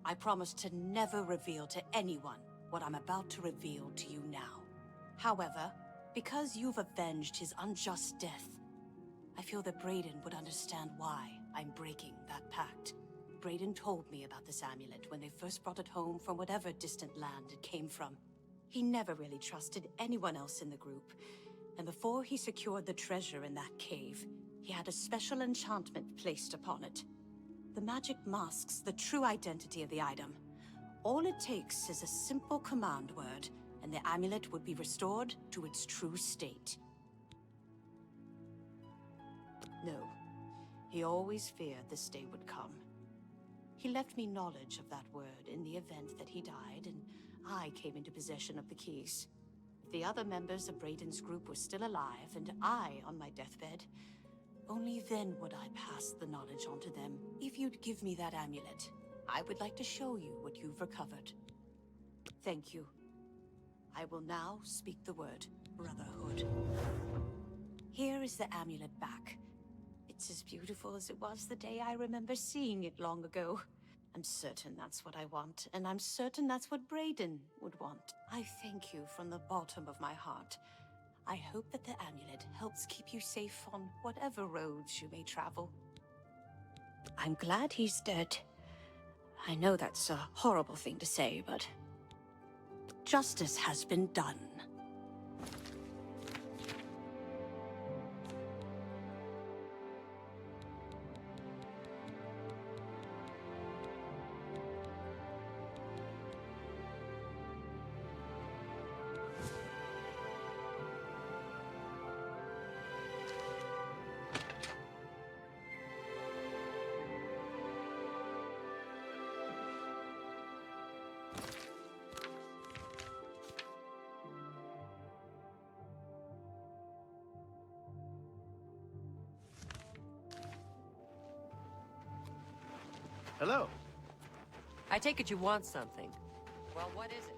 Speaker 10: I promised to never reveal to anyone what I'm about to reveal to you now. However, because you've avenged his unjust death, I feel that Brayden would understand why I'm breaking that pact. Brayden told me about this amulet when they first brought it home from whatever distant land it came from. He never really trusted anyone else in the group, and before he secured the treasure in that cave, he had a special enchantment placed upon it. The magic masks the true identity of the item. All it takes is a simple command word, and the amulet would be restored to its true state. No, he always feared this day would come. He left me knowledge of that word in the event that he died, and I came into possession of the keys. If the other members of Brayden's group were still alive, and I on my deathbed, only then would I pass the knowledge on to them. If you'd give me that amulet, I would like to show you what you've recovered. Thank you. I will now speak the word Brotherhood. Here is the amulet back. It's as beautiful as it was the day I remember seeing it long ago. I'm certain that's what I want, and I'm certain that's what Brayden would want. I thank you from the bottom of my heart. I hope that the amulet helps keep you safe on whatever roads you may travel. I'm glad he's dead. I know that's a horrible thing to say, but justice has been done.
Speaker 8: Hello.
Speaker 2: I take it you want something. Well, what is it?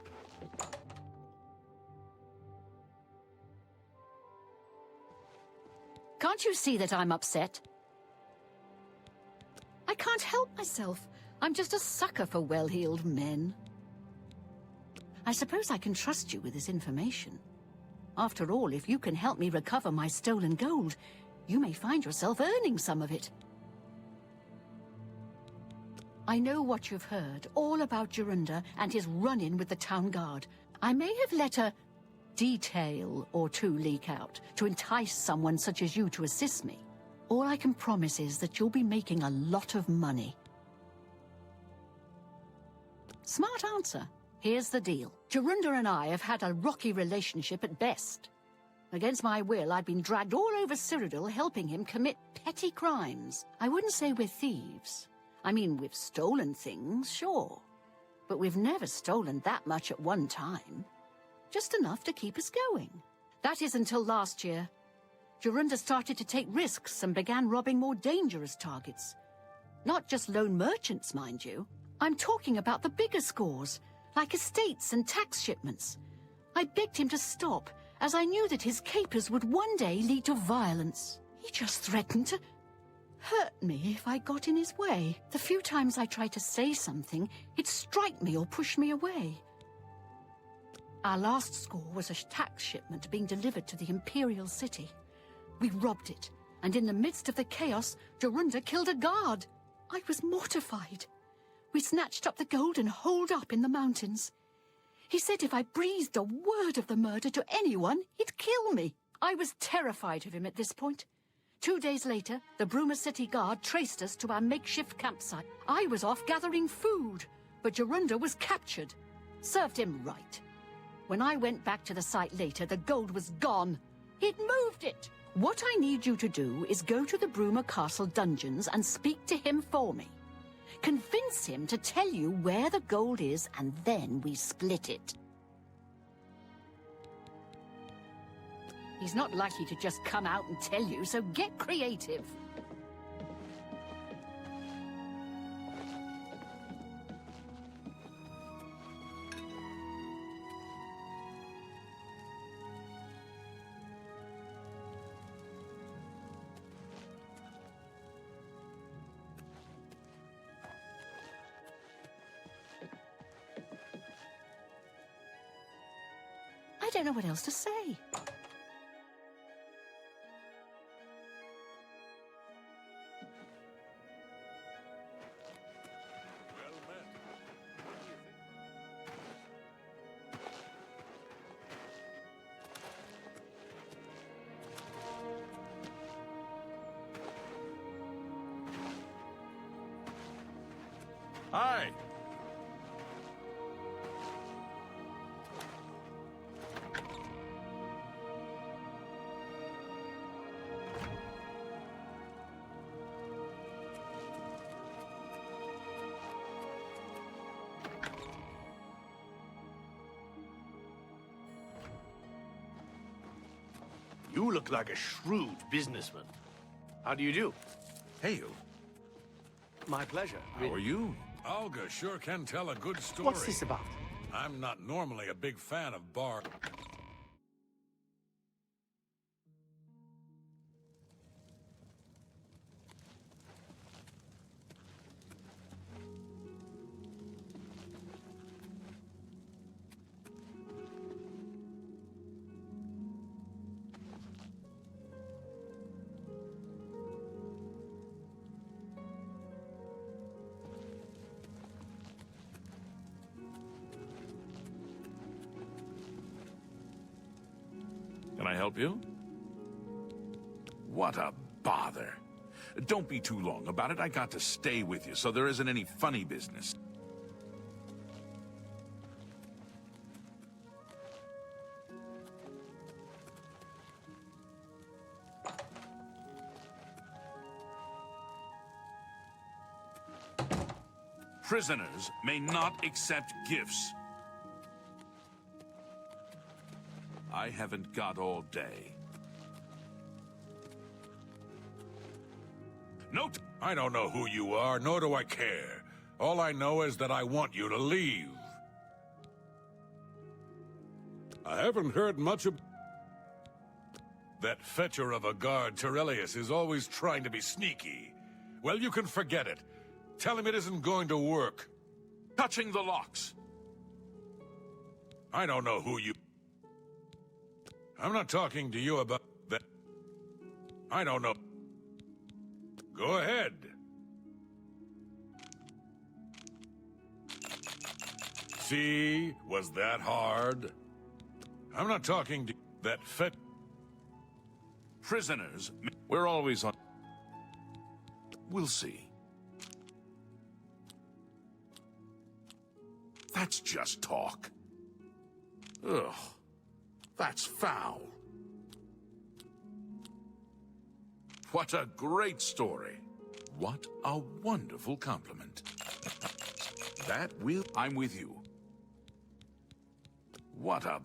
Speaker 5: Can't you see that I'm upset? I can't help myself. I'm just a sucker for well-heeled men. I suppose I can trust you with this information. After all, if you can help me recover my stolen gold, you may find yourself earning some of it. I know what you've heard, all about Jorunda and his run-in with the town guard. I may have let a detail or two leak out to entice someone such as you to assist me. All I can promise is that you'll be making a lot of money. Smart answer. Here's the deal. Jorunda and I have had a rocky relationship at best. Against my will, I've been dragged all over Cyrodiil helping him commit petty crimes. I wouldn't say we're thieves. I mean, we've stolen things, sure. But we've never stolen that much at one time. Just enough to keep us going. That is until last year. Jorunda started to take risks and began robbing more dangerous targets. Not just lone merchants, mind you. I'm talking about the bigger scores, like estates and tax shipments. I begged him to stop, as I knew that his capers would one day lead to violence. He just threatened to hurt me if I got in his way. The few times I tried to say something, he'd strike me or push me away. Our last score was a tax shipment being delivered to the imperial city. We robbed it, and in the midst of the chaos, Jorunda killed a guard. I was mortified. We snatched up the gold and holed up in the mountains. He said if I breathed a word of the murder to anyone, he'd kill me. I was terrified of him at this point. 2 days later, the Bruma City Guard traced us to our makeshift campsite. I was off gathering food, but Jorunda was captured. Served him right. When I went back to the site later, the gold was gone. He'd moved it. What I need you to do is go to the Bruma Castle dungeons and speak to him for me. Convince him to tell you where the gold is, and then we split it. He's not likely to just come out and tell you, so get creative. I don't know what else to say.
Speaker 6: Hi.
Speaker 8: You look like a shrewd businessman. How do you do?
Speaker 6: Hail.
Speaker 8: My pleasure.
Speaker 4: How are you? Olga sure can tell a good story.
Speaker 8: What's this about?
Speaker 4: I'm not normally a big fan of bar.
Speaker 6: Can I help you? What a bother. Don't be too long about it. I got to stay with you, so there isn't any funny business. Prisoners may not accept gifts. I haven't got all day. Note!
Speaker 4: I don't know who you are, nor do I care. All I know is that I want you to leave. I haven't heard much of... That fetcher of a guard, Tirelius, is always trying to be sneaky. Well, you can forget it. Tell him it isn't going to work.
Speaker 6: Touching the locks.
Speaker 4: I don't know who you... I'm not talking to you about that. I don't know. Go ahead. See? Was that hard? I'm not talking to that fit.
Speaker 6: Prisoners, we're always on... We'll see. That's just talk. Ugh. That's foul. What a great story. What a wonderful compliment. That will... I'm with you. What a...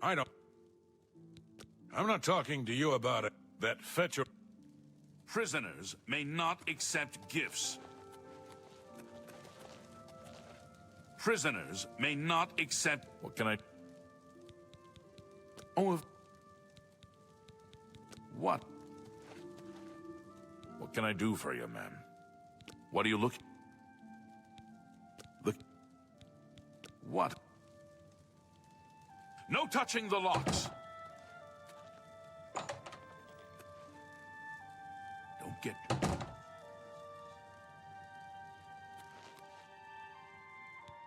Speaker 4: I don't... I'm not talking to you about it. That fetcher...
Speaker 6: Prisoners may not accept gifts. Prisoners may not accept... What can I... Oh, what? What can I do for you, ma'am? What are you looking... Look... What? No touching the locks! Don't get...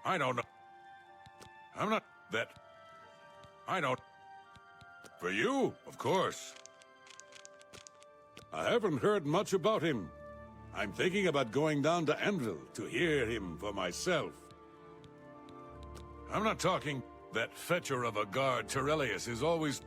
Speaker 4: I don't know. I'm not that... I don't... For you, of course. I haven't heard much about him. I'm thinking about going down to Anvil to hear him for myself. I'm not talking that fetcher of a guard Tirelius is always...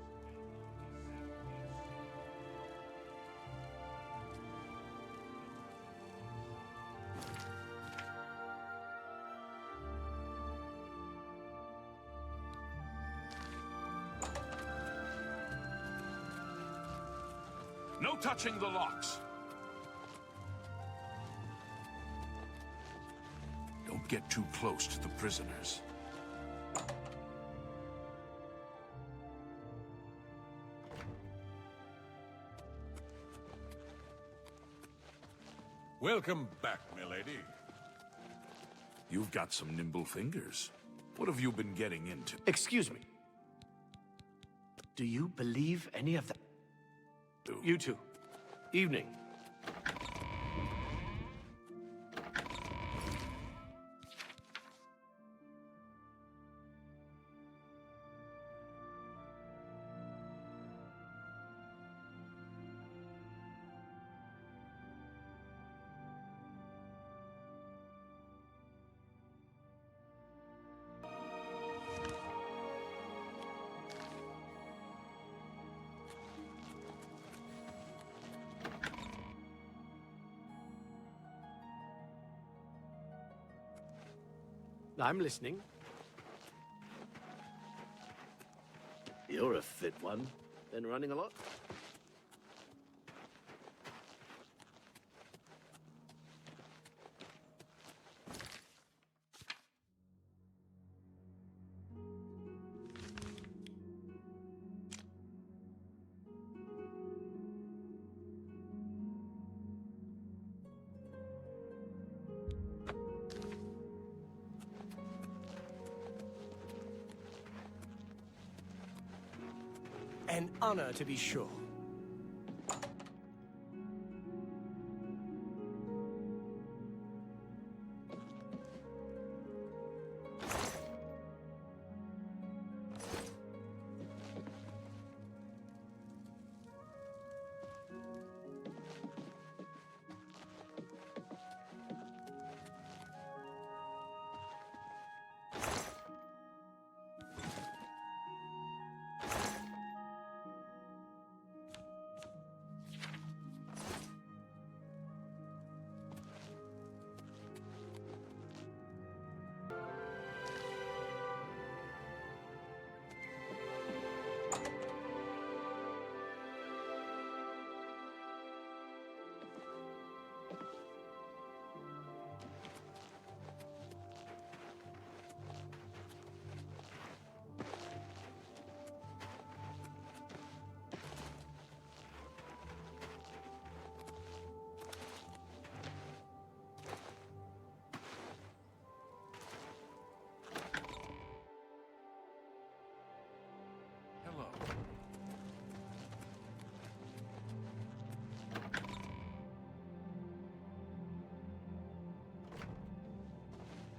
Speaker 6: No touching the locks. Don't get too close to the prisoners.
Speaker 4: Welcome back, milady.
Speaker 6: You've got some nimble fingers. What have you been getting into?
Speaker 8: Excuse me. Do you believe any of that? You two. Evening. I'm listening. You're a fit one. Been running a lot?
Speaker 7: An honor, to be sure.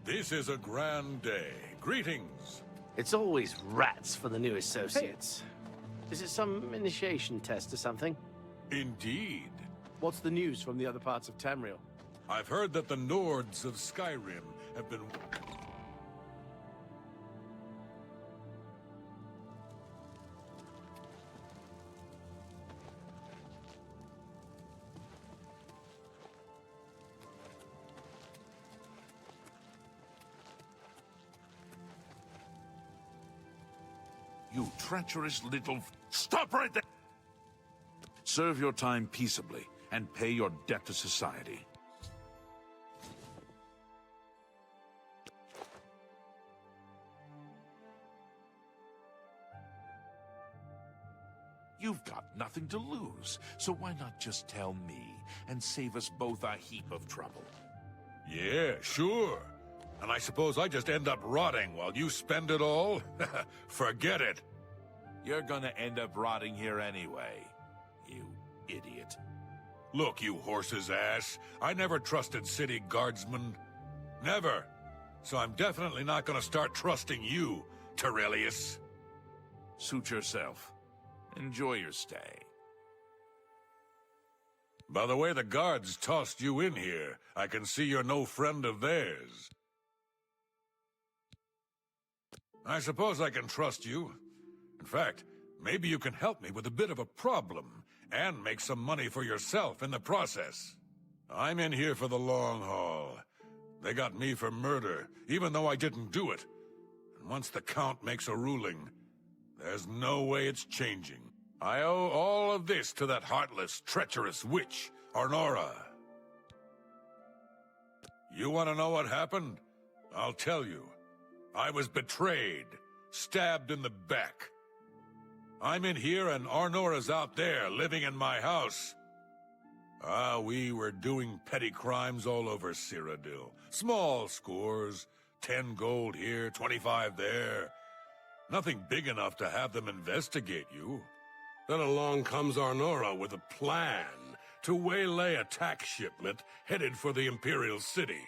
Speaker 4: This is a grand day. Greetings.
Speaker 8: It's always rats for the new associates. Is it some initiation test or something?
Speaker 4: Indeed.
Speaker 8: What's the news from the other parts of Tamriel?
Speaker 4: I've heard that the Nords of Skyrim have been...
Speaker 6: You treacherous little... Stop right there! Serve your time peaceably, and pay your debt to society. You've got nothing to lose, so why not just tell me, and save us both a heap of trouble?
Speaker 4: Yeah, sure. And I suppose I just end up rotting while you spend it all? Forget it.
Speaker 6: You're gonna end up rotting here anyway, you idiot.
Speaker 4: Look, you horse's ass. I never trusted city guardsmen. Never. so I'm definitely not gonna start trusting you, Terrelius.
Speaker 6: Suit yourself. Enjoy your stay.
Speaker 4: By the way the guards tossed you in here, I can see you're no friend of theirs. I suppose I can trust you. In fact, maybe you can help me with a bit of a problem, and make some money for yourself in the process. I'm in here for the long haul. They got me for murder, even though I didn't do it. And once the Count makes a ruling, there's no way it's changing. I owe all of this to that heartless, treacherous witch, Arnora. You want to know what happened? I'll tell you. I was betrayed, stabbed in the back. I'm in here and Arnora's out there, living in my house. We were doing petty crimes all over Cyrodiil. Small scores, 10 gold here, 25 there. Nothing big enough to have them investigate you.
Speaker 13: Then along comes Arnora with a plan to waylay a tax shipment headed for the Imperial City.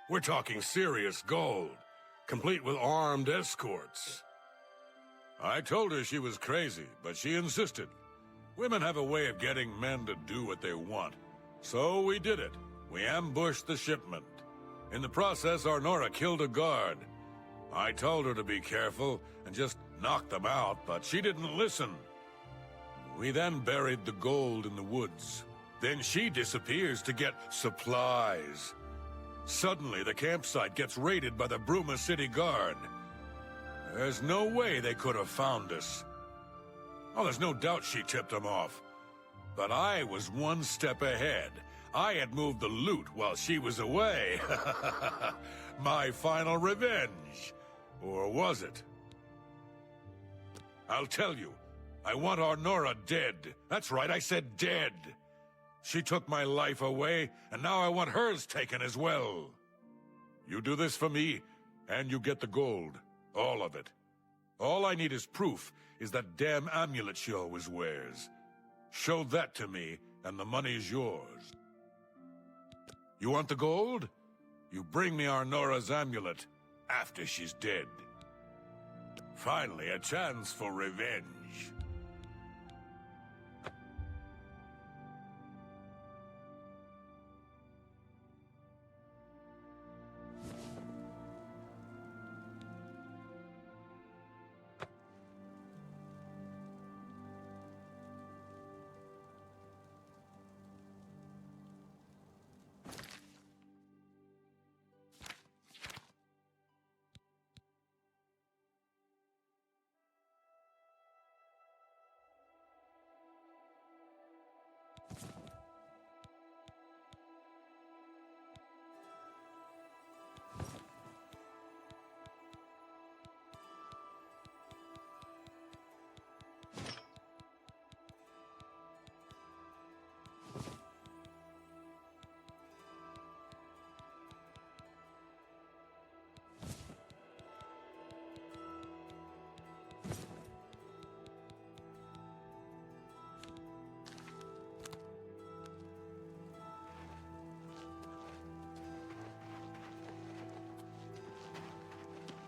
Speaker 13: We're talking serious gold, complete with armed escorts.
Speaker 4: I told her she was crazy, but she insisted. Women have a way of getting men to do what they want. So we did it. We ambushed the shipment. In the process, Arnora killed a guard. I told her to be careful and just knock them out, but she didn't listen. We then buried the gold in the woods. Then she disappears to get supplies. Suddenly, the campsite gets raided by the Bruma City Guard. There's no way they could have found us. Oh, there's no doubt she tipped them off. But I was one step ahead. I had moved the loot while she was away. My final revenge. Or was it? I'll tell you. I want Arnora dead. That's right, I said dead. She took my life away, and now I want hers taken as well. You do this for me, and you get the gold. All of it. All I need is proof is that damn amulet she always wears. Show that to me, and the money's yours. You want the gold? You bring me Arnora's amulet after she's dead. Finally, a chance for revenge.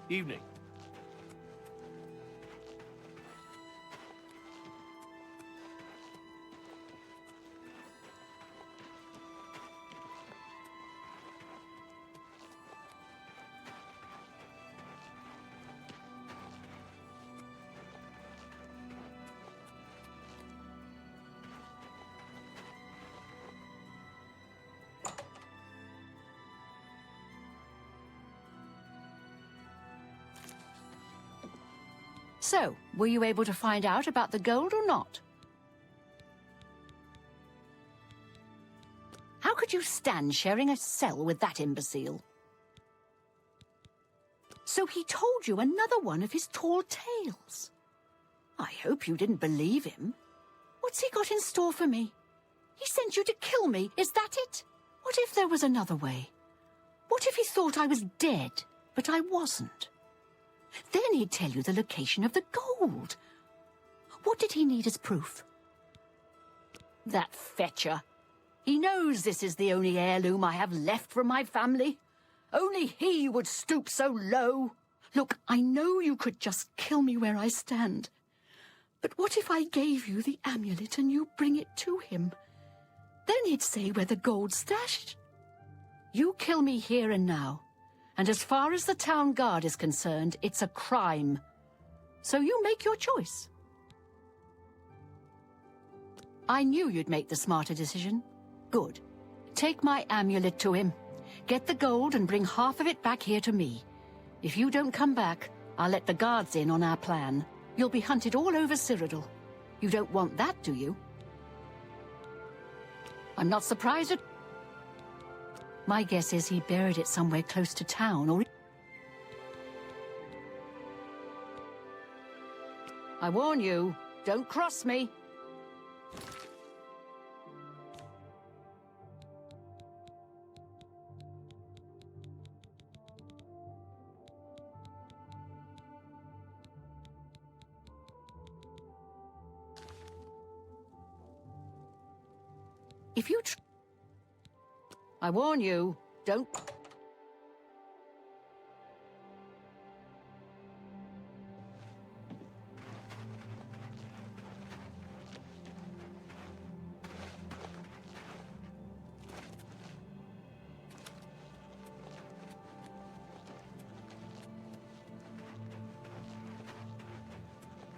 Speaker 8: Evening.
Speaker 5: So, were you able to find out about the gold or not? How could you stand sharing a cell with that imbecile? So he told you another one of his tall tales. I hope you didn't believe him. What's he got in store for me? He sent you to kill me, is that it? What if there was another way? What if he thought I was dead, but I wasn't? Then he'd tell you the location of the gold. What did he need as proof? That fetcher. He knows this is the only heirloom I have left from my family. Only he would stoop so low. Look, I know you could just kill me where I stand. But what if I gave you the amulet and you bring it to him? Then he'd say where the gold's stashed. You kill me here and now. And as far as the town guard is concerned, it's a crime. So you make your choice. I knew you'd make the smarter decision. Good. Take my amulet to him. Get the gold and bring half of it back here to me. If you don't come back, I'll let the guards in on our plan. You'll be hunted all over Cyrodiil. You don't want that, do you? I'm not surprised at... My guess is he buried it somewhere close to town, or... I warn you, don't cross me. If you I warn you, don't...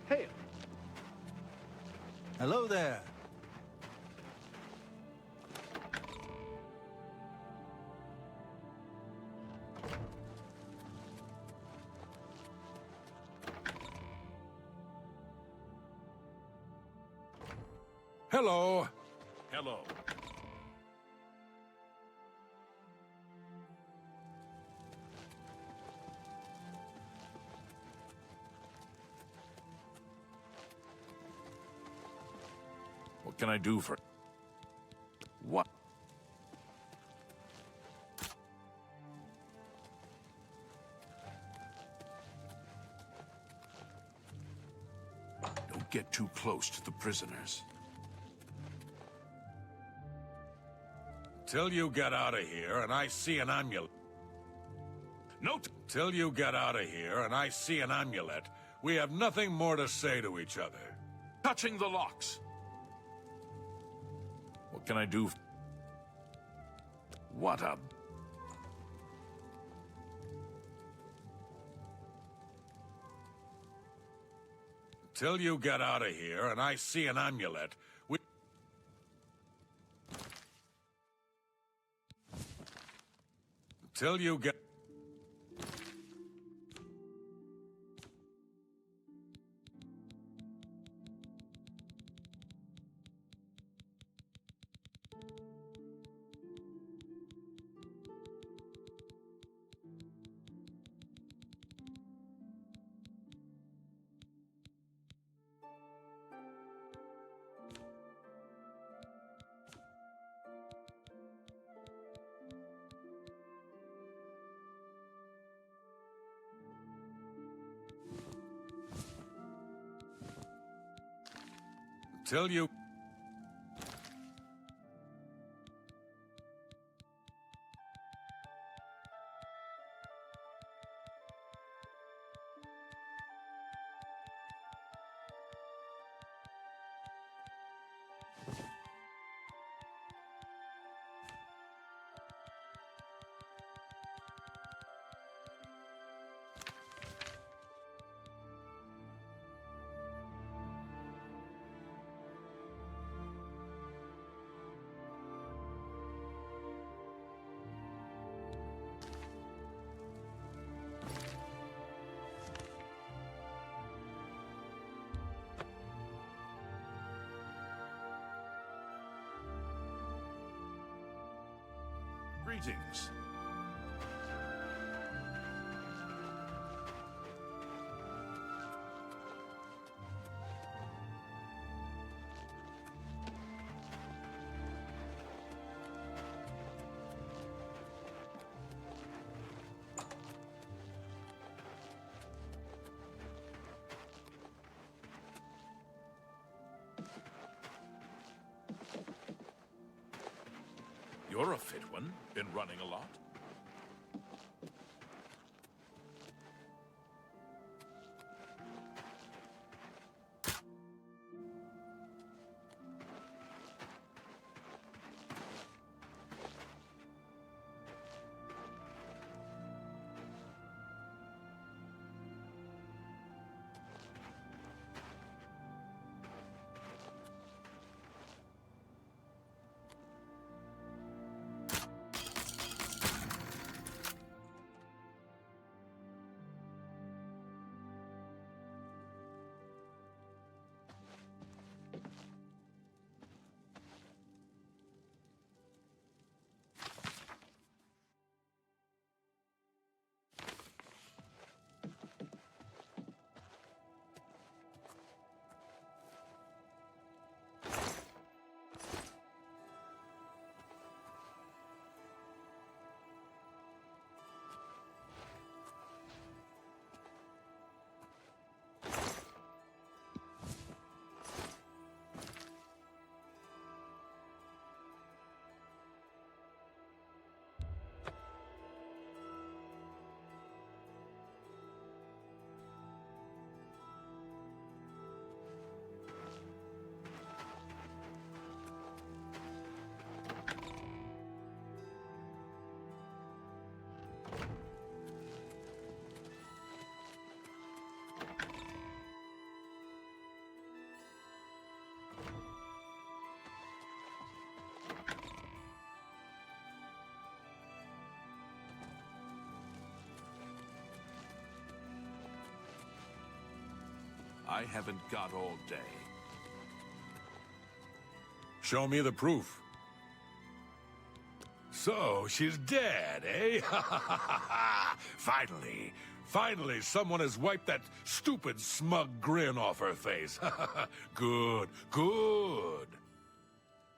Speaker 3: Hey. Hello there.
Speaker 13: Hello.
Speaker 6: Hello. What can I do for... What? Don't get too close to the prisoners.
Speaker 13: Till you get out of here and I see an amulet.
Speaker 6: Note!
Speaker 13: Till you get out of here and I see an amulet, we have nothing more to say to each other.
Speaker 6: Touching the locks. What can I do? What a...
Speaker 13: Till you get out of here and I see an amulet, we... Till you get... Till you...
Speaker 6: Greetings. You're a fit one. Been running a lot. I haven't got all day.
Speaker 13: Show me the proof. So, she's dead, eh? Finally, someone has wiped that stupid, smug grin off her face. Good.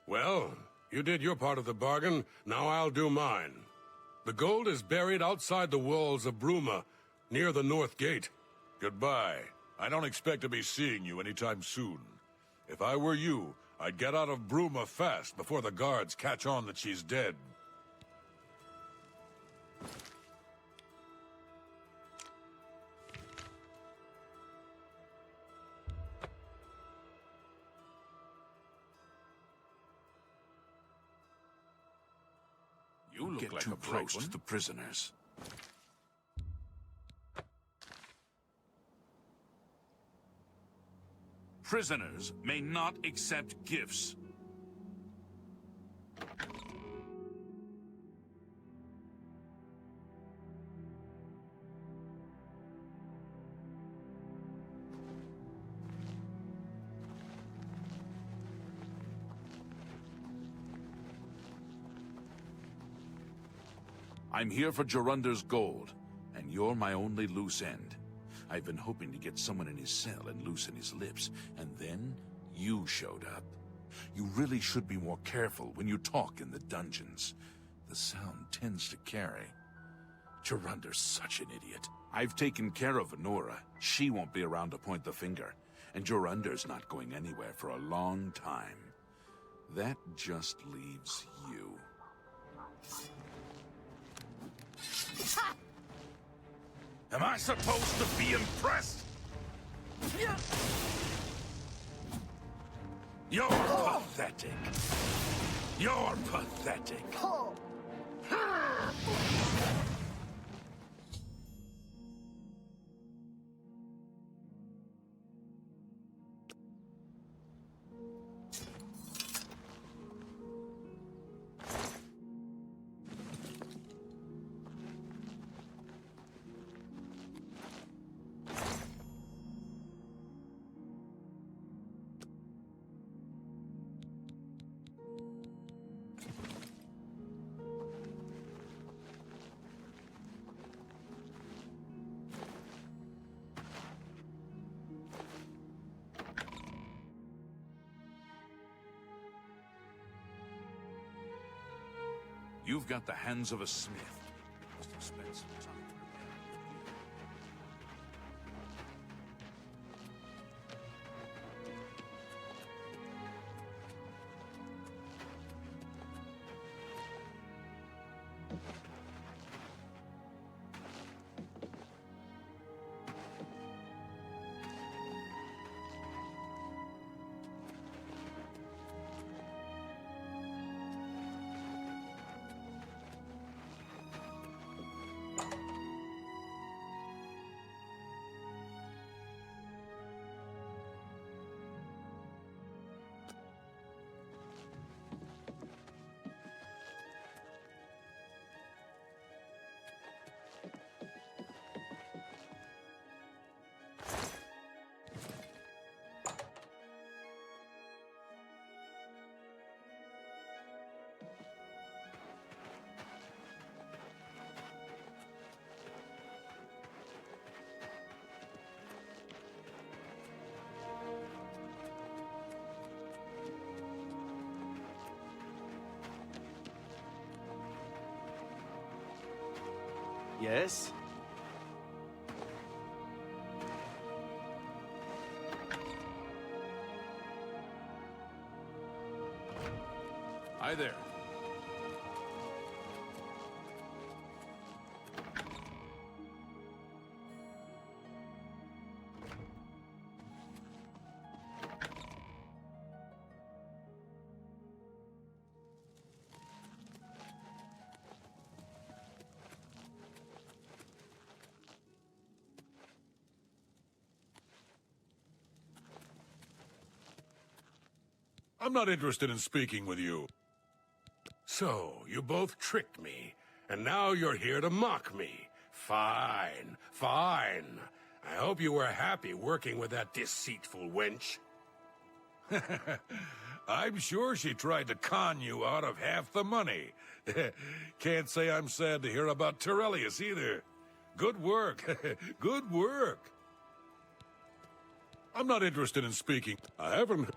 Speaker 13: Well, you did your part of the bargain, now I'll do mine. The gold is buried outside the walls of Bruma, near the North Gate. Goodbye. I don't expect to be seeing you anytime soon. If I were you, I'd get out of Bruma fast before the guards catch on that she's dead.
Speaker 6: You look like too close to the prisoners. Prisoners may not accept gifts. I'm here for Jorunder's gold, and you're my only loose end. I've been hoping to get someone in his cell and loosen his lips, and then you showed up. You really should be more careful when you talk in the dungeons. The sound tends to carry. Jorunder's such an idiot. I've taken care of Venora. She won't be around to point the finger, and Jorunder's not going anywhere for a long time. That just leaves you. Am I supposed to be impressed? You're pathetic. You're pathetic. You've got the hands of a smith. Must have spent some time
Speaker 8: Yes?
Speaker 6: Hi there.
Speaker 13: I'm not interested in speaking with you. So, you both tricked me, and now you're here to mock me. Fine. I hope you were happy working with that deceitful wench. I'm sure she tried to con you out of half the money. Can't say I'm sad to hear about Tirelius either. Good work. Good work. I'm not interested in speaking. I haven't...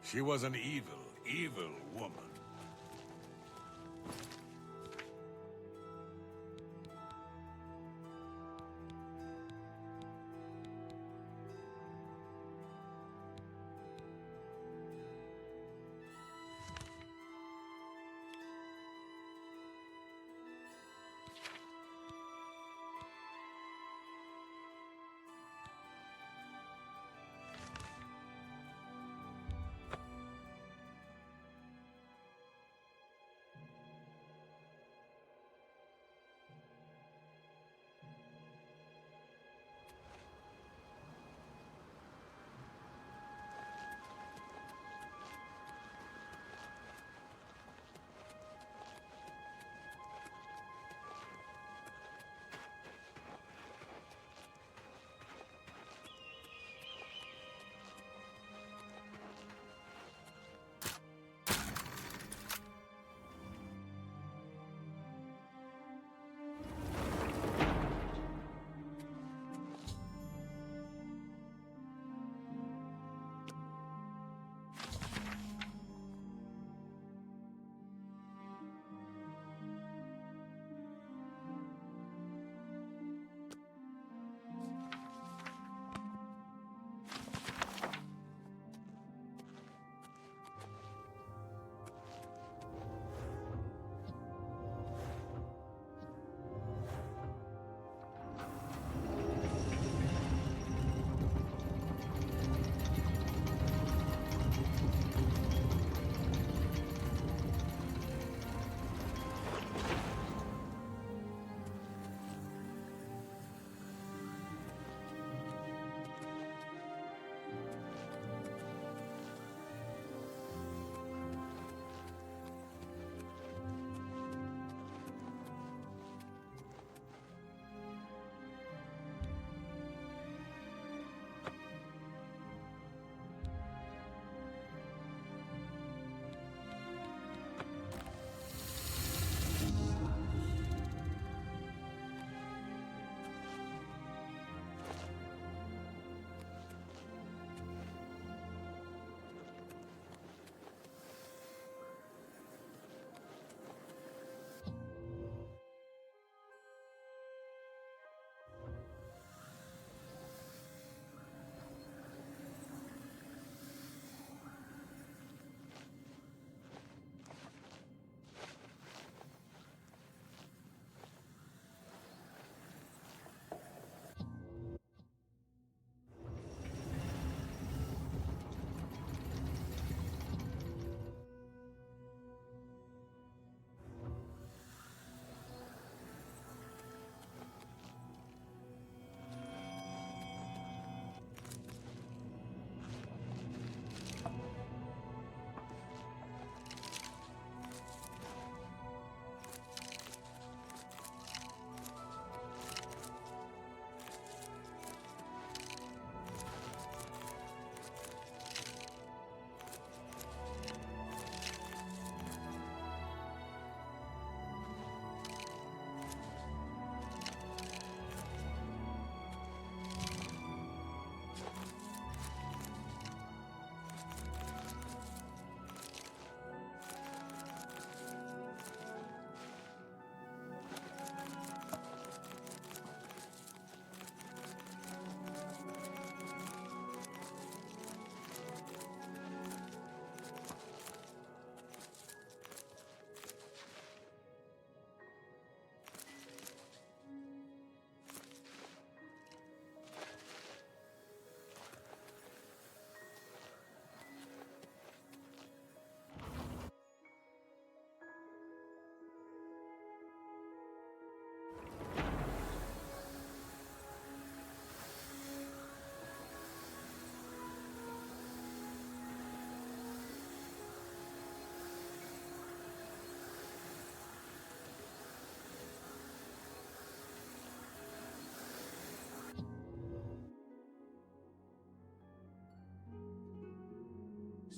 Speaker 13: She was an evil, evil woman.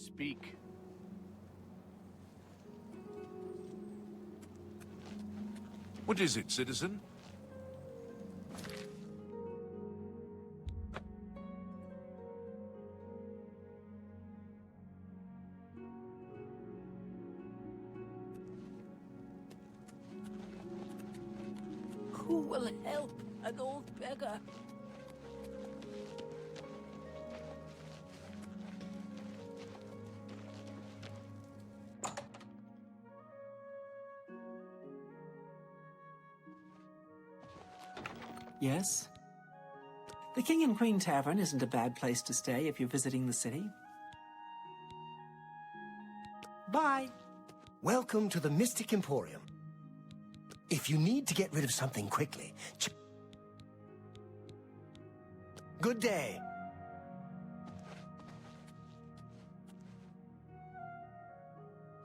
Speaker 9: Speak.
Speaker 6: What is it, citizen?
Speaker 1: Who will help an old beggar?
Speaker 18: Yes? The King and Queen Tavern isn't a bad place to stay if you're visiting the city. Bye!
Speaker 7: Welcome to the Mystic Emporium. If you need to get rid of something quickly, good day.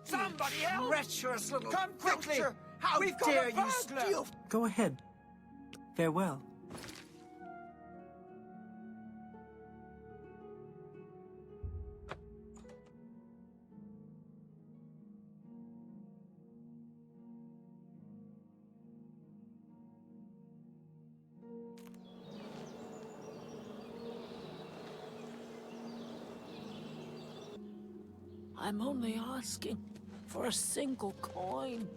Speaker 18: Somebody help! Treacherous little
Speaker 7: Come quickly!
Speaker 18: How
Speaker 7: We've got
Speaker 18: dare
Speaker 7: a
Speaker 18: you
Speaker 7: burglar!
Speaker 18: steal? Go ahead. Farewell.
Speaker 1: I'm only asking for a single coin.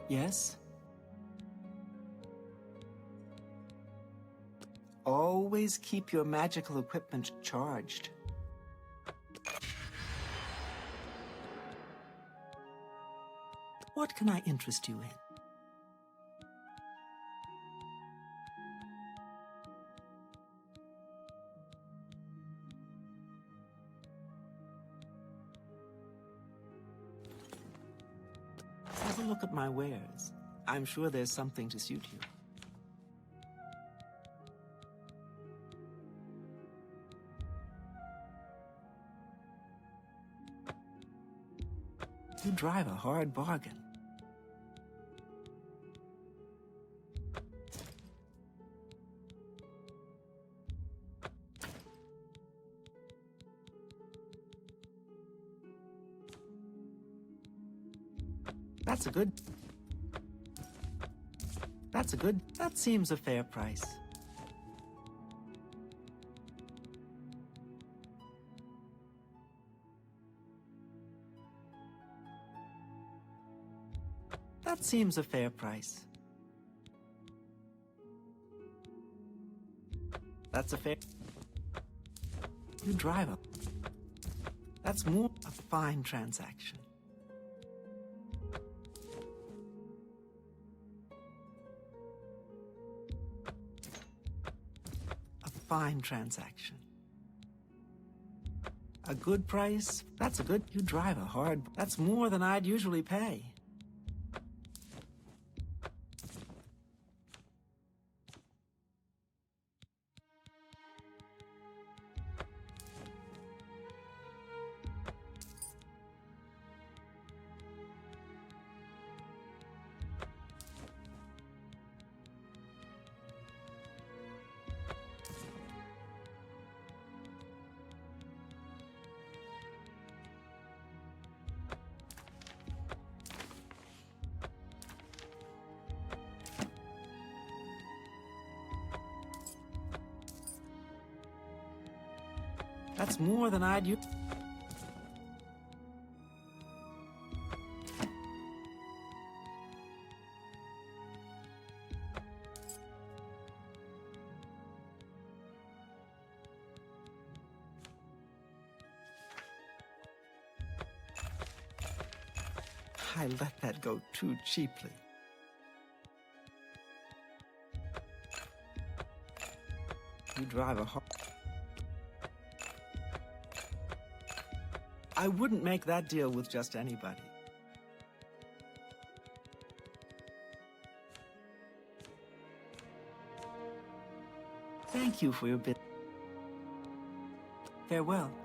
Speaker 18: Yes? Always keep your magical equipment charged. What can I interest you in? Have a look at my wares. I'm sure there's something to suit you. You drive a hard bargain. That seems a fair price. That seems a fair price. That's a fair... You drive up. That's more a fine transaction. A fine transaction. A good price, that's a good... You drive a hard... That's more than I'd usually pay. That's more than I'd use. I let that go too cheaply. You drive a hard... I wouldn't make that deal with just anybody. Thank you for your bit. Farewell.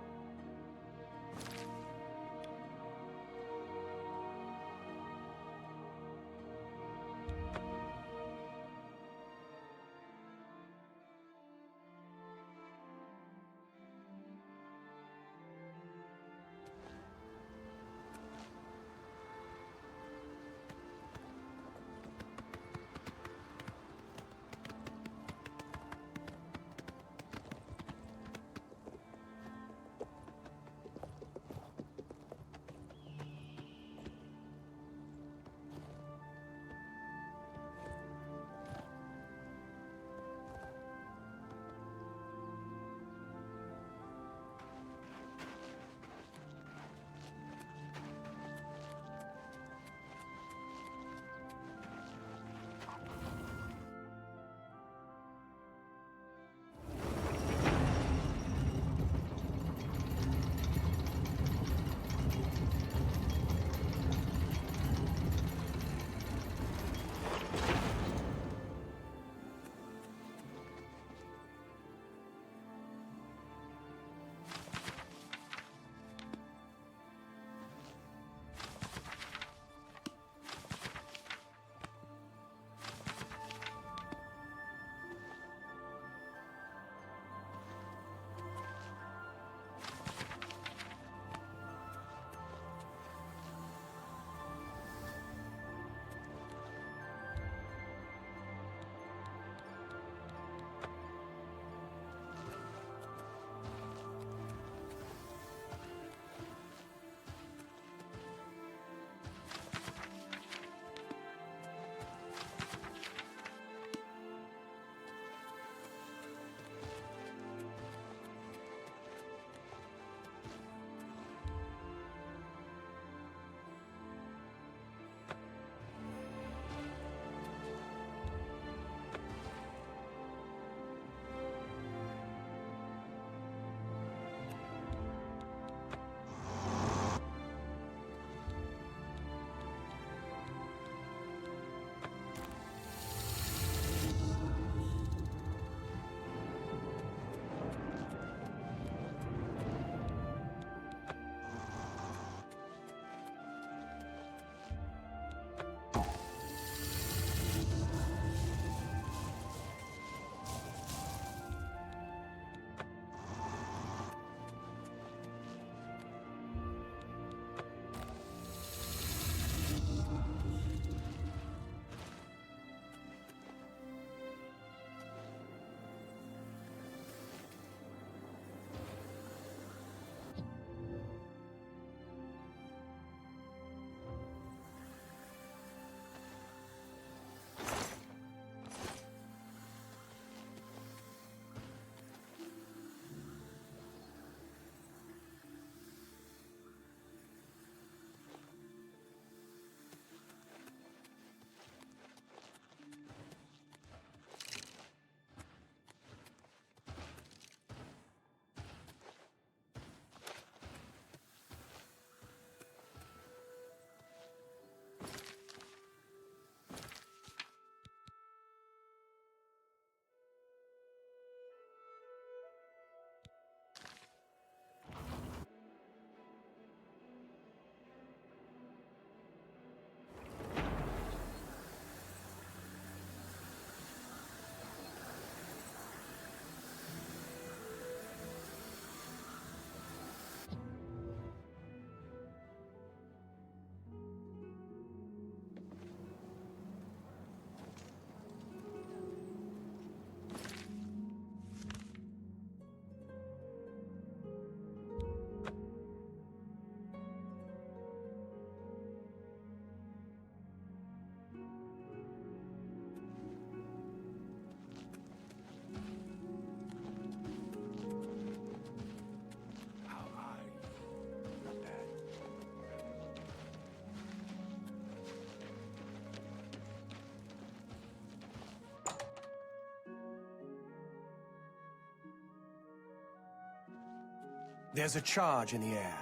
Speaker 7: There's a charge in the air.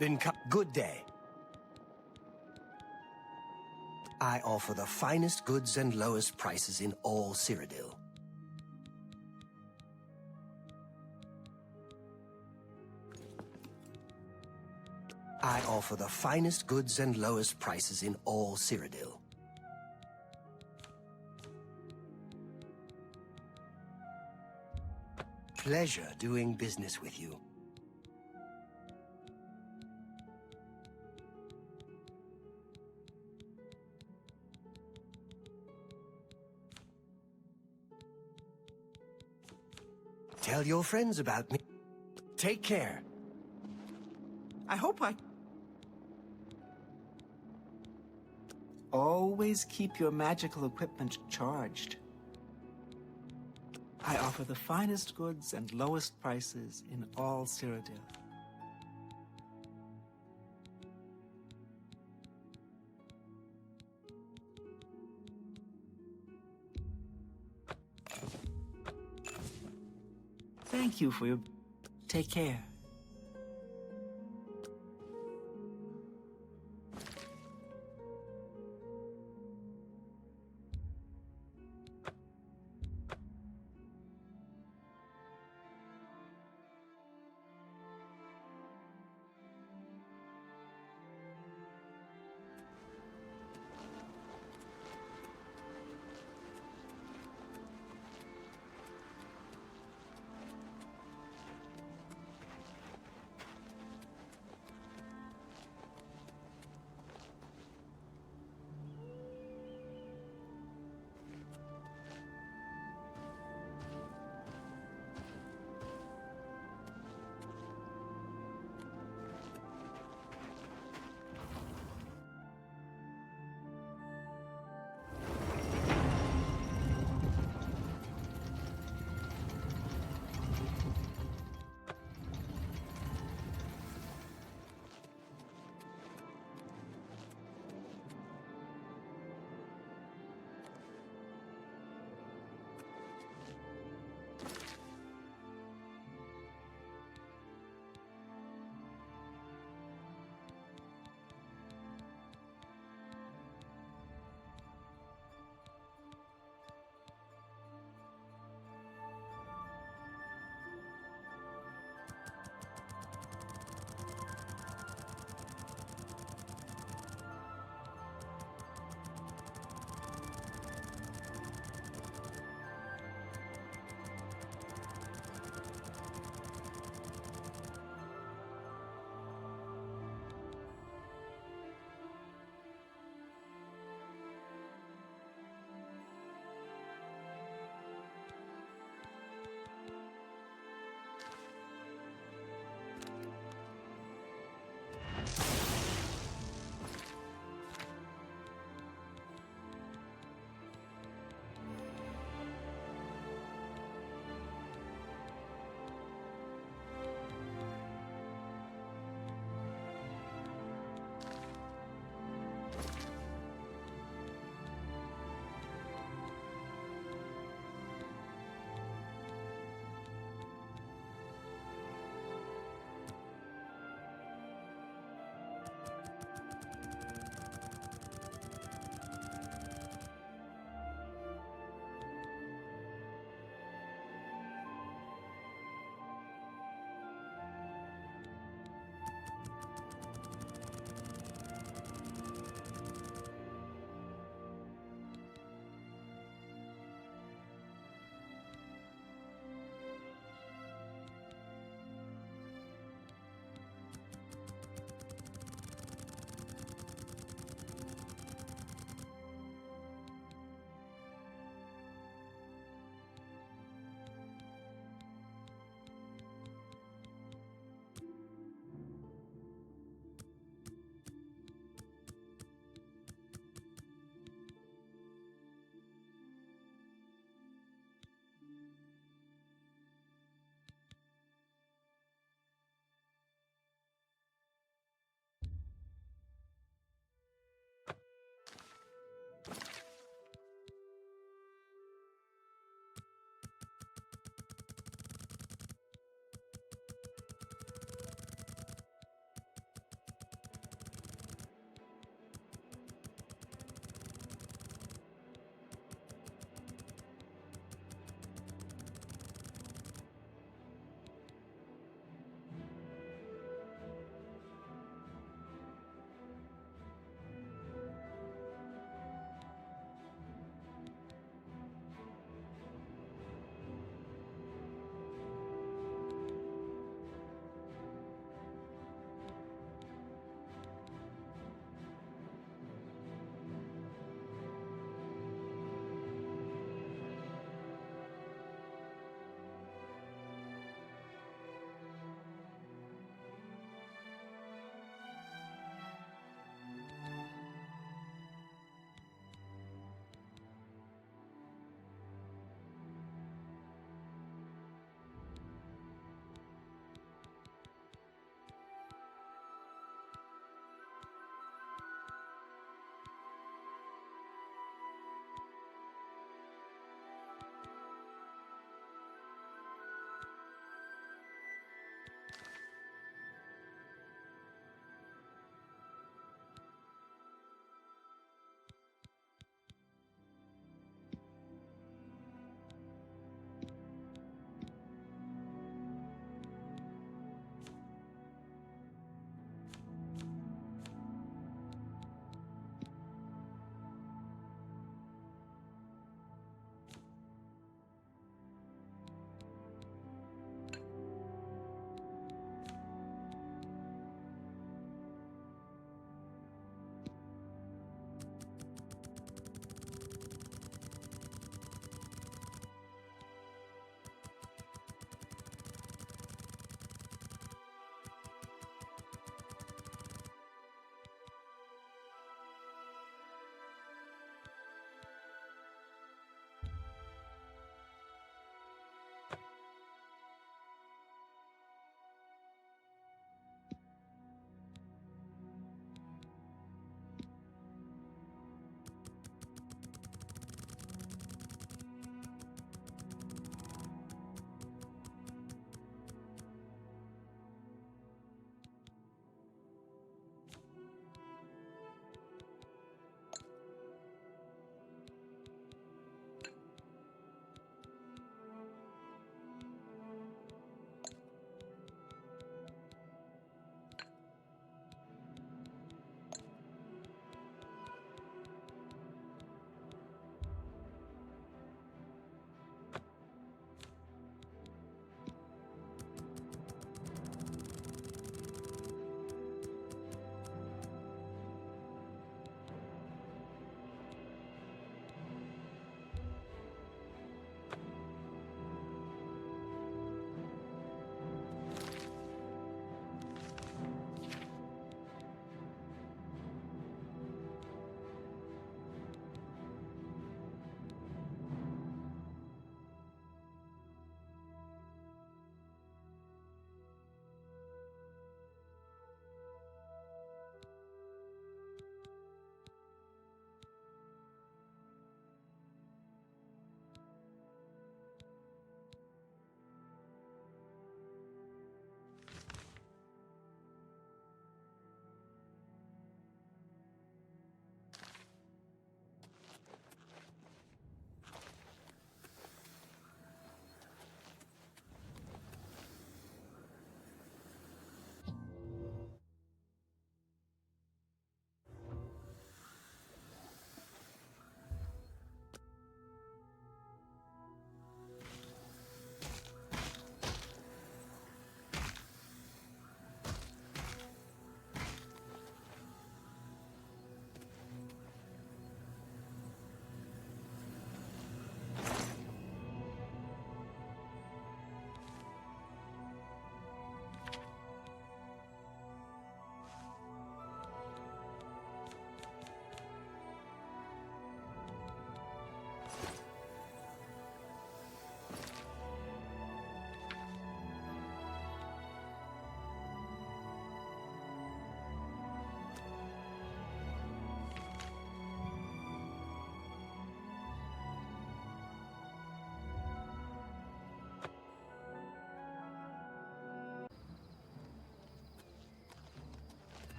Speaker 7: Then good day. I offer the finest goods and lowest prices in all Cyrodiil. I offer the finest goods and lowest prices in all Cyrodiil. Pleasure doing business with you. Tell your friends about me. Take care.
Speaker 18: I hope I... Always keep your magical equipment charged. I offer the finest goods and lowest prices in all Cyrodiil. Thank you for your... Take care.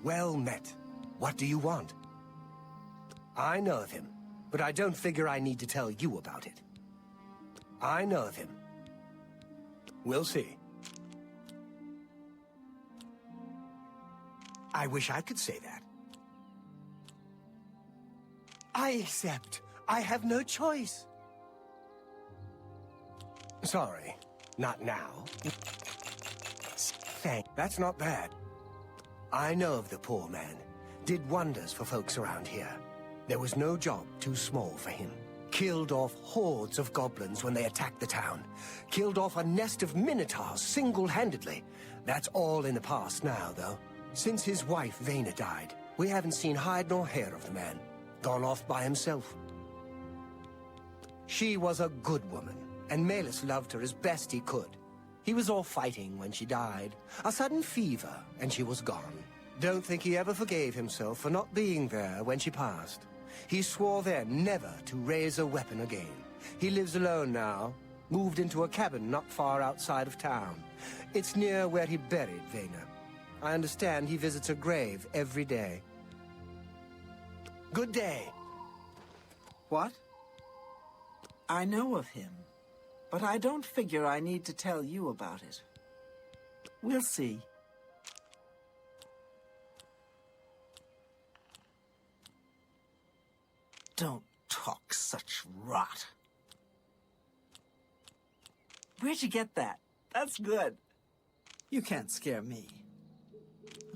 Speaker 7: Well met. What do you want? I know of him, but I don't figure I need to tell you about it. I know of him. We'll see. I wish I could say that. I accept. I have no choice. Sorry, not now. That's not bad. I know of the poor man. Did wonders for folks around here. There was no job too small for him. Killed off hordes of goblins when they attacked the town. Killed off a nest of minotaurs single-handedly. That's all in the past now, though. Since his wife, Vena, died, we haven't seen hide nor hair of the man. Gone off by himself. She was a good woman, and Malus loved her as best he could. He was all fighting when she died. A sudden fever, and she was gone. Don't think he ever forgave himself for not being there when she passed. He swore then never to raise a weapon again. He lives alone now, moved into a cabin not far outside of town. It's near where he buried Vena. I understand he visits her grave every day. Good day.
Speaker 18: What? I know of him, but I don't figure I need to tell you about it. We'll see. Don't talk such rot. Where'd you get that? That's good. You can't scare me.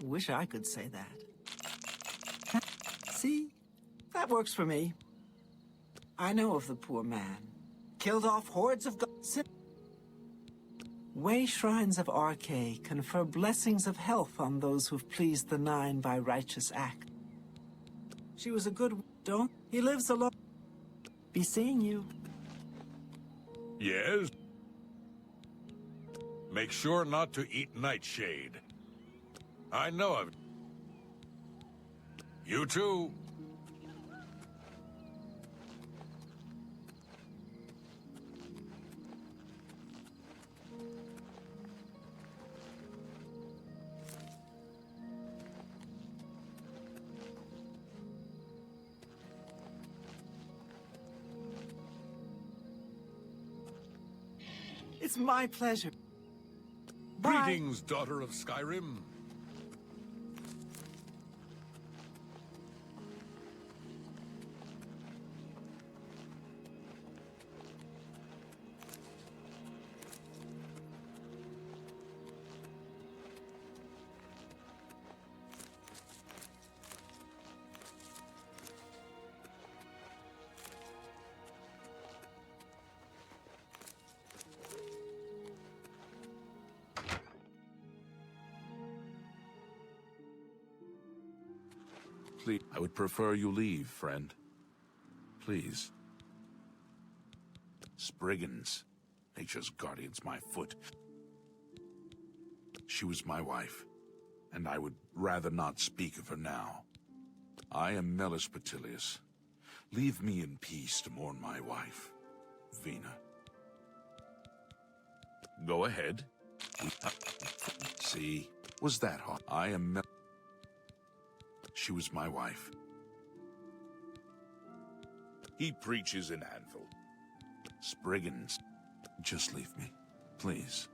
Speaker 18: I wish I could say that. See? That works for me. I know of the poor man. Killed off hordes of gods. Way shrines of Archay confer blessings of health on those who've pleased the Nine by righteous act. She was a good... Don't... He lives alone. Be seeing you.
Speaker 13: Yes? Make sure not to eat nightshade. I know of... You too.
Speaker 18: It's my pleasure. Bye.
Speaker 13: Greetings, daughter of Skyrim.
Speaker 6: Please, I would prefer you leave, friend. Please. Spriggans, nature's guardian's my foot. She was my wife, and I would rather not speak of her now. I am Mellus Petilius. Leave me in peace to mourn my wife, Vena. Go ahead. See, was that hard? I am Mellus. She was my wife. He preaches in Anvil. Spriggans, just leave me, please.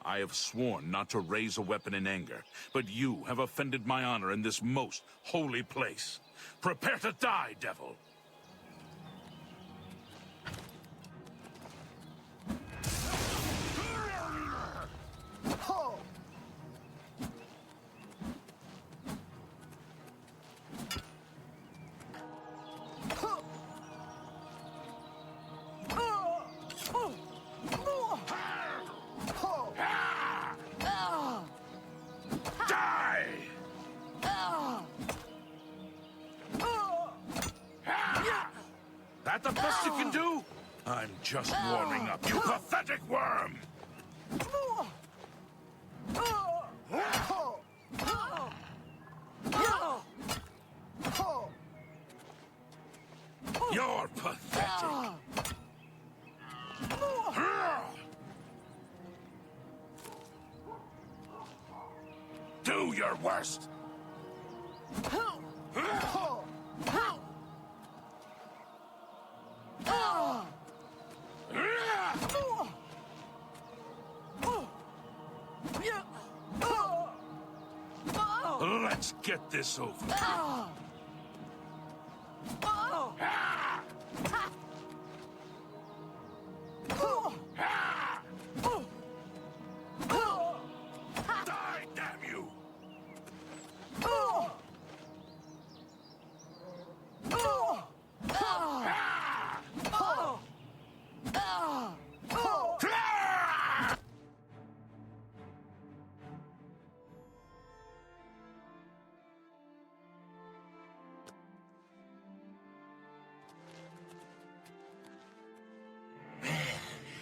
Speaker 6: I have sworn not to raise a weapon in anger, but you have offended my honor in this most holy place. Prepare to die, devil! That the best you can do? I'm just warming up, you pathetic worm! You're pathetic. Do your worst. Let's get this over. Die, damn you!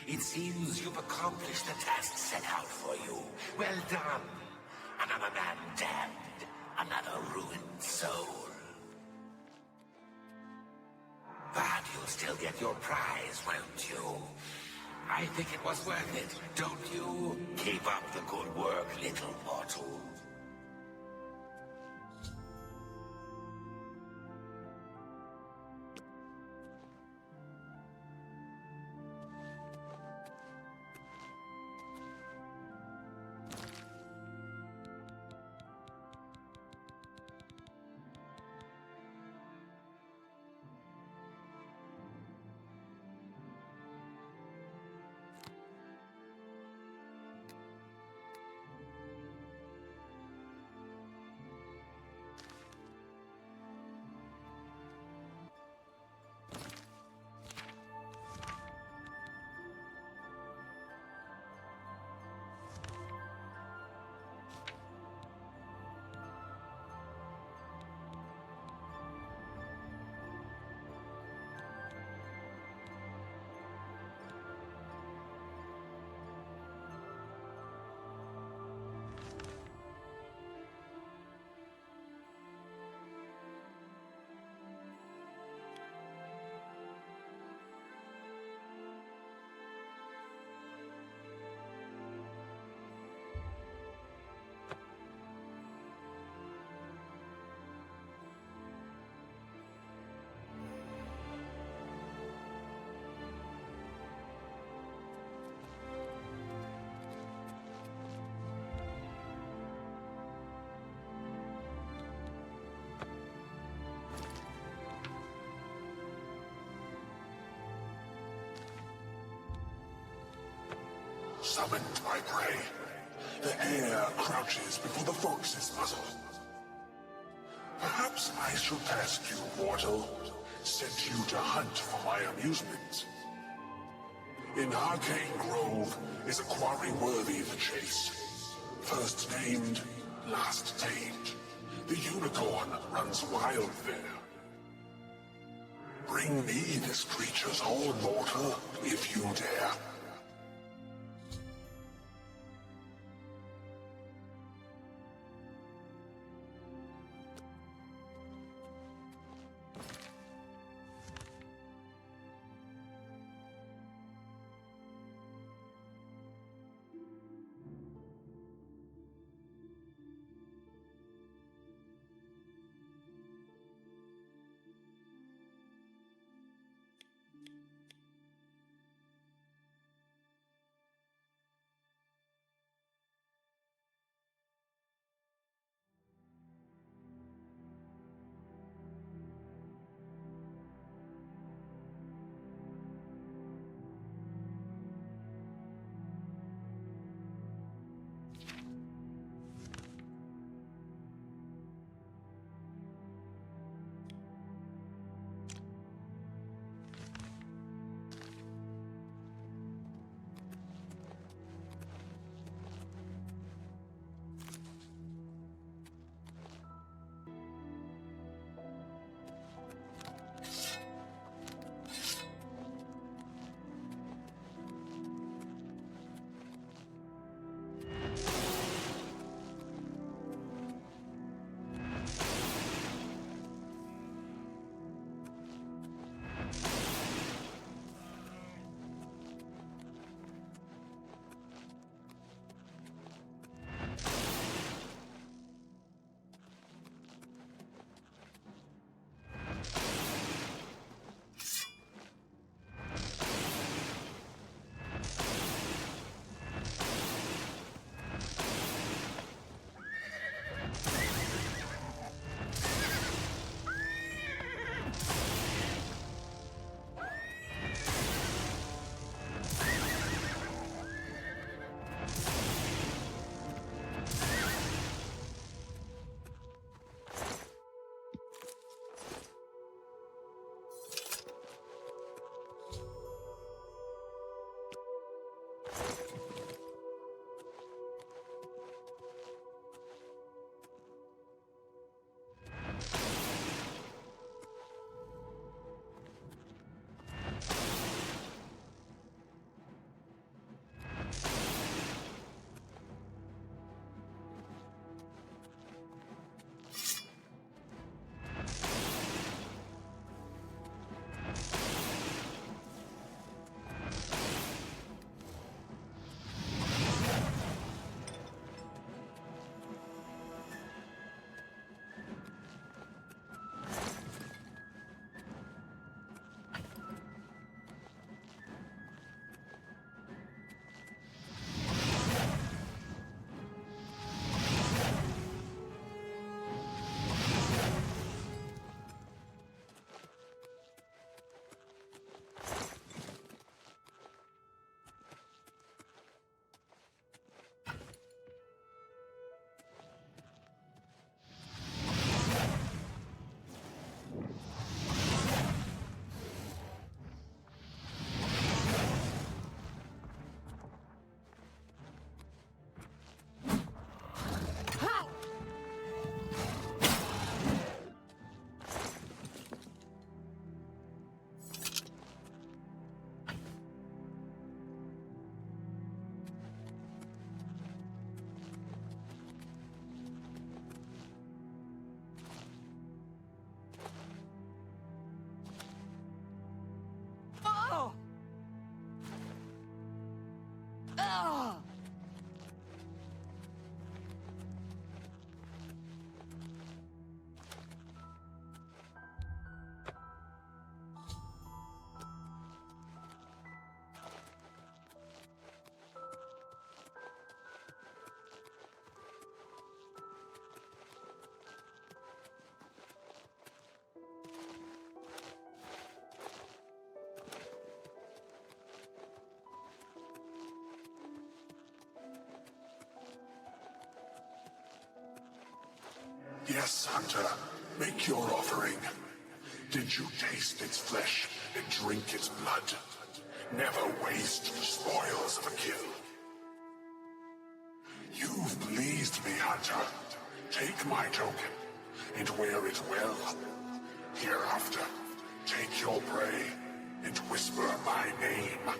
Speaker 4: It seems you've accomplished the task set out for you. Well done. Another man damned. Another ruined soul. But you'll still get your prize, won't you? I think it was worth it, don't you? Keep up the good work, little mortal.
Speaker 14: Summoned my prey. The heir crouches before the fox's muzzle. Perhaps I should ask you, mortal, sent you to hunt for my amusement. In Arcane Grove is a quarry worthy the chase. First named, last tamed. The unicorn runs wild there. Bring me this creature's horn, mortal, if you dare. Yes, Hunter. Make your offering. Did you taste its flesh and drink its blood? Never waste the spoils of a kill. You've pleased me, Hunter. Take my token and wear it well. Hereafter, take your prey and whisper my name.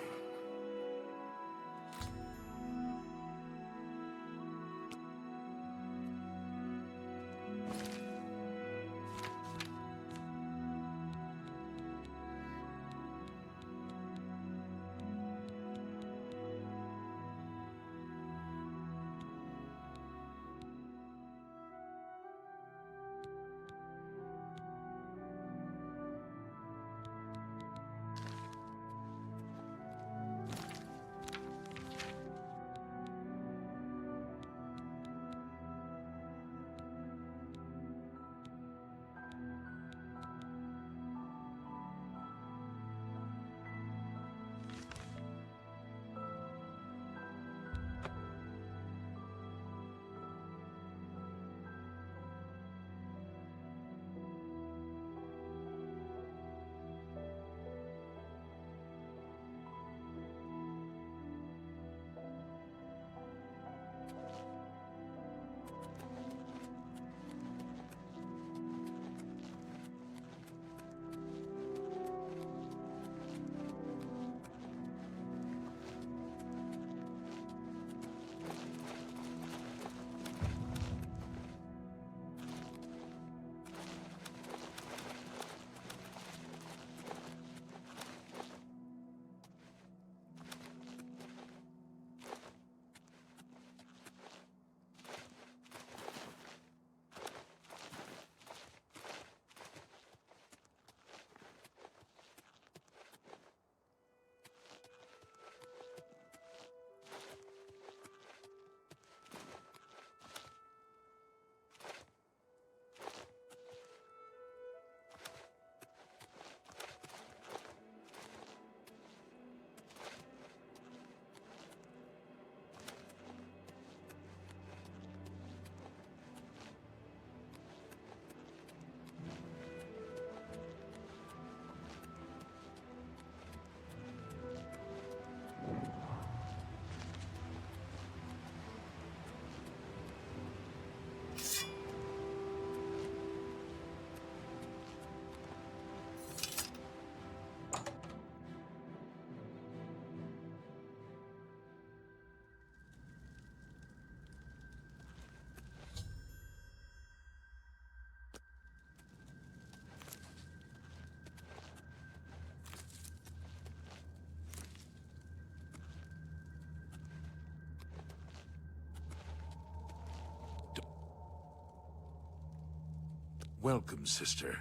Speaker 6: Welcome, sister.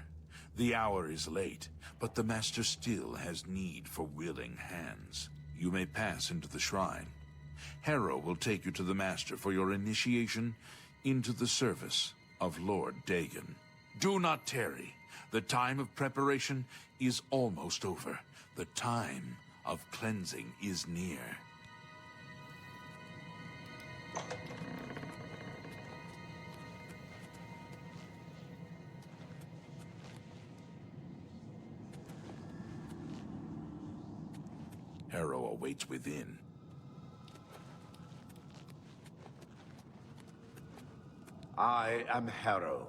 Speaker 6: The hour is late, but the Master still has need for willing hands. You may pass into the shrine. Hero will take you to the Master for your initiation into the service of Lord Dagon. Do not tarry. The time of preparation is almost over. The time of cleansing is near. Hero awaits within.
Speaker 12: I am Hero,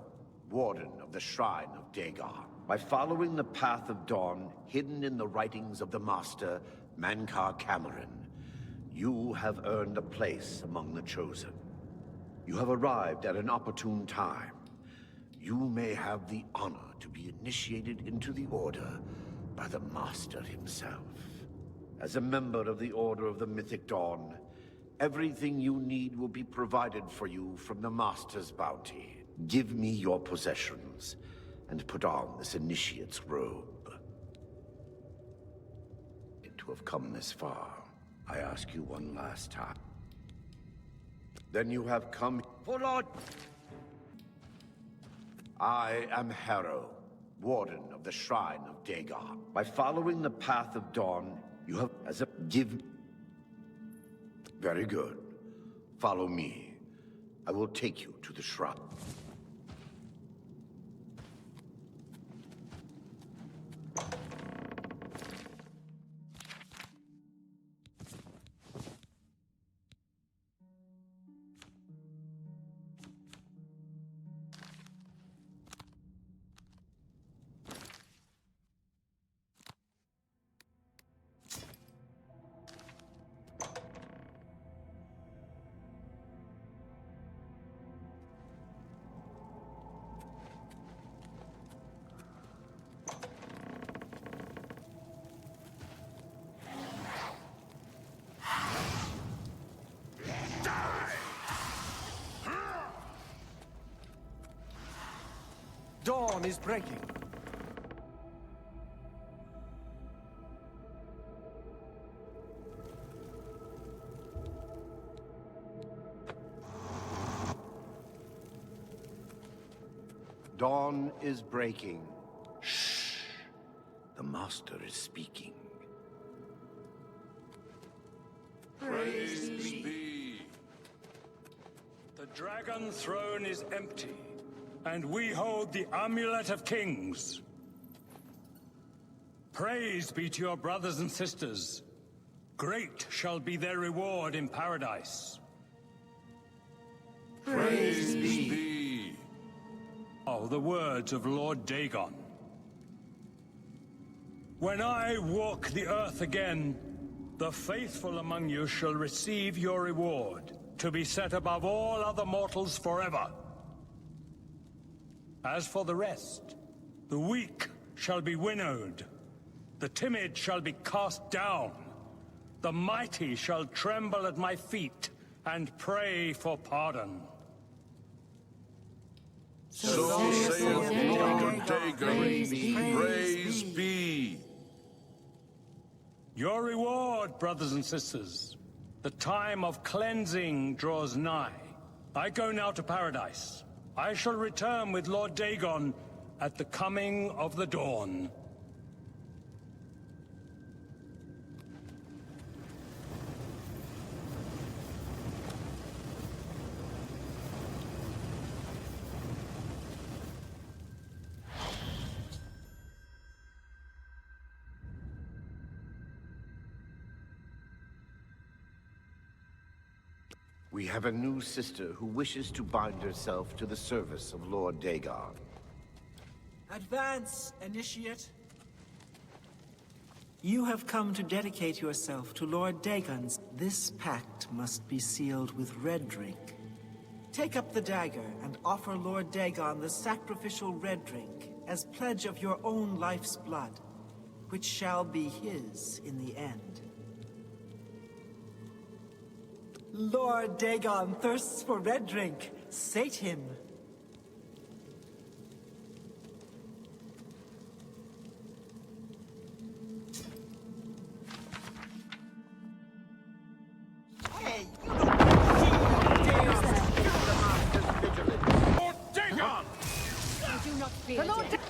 Speaker 12: Warden of the Shrine of Dagon. By following the path of dawn hidden in the writings of the Master, Mankar Cameron, you have earned a place among the Chosen. You have arrived at an opportune time. You may have the honor to be initiated into the Order by the Master himself. As a member of the Order of the Mythic Dawn, everything you need will be provided for you from the Master's bounty. Give me your possessions, and put on this initiate's robe. To have come this far, I ask you one last time. Then you have come for Lord. I am Hero, Warden of the Shrine of Dagon. By following the path of dawn, you have Very good. Follow me. I will take you to the shrine.
Speaker 7: Dawn is breaking. Dawn is breaking. Shh. The Master is speaking.
Speaker 15: Praise be. The Dragon Throne is empty, and we hold the Amulet of Kings. Praise be to your brothers and sisters. Great shall be their reward in paradise.
Speaker 14: Praise be.
Speaker 15: Oh, the words of Lord Dagon. When I walk the earth again, the faithful among you shall receive your reward, to be set above all other mortals forever. As for the rest, the weak shall be winnowed, the timid shall be cast down, the mighty shall tremble at my feet and pray for pardon.
Speaker 6: So saith Lord Dagon, praise be.
Speaker 15: Your reward, brothers and sisters. The time of cleansing draws nigh. I go now to paradise. I shall return with Lord Dagon at the coming of the dawn.
Speaker 12: We have a new sister who wishes to bind herself to the service of Lord Dagon.
Speaker 18: Advance, Initiate. You have come to dedicate yourself to Lord Dagon's. This pact must be sealed with red drink. Take up the dagger and offer Lord Dagon the sacrificial red drink as pledge of your own life's blood, which shall be his in the end. Lord Dagon thirsts for red drink. Sate him.
Speaker 9: away!
Speaker 6: Lord Dagon!
Speaker 5: I do not fear
Speaker 9: Lord
Speaker 5: death.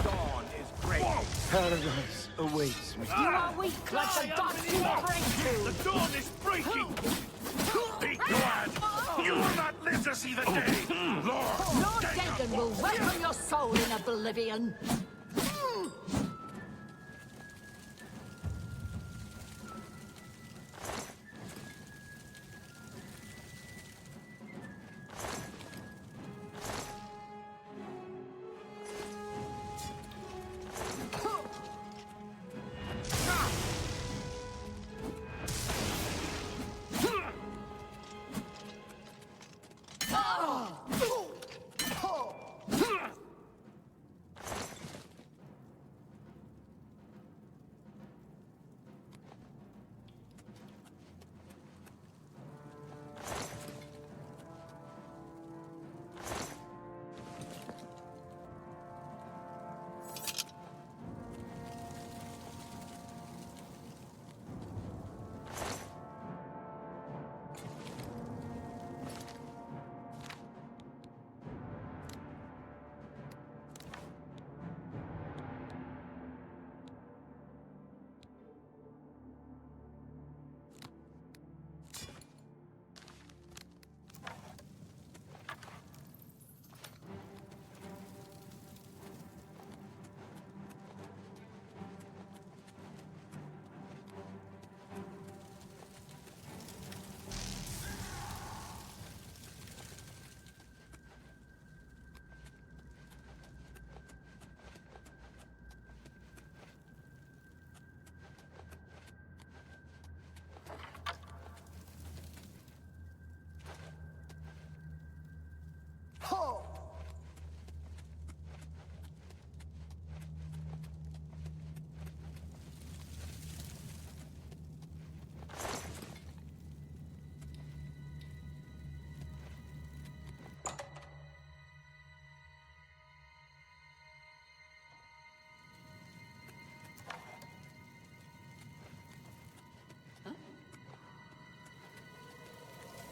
Speaker 12: Dawn is great. Paradise awaits me.
Speaker 1: You are weak like the gods you pray to.
Speaker 6: The dawn is breaking! Be glad! You will not live to see the day!
Speaker 1: Lord Dagon will welcome your soul in oblivion.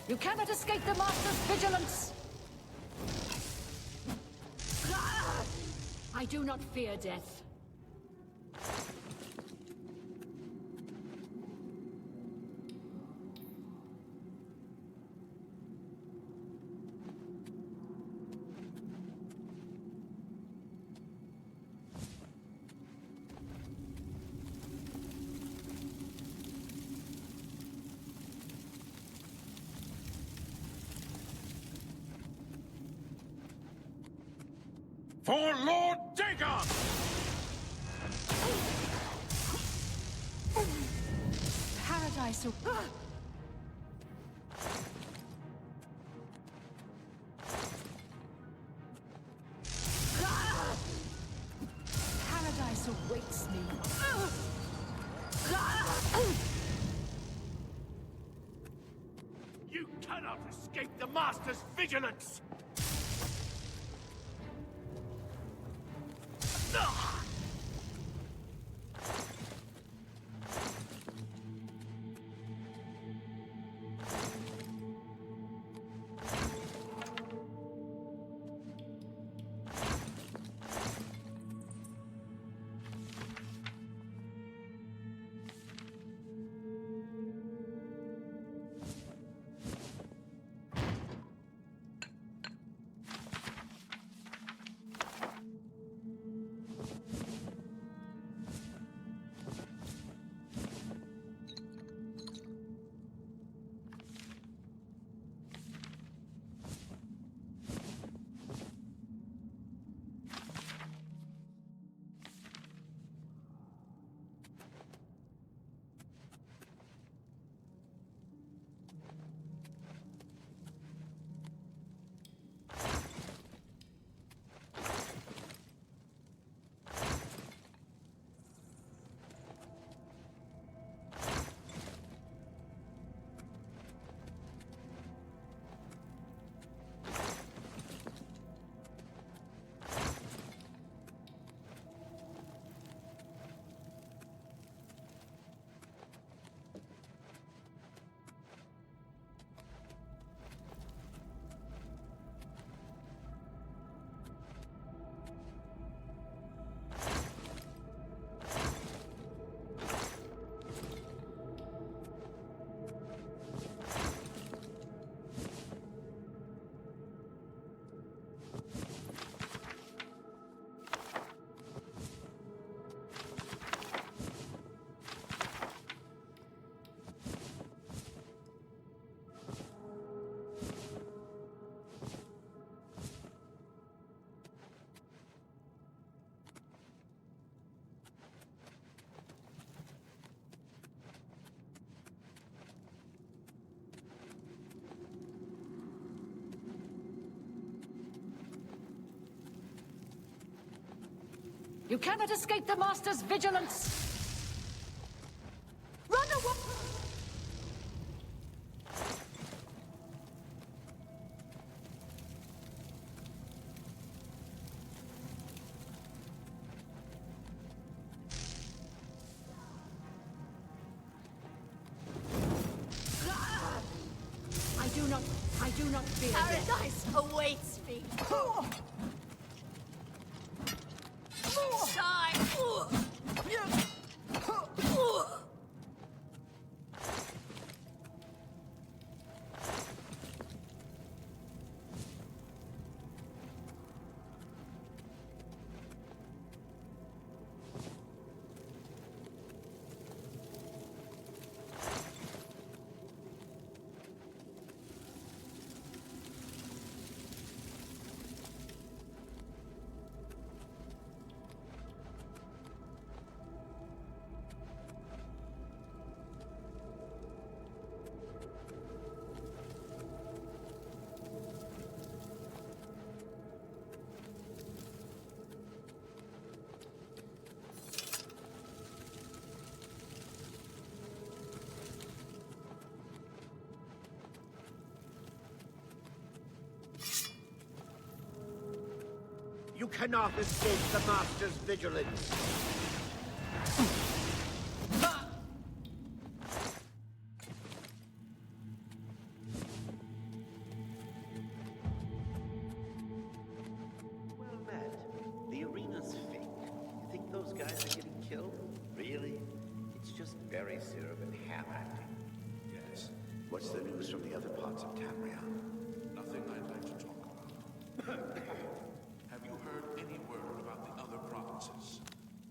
Speaker 1: You cannot escape the Master's vigilance! I do not fear death.
Speaker 6: For Lord Dagon!
Speaker 5: Paradise. Paradise awaits me.
Speaker 9: You cannot escape the Master's vigilance!
Speaker 5: You cannot escape the Master's vigilance!
Speaker 10: Run away!
Speaker 5: I do not fear death.
Speaker 10: Paradise awaits me.
Speaker 12: You cannot escape the Master's vigilance.
Speaker 11: Well met. The arena's fake. You think those guys are getting killed? Really? It's just berry syrup and ham acting. Yes. What's the news from the other parts of Tamriel?
Speaker 6: Nothing I'd like to talk about. Have you heard any word about the other provinces?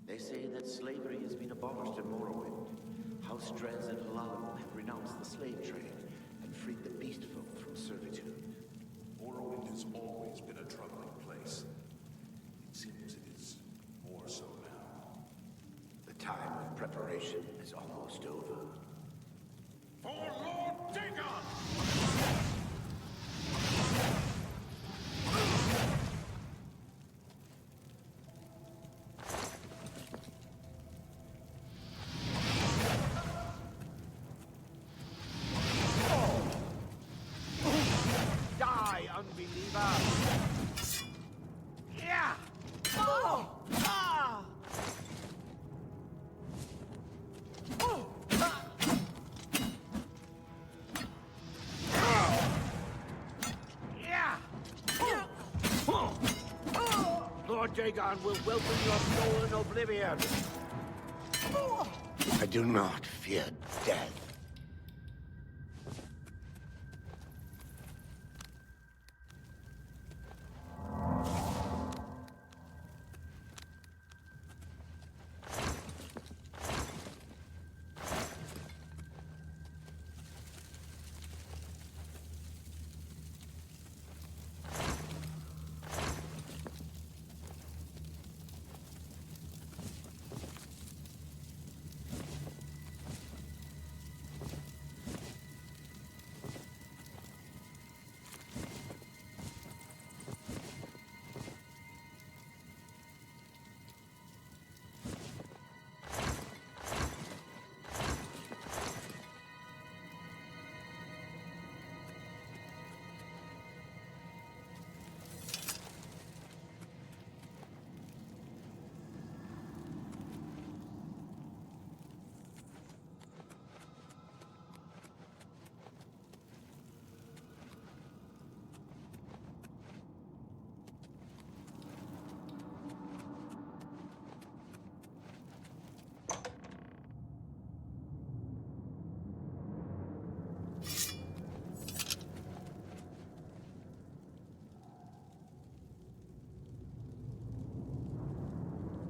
Speaker 11: They say that slavery has been abolished in Morrowind. House Dres and Halal have renounced the slave trade and freed the beast folk from servitude.
Speaker 6: Morrowind has always been a troubling place. It seems it is more so now.
Speaker 11: The time of preparation is almost over.
Speaker 9: For Lord Dagon!
Speaker 12: Die, unbeliever! Yeah!
Speaker 10: Oh! Ah!
Speaker 12: Oh! Yeah! Lord Dagon will welcome your soul in oblivion. I do not fear death.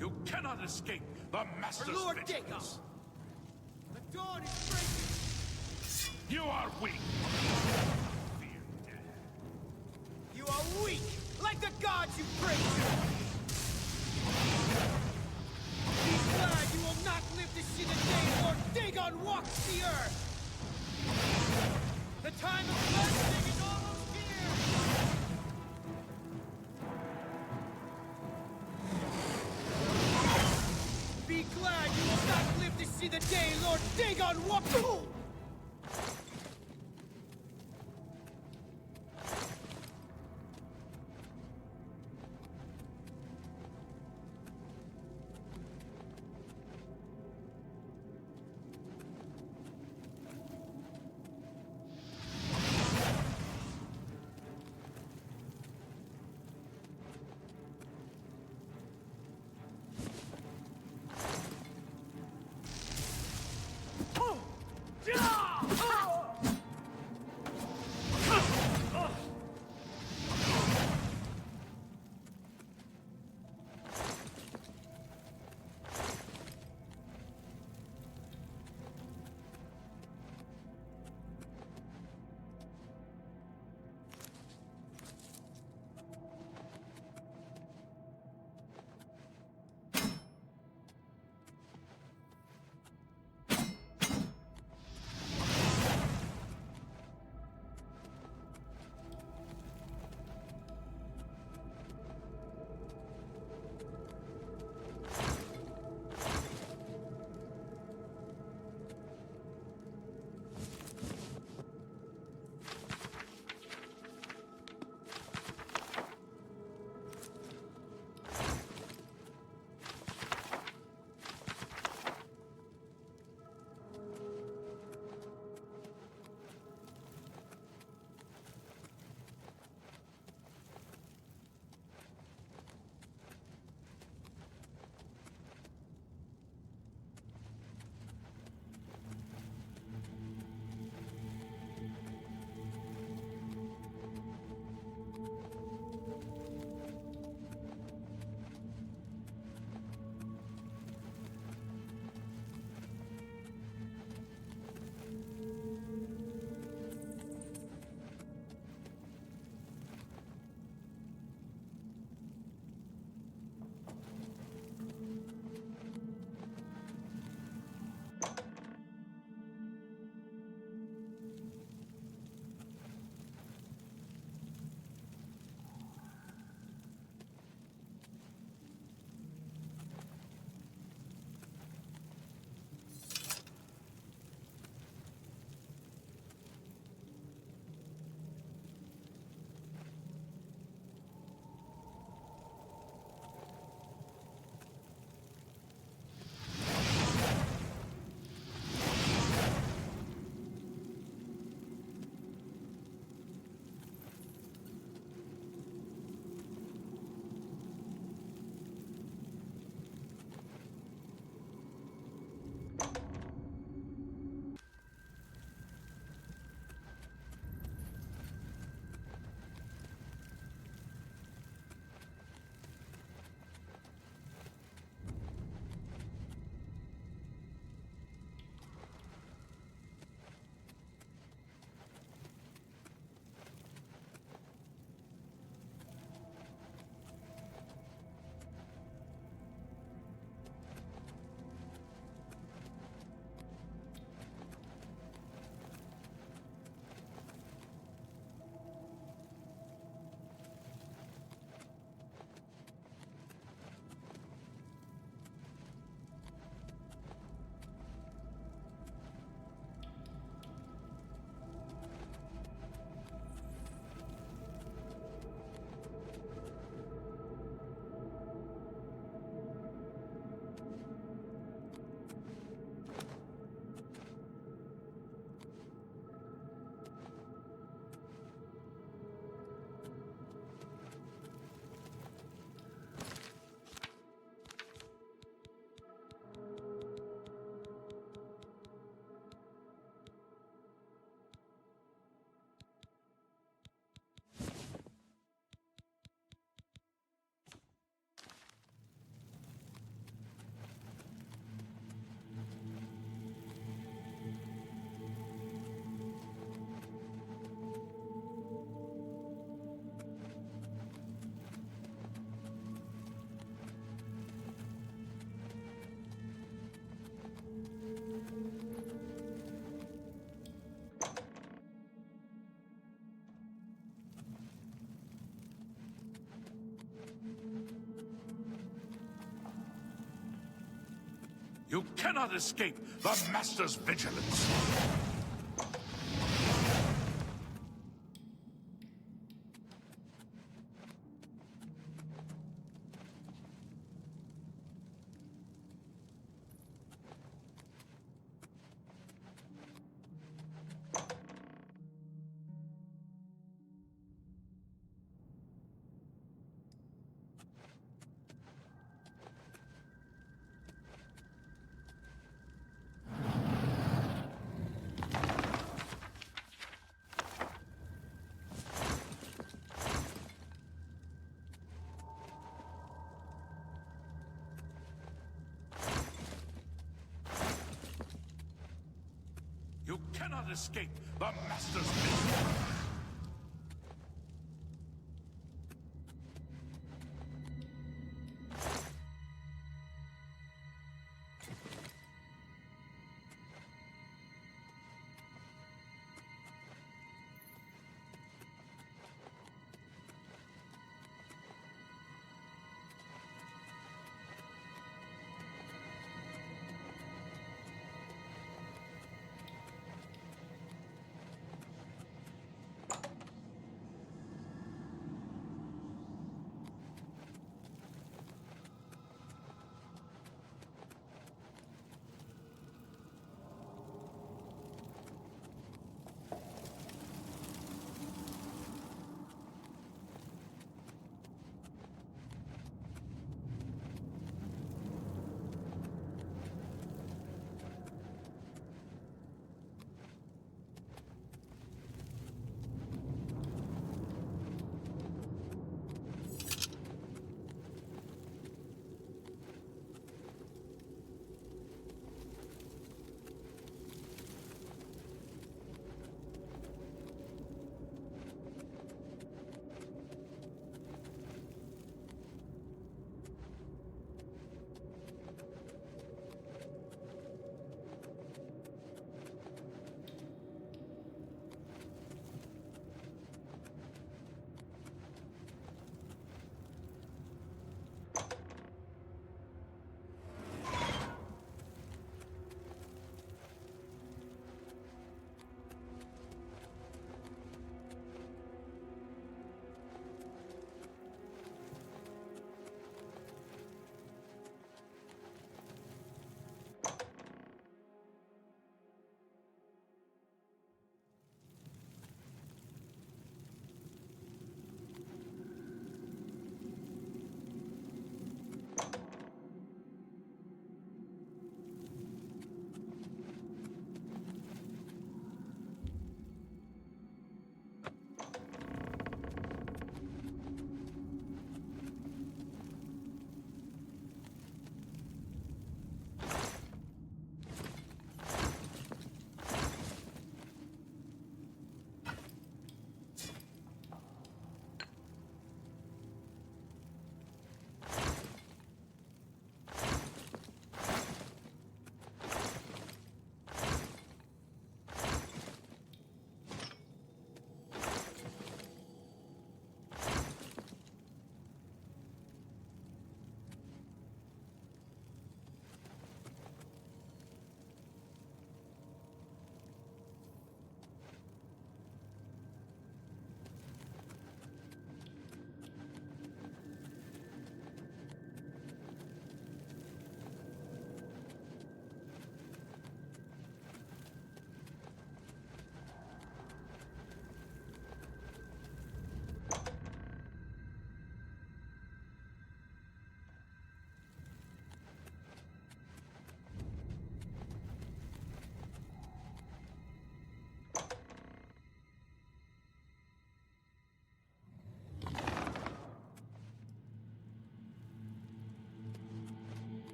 Speaker 6: You cannot escape the Master's
Speaker 9: Lord
Speaker 6: vigilance.
Speaker 9: Dagon! The dawn is breaking!
Speaker 6: You are weak. Fear death.
Speaker 9: You are weak, like the gods you pray to! Be glad you will not live to see the day Lord Dagon walks the earth! The time of blessing is almost here! Dagon walk.
Speaker 6: You cannot escape the Master's vigilance. You cannot escape the Master's vigilance.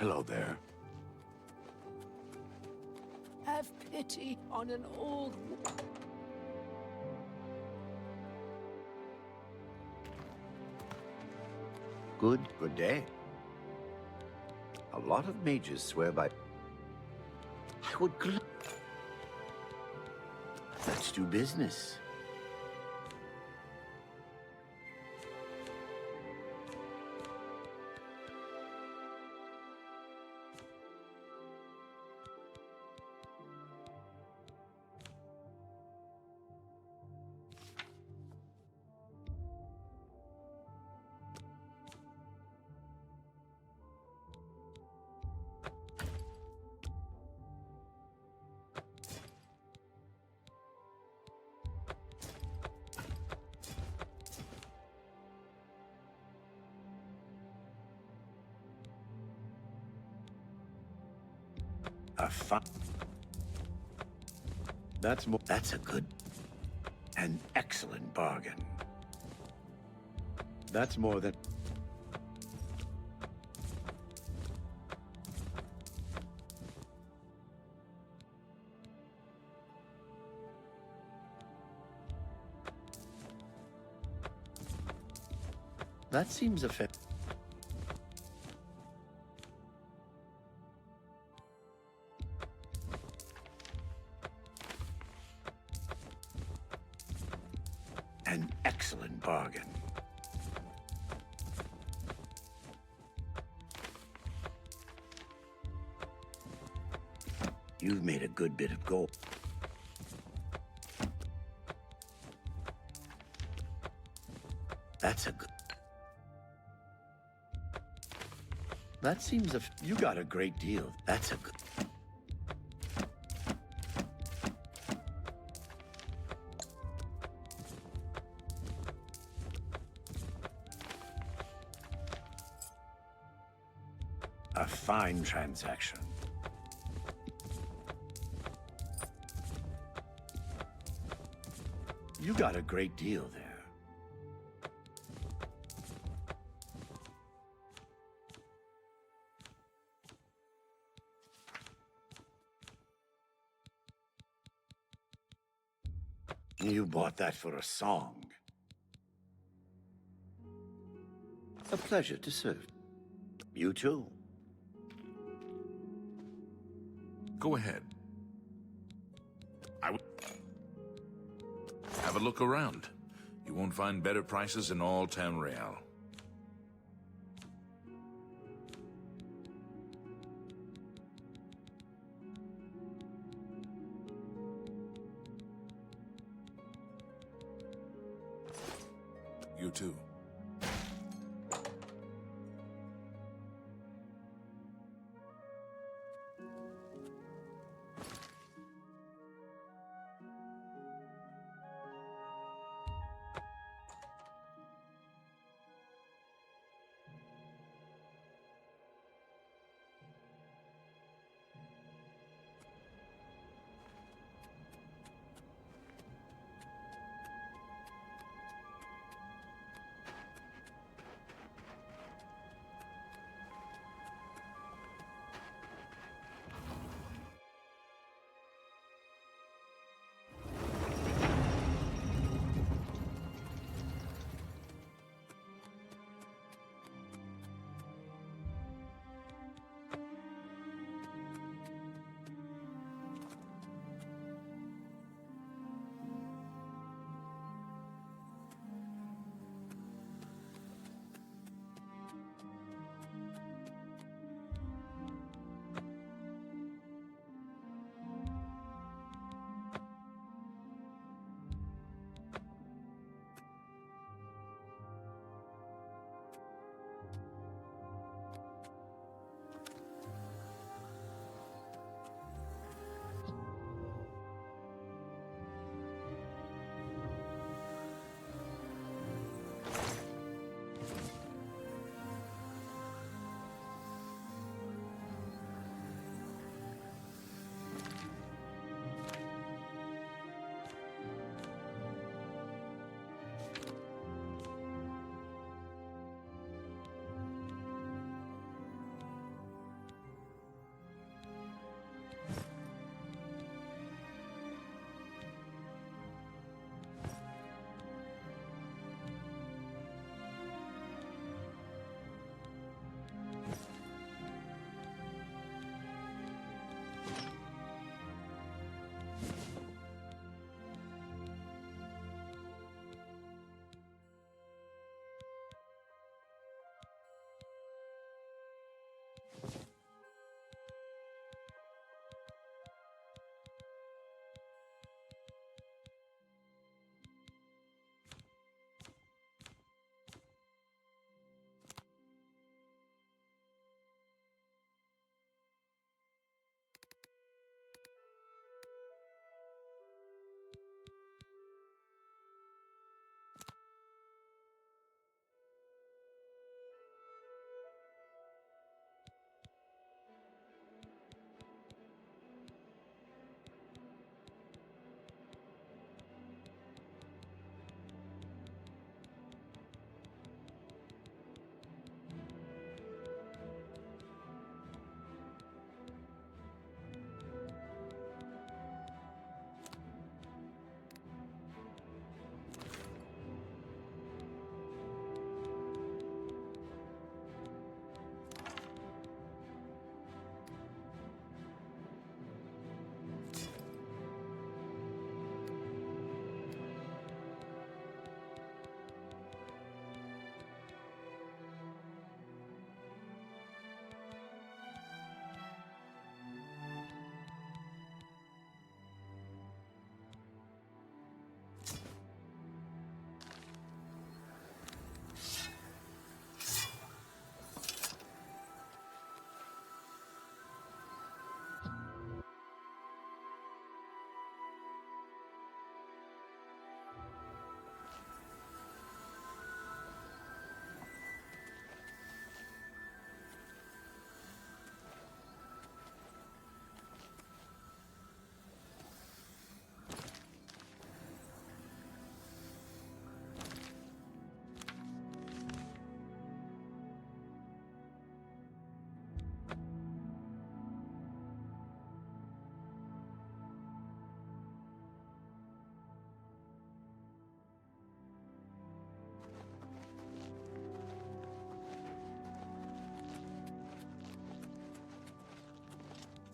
Speaker 6: Hello there.
Speaker 1: Have pity on an old...
Speaker 12: Good day. A lot of mages swear by... I would Let's do business. That's a good... An excellent bargain. That's more than... That seems fair. An excellent bargain. You've made a good bit of gold. That's a good... That seems you got a great deal. That's a good... A fine transaction. You got a great deal there. You bought that for a song. A pleasure to serve. You too.
Speaker 6: Go ahead. Have a look around. You won't find better prices in all Tamriel. You too.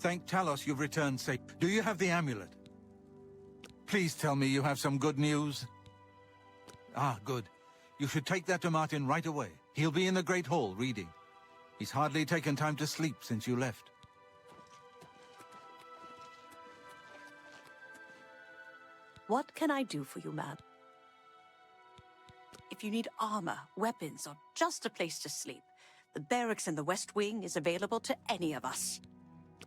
Speaker 3: Thank Talos you've returned safe. Do you have the amulet? Please tell me you have some good news. Ah, good. You should take that to Martin right away. He'll be in the Great Hall reading. He's hardly taken time to sleep since you left.
Speaker 10: What can I do for you, ma'am? If you need armor, weapons, or just a place to sleep, the barracks in the West Wing is available to any of us.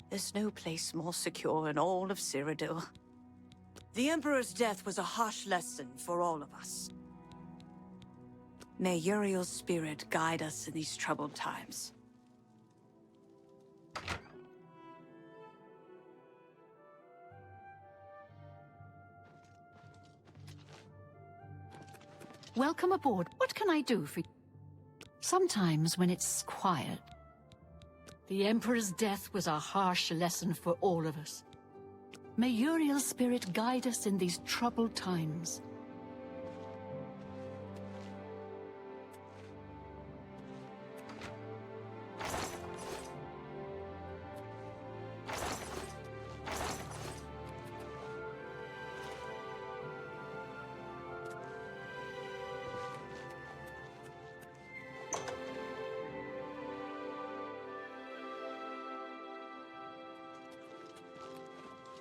Speaker 10: There's no place more secure in all of Cyrodiil. The Emperor's death was a harsh lesson for all of us. May Uriel's spirit guide us in these troubled times.
Speaker 5: Welcome aboard. What can I do for you? Sometimes when it's quiet. The Emperor's death was a harsh lesson for all of us. May Uriel's spirit guide us in these troubled times.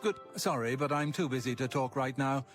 Speaker 3: Good. Sorry, but I'm too busy to talk right now.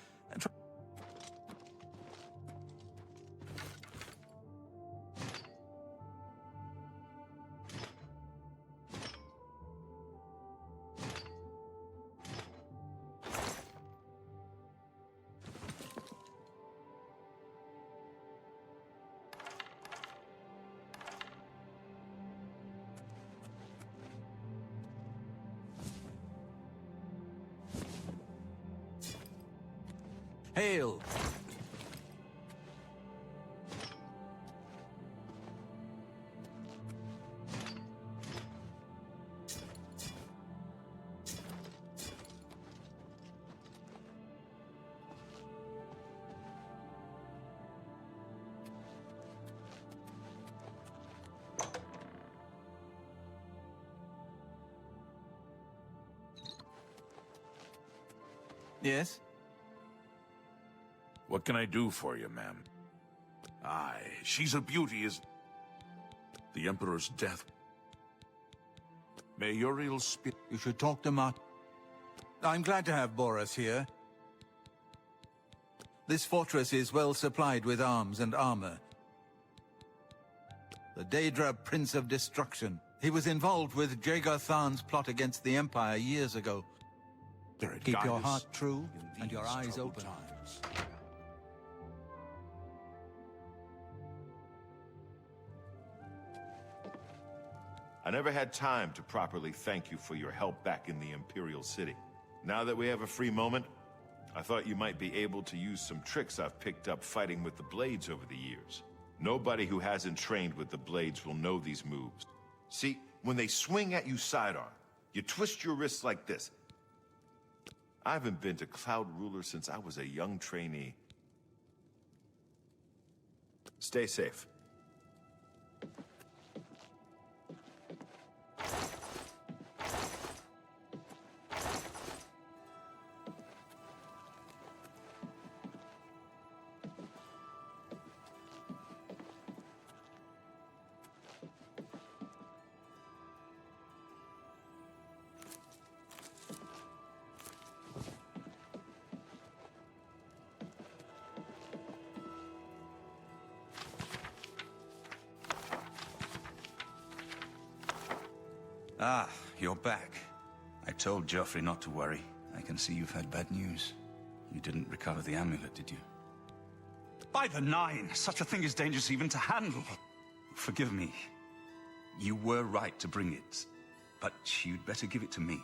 Speaker 3: Hail! Yes?
Speaker 6: What can I do for you, ma'am? Aye, she's a beauty, is... The Emperor's death. May Uriel's spirit...
Speaker 3: You should talk to Mart. I'm glad to have Boris here. This fortress is well supplied with arms and armor. The Daedra Prince of Destruction. He was involved with Jagar Tharn's plot against the Empire years ago. Keep your heart true and your eyes open.
Speaker 17: I never had time to properly thank you for your help back in the Imperial City. Now that we have a free moment, I thought you might be able to use some tricks I've picked up fighting with the blades over the years. Nobody who hasn't trained with the blades will know these moves. See, when they swing at you sidearm, you twist your wrists like this. I haven't been to Cloud Ruler since I was a young trainee. Stay safe.
Speaker 19: Ah, you're back. I told Joffrey not to worry. I can see you've had bad news. You didn't recover the amulet, did you? By the Nine! Such a thing is dangerous even to handle. Forgive me. You were right to bring it, but you'd better give it to me.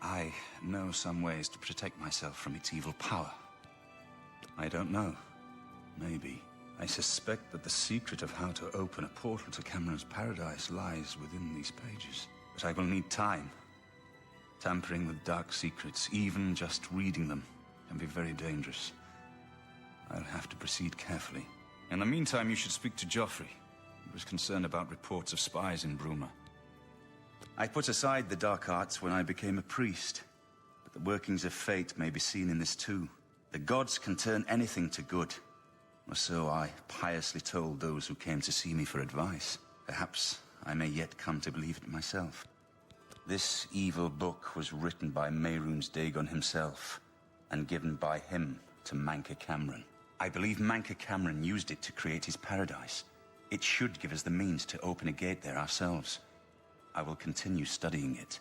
Speaker 19: I know some ways to protect myself from its evil power. I don't know. Maybe. I suspect that the secret of how to open a portal to Cameron's paradise lies within these pages. But I will need time. Tampering with dark secrets, even just reading them, can be very dangerous. I'll have to proceed carefully. In the meantime, you should speak to Joffrey. He was concerned about reports of spies in Bruma. I put aside the dark arts when I became a priest, but the workings of fate may be seen in this too. The gods can turn anything to good, or so I piously told those who came to see me for advice. Perhaps I may yet come to believe it myself. This evil book was written by Mehrunes Dagon himself, and given by him to Manka Cameron. I believe Manka Cameron used it to create his paradise. It should give us the means to open a gate there ourselves. I will continue studying it.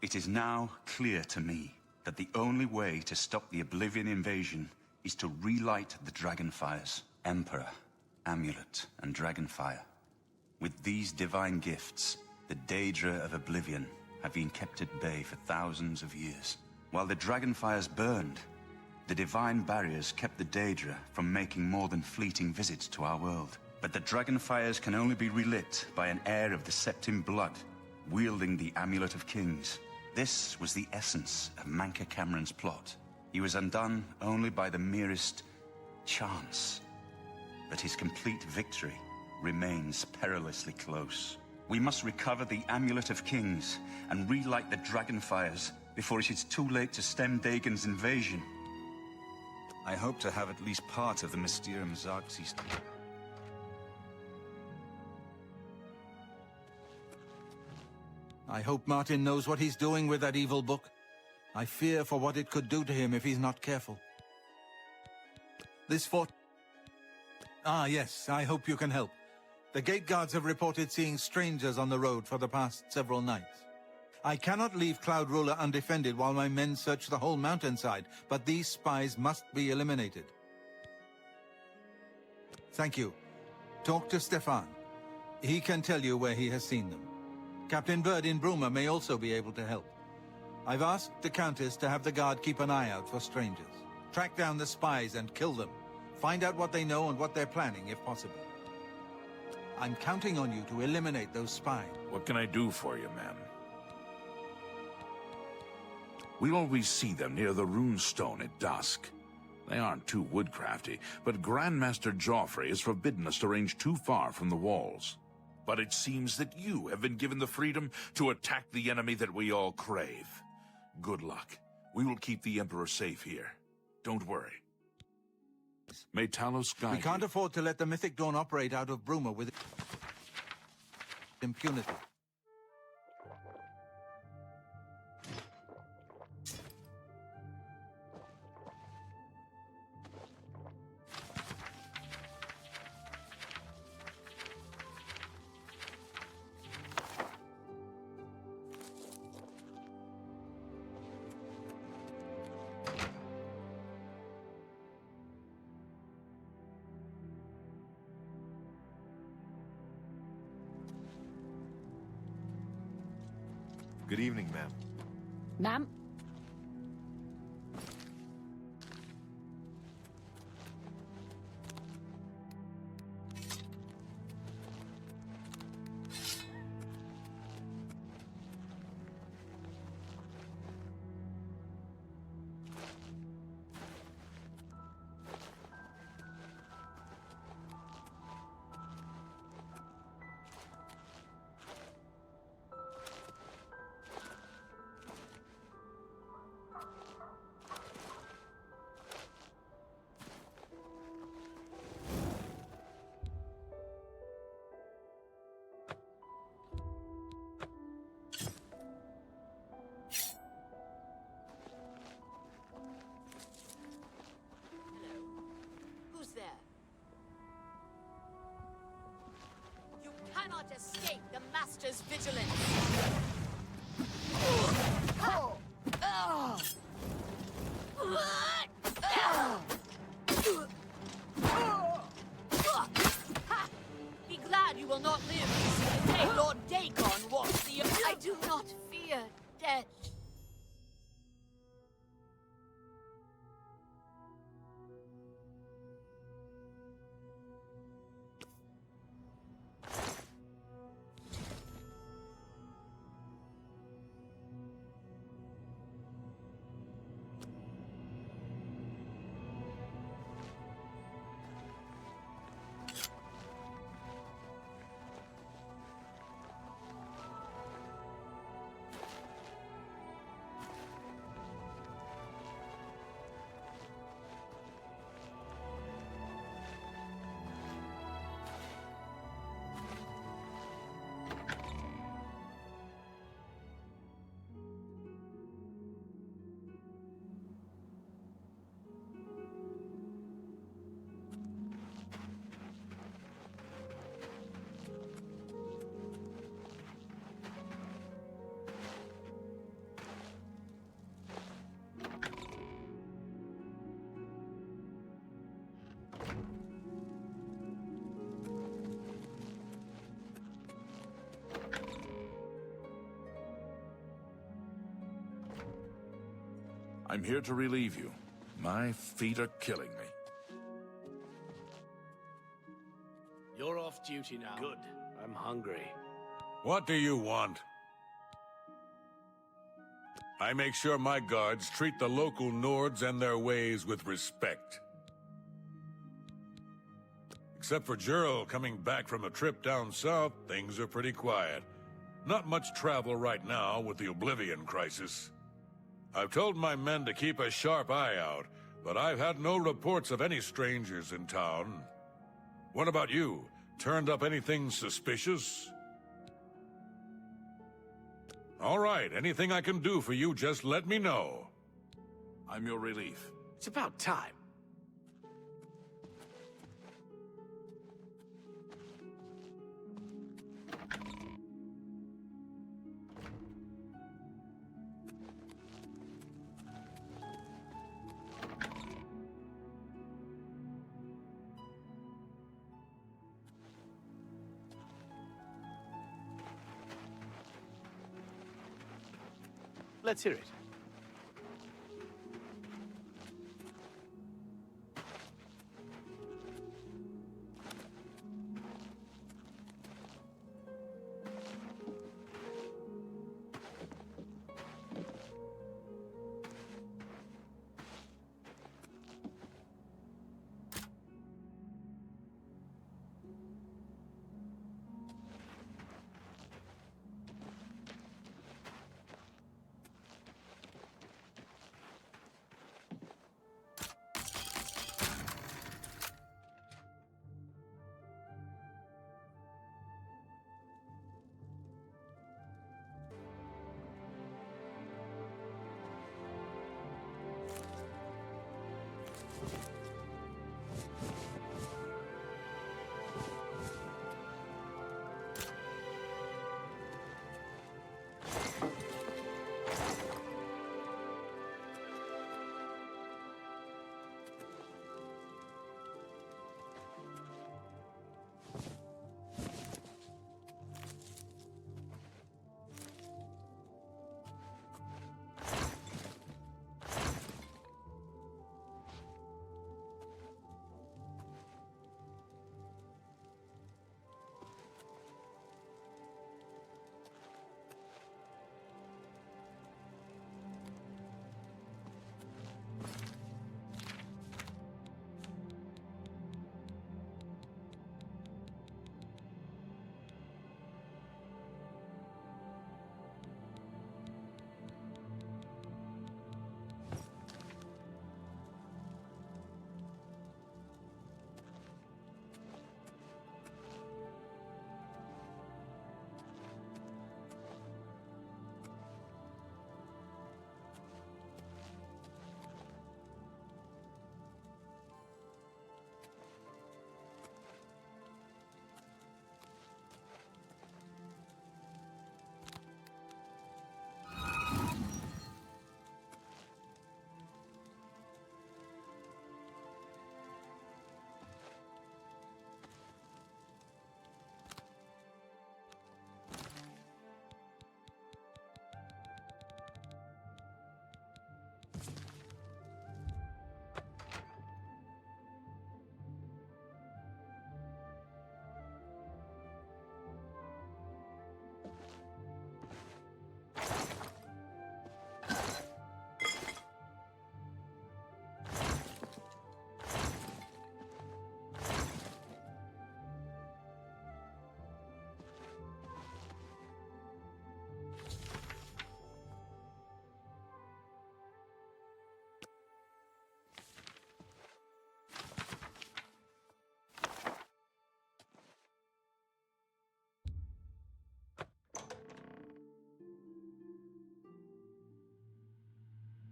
Speaker 19: It is now clear to me that the only way to stop the Oblivion invasion is to relight the Dragonfires. Emperor, Amulet, and Dragonfire. With these divine gifts, the Daedra of Oblivion have been kept at bay for thousands of years. While the Dragonfires burned, the divine barriers kept the Daedra from making more than fleeting visits to our world. But the Dragonfires can only be relit by an heir of the Septim blood, wielding the Amulet of Kings. This was the essence of Manka Cameron's plot. He was undone only by the merest chance. But his complete victory remains perilously close. We must recover the Amulet of Kings and relight the Dragonfires before it is too late to stem Dagon's invasion. I hope to have at least part of the Mysterium Xarxes.
Speaker 3: I hope Martin knows what he's doing with that evil book. I fear for what it could do to him if he's not careful. This fort... Ah, yes, I hope you can help. The gate guards have reported seeing strangers on the road for the past several nights. I cannot leave Cloud Ruler undefended while my men search the whole mountainside, but these spies must be eliminated. Thank you. Talk to Stefan. He can tell you where he has seen them. Captain Bird in Bruma may also be able to help. I've asked the Countess to have the guard keep an eye out for strangers. Track down the spies and kill them. Find out what they know and what they're planning, if possible. I'm counting on you to eliminate those spies.
Speaker 6: What can I do for you, ma'am? We always see them near the rune stone at dusk. They aren't too woodcrafty, but Grandmaster Joffrey has forbidden us to range too far from the walls. But it seems that you have been given the freedom to attack the enemy that we all crave. Good luck. We will keep the Emperor safe here. Don't worry. May Talos guide you.
Speaker 3: We can't afford to let the Mythic Dawn operate out of Bruma with impunity.
Speaker 17: Good evening, ma'am.
Speaker 5: Ma'am?
Speaker 21: cannot escape the Master's vigilance. Be glad you will not live to see the day Lord Dagon walks the earth. I do not fear death.
Speaker 6: I'm here to relieve you. My feet are killing me.
Speaker 8: You're off duty now. Good. I'm hungry.
Speaker 13: What do you want? I make sure my guards treat the local Nords and their ways with respect. Except for Jurl coming back from a trip down south, things are pretty quiet. Not much travel right now with the Oblivion crisis. I've told my men to keep a sharp eye out, but I've had no reports of any strangers in town. What about you? Turned up anything suspicious? All right, anything I can do for you, just let me know.
Speaker 6: I'm your relief.
Speaker 8: It's about time. Let's hear it.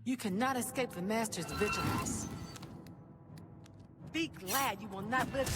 Speaker 21: You cannot escape the Master's vigilance. Be glad you will not live.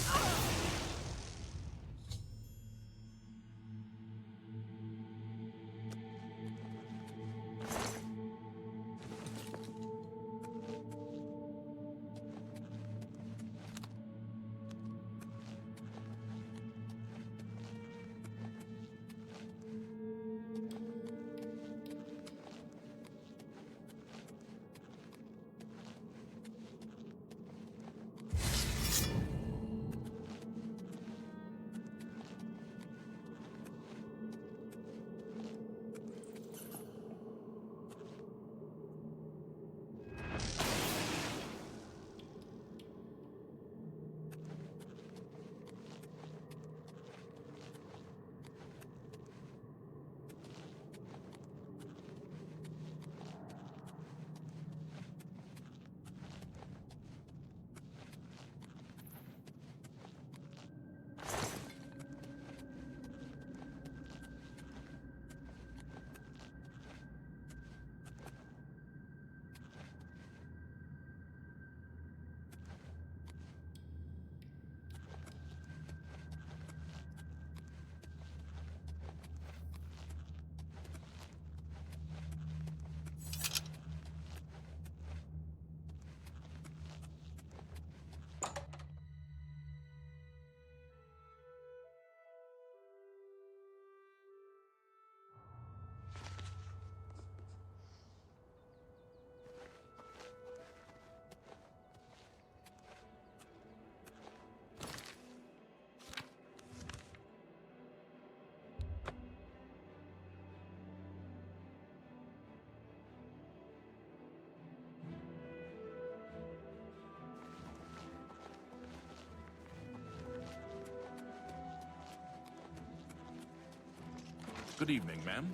Speaker 6: Good evening, ma'am.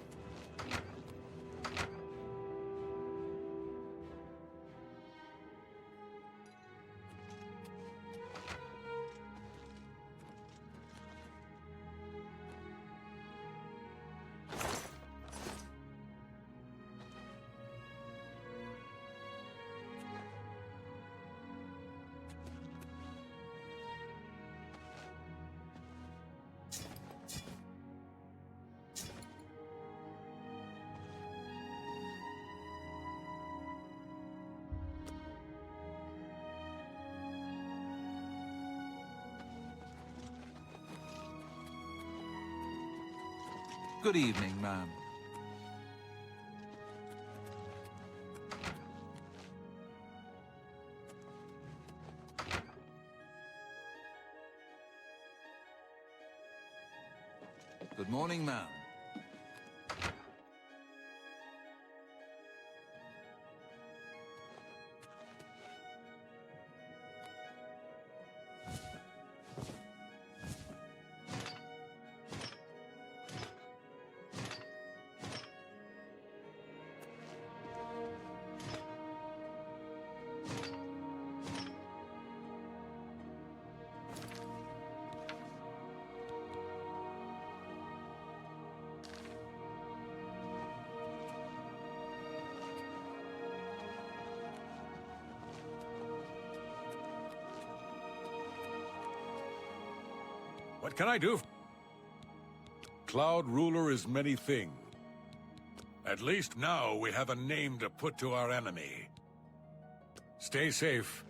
Speaker 3: Good evening, ma'am. Good morning, ma'am.
Speaker 13: What can I do? Cloud Ruler is many things. At least now we have a name to put to our enemy. Stay safe.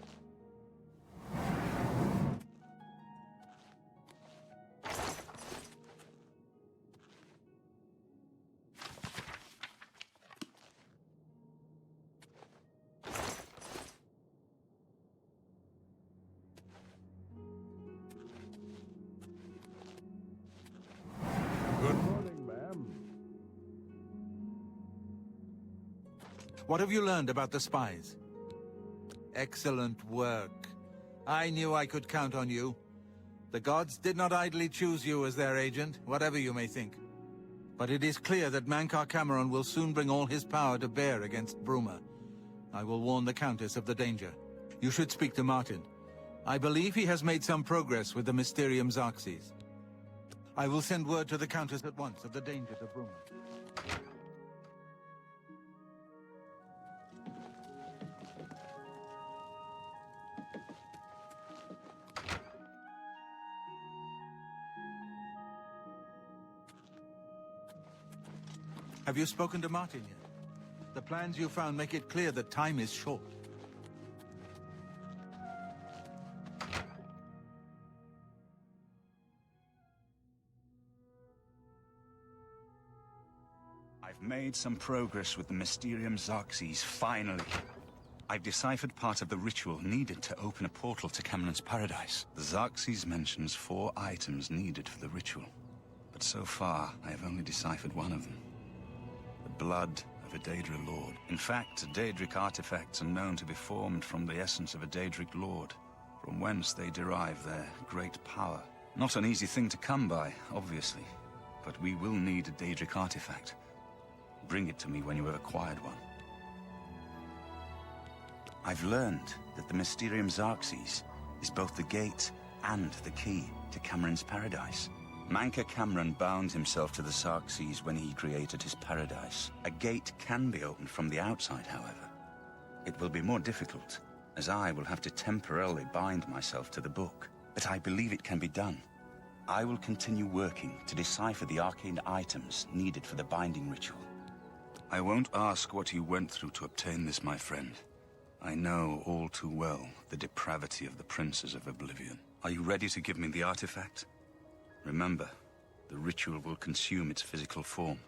Speaker 3: What have you learned about the spies? Excellent work. I knew I could count on you. The gods did not idly choose you as their agent, whatever you may think. But it is clear that Mankar Cameron will soon bring all his power to bear against Bruma. I will warn the Countess of the danger. You should speak to Martin. I believe he has made some progress with the Mysterium Xerxes. I will send word to the Countess at once of the danger to Bruma. Have you spoken to Martin yet? The plans you found make it clear that time is short.
Speaker 19: I've made some progress with the Mysterium Xerxes, finally. I've deciphered part of the ritual needed to open a portal to Cameron's paradise. The Xerxes mentions 4 items needed for the ritual. But so far, I have only deciphered one of them. The blood of a Daedric lord. In fact, Daedric artifacts are known to be formed from the essence of a Daedric lord, from whence they derive their great power. Not an easy thing to come by, obviously, but we will need a Daedric artifact. Bring it to me when you have acquired one. I've learned that the Mysterium Xerxes is both the gate and the key to Cameron's paradise. Mankar Cameron bound himself to the Xerxes when he created his paradise. A gate can be opened from the outside, however. It will be more difficult, as I will have to temporarily bind myself to the book. But I believe it can be done. I will continue working to decipher the arcane items needed for the binding ritual. I won't ask what you went through to obtain this, my friend. I know all too well the depravity of the princes of Oblivion. Are you ready to give me the artifact? Remember, the ritual will consume its physical form.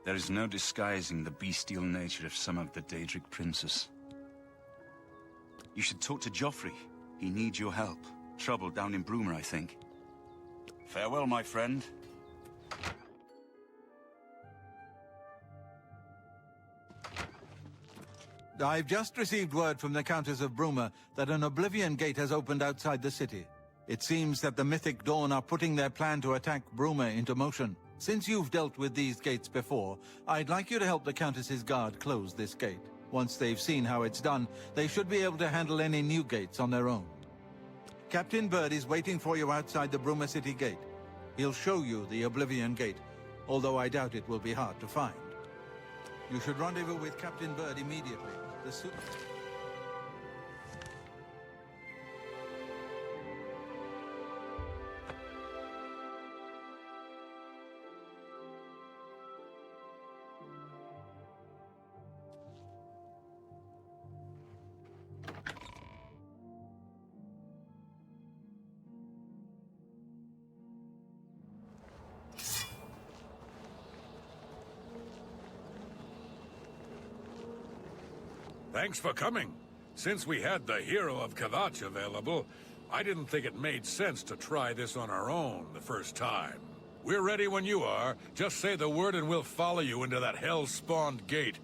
Speaker 19: There is no disguising the bestial nature of some of the Daedric princes. You should talk to Joffrey. He needs your help. Trouble down in Bruma, I think. Farewell, my friend.
Speaker 3: I've just received word from the Countess of Bruma that an Oblivion Gate has opened outside the city. It seems that the Mythic Dawn are putting their plan to attack Bruma into motion. Since you've dealt with these gates before, I'd like you to help the Countess's guard close this gate. Once they've seen how it's done, they should be able to handle any new gates on their own. Captain Bird is waiting for you outside the Bruma City Gate. He'll show you the Oblivion Gate, although I doubt it will be hard to find. You should rendezvous with Captain Bird immediately. The suit...
Speaker 4: Thanks for coming. Since we had the Hero of Kvatch available, I didn't think it made sense to try this on our own the first time. We're ready when you are. Just say the word and we'll follow you into that hell-spawned gate.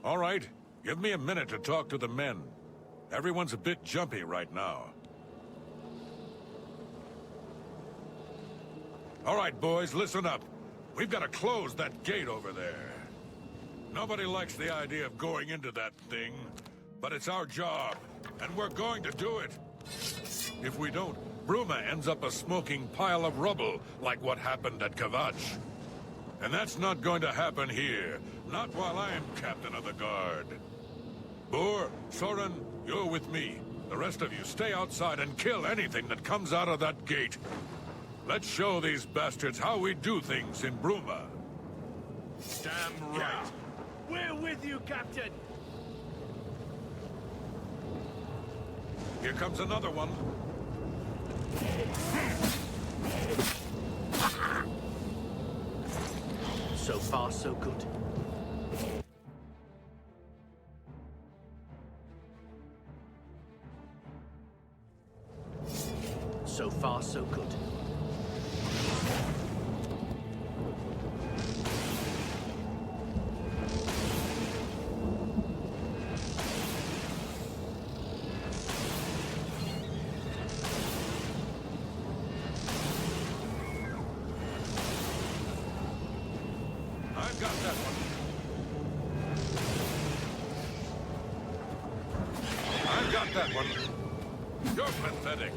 Speaker 4: All right, give me a minute to talk to the men. Everyone's a bit jumpy right now. All right, boys, listen up. We've got to close that gate over there. Nobody likes the idea of going into that thing, but it's our job, and we're going to do it. If we don't, Bruma ends up a smoking pile of rubble, like what happened at Kvatch. And that's not going to happen here, not while I'm captain of the guard. Boor, Soren, you're with me. The rest of you stay outside and kill anything that comes out of that gate. Let's show these bastards how we do things in Bruma.
Speaker 9: Damn right. Yeah. We're with you, Captain!
Speaker 4: Here comes another one.
Speaker 8: So far, so good. So far, so good.
Speaker 4: I've got that one. I've got that one. You're pathetic.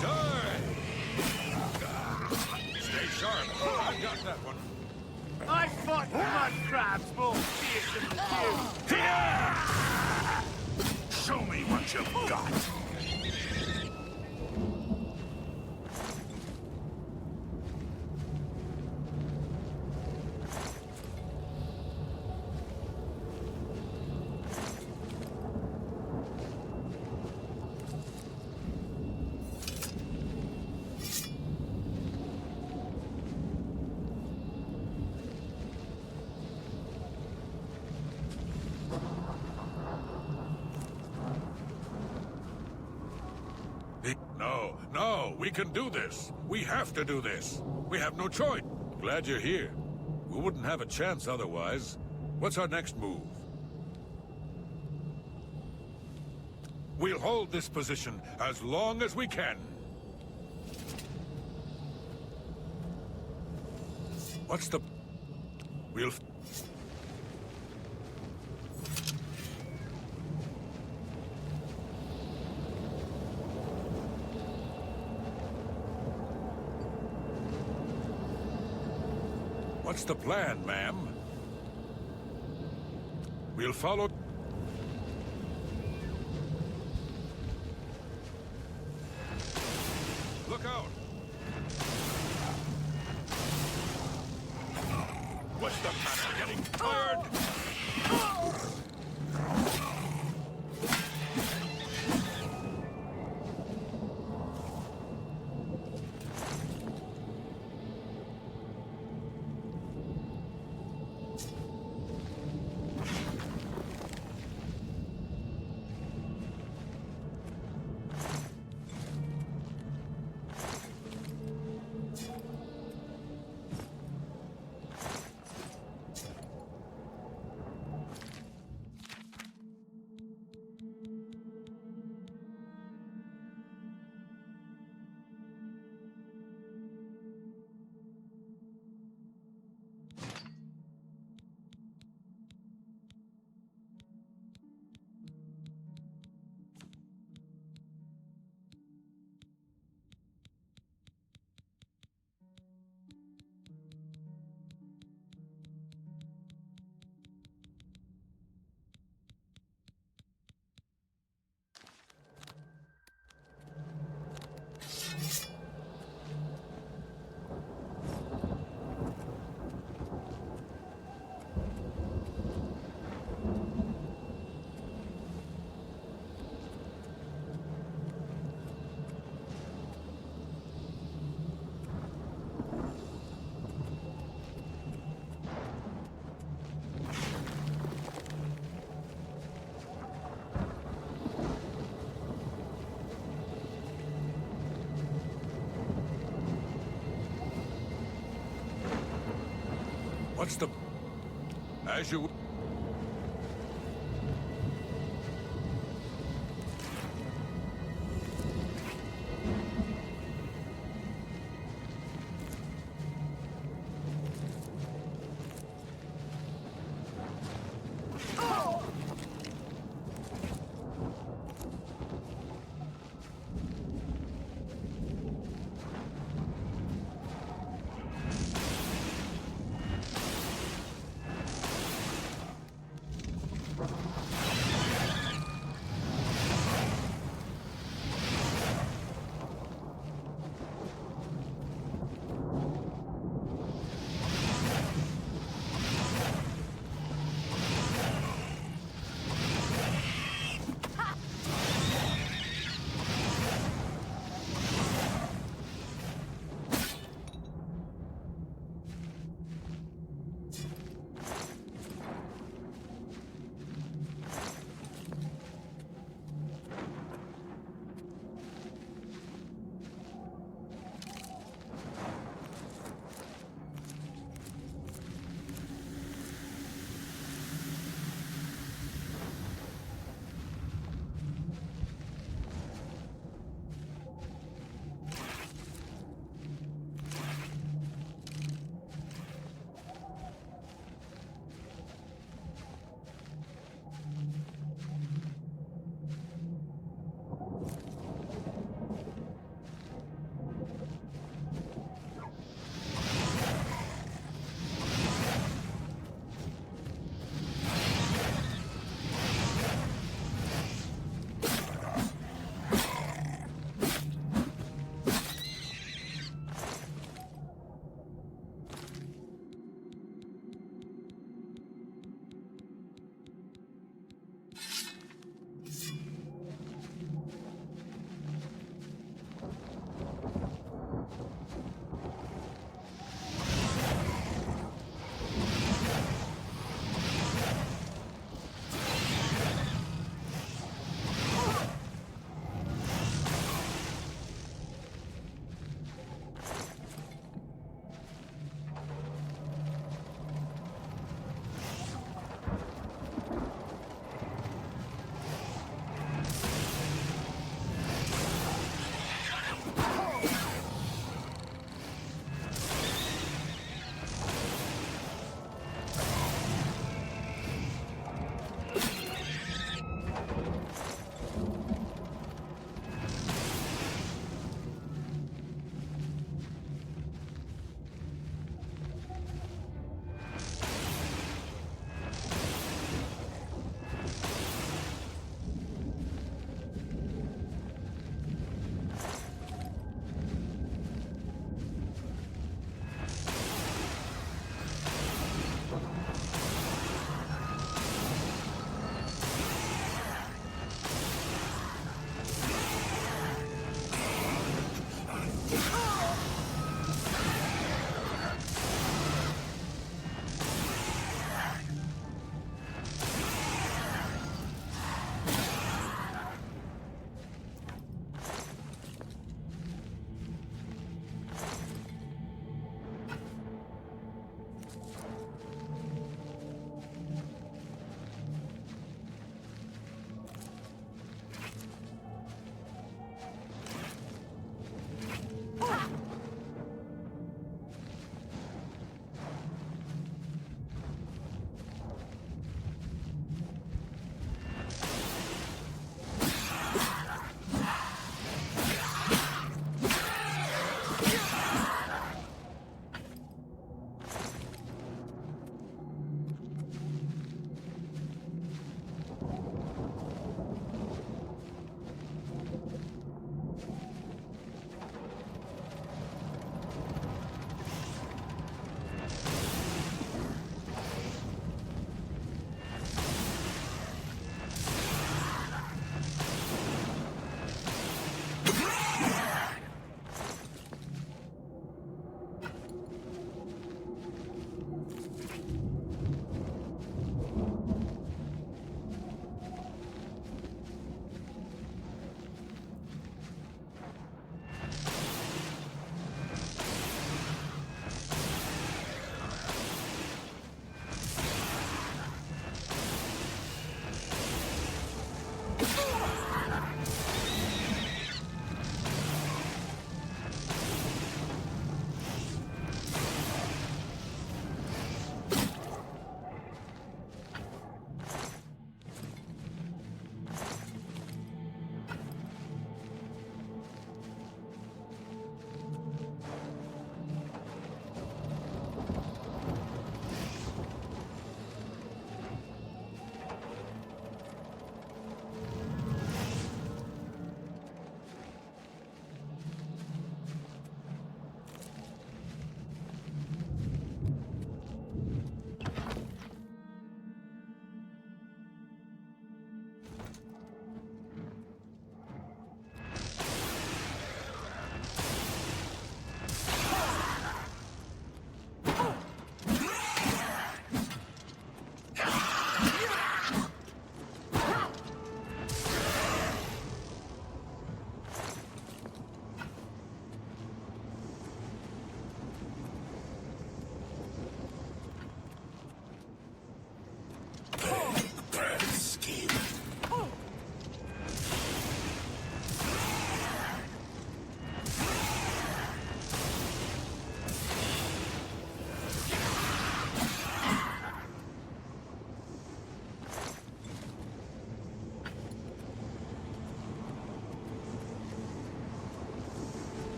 Speaker 4: Die! Stay sharp. I've got that one.
Speaker 9: I fought mud crabs more fearsome than you!
Speaker 14: Show me what you've got.
Speaker 4: No, we can do this. We have to do this. We have no choice. Glad you're here. We wouldn't have a chance otherwise. What's our next move? We'll hold this position as long as we can. What's the... We'll... What's the plan, ma'am? We'll follow... Look out! What's the matter? Getting tired?
Speaker 13: What's the... As you...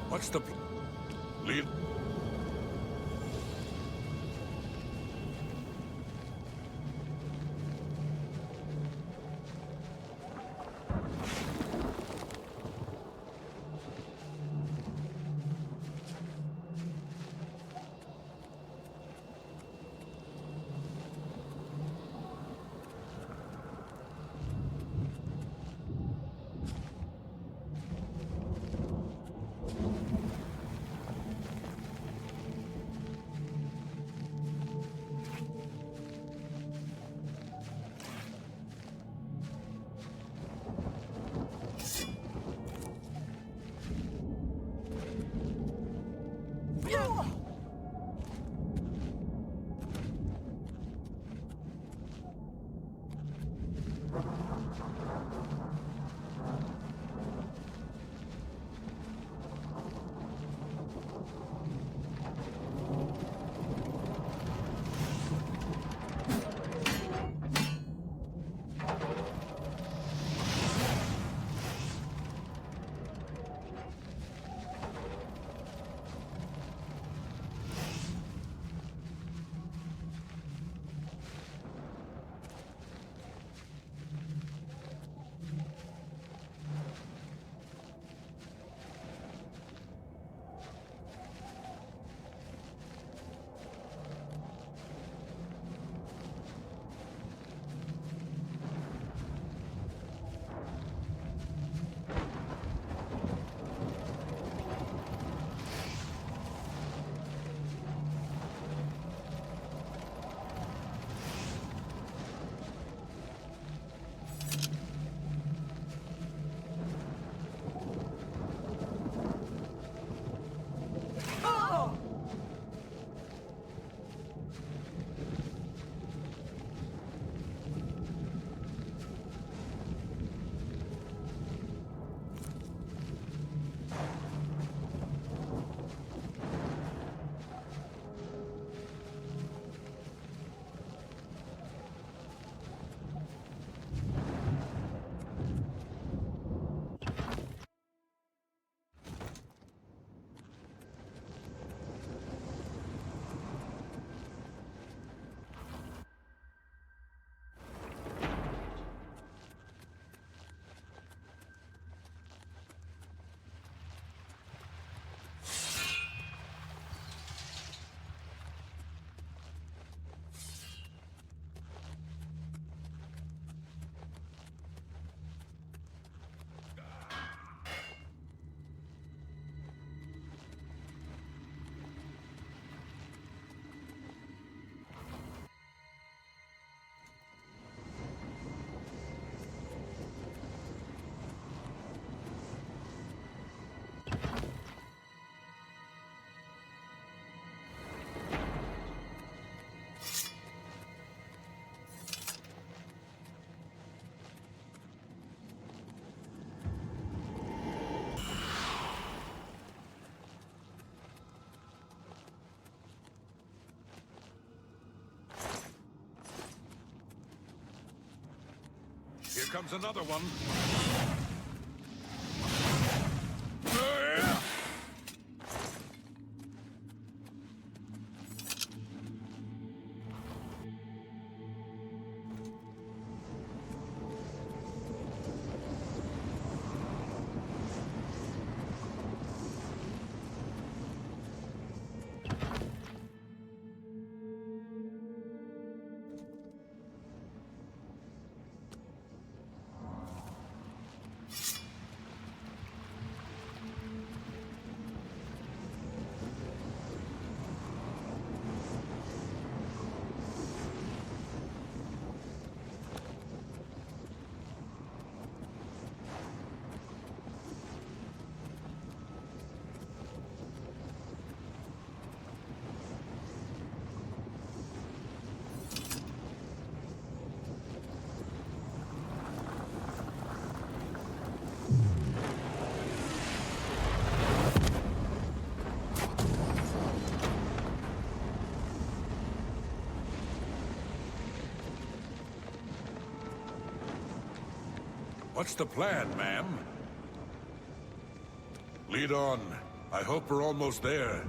Speaker 4: What's the lead? Here comes another one.
Speaker 13: What's the plan, ma'am? Lead on. I hope we're almost there.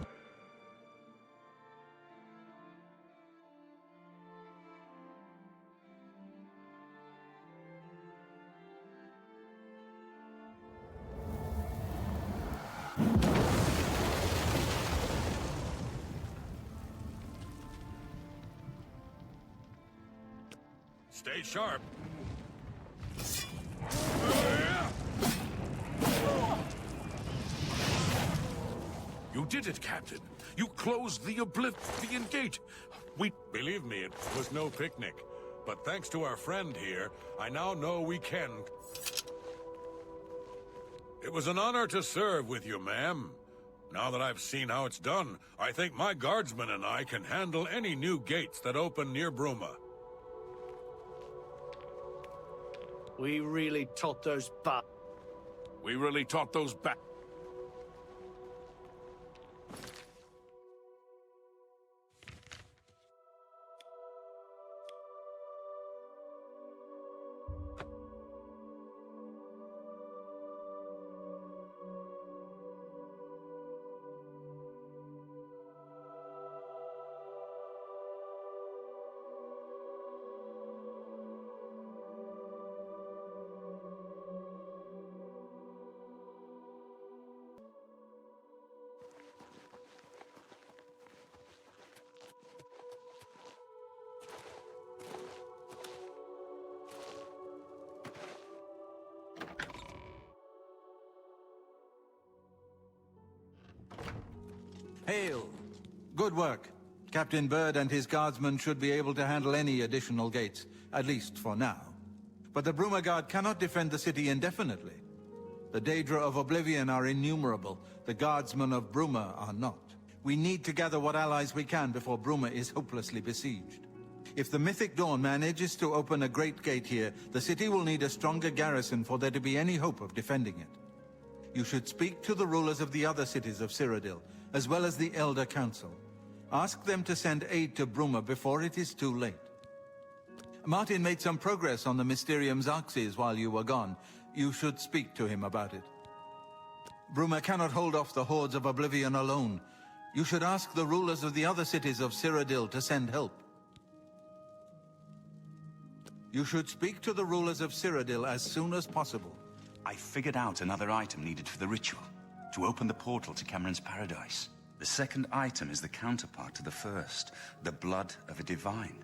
Speaker 13: Stay sharp.
Speaker 6: You did it, Captain. You closed the Oblivion Gate.
Speaker 13: Believe me, it was no picnic. But thanks to our friend here, I now know we can. It was an honor to serve with you, ma'am. Now that I've seen how it's done, I think my guardsmen and I can handle any new gates that open near Bruma.
Speaker 8: We really taught those
Speaker 6: We really taught those back.
Speaker 3: Hail! Good work. Captain Bird and his guardsmen should be able to handle any additional gates, at least for now. But the Bruma Guard cannot defend the city indefinitely. The Daedra of Oblivion are innumerable. The guardsmen of Bruma are not. We need to gather what allies we can before Bruma is hopelessly besieged. If the Mythic Dawn manages to open a great gate here, the city will need a stronger garrison for there to be any hope of defending it. You should speak to the rulers of the other cities of Cyrodiil, as well as the Elder Council. Ask them to send aid to Bruma before it is too late. Martin made some progress on the Mysterium Xarxes while you were gone. You should speak to him about it. Bruma cannot hold off the hordes of Oblivion alone. You should ask the rulers of the other cities of Cyrodiil to send help. You should speak to the rulers of Cyrodiil as soon as possible.
Speaker 19: I figured out another item needed for the ritual, to open the portal to Cameron's paradise. The second item is the counterpart to the first, the blood of a divine.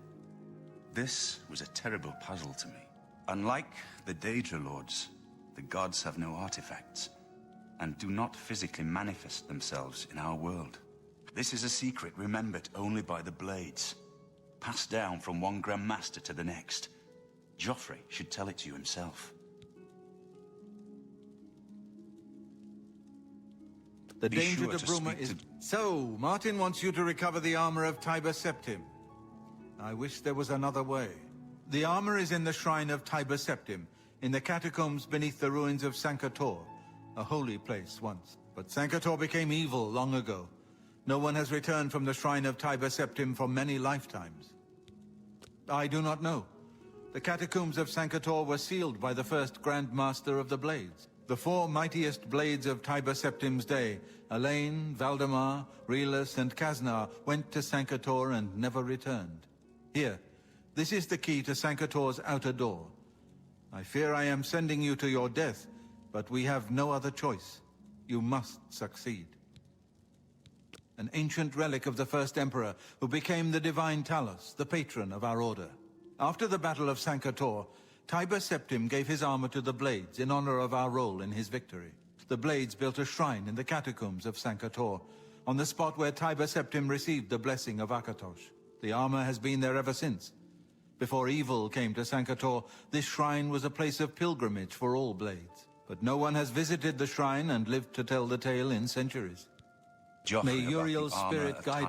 Speaker 19: This was a terrible puzzle to me. Unlike the Daedra Lords, the gods have no artifacts, and do not physically manifest themselves in our world. This is a secret remembered only by the Blades, passed down from one Grand Master to the next. Joffrey should tell it to you himself.
Speaker 3: The danger to Bruma is... So, Martin wants you to recover the armor of Tiber Septim. I wish there was another way. The armor is in the shrine of Tiber Septim, in the catacombs beneath the ruins of Sankator, a holy place once. But Sankator became evil long ago. No one has returned from the shrine of Tiber Septim for many lifetimes. I do not know. The catacombs of Sankator were sealed by the first Grand Master of the Blades. The four mightiest blades of Tiber Septim's day, Elaine, Valdemar, Relus, and Kaznar, went to Sankator and never returned. Here, this is the key to Sankator's outer door. I fear I am sending you to your death, but we have no other choice. You must succeed. An ancient relic of the first Emperor, who became the Divine Talos, the patron of our order. After the Battle of Sankator, Tiber Septim gave his armor to the Blades in honor of our role in his victory. The Blades built a shrine in the catacombs of Sankator, on the spot where Tiber Septim received the blessing of Akatosh. The armor has been there ever since. Before evil came to Sankator, this shrine was a place of pilgrimage for all Blades. But no one has visited the shrine and lived to tell the tale in centuries. May Uriel's spirit guide...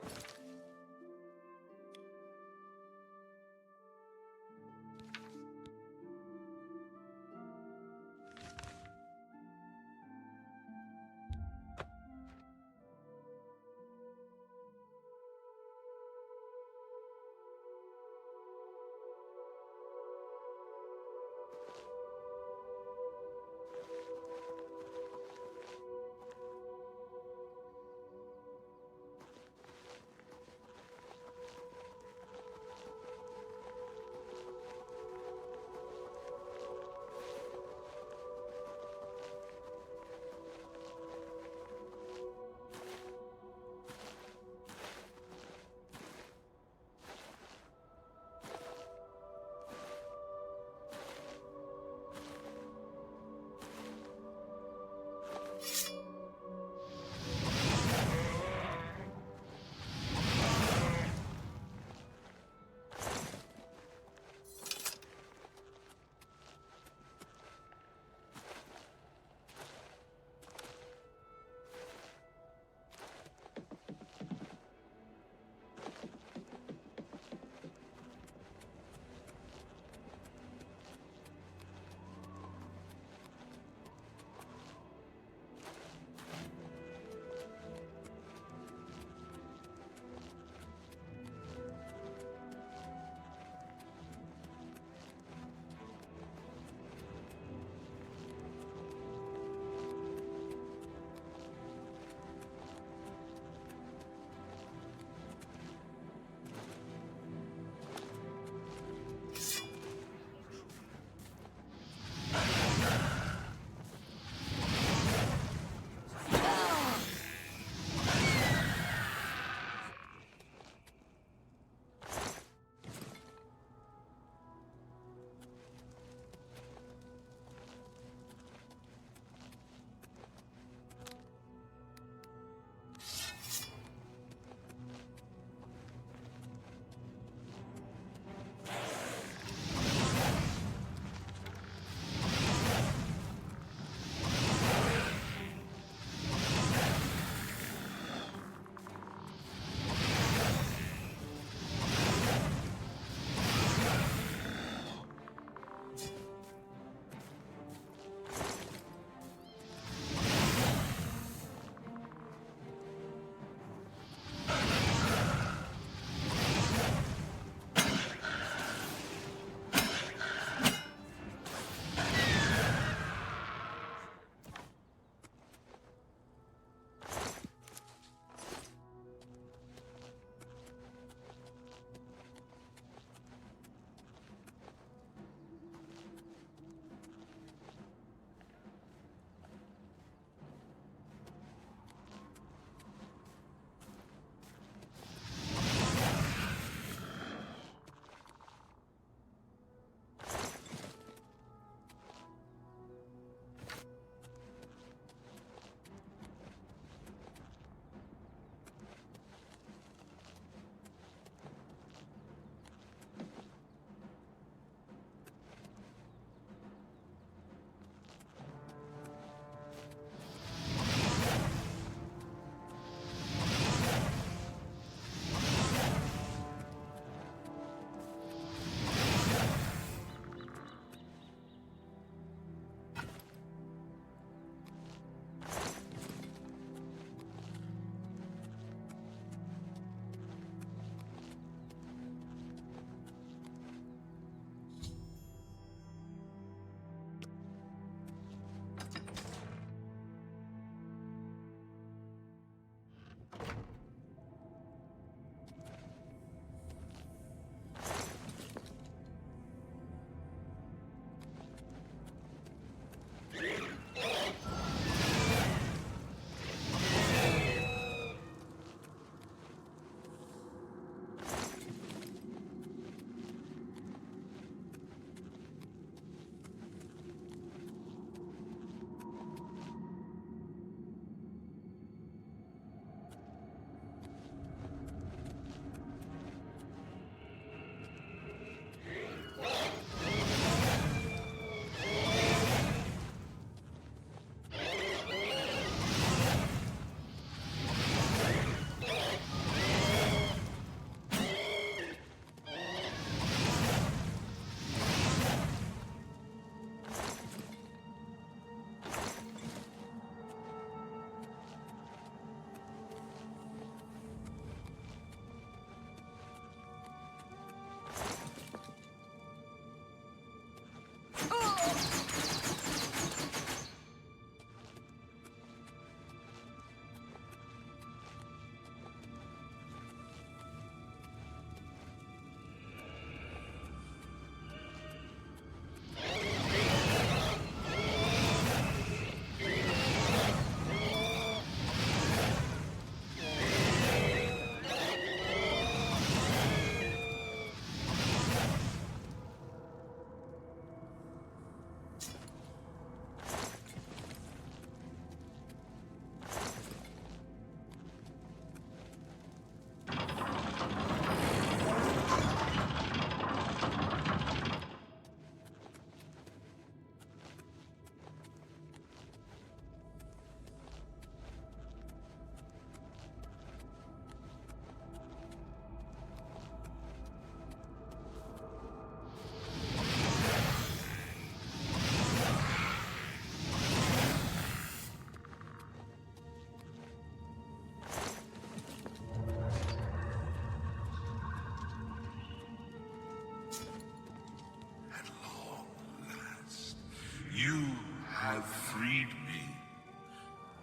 Speaker 14: You have freed me.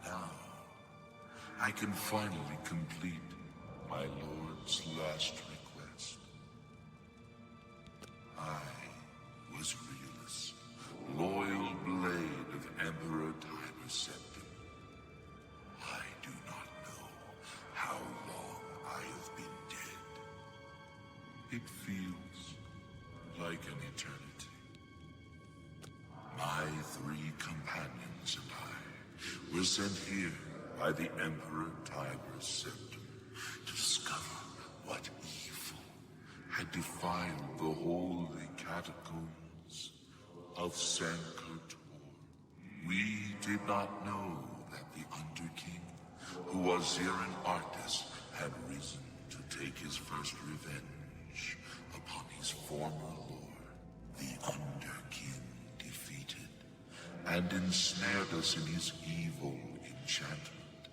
Speaker 14: Now, I can finally complete my lord's last request. I was Realus, loyal blade of Emperor Uriel Septim. I do not know how long I have been dead. It feels like an eternity. My 3 companions and I were sent here by the Emperor Uriel Septim to discover what evil had defiled the holy catacombs of Sanctotor. We did not know that the Underking, who was here in Arctis, had risen to take his first revenge upon his former lord. The Underking defeated and ensnared us in his evil enchantment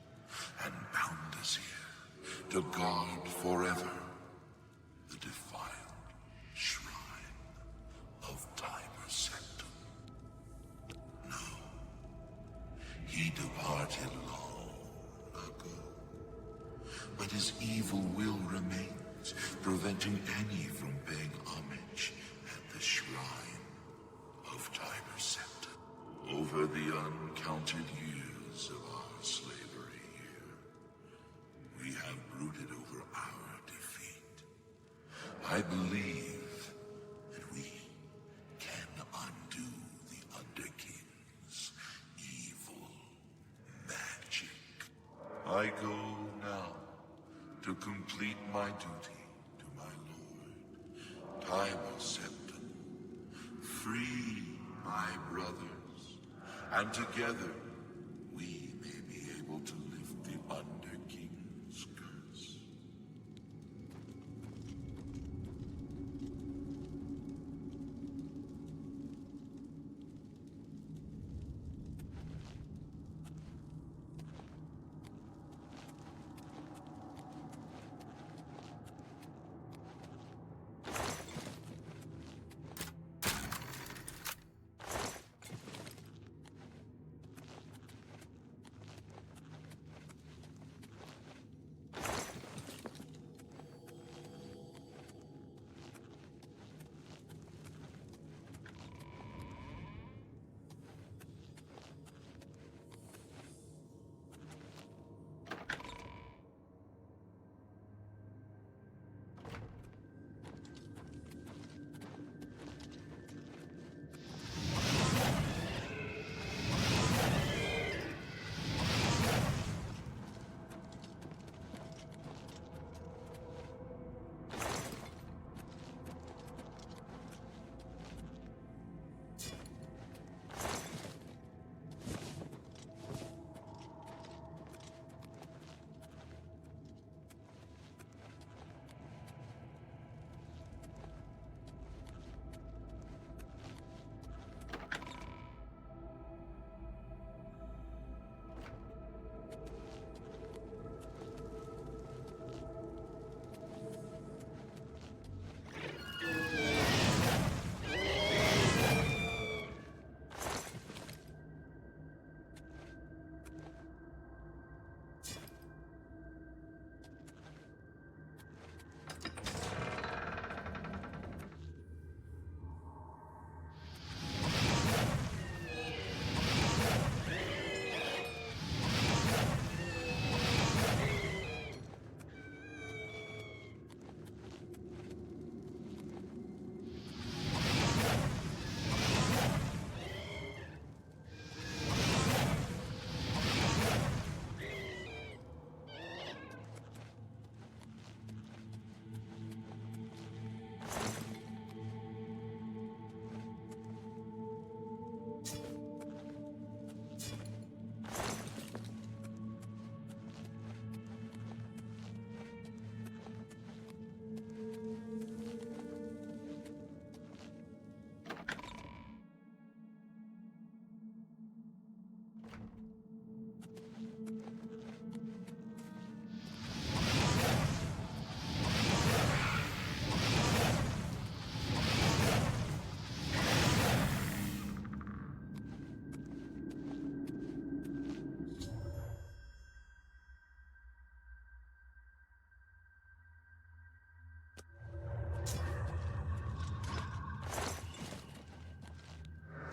Speaker 14: and bound us here to guard forever the defiled shrine of Uriel Septim. No, he departed long ago, but his evil will remains, preventing any from paying homage at the shrine of Uriel Septim. Over the uncounted years of our slavery here, we have brooded over our defeat. I believe that we can undo the Underking's evil magic. I go now to complete my duty to my lord, Uriel Septim. Free my brothers, and together we may be able to lift the Underking's curse.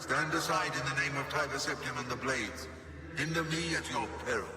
Speaker 16: Stand aside in the name of Tiber Septim and the Blades. Hinder me at your peril.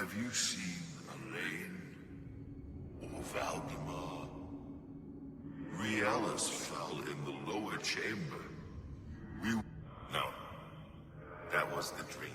Speaker 14: Have you seen Elaine? Or Valdemar? Rielus fell in the lower chamber. No. That was the dream.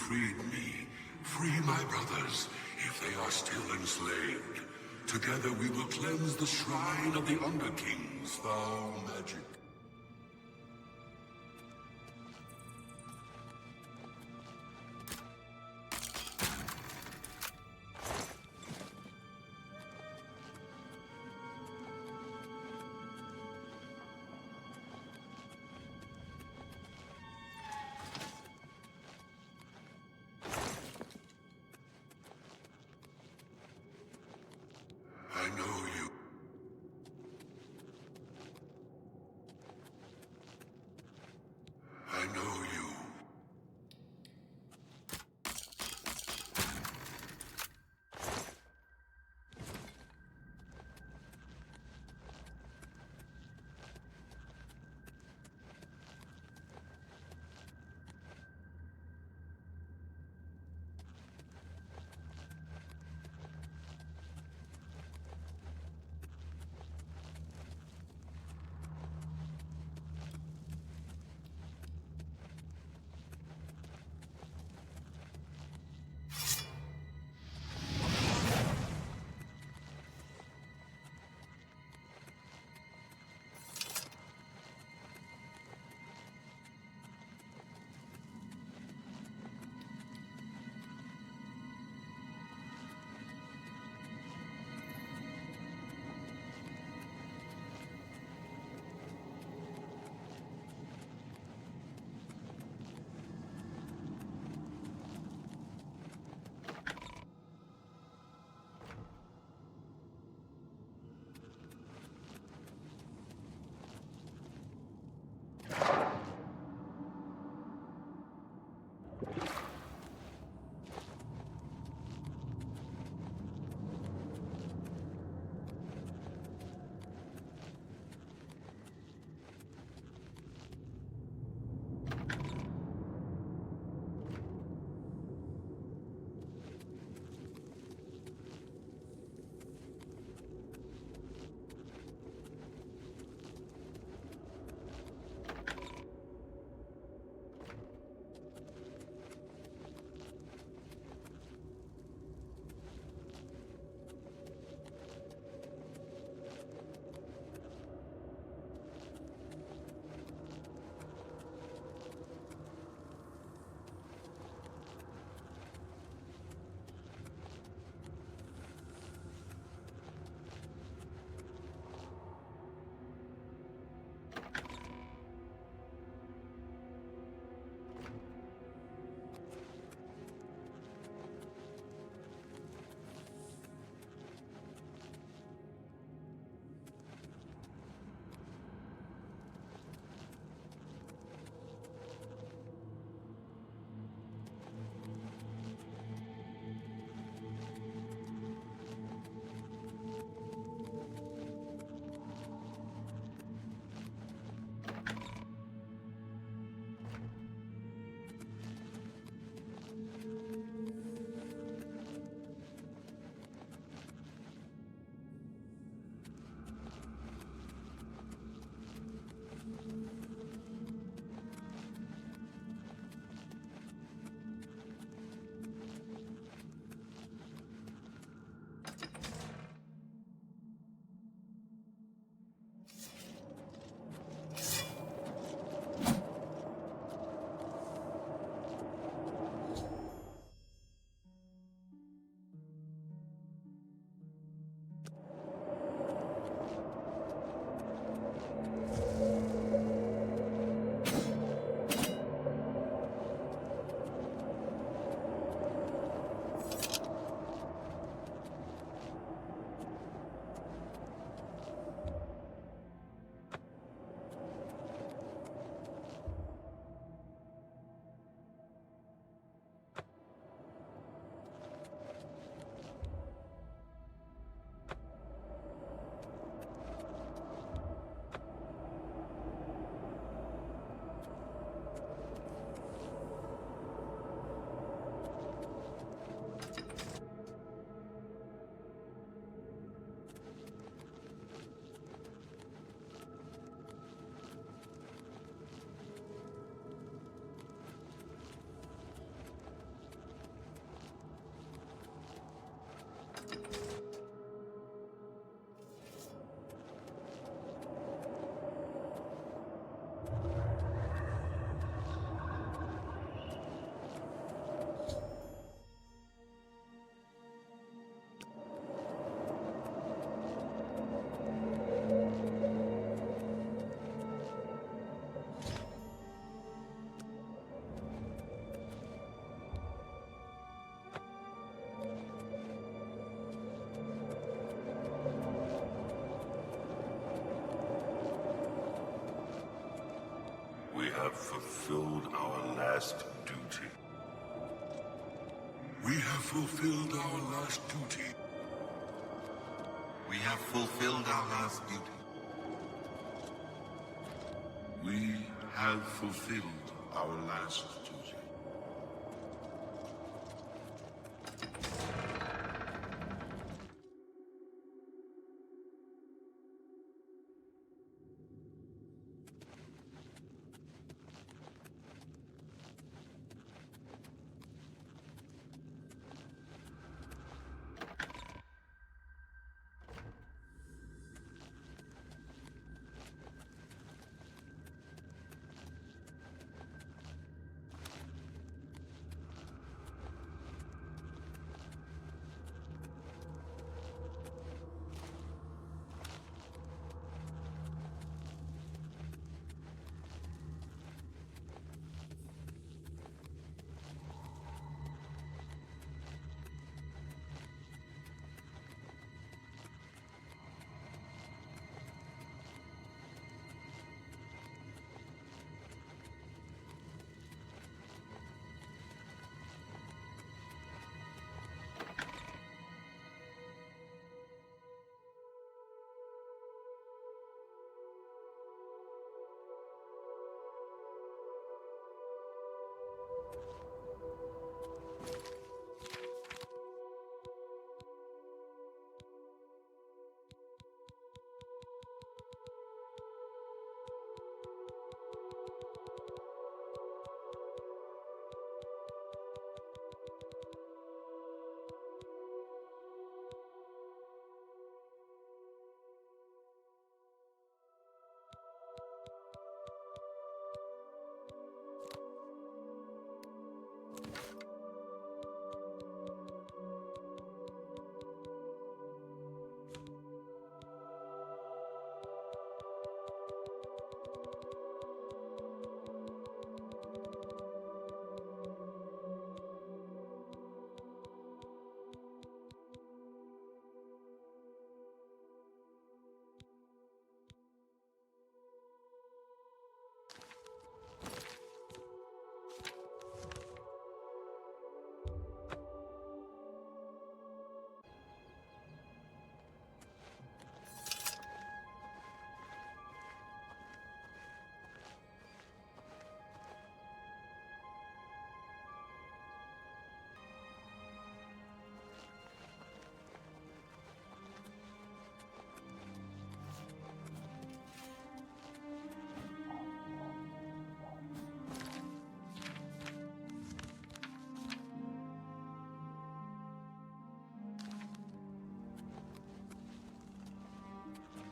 Speaker 14: freed me. Free my brothers, if they are still enslaved. Together we will cleanse the shrine of the Underking's foul magic. fulfilled our last duty. We have fulfilled our last duty.
Speaker 16: We have fulfilled our last duty.
Speaker 14: We have fulfilled our last duty.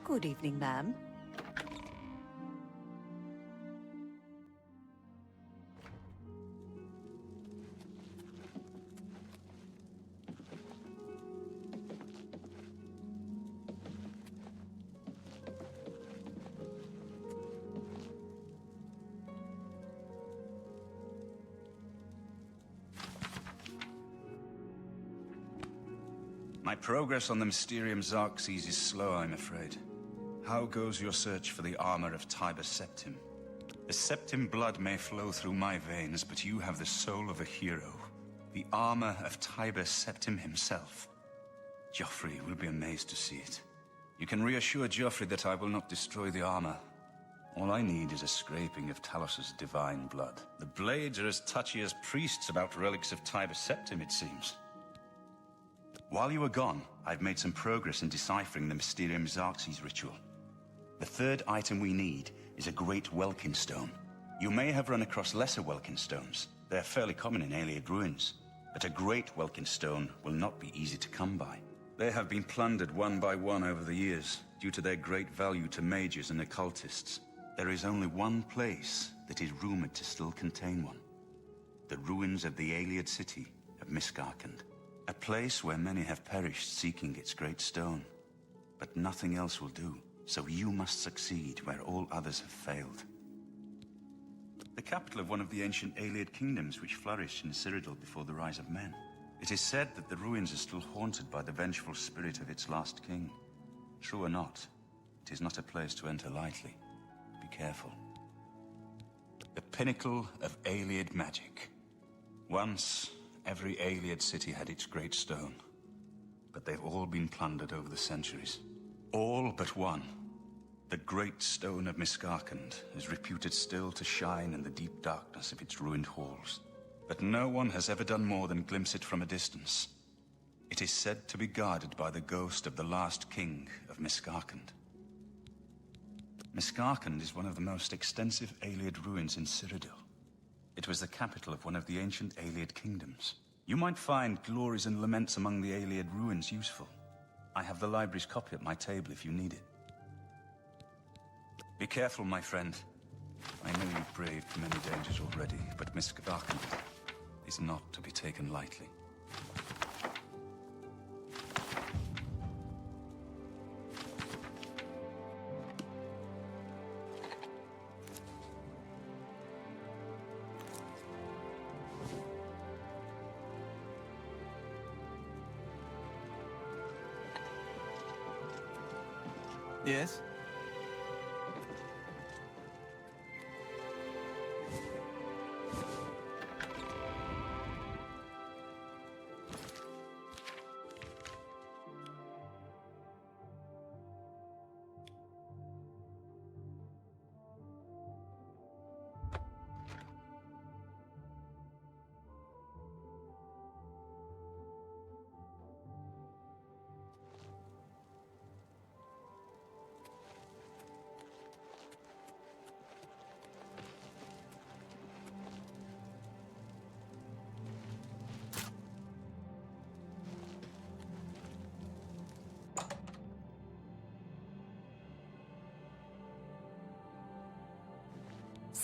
Speaker 20: Good evening, ma'am.
Speaker 19: My progress on the Mysterium Xerxes is slow, I'm afraid. How goes your search for the armor of Tiber Septim? The Septim blood may flow through my veins, but you have the soul of a hero. The armor of Tiber Septim himself. Joffrey will be amazed to see it. You can reassure Joffrey that I will not destroy the armor. All I need is a scraping of Talos's divine blood. The blades are as touchy as priests about relics of Tiber Septim, it seems. While you were gone, I've made some progress in deciphering the Mysterium Xerxes ritual. The third item we need is a great Welkin stone. You may have run across lesser Welkin stones. They're fairly common in Ayleid ruins. But a great Welkin stone will not be easy to come by. They have been plundered one by one over the years, due to their great value to mages and occultists. There is only one place that is rumored to still contain one. The ruins of the Ayleid city of Miskarkand. A place where many have perished seeking its great stone. But nothing else will do. So you must succeed where all others have failed. The capital of one of the ancient Ayleid kingdoms which flourished in Cyrodiil before the rise of men. It is said that the ruins are still haunted by the vengeful spirit of its last king. True or not, it is not a place to enter lightly. Be careful. The pinnacle of Ayleid magic. Once, every Ayleid city had its great stone. But they've all been plundered over the centuries. All but one. The great stone of Miskarkand is reputed still to shine in the deep darkness of its ruined halls. But no one has ever done more than glimpse it from a distance. It is said to be guarded by the ghost of the last king of Miskarkand. Miskarkand is one of the most extensive Ayleid ruins in Cyrodiil. It was the capital of one of the ancient Ayleid kingdoms. You might find glories and laments among the Ayleid ruins useful. I have the library's copy at my table if you need it. Be careful, my friend. I know you've braved many dangers already, but Miskarkand is not to be taken lightly.
Speaker 3: Yes?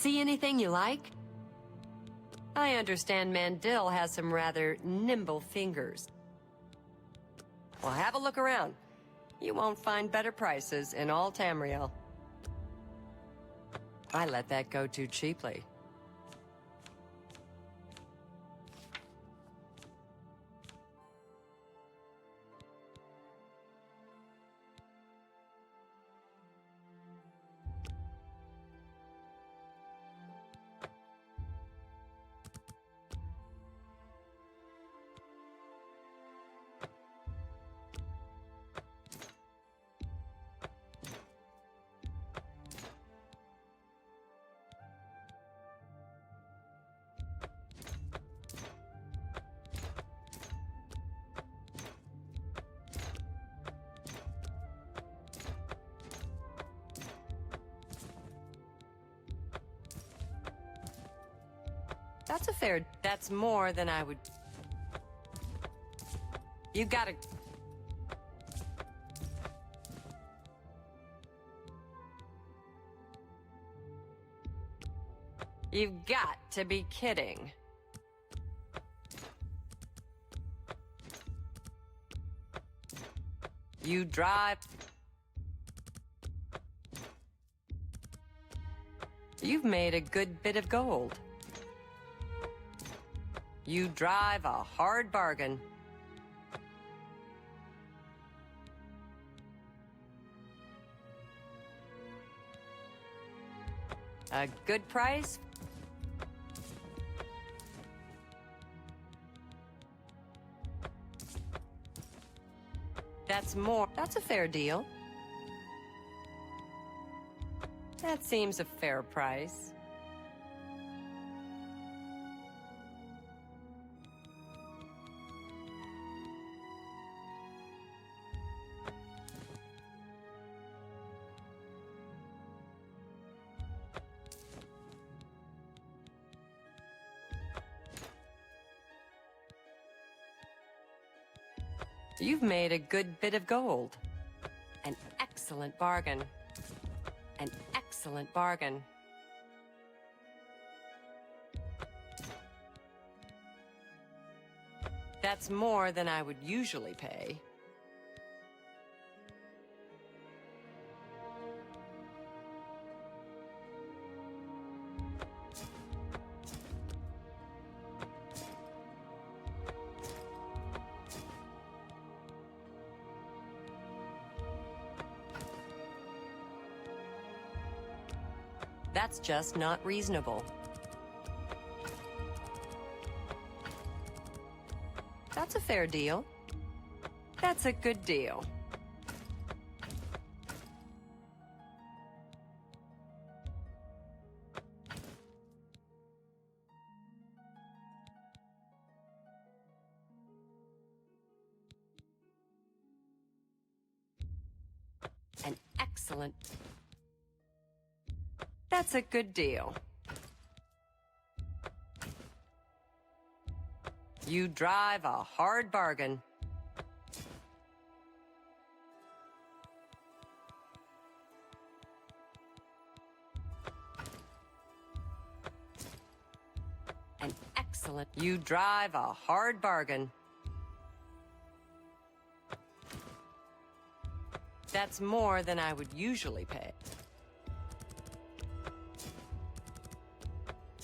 Speaker 2: See anything you like? I understand Mandil has some rather nimble fingers. Well, have a look around. You won't find better prices in all Tamriel. I let that go too cheaply. That's more than I would... You gotta... You've got to be kidding. You drive... You've made a good bit of gold. You drive a hard bargain. A good price? That's more. That's a fair deal. That seems a fair price. You've made a good bit of gold. An excellent bargain. An excellent bargain. That's more than I would usually pay. That's just not reasonable. That's a fair deal. That's a good deal. An excellent... That's a good deal. You drive a hard bargain. An excellent... You drive a hard bargain. That's more than I would usually pay.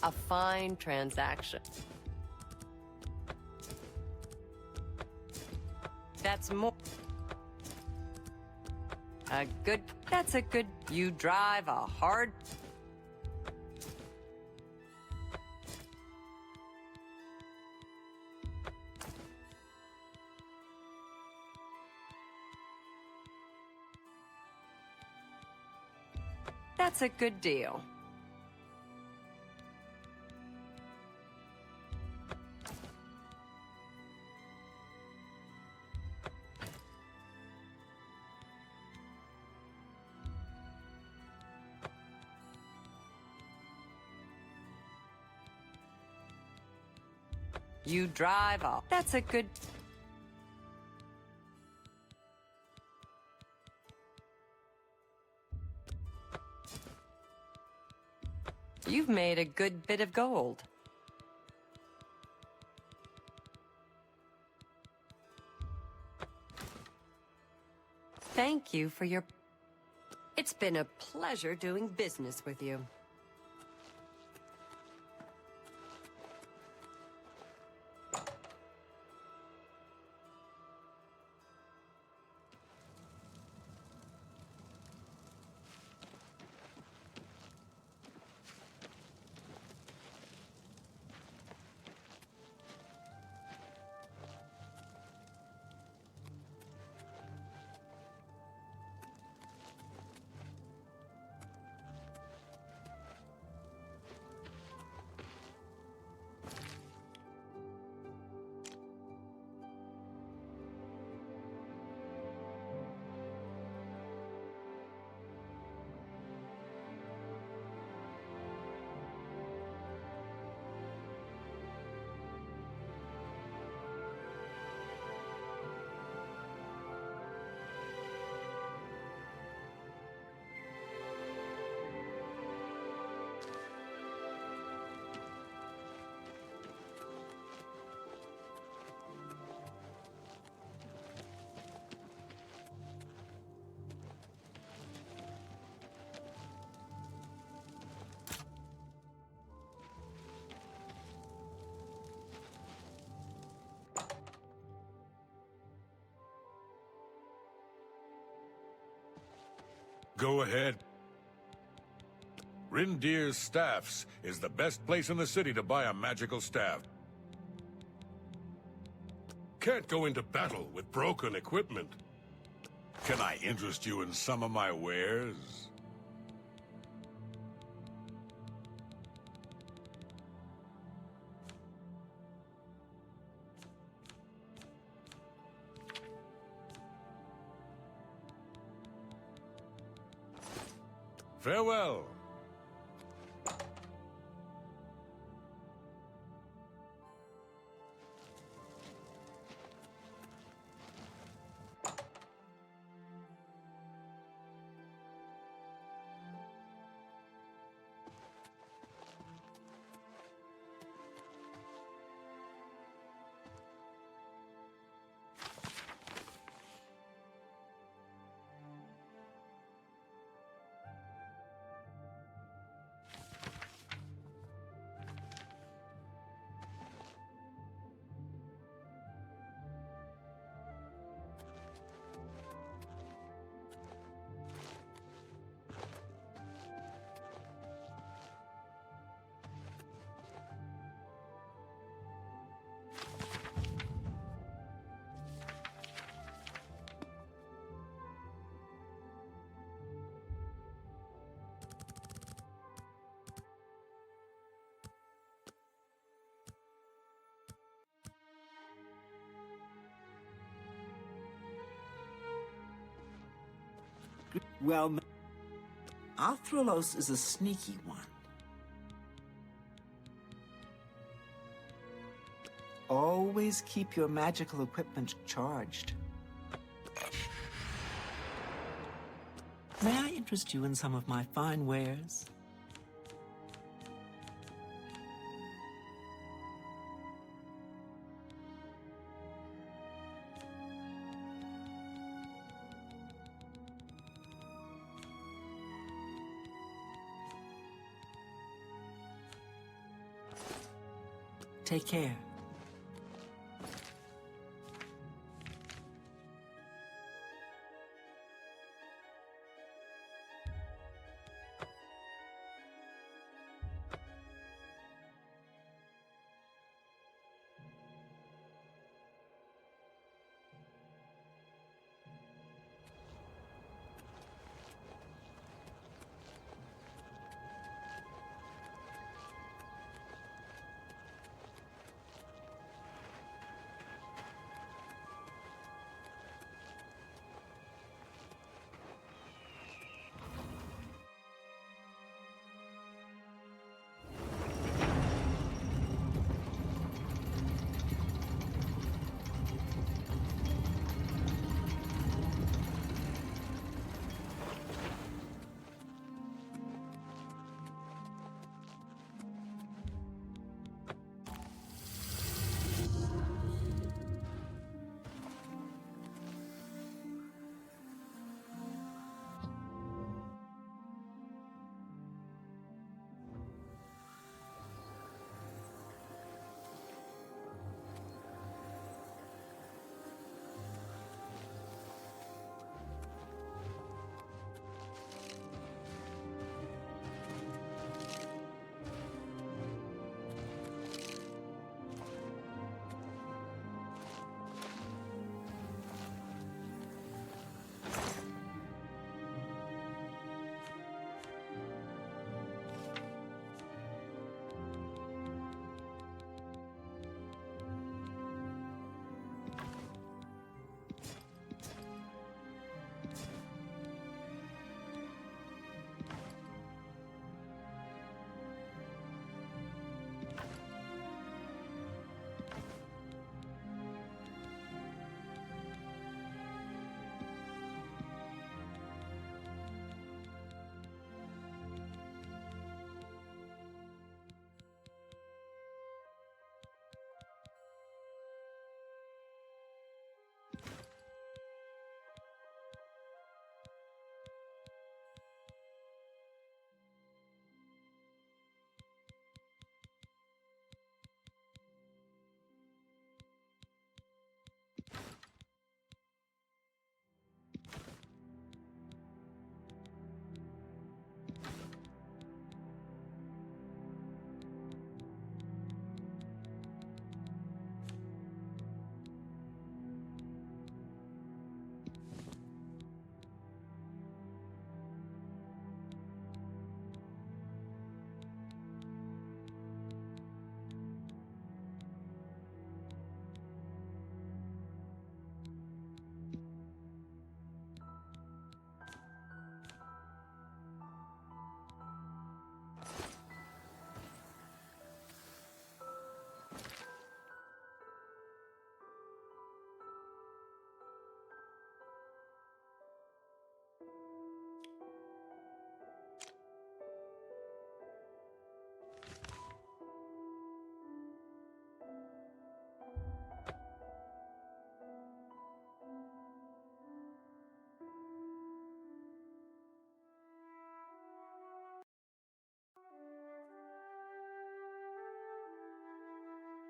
Speaker 2: A fine transaction. That's more... A good... That's a good... You drive a hard... That's a good deal. You drive off. That's a good... You've made a good bit of gold. Thank you for your... It's been a pleasure doing business with you.
Speaker 4: Go ahead. Rindir's Staffs is the best place in the city to buy a magical staff. Can't go into battle with broken equipment. Can I interest you in some of my wares? Farewell.
Speaker 18: Well, Arthrolos is a sneaky one. Always keep your magical equipment charged. May I interest you in some of my fine wares? Take care.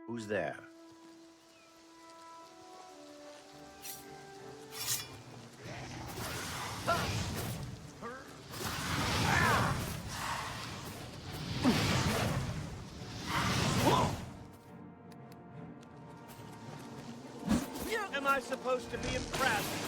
Speaker 12: Who's there?
Speaker 8: Am I supposed to be impressed?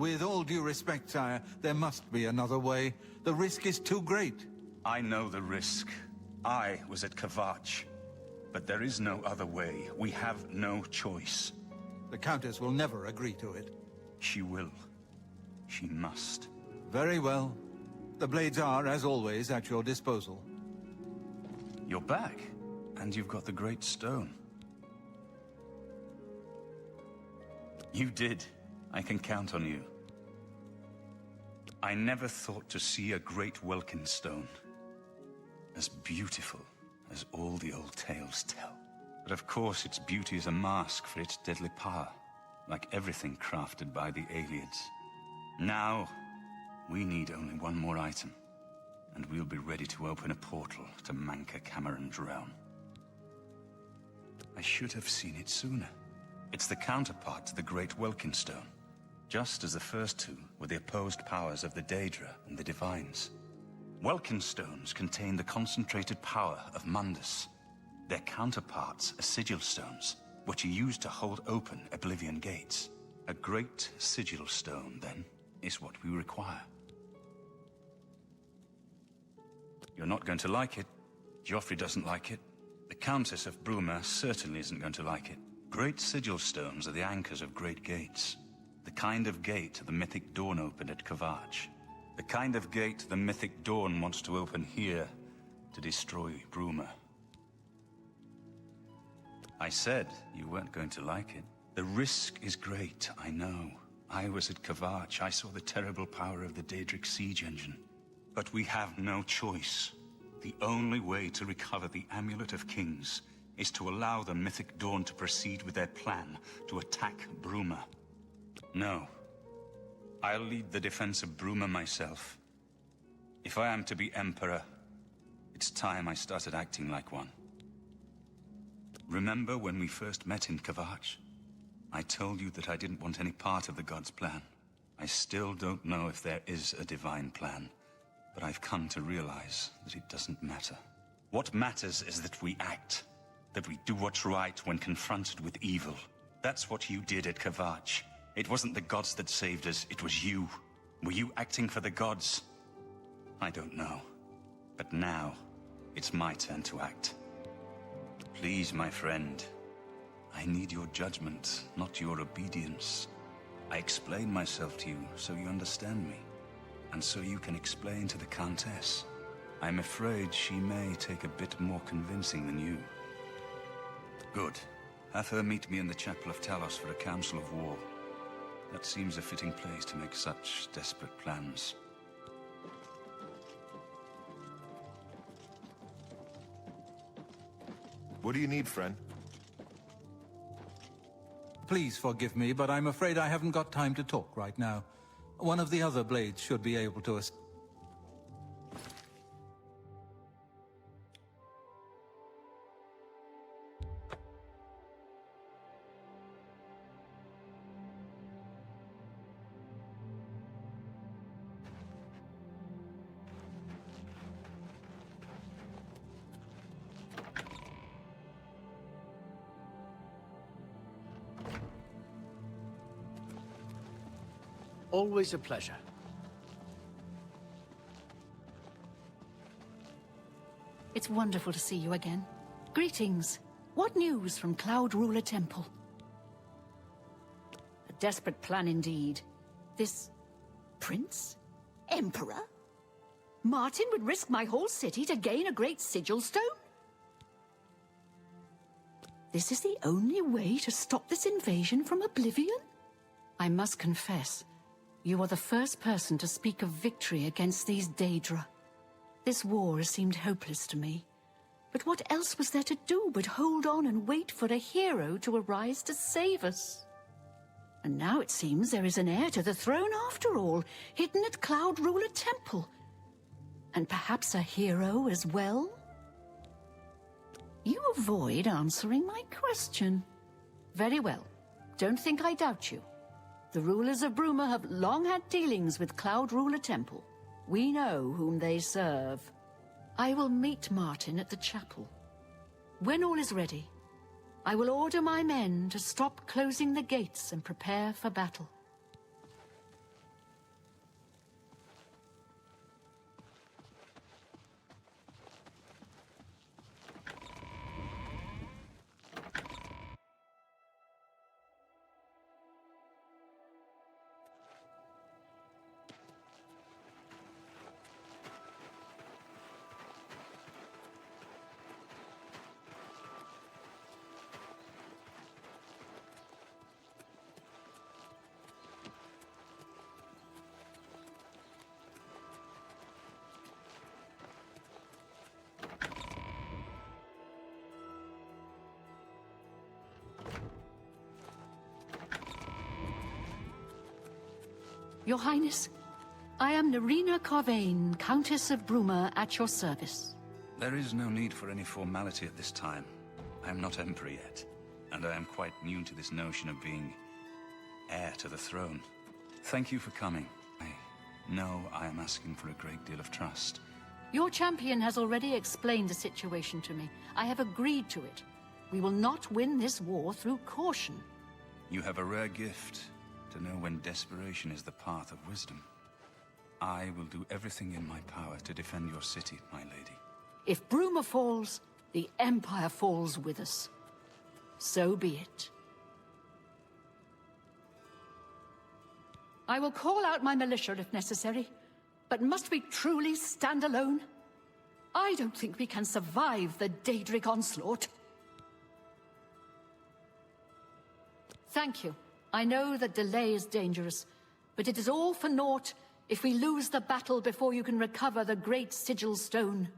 Speaker 3: With all due respect, sire, there must be another way. The risk is too great.
Speaker 19: I know the risk. I was at Kvatch. But there is no other way. We have no choice.
Speaker 3: The Countess will never agree to it.
Speaker 19: She will. She must.
Speaker 3: Very well. The blades are, as always, at your disposal.
Speaker 19: You're back, and you've got the Great Stone. You did. I can count on you. I never thought to see a great Welkin stone. As beautiful as all the old tales tell. But of course its beauty is a mask for its deadly power, like everything crafted by the aliens. Now, we need only one more item, and we'll be ready to open a portal to Manka Cameron's realm. I should have seen it sooner. It's the counterpart to the Great Welkin Stone, just as the first two were the opposed powers of the Daedra and the Divines. Welkin stones contain the concentrated power of Mundus. Their counterparts are sigil stones, which are used to hold open Oblivion Gates. A great sigil stone, then, is what we require. You're not going to like it. Joffrey doesn't like it. The Countess of Bruma certainly isn't going to like it. Great sigil stones are the anchors of great gates. The kind of gate the mythic Dawn opened at Kvatch. The kind of gate the mythic Dawn wants to open here to destroy Bruma. I said you weren't going to like it. The risk is great, I know. I was at Kvatch. I saw the terrible power of the Daedric siege engine. But we have no choice. The only way to recover the Amulet of Kings is to allow the mythic Dawn to proceed with their plan to attack Bruma. No. I'll lead the defense of Bruma myself. If I am to be Emperor, it's time I started acting like one. Remember when we first met in Kvatch? I told you that I didn't want any part of the God's plan. I still don't know if there is a divine plan, but I've come to realize that it doesn't matter. What matters is that we act, that we do what's right when confronted with evil. That's what you did at Kvatch. It wasn't the gods that saved us, it was you. Were you acting for the gods? I don't know. But now, it's my turn to act. Please, my friend. I need your judgment, not your obedience. I explain myself to you so you understand me, and so you can explain to the Countess. I'm afraid she may take a bit more convincing than you. Good. Have her meet me in the Chapel of Talos for a council of war. That seems a fitting place to make such desperate plans.
Speaker 17: What do you need, friend?
Speaker 3: Please forgive me, but I'm afraid I haven't got time to talk right now. One of the other blades should be able to assist.
Speaker 8: Always a pleasure.
Speaker 5: It's wonderful to see you again. Greetings. What news from Cloud Ruler Temple? A desperate plan indeed. This... prince? Emperor? Martin would risk my whole city to gain a great sigil stone? This is the only way to stop this invasion from Oblivion? I must confess, you are the first person to speak of victory against these Daedra. This war has seemed hopeless to me. But what else was there to do but hold on and wait for a hero to arise to save us? And now it seems there is an heir to the throne after all, hidden at Cloud Ruler Temple. And perhaps a hero as well? You avoid answering my question. Very well. Don't think I doubt you. The rulers of Bruma have long had dealings with Cloud Ruler Temple. We know whom they serve. I will meet Martin at the chapel. When all is ready, I will order my men to stop closing the gates and prepare for battle. Your Highness, I am Nerina Carvain, Countess of Bruma, at your service.
Speaker 19: There is no need for any formality at this time. I am not Emperor yet, and I am quite new to this notion of being heir to the throne. Thank you for coming. I know I am asking for a great deal of trust.
Speaker 5: Your champion has already explained the situation to me. I have agreed to it. We will not win this war through caution.
Speaker 19: You have a rare gift to know when desperation is the path of wisdom. I will do everything in my power to defend your city, my lady.
Speaker 5: If Bruma falls, the Empire falls with us. So be it. I will call out my militia if necessary, but must we truly stand alone? I don't think we can survive the Daedric onslaught. Thank you. I know that delay is dangerous, but it is all for naught if we lose the battle before you can recover the great sigil stone.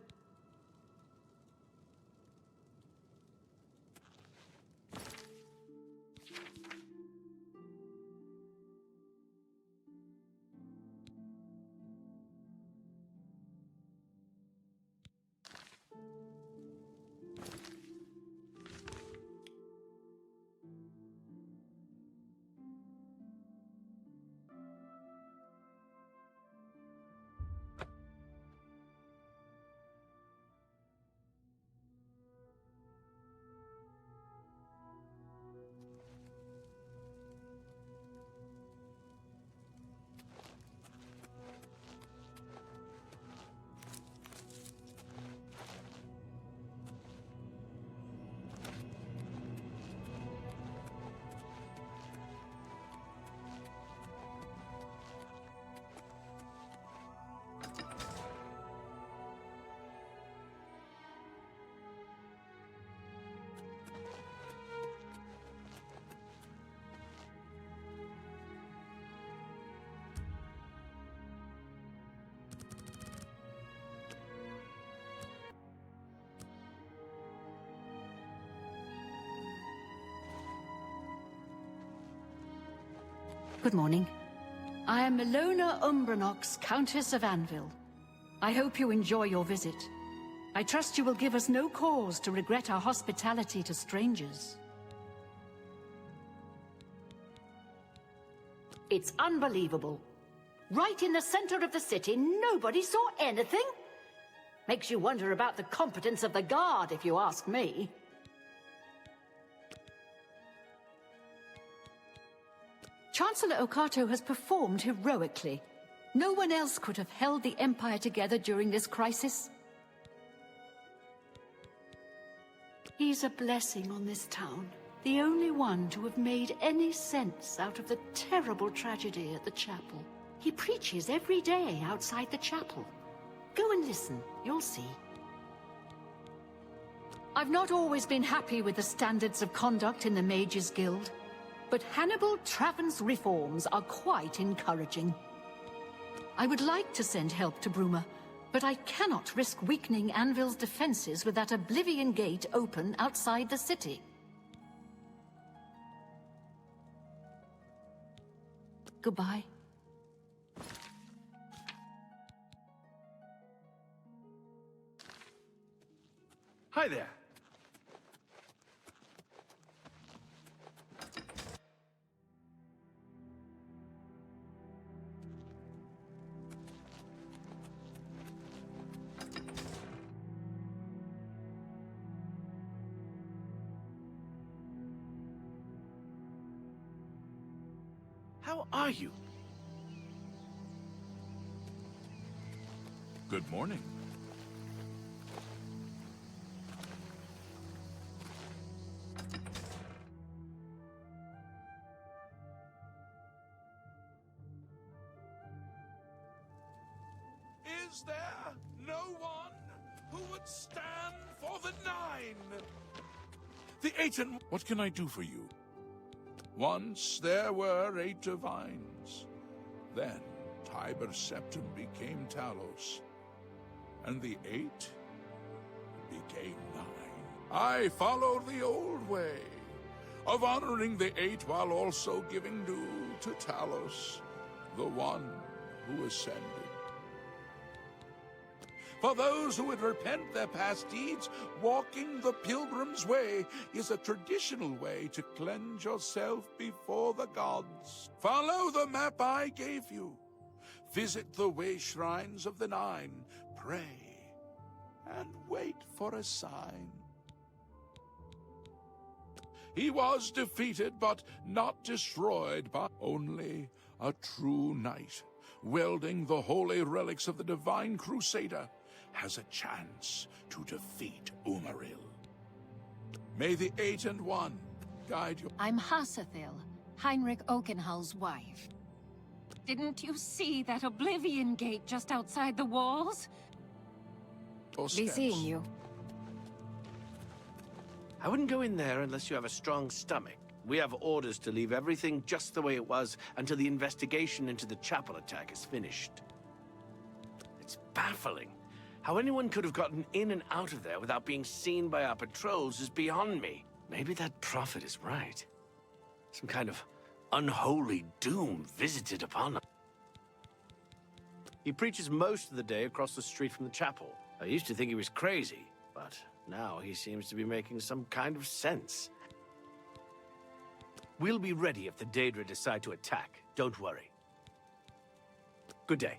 Speaker 5: Good morning. I am Milona Umbranox, Countess of Anvil. I hope you enjoy your visit. I trust you will give us no cause to regret our hospitality to strangers. It's unbelievable. Right in the center of the city, nobody saw anything? Makes you wonder about the competence of the guard, if you ask me. Chancellor Okato has performed heroically. No one else could have held the Empire together during this crisis. He's a blessing on this town. The only one to have made any sense out of the terrible tragedy at the chapel. He preaches every day outside the chapel. Go and listen, you'll see. I've not always been happy with the standards of conduct in the Mages Guild. But Hannibal Traven's reforms are quite encouraging. I would like to send help to Bruma, but I cannot risk weakening Anvil's defenses with that Oblivion Gate open outside the city. Goodbye.
Speaker 8: Hi there. How are you?
Speaker 6: Good morning.
Speaker 4: Is there no one who would stand for the 9?
Speaker 6: The 8 and... What can I do for you? Once there were 8 divines. Then Tiber Septim became Talos. And the 8 became 9. I followed the old way of honoring the 8 while also giving due to Talos. the one who ascended. For those who would repent their past deeds, walking the pilgrim's way is a traditional way to cleanse yourself before the gods. Follow the map I gave you. Visit the way shrines of the Nine, pray, and wait for a sign. He was defeated, but not destroyed by only a true knight, wielding the holy relics of the divine crusader, has a chance to defeat Umarill. May the 8 and 1 guide you.
Speaker 7: I'm Hassathil, Heinrich Oakenhall's wife. Didn't you see that Oblivion Gate just outside the walls?
Speaker 8: Be seeing you. I wouldn't go in there unless you have a strong stomach. We have orders to leave everything just the way it was until the investigation into the chapel attack is finished. It's baffling. How anyone could have gotten in and out of there without being seen by our patrols is beyond me. Maybe that prophet is right. Some kind of unholy doom visited upon us. He preaches most of the day across the street from the chapel. I used to think he was crazy, but now he seems to be making some kind of sense. We'll be ready if the Daedra decide to attack. Don't worry. Good day.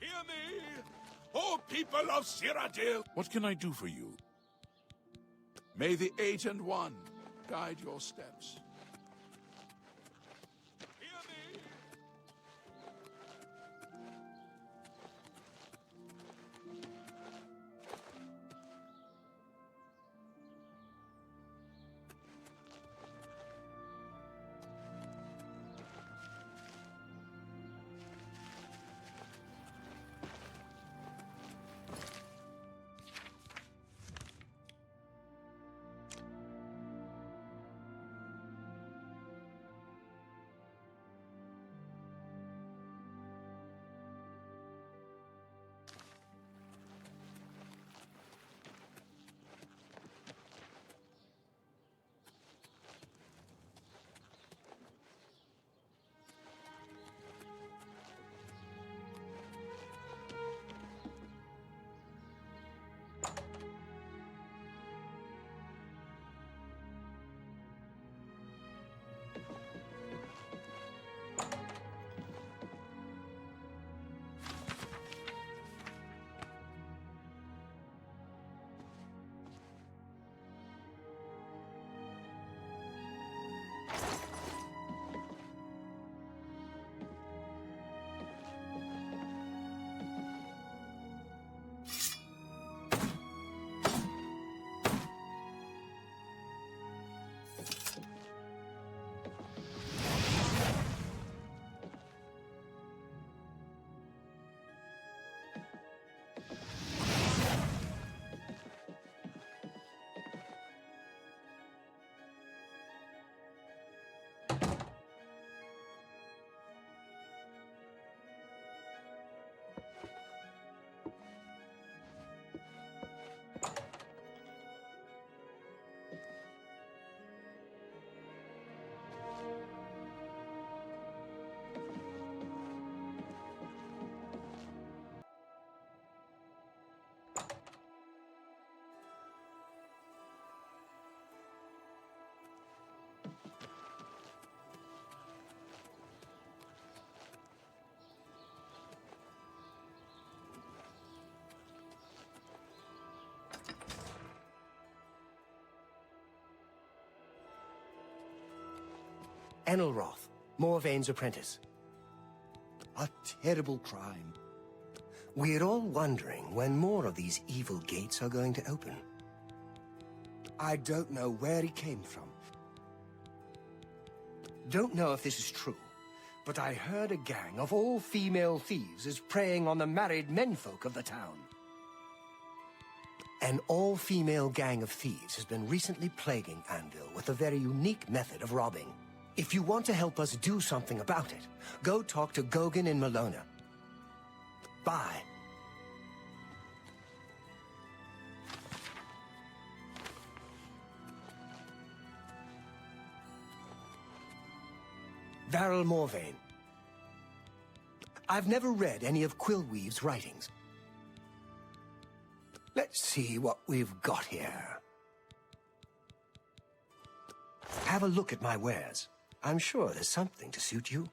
Speaker 6: Hear me, O people of Cyrodiil! What can I do for you? May the 8 and 1 guide your steps.
Speaker 15: Enelroth, Morvain's apprentice. A terrible crime. We're all wondering when more of these evil gates are going to open. I don't know where he came from. Don't know if this is true, but I heard a gang of all-female thieves is preying on the married menfolk of the town. An all-female gang of thieves has been recently plaguing Anvil with a very unique method of robbing. If you want to help us do something about it, go talk to Gogin in Malona. Bye. Varel Morvain. I've never read any of Quillweave's writings. Let's see what we've got here. Have a look at my wares. I'm sure there's something to suit you.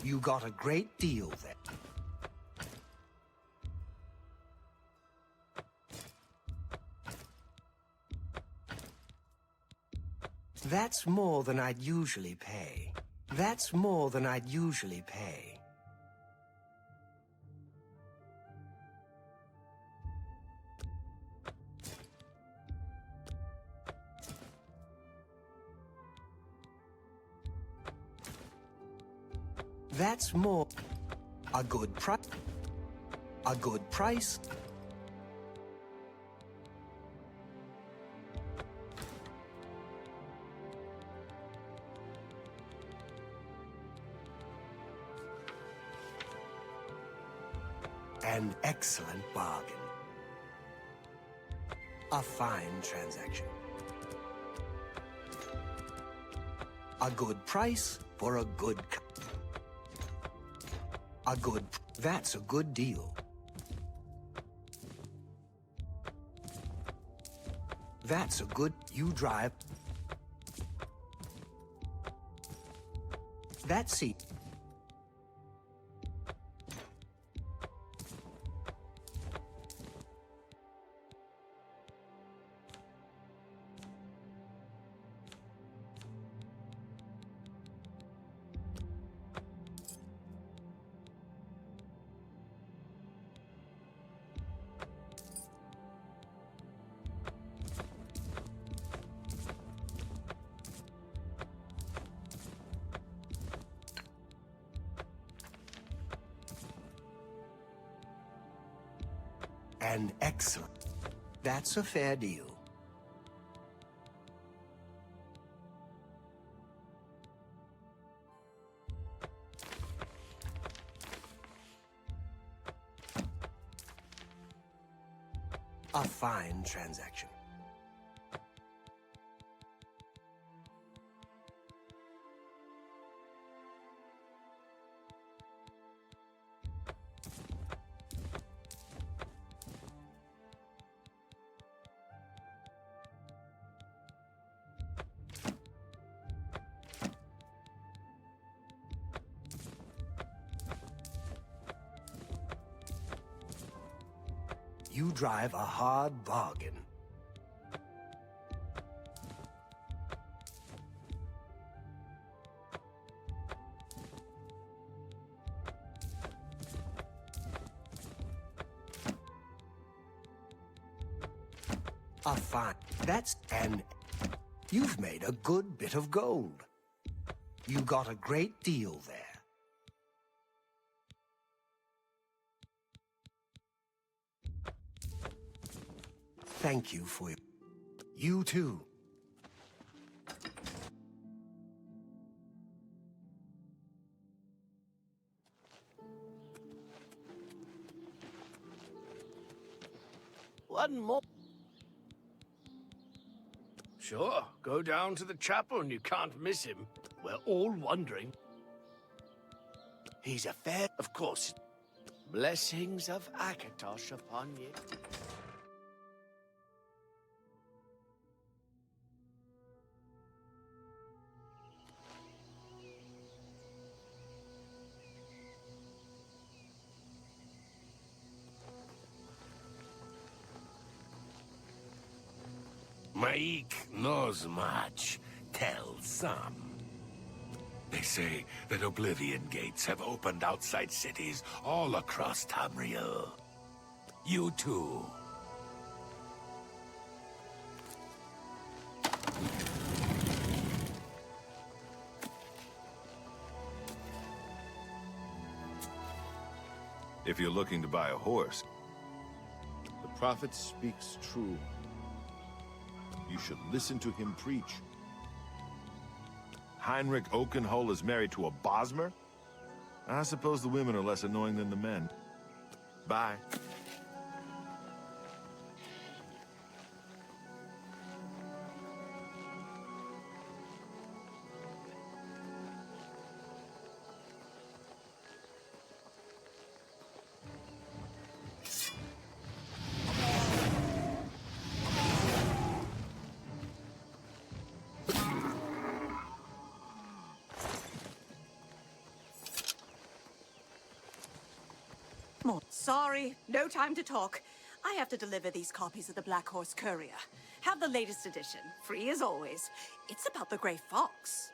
Speaker 15: You got a great deal there. That's more than I'd usually pay. That's more than I'd usually pay. That's more. A good price. A good price. An excellent bargain. A fine transaction. A good price for a good that's a good deal. That's a good, you drive. That seat. An excellent. That's a fair deal. A fine transaction. You drive a hard bargain. A fine. That's an. You've made a good bit of gold. You got a great deal there. Thank you for your... You too.
Speaker 8: One more. Sure, go down to the chapel and you can't miss him. We're all wondering. He's a fair... Of course. Blessings of Akatosh upon you.
Speaker 4: Shaik knows much, tells some. They say that Oblivion Gates have opened outside cities all across Tamriel. You too.
Speaker 17: If you're looking to buy a horse, the prophet speaks true. You should listen to him preach. Heinrich Oakenhull is married to a Bosmer? I suppose the women are less annoying than the men. Bye.
Speaker 10: Sorry, no time to talk. I have to deliver these copies of the Black Horse Courier. Have the latest edition, free as always. It's about the Grey Fox.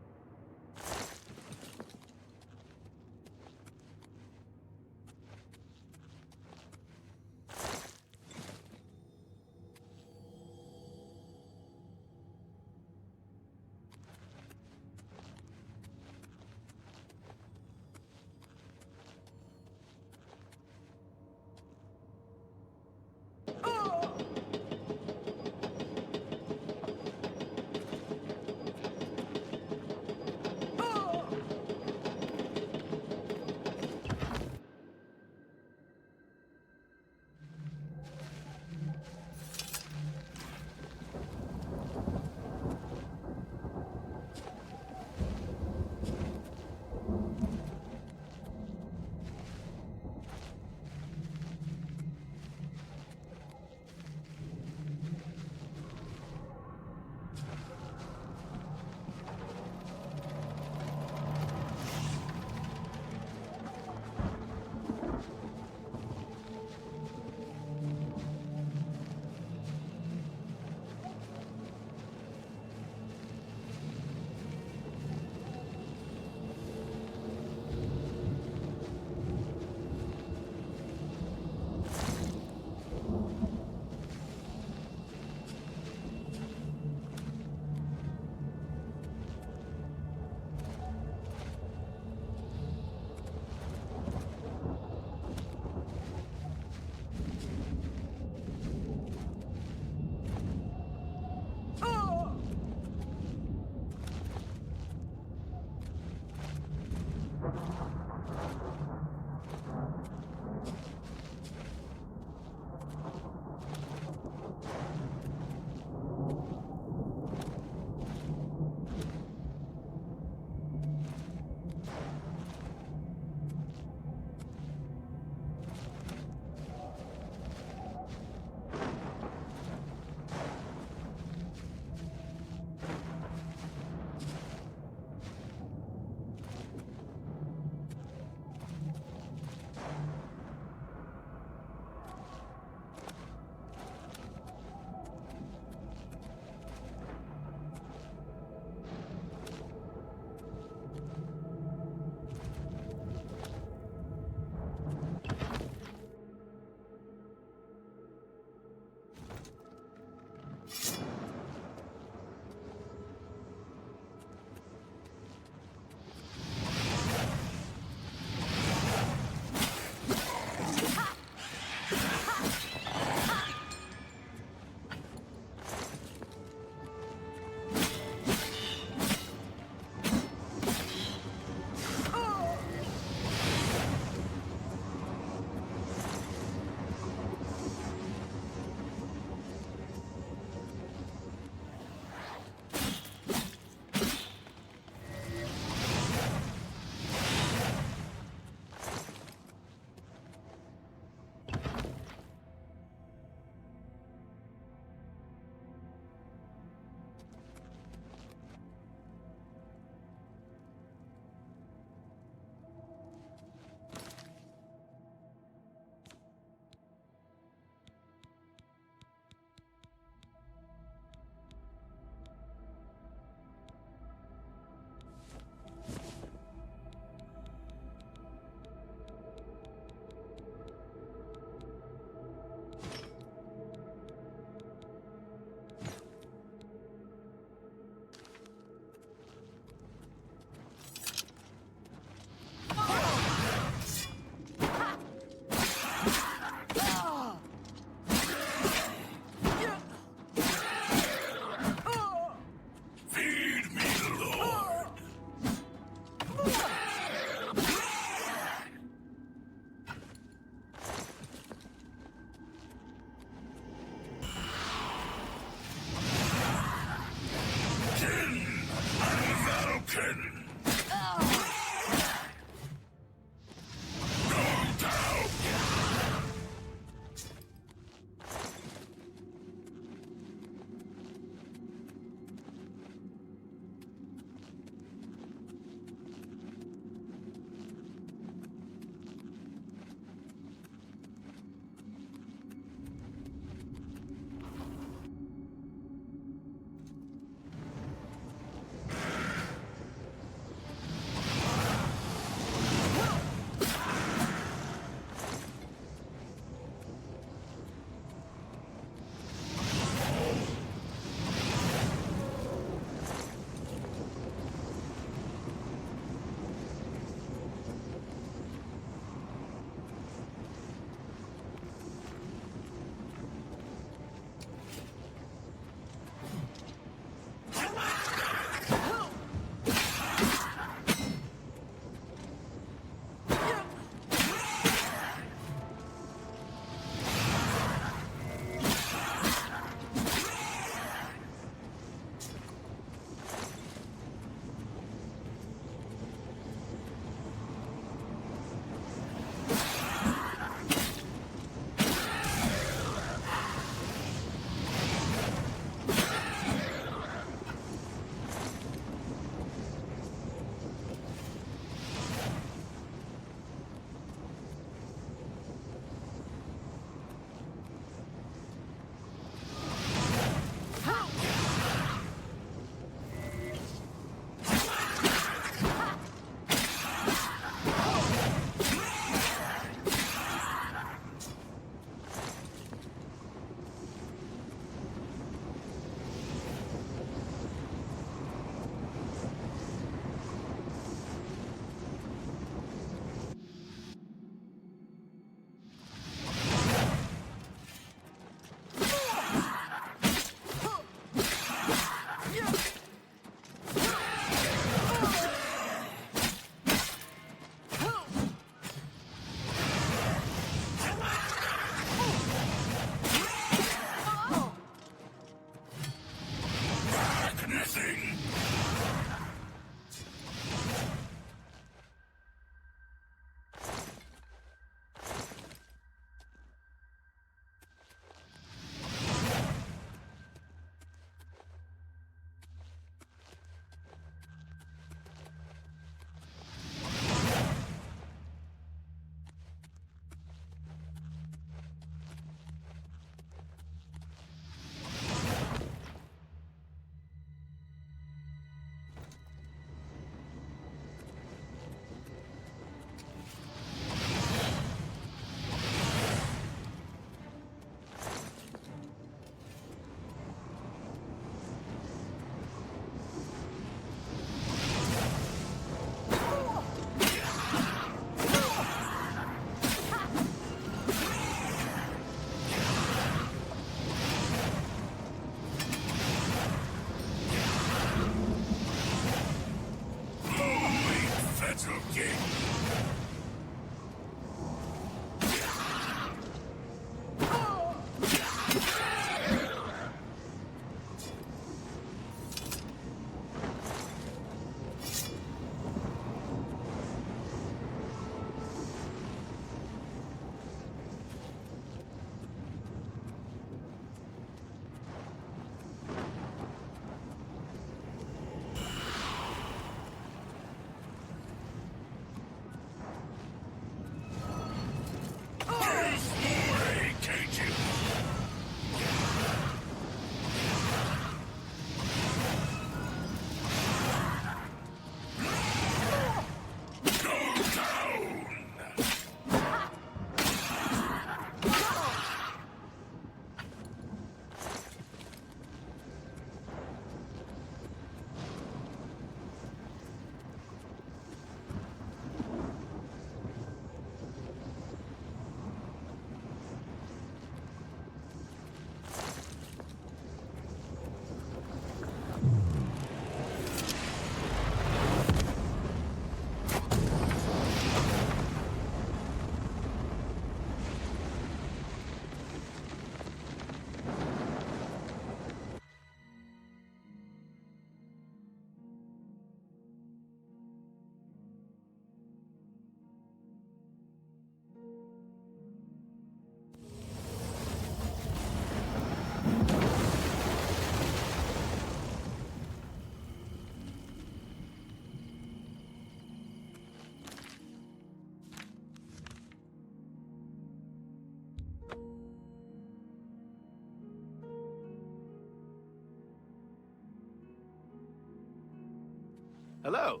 Speaker 8: Hello.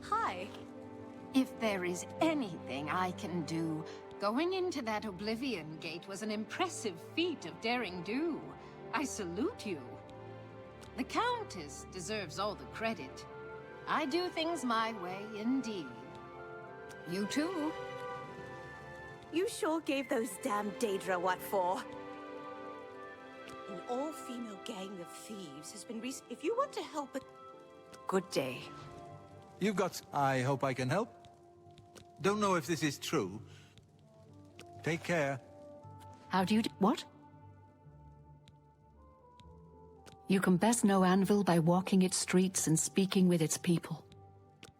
Speaker 10: Hi.
Speaker 7: If there is anything I can do, going into that Oblivion Gate was an impressive feat of daring do. I salute you. The Countess deserves all the credit. I do things my way, indeed. You too.
Speaker 10: You sure gave those damn Daedra what for. An all-female gang of thieves has been if you want to help it... Good day.
Speaker 3: You've got... I hope I can help. Don't know if this is true. Take care.
Speaker 5: How do you do... What? You can best know Anvil by walking its streets and speaking with its people.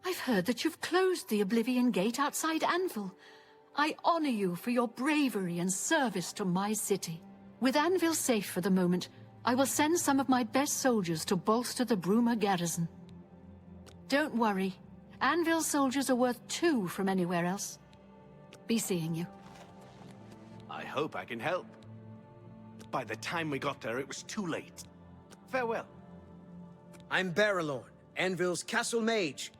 Speaker 5: I've heard that you've closed the Oblivion Gate outside Anvil. I honor you for your bravery and service to my city. With Anvil safe for the moment, I will send some of my best soldiers to bolster the Bruma garrison. Don't worry. Anvil soldiers are worth 2 from anywhere else. Be seeing you.
Speaker 8: I hope I can help. By the time we got there, it was too late. Farewell.
Speaker 11: I'm Baralorn, Anvil's castle mage.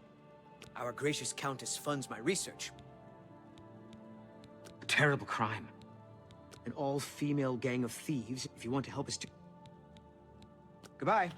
Speaker 11: Our gracious countess funds my research. A terrible crime. An all-female gang of thieves, if you want to help us to... Goodbye.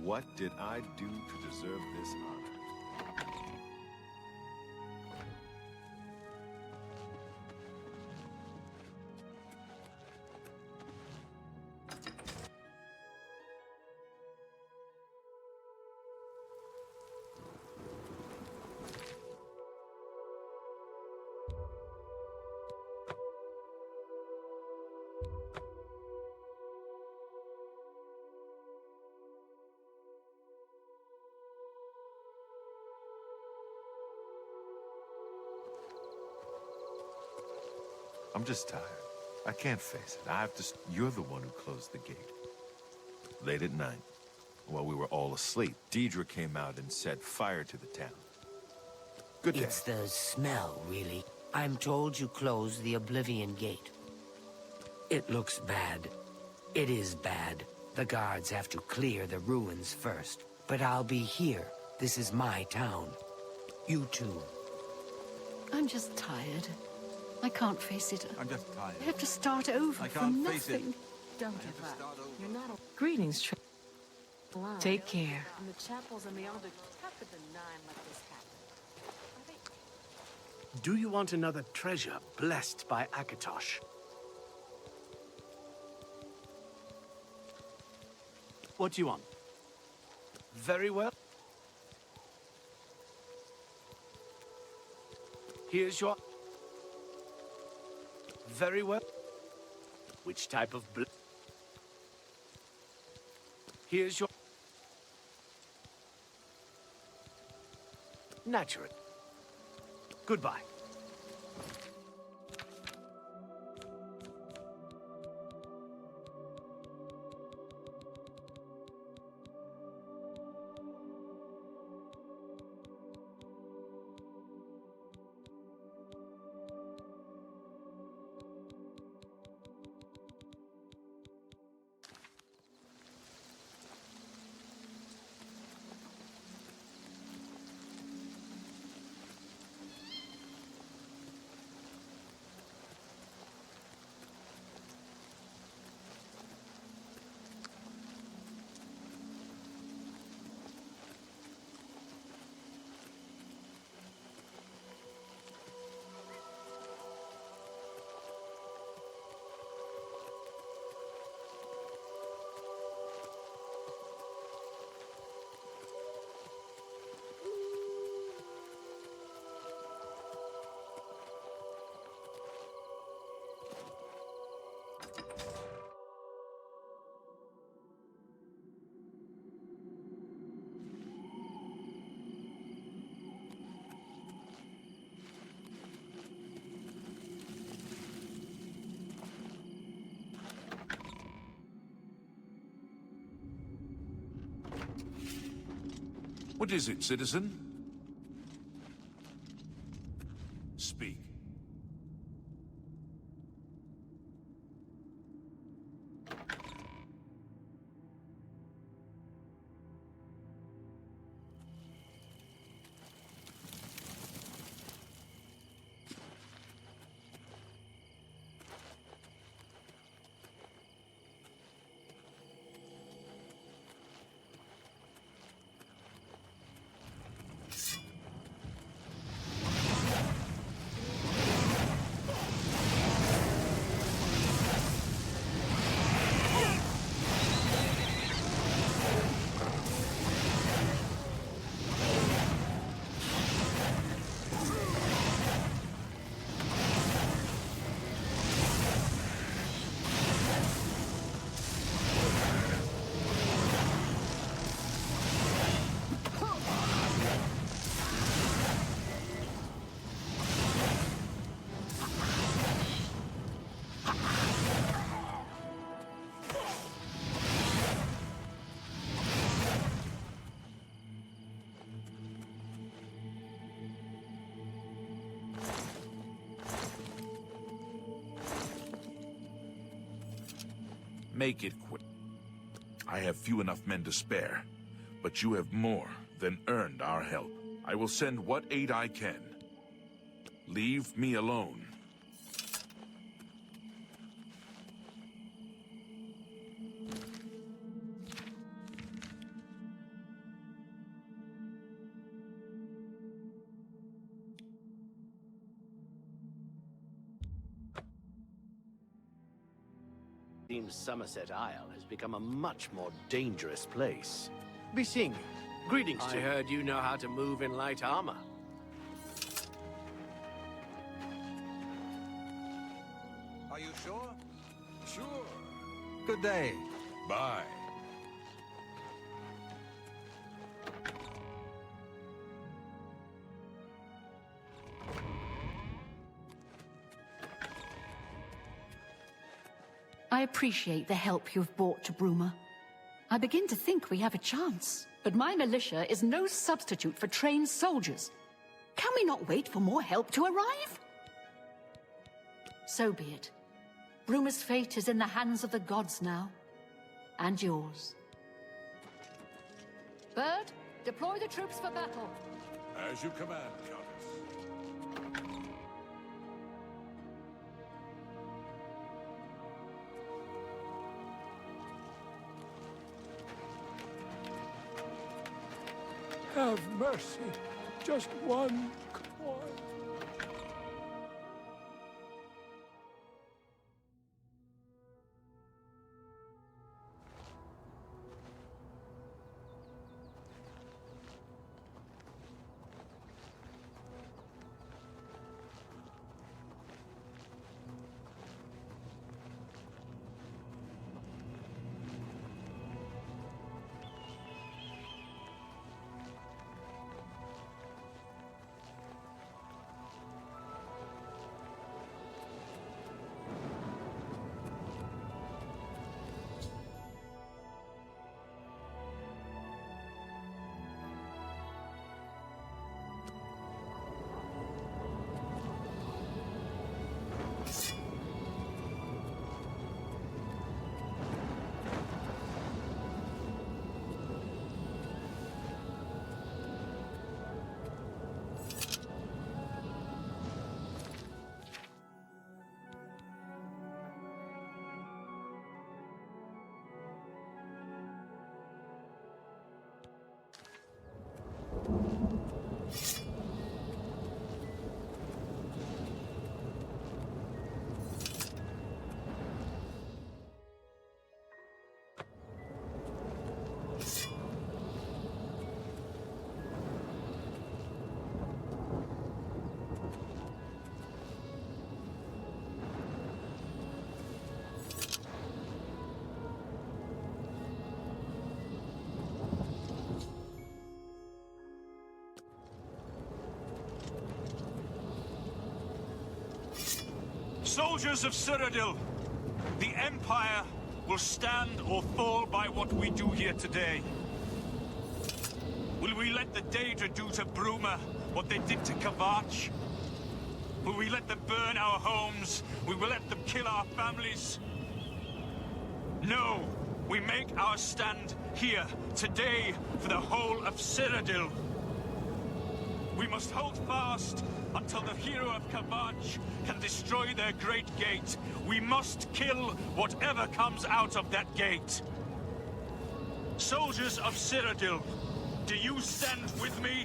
Speaker 17: What did I do to deserve this honor? I'm just tired. I can't face it. You're the one who closed the gate. Late at night, while we were all asleep, Daedric came out and set fire to the town. Good day.
Speaker 22: It's the smell, really. I'm told you closed the Oblivion Gate. It looks bad. It is bad. The guards have to clear the ruins first. But I'll be here. This is my town. You too.
Speaker 5: I'm just tired. I can't face it.
Speaker 3: I'm just tired.
Speaker 5: I have to start over
Speaker 3: I
Speaker 5: from
Speaker 3: can't face it.
Speaker 5: nothing.
Speaker 23: Don't give up. You're not a... Greetings, Take care.
Speaker 21: And the chapels and the elder... How could the Nine let this happen?
Speaker 8: Do you want another treasure blessed by Akatosh? What do you want? Very well. Here's your... Very well. Which type of Here's your... Natural. Goodbye.
Speaker 6: What is it, citizen? Speak. Make it quick. I have few enough men to spare, but you have more than earned our help. I will send what aid I can. Leave me alone.
Speaker 8: Seems Somerset Isle has become a much more dangerous place. Be seeing you. Greetings to you. I heard you know how to move in light armor.
Speaker 3: Are you sure?
Speaker 4: Sure.
Speaker 3: Good day.
Speaker 4: Bye.
Speaker 5: I appreciate the help you've brought to Bruma. I begin to think we have a chance, but my militia is no substitute for trained soldiers. Can we not wait for more help to arrive? So be it. Bruma's fate is in the hands of the gods now, and yours. Bird, deploy the troops for battle.
Speaker 4: As you command, Countess.
Speaker 1: Have mercy. Just one coin.
Speaker 19: Soldiers of Cyrodiil, the Empire will stand or fall by what we do here today. Will we let the Daedra do to Bruma what they did to Kvatch? Will we let them burn our homes? Will we let them kill our families? No! We make our stand here, today, for the whole of Cyrodiil. We must hold fast until the Hero of Kvatch can destroy their great gate. We must kill whatever comes out of that gate. Soldiers of Cyrodiil, do you stand with me?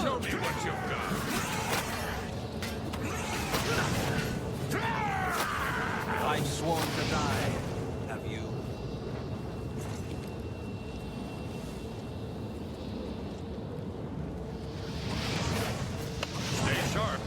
Speaker 6: Show me what you've got.
Speaker 3: I've sworn to die. Have you?
Speaker 6: Stay sharp.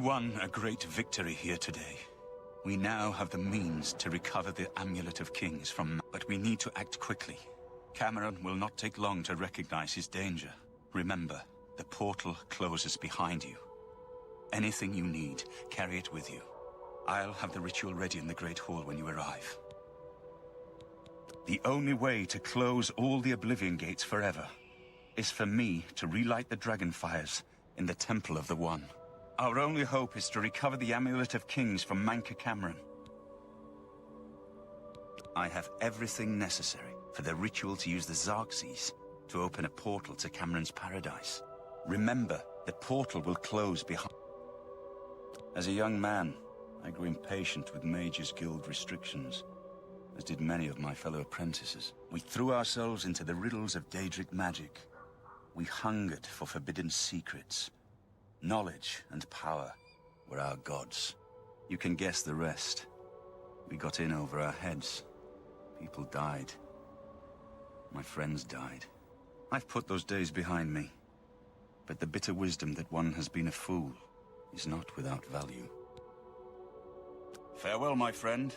Speaker 19: won a great victory here today. We now have the means to recover the Amulet of Kings from... But we need to act quickly. Cameron will not take long to recognize his danger. Remember, the portal closes behind you. Anything you need, carry it with you. I'll have the ritual ready in the Great Hall when you arrive. The only way to close all the Oblivion Gates forever is for me to relight the dragon fires in the Temple of the One. Our only hope is to recover the Amulet of Kings from Manca Cameron. I have everything necessary for the ritual to use the Xarxes to open a portal to Cameron's paradise. Remember, the portal will close behind... As a young man, I grew impatient with Mages Guild restrictions, as did many of my fellow apprentices. We threw ourselves into the riddles of Daedric magic. We hungered for forbidden secrets. Knowledge and power were our gods. You can guess the rest. We got in over our heads. People died. My friends died. I've put those days behind me. But the bitter wisdom that one has been a fool is not without value. Farewell, my friend.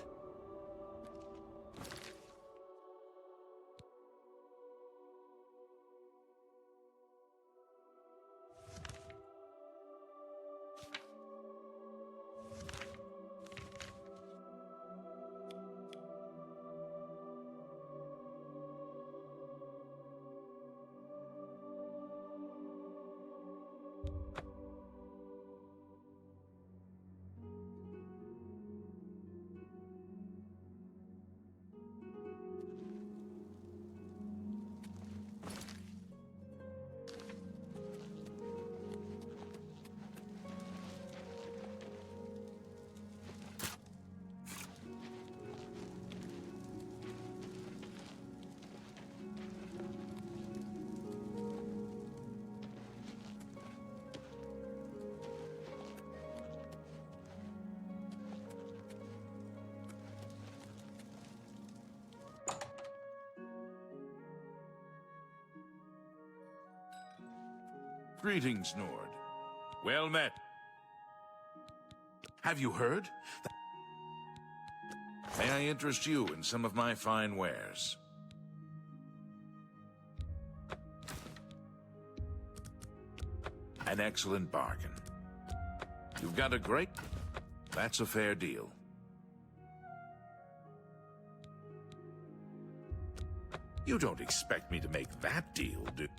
Speaker 6: Greetings, Nord. Well met. Have you heard? May I interest you in some of my fine wares? An excellent bargain. You've got a great... That's a fair deal. You don't expect me to make that deal, do you?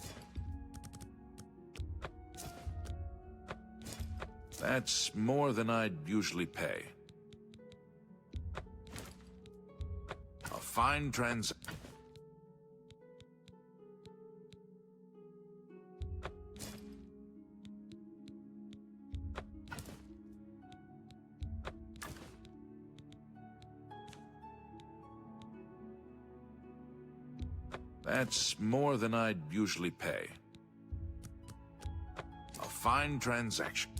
Speaker 6: That's more than I'd usually pay. A fine That's more than I'd usually pay. A fine transaction.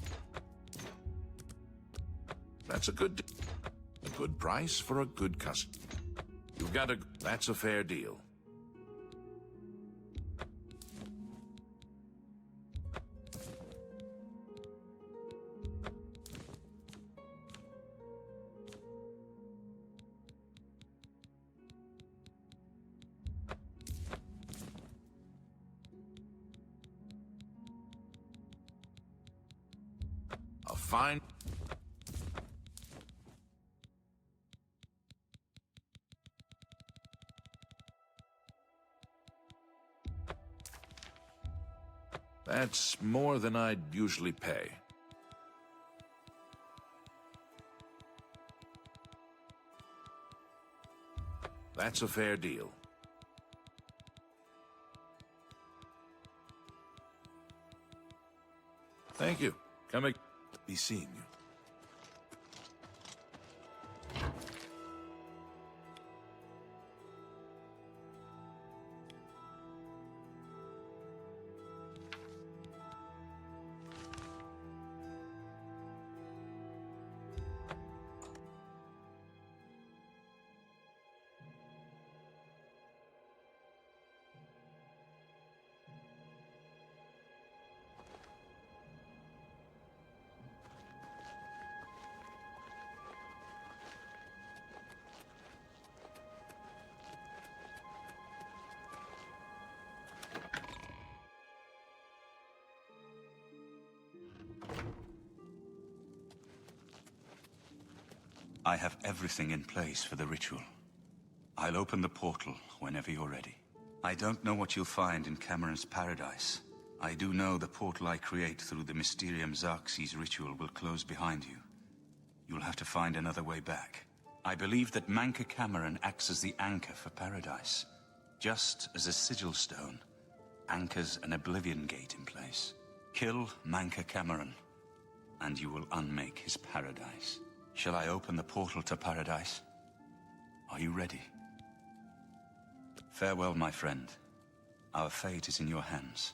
Speaker 6: That's a good price for a good customer. You've got a... That's a fair deal. A fine... That's more than I'd usually pay. That's a fair deal. Thank you. Come again. Be seeing you.
Speaker 19: I have everything in place for the ritual. I'll open the portal whenever you're ready. I don't know what you'll find in Cameron's paradise. I do know the portal I create through the Mysterium Xerxes ritual will close behind you. You'll have to find another way back. I believe that Manca Cameron acts as the anchor for paradise, just as a sigil stone anchors an Oblivion Gate in place. Kill Manca Cameron, and you will unmake his paradise. Shall I open the portal to paradise? Are you ready? Farewell, my friend. Our fate is in your hands.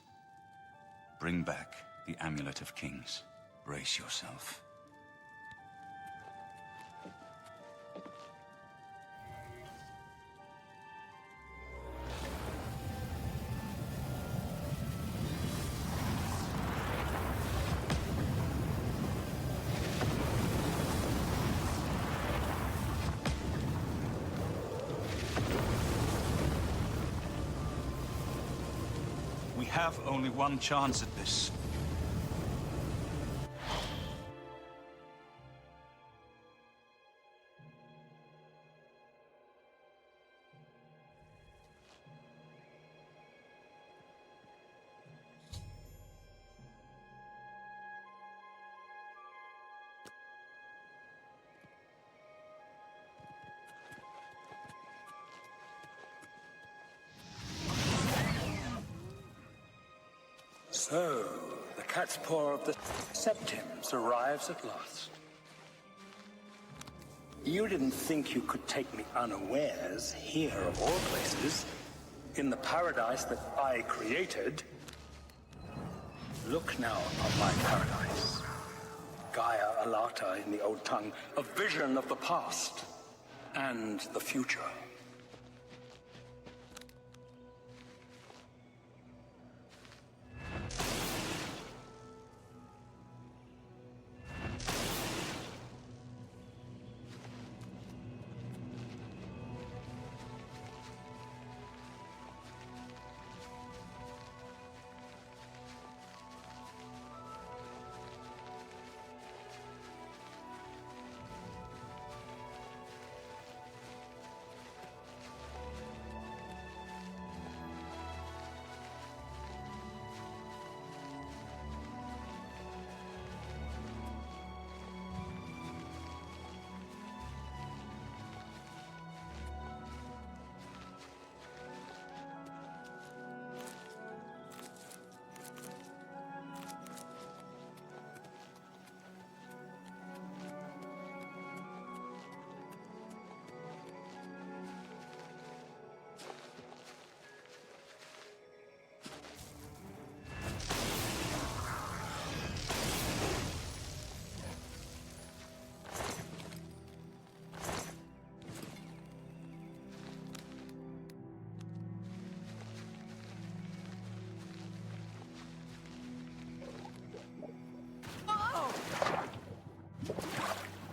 Speaker 19: Bring back the Amulet of Kings. Brace yourself. We have only one chance at this.
Speaker 9: So, the cat's paw of the Septims arrives at last. You didn't think you could take me unawares, here of all places, in the paradise that I created. Look now upon my paradise. Gaia Alata in the old tongue, a vision of the past and the future.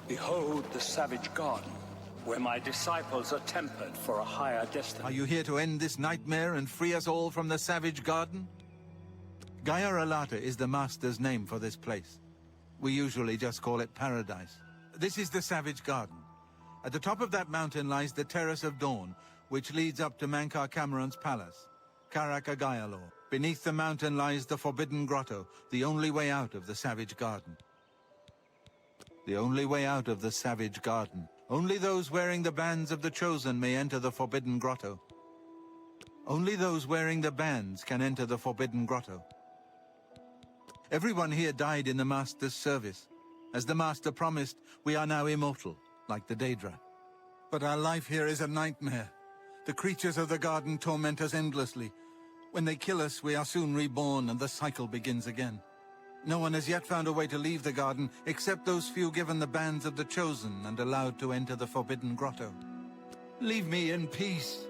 Speaker 9: Behold the savage garden, where my disciples are tempered for a higher destiny.
Speaker 3: Are you here to end this nightmare and free us all from the savage garden? Gaia Alata is the master's name for this place. We usually just call it paradise. This is the savage garden. At the top of that mountain lies the Terrace of Dawn, which leads up to Manca Cameron's palace, Karak-a-Gaialor. Beneath the mountain lies the Forbidden Grotto, the only way out of the savage garden. The only way out of the savage garden. Only those wearing the bands of the Chosen may enter the Forbidden Grotto. Only those wearing the bands can enter the Forbidden Grotto. Everyone here died in the Master's service. As the Master promised, we are now immortal, like the Daedra. But our life here is a nightmare. The creatures of the garden torment us endlessly. When they kill us, we are soon reborn and the cycle begins again. No one has yet found a way to leave the garden, except those few given the bands of the Chosen and allowed to enter the Forbidden Grotto. Leave me in peace.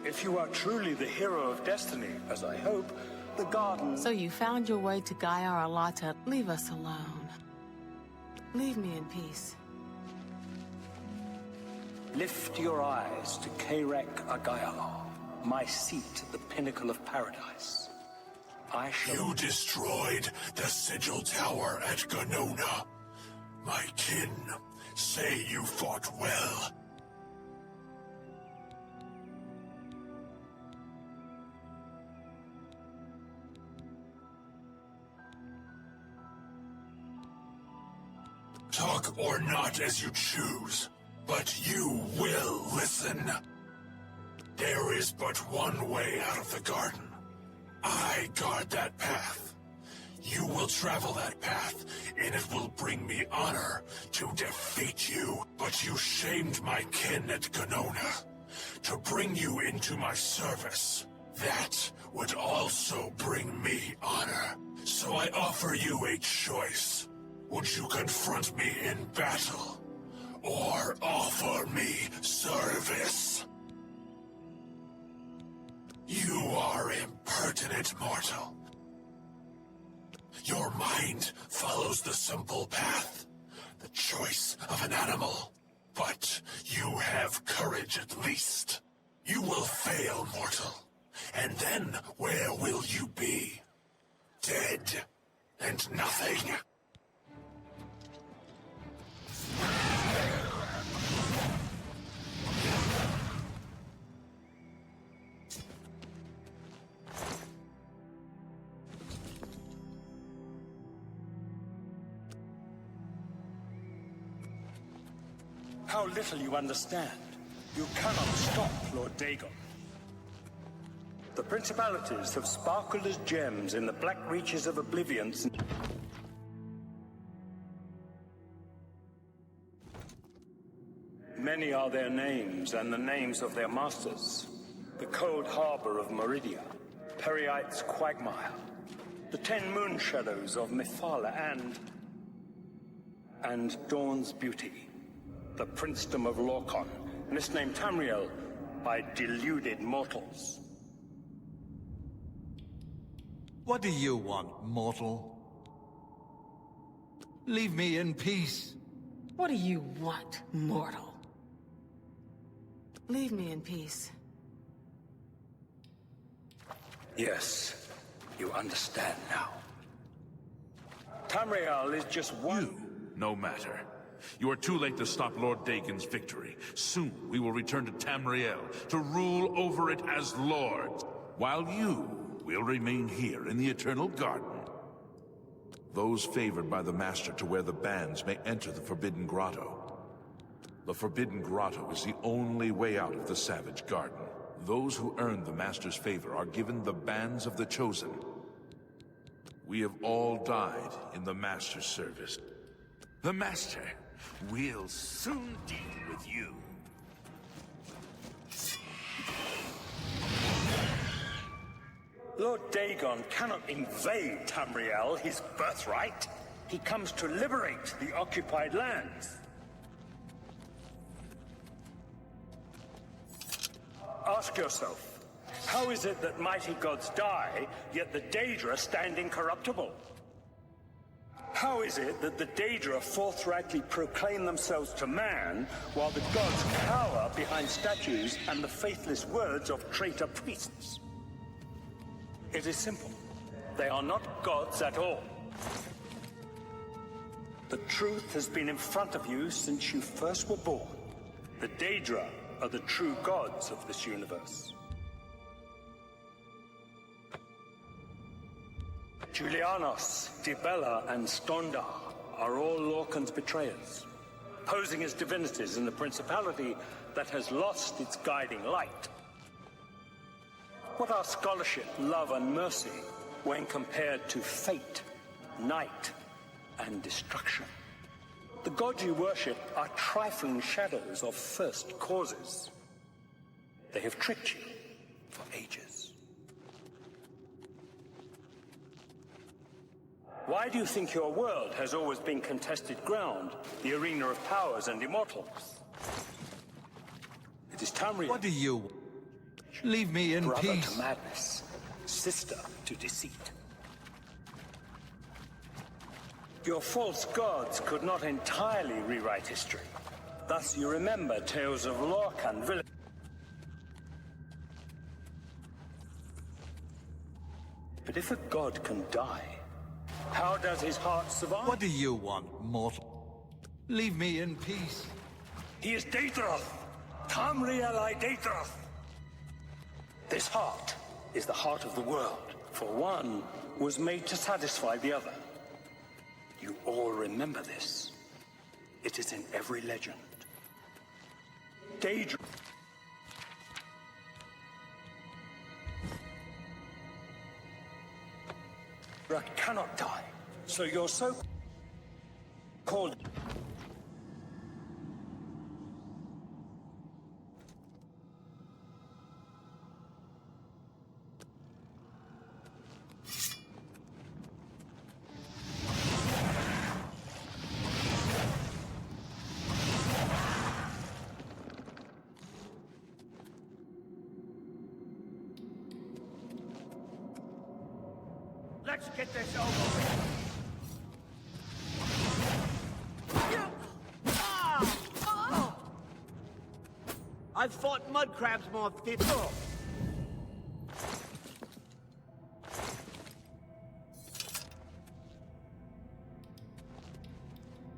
Speaker 9: If you are truly the hero of destiny, as I hope, the garden...
Speaker 23: So you found your way to Gaia Alata. Leave us alone. Leave me in peace.
Speaker 9: Lift your eyes to Karak-a-Gaialor, my seat at the pinnacle of paradise. I shall...
Speaker 14: You destroyed the Sigil Tower at Ganona. kin, say you fought well. Talk or not as you choose, but you will listen. There is but one way out of the garden. I guard that path. You will travel that path, and it will bring me honor to defeat you. But you shamed my kin at Ganona. To bring you into my service, that would also bring me honor. So I offer you a choice. Would you confront me in battle, or offer me service? You are impertinent, mortal. Your mind follows the simple path, the choice of an animal. But you have courage at least. You will fail, mortal. And then where will you be? Dead and nothing.
Speaker 9: How little you understand. You cannot stop Lord Dagon. The principalities have sparkled as gems in the black reaches of Oblivion. Many are their names and the names of their masters. The cold harbor of Meridia, Periite's quagmire, the 10 moon shadows of Mephala and Dawn's beauty, the princedom of Lorkon, misnamed Tamriel by deluded mortals.
Speaker 3: What do you want, mortal? Leave me in peace.
Speaker 23: What do you want, mortal? Leave me in peace.
Speaker 9: Yes, you understand now. Tamriel is just one...
Speaker 6: You, no matter. You are too late to stop Lord Dagon's victory. Soon we will return to Tamriel to rule over it as lords, while you will remain here in the Eternal Garden. Those favored by the Master to wear the bands may enter the Forbidden Grotto. The Forbidden Grotto is the only way out of the Savage Garden. Those who earn the Master's favor are given the Bands of the Chosen. We have all died in the Master's service. The Master will soon deal with you.
Speaker 9: Lord Dagon cannot invade Tamriel, his birthright. He comes to liberate the occupied lands. Ask yourself, how is it that mighty gods die, yet the Daedra stand incorruptible? How is it that the Daedra forthrightly proclaim themselves to man, while the gods cower behind statues and the faithless words of traitor priests? It is simple. They are not gods at all. The truth has been in front of you since you first were born. The Daedra are the true gods of this universe. Julianos, Dibella, and Stondar are all Lorcan's betrayers, posing as divinities in the principality that has lost its guiding light. What are scholarship, love, and mercy when compared to fate, night, and destruction? The gods you worship are trifling shadows of first causes. They have tricked you for ages. Why do you think your world has always been contested ground, the arena of powers and immortals? It is Tamriel.
Speaker 3: What do you... Leave me in
Speaker 9: Brother
Speaker 3: peace.
Speaker 9: to madness, sister to deceit. Your false gods could not entirely rewrite history. Thus you remember tales of Lorcan village. But if a god can die, how does his heart survive?
Speaker 3: What do you want, mortal? Leave me in peace.
Speaker 9: He is Daedric. Tamriel I Daedric. This heart is the heart of the world. For one was made to satisfy the other. You all remember this. It is in every legend. Daedric cannot die, so your so-called Let's get this over with.
Speaker 11: I've fought mud crabs more fit.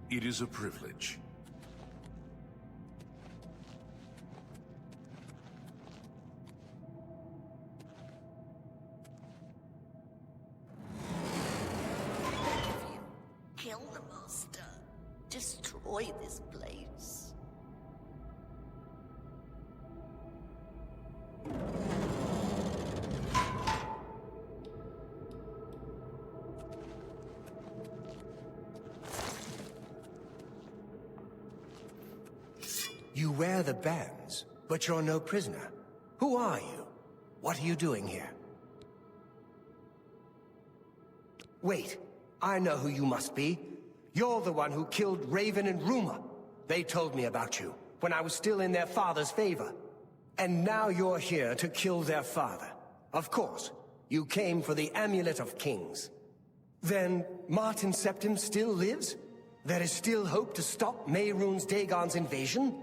Speaker 6: It is a privilege.
Speaker 21: Kill the master. Destroy this place.
Speaker 15: You wear the bands, but you're no prisoner. Who are you? What are you doing here? Wait, I know who you must be. You're the one who killed Raven and Rumor. They told me about you, when I was still in their father's favor. And now you're here to kill their father. Of course, you came for the Amulet of Kings. Then, Martin Septim still lives? There is still hope to stop Mehrunes Dagon's invasion?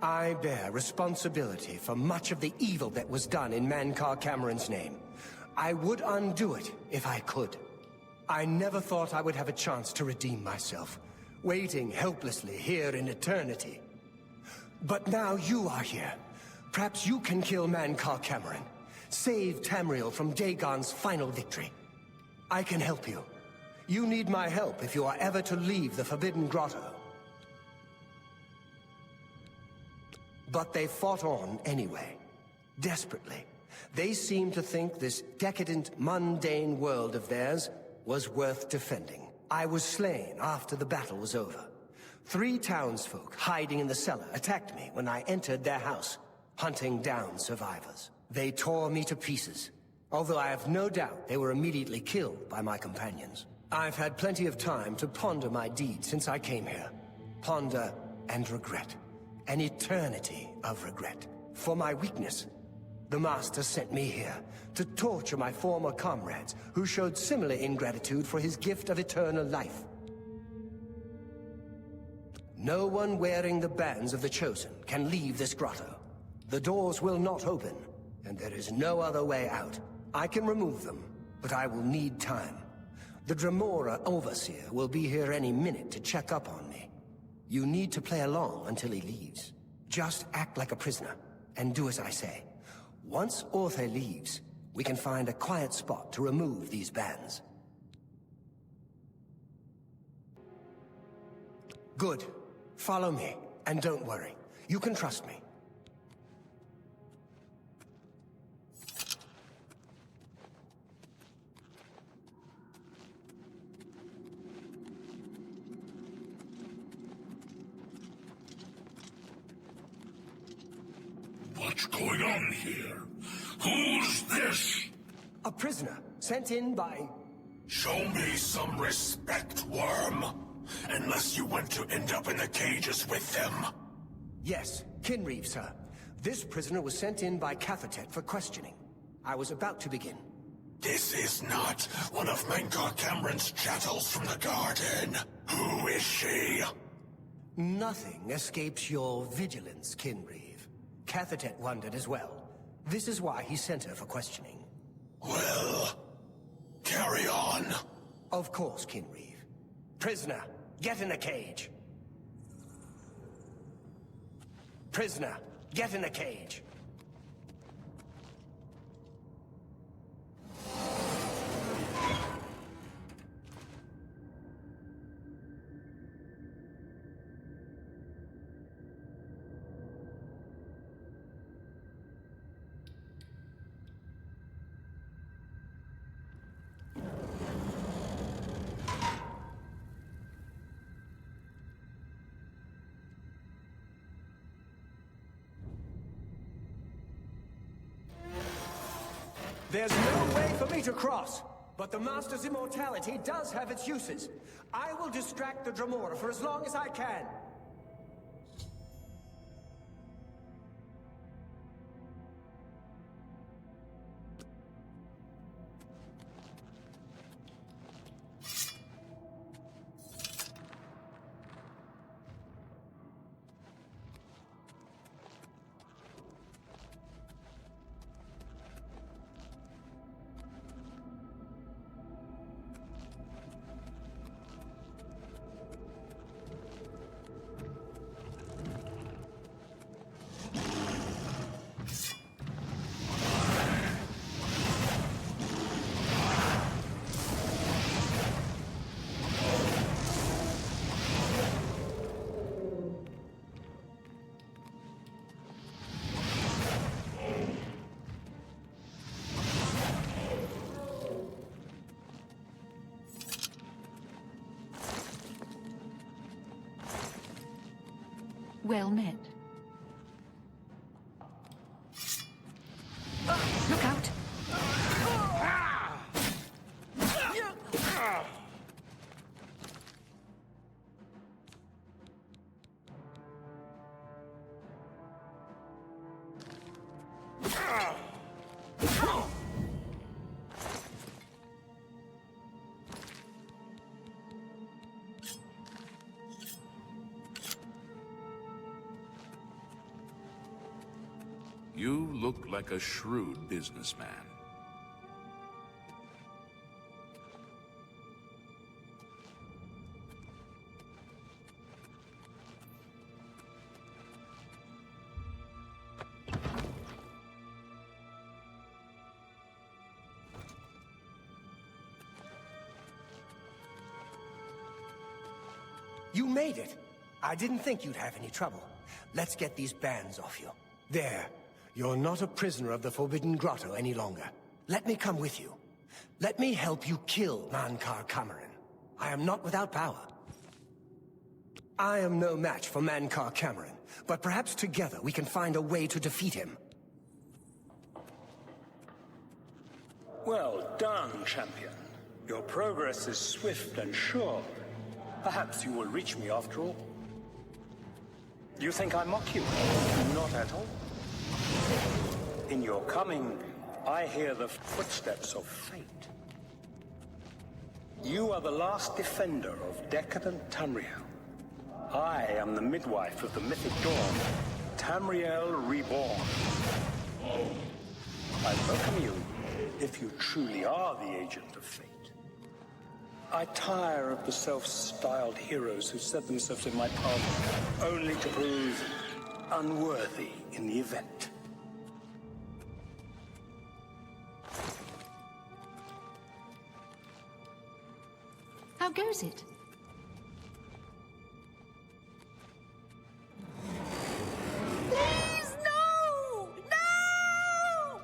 Speaker 15: I bear responsibility for much of the evil that was done in Mankar Cameron's name. I would undo it if I could. I never thought I would have a chance to redeem myself, waiting helplessly here in eternity. But now you are here. Perhaps you can kill Mankar Cameron, save Tamriel from Dagon's final victory. I can help you. You need my help if you are ever to leave the Forbidden Grotto. But they fought on anyway, desperately. They seemed to think this decadent, mundane world of theirs was worth defending. I was slain after the battle was over. 3 townsfolk hiding in the cellar attacked me when I entered their house, hunting down survivors. They tore me to pieces, although I have no doubt they were immediately killed by my companions. I've had plenty of time to ponder my deed since I came here. Ponder and regret. An eternity of regret. For my weakness, the Master sent me here to torture my former comrades who showed similar ingratitude for his gift of eternal life. No one wearing the bands of the Chosen can leave this grotto. The doors will not open, and there is no other way out. I can remove them, but I will need time. The Dremora Overseer will be here any minute to check up on me. You need to play along until he leaves. Just act like a prisoner, and do as I say. Once Orthe leaves, we can find a quiet spot to remove these bands. Good. Follow me, and don't worry. You can trust me.
Speaker 14: What's going on here? Who's this?
Speaker 15: A prisoner, sent in by...
Speaker 14: Show me some respect, worm. Unless you want to end up in the cages with them.
Speaker 15: Yes, Kinreeve, sir. This prisoner was sent in by Cathertet for questioning. I was about to begin.
Speaker 14: This is not one of Mankar Cameron's chattels from the garden. Who is she?
Speaker 15: Nothing escapes your vigilance, Kinreeve. Cathertet wondered as well. This is why he sent her for questioning.
Speaker 14: Well, carry on.
Speaker 15: Of course, Kinreeve. Prisoner, get in a cage. Prisoner, get in a cage.
Speaker 13: There's no way for me to cross, but the Master's immortality does have its uses. I will distract the Dremora for as long as I can.
Speaker 5: Well met. Look out!
Speaker 6: You look like a shrewd businessman.
Speaker 15: You made it. I didn't think you'd have any trouble. Let's get these bands off you. There. You're not a prisoner of the Forbidden Grotto any longer. Let me come with you. Let me help you kill Mankar Cameron. I am not without power. I am no match for Mankar Cameron, but perhaps together we can find a way to defeat him.
Speaker 9: Well done, champion. Your progress is swift and sure. Perhaps you will reach me after all. Do you think I mock you? Not at all. In your coming, I hear the footsteps of fate. You are the last defender of decadent Tamriel. I am the midwife of the mythic dawn, Tamriel reborn. I welcome you, if you truly are the agent of fate. I tire of the self-styled heroes who set themselves in my path only to prove unworthy in the event.
Speaker 5: How goes it?
Speaker 21: Please, no! No!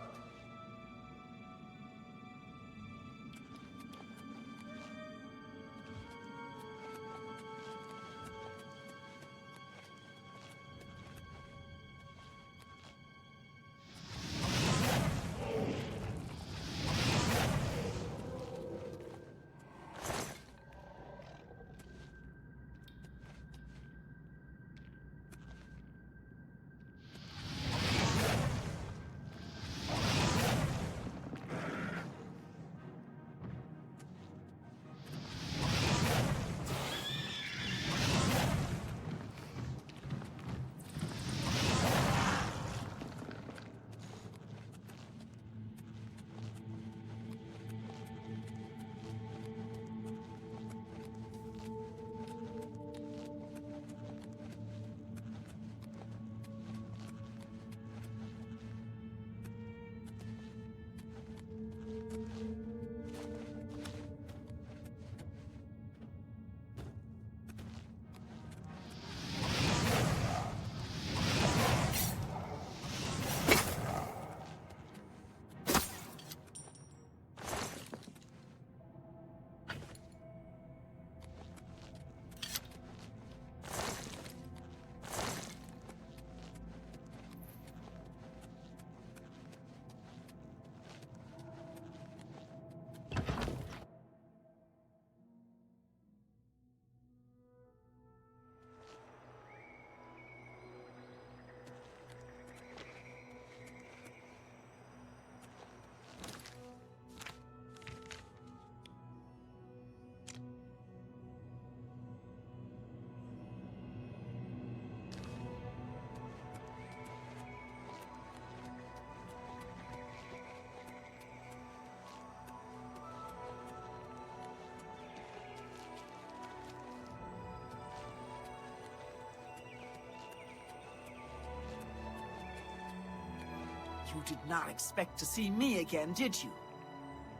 Speaker 18: You did not expect to see me again, did you?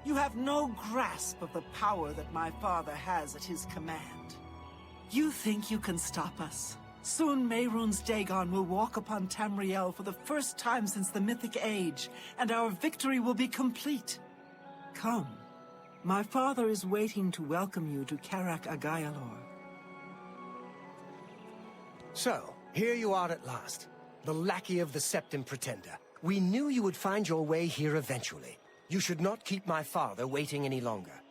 Speaker 18: You have no grasp of the power that my father has at his command. You think you can stop us? Soon Mehrunes Dagon will walk upon Tamriel for the first time since the Mythic Age, and our victory will be complete. Come. My father is waiting to welcome you to Karak Agayalor.
Speaker 15: So, here you are at last. The lackey of the Septim Pretender. We knew you would find your way here eventually. You should not keep my father waiting any longer.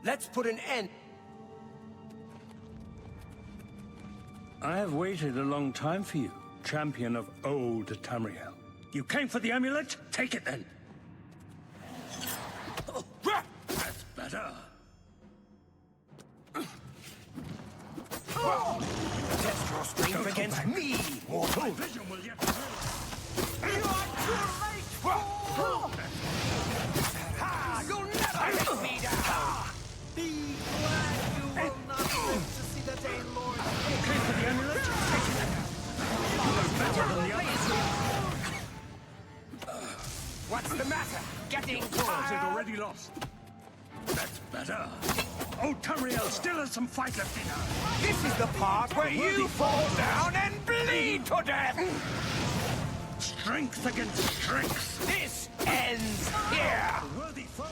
Speaker 15: Let's put an end.
Speaker 9: I have waited a long time for you, champion of old Tamriel. You came for the amulet? Take it then. That's better.
Speaker 15: Test your strength against me, mortal.
Speaker 9: Vision will yet
Speaker 15: You are too late, fool! Ha! You'll never let me down!
Speaker 18: Be glad you will not live to see the day, Lord.
Speaker 9: came for the amulet? Take it. Better than the others.
Speaker 15: What's the matter? Getting
Speaker 9: Is it
Speaker 15: tired?
Speaker 9: already lost? That's better. Old Tamriel still has some fight left in her.
Speaker 15: This is the part where you fall down and bleed to death!
Speaker 9: Strength against strength.
Speaker 15: This ends here!
Speaker 9: Worthy foe.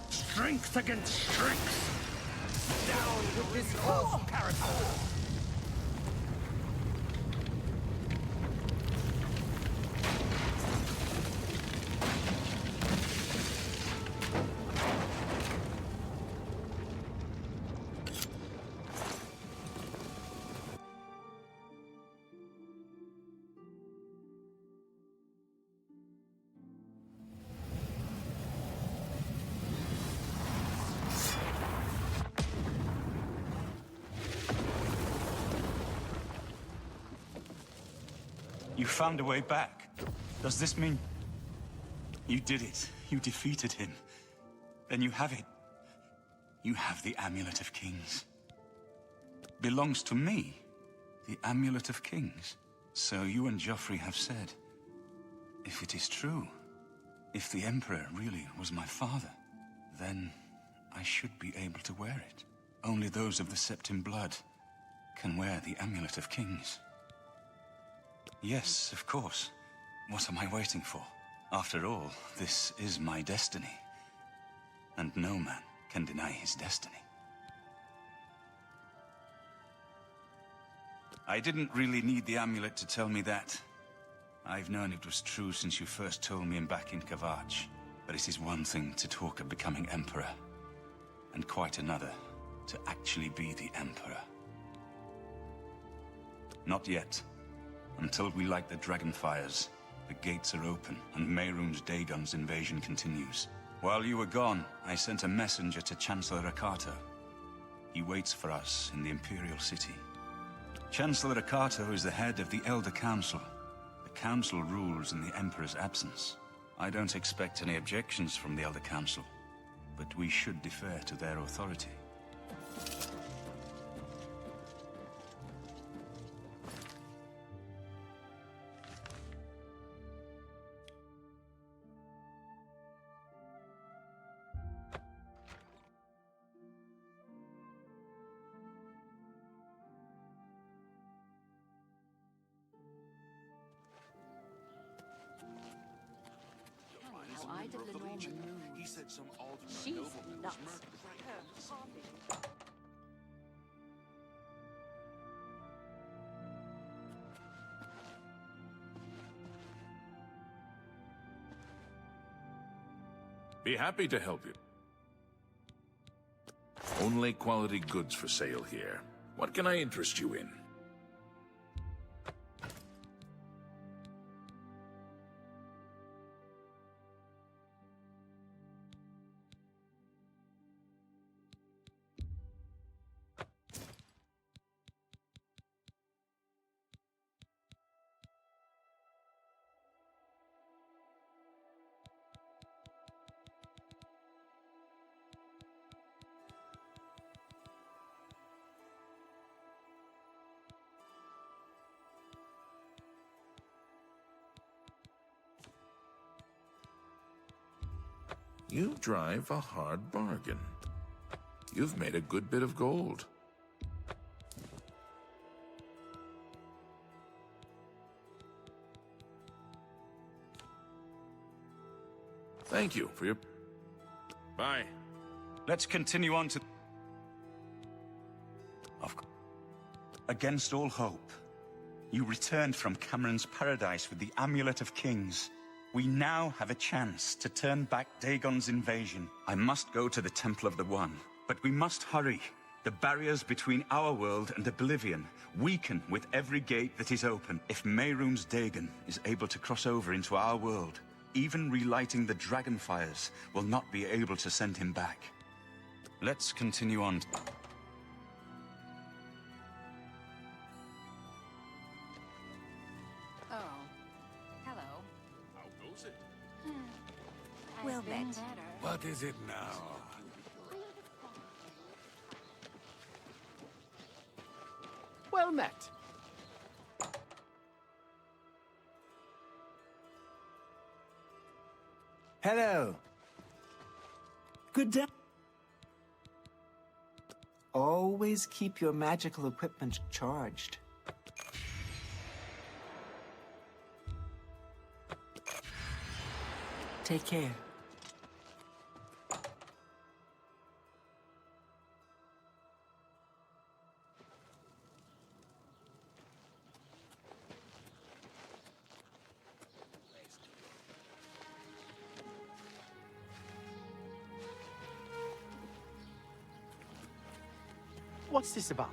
Speaker 9: Strength against strength.
Speaker 15: Down with this false character!
Speaker 19: You found a way back. Does this mean... You did it. You defeated him. Then you have it. You have the Amulet of Kings. Belongs to me. The Amulet of Kings. So you and Joffrey have said. If it is true, if the Emperor really was my father, then I should be able to wear it. Only those of the Septim blood can wear the Amulet of Kings. Yes, of course. What am I waiting for? After all, this is my destiny. And no man can deny his destiny. I didn't really need the amulet to tell me that. I've known it was true since you first told me back in Kvatch. But it is one thing to talk of becoming Emperor, and quite another to actually be the Emperor. Not yet. Until we light the Dragonfires, the gates are open, and Mehrunes Dagon's invasion continues. While you were gone, I sent a messenger to Chancellor Akato. He waits for us in the Imperial City. Chancellor Akato is the head of the Elder Council. The Council rules in the Emperor's absence. I don't expect any objections from the Elder Council, but we should defer to their authority.
Speaker 6: He said some alternate
Speaker 10: She's
Speaker 6: nobleman was
Speaker 10: nuts.
Speaker 6: murdered. Be happy to help you. Only quality goods for sale here. What can I interest you in? You drive a hard bargain. You've made a good bit of gold. Thank you for your... Bye.
Speaker 19: Let's continue on to... Against all hope, you returned from Cameron's paradise with the Amulet of Kings. We now have a chance to turn back Dagon's invasion. I must go to the Temple of the One, but we must hurry. The barriers between our world and Oblivion weaken with every gate that is open. If Mehrunes Dagon is able to cross over into our world, even relighting the dragon fires will not be able to send him back. Let's continue on.
Speaker 7: Oh. Hello.
Speaker 6: How goes it?
Speaker 7: Well met.
Speaker 4: What is it now?
Speaker 11: Well met.
Speaker 15: Hello.
Speaker 18: Good day. Always keep your magical equipment charged. Take care.
Speaker 11: What's this about?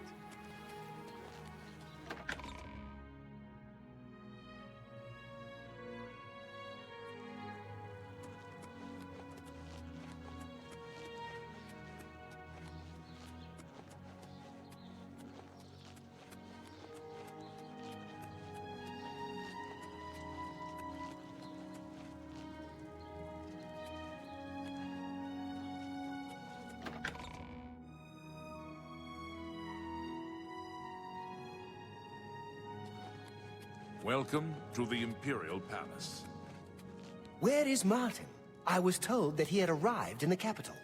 Speaker 6: Welcome to the Imperial Palace.
Speaker 15: Where is Martin? I was told that he had arrived in the capital.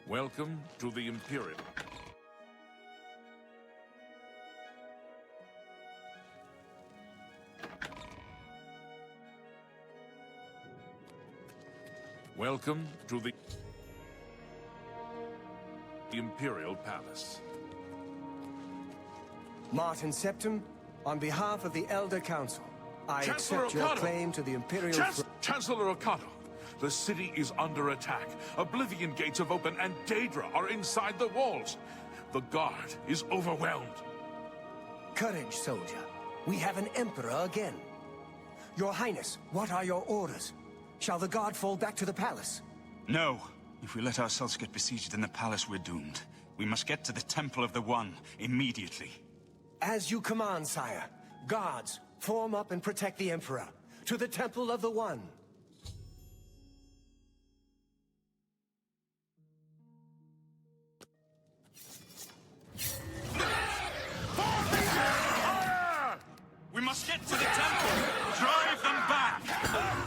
Speaker 6: Welcome to the Imperial. Welcome to the Imperial Palace.
Speaker 15: Martin Septim, on behalf of the Elder Council, I
Speaker 6: Chancellor
Speaker 15: accept your
Speaker 6: Akato!
Speaker 15: claim to the Imperial...
Speaker 6: Chancellor Akato, the city is under attack. Oblivion Gates have opened and Daedra are inside the walls. The guard is overwhelmed.
Speaker 15: Courage, soldier. We have an Emperor again. Your Highness, what are your orders? Shall the guard fall back to the palace?
Speaker 19: No. If we let ourselves get besieged in the palace, we're doomed. We must get to the Temple of the One immediately.
Speaker 15: As you command, sire. Guards, form up and protect the Emperor. To the Temple of the One.
Speaker 19: We must get to the temple! Drive them back!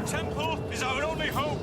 Speaker 19: temple is our only hope!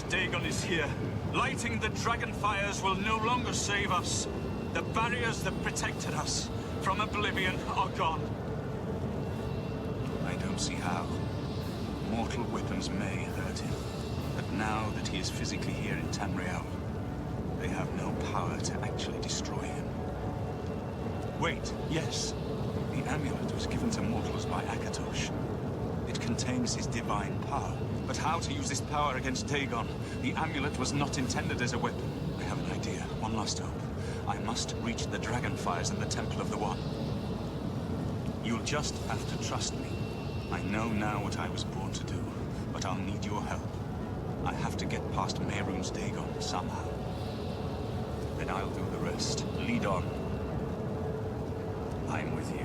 Speaker 19: Dagon is here. Lighting the dragon fires will no longer save us. The barriers that protected us from Oblivion are gone. I don't see how. Mortal weapons may hurt him, but now that he is physically here in Tamriel, they have no power to actually destroy him. Wait, yes. The amulet was given to mortals by Akatosh. It contains his divine power. But how to use this power against Dagon? The amulet was not intended as a weapon. I have an idea. One last hope. I must reach the dragon fires in the Temple of the One. You'll just have to trust me. I know now what I was born to do, but I'll need your help. I have to get past Mehrunes Dagon somehow. Then I'll do the rest. Lead on. I'm with you.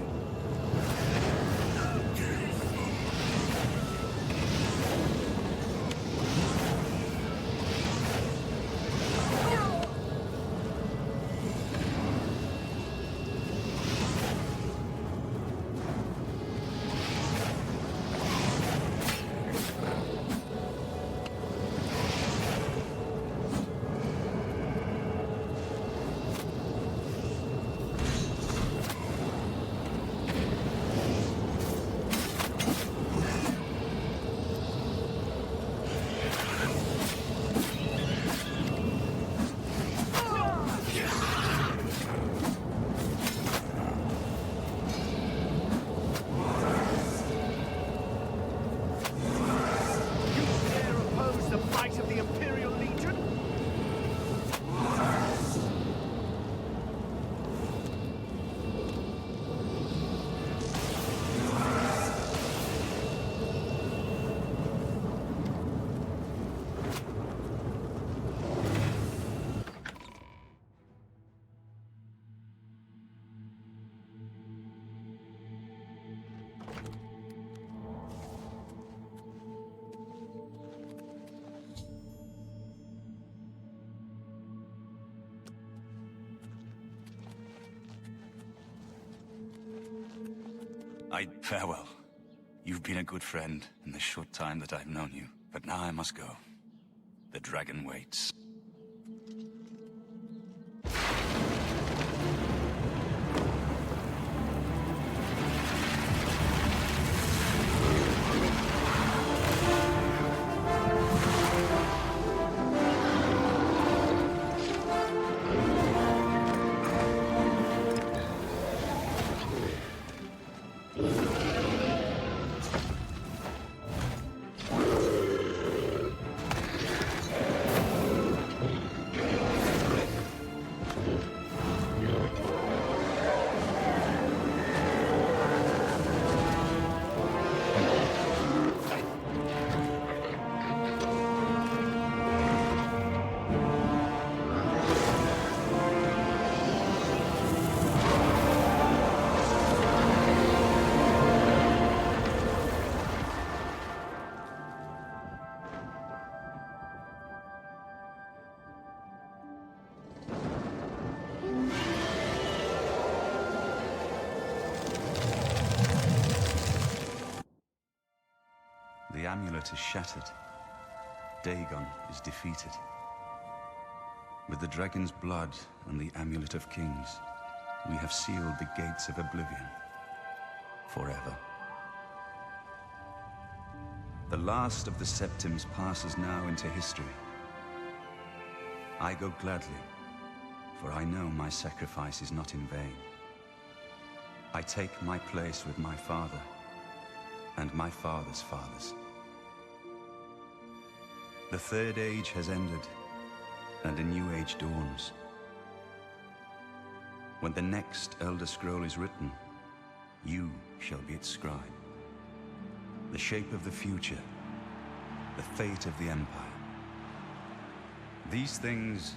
Speaker 19: Farewell. You've been a good friend in the short time that I've known you, but now I must go. The dragon waits. The amulet is shattered. Dagon is defeated. With the dragon's blood and the Amulet of Kings, we have sealed the gates of Oblivion forever. The last of the Septims passes now into history. I go gladly, for I know my sacrifice is not in vain. I take my place with my father and my father's fathers. The Third Age has ended, and a new age dawns. When the next Elder Scroll is written, you shall be its scribe. the shape of the future, the fate of the Empire. These things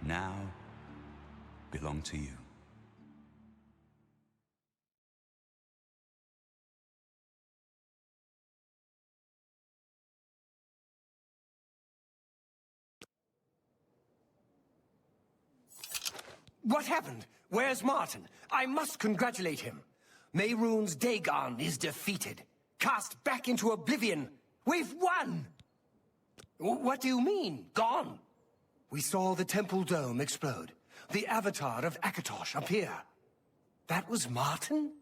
Speaker 19: now belong to you.
Speaker 15: What happened? Where's Martin? I must congratulate him. Mehrunes Dagon is defeated. Cast back into oblivion. We've won! What do you mean, gone? We saw the temple dome explode. The avatar of Akatosh appear. That was Martin?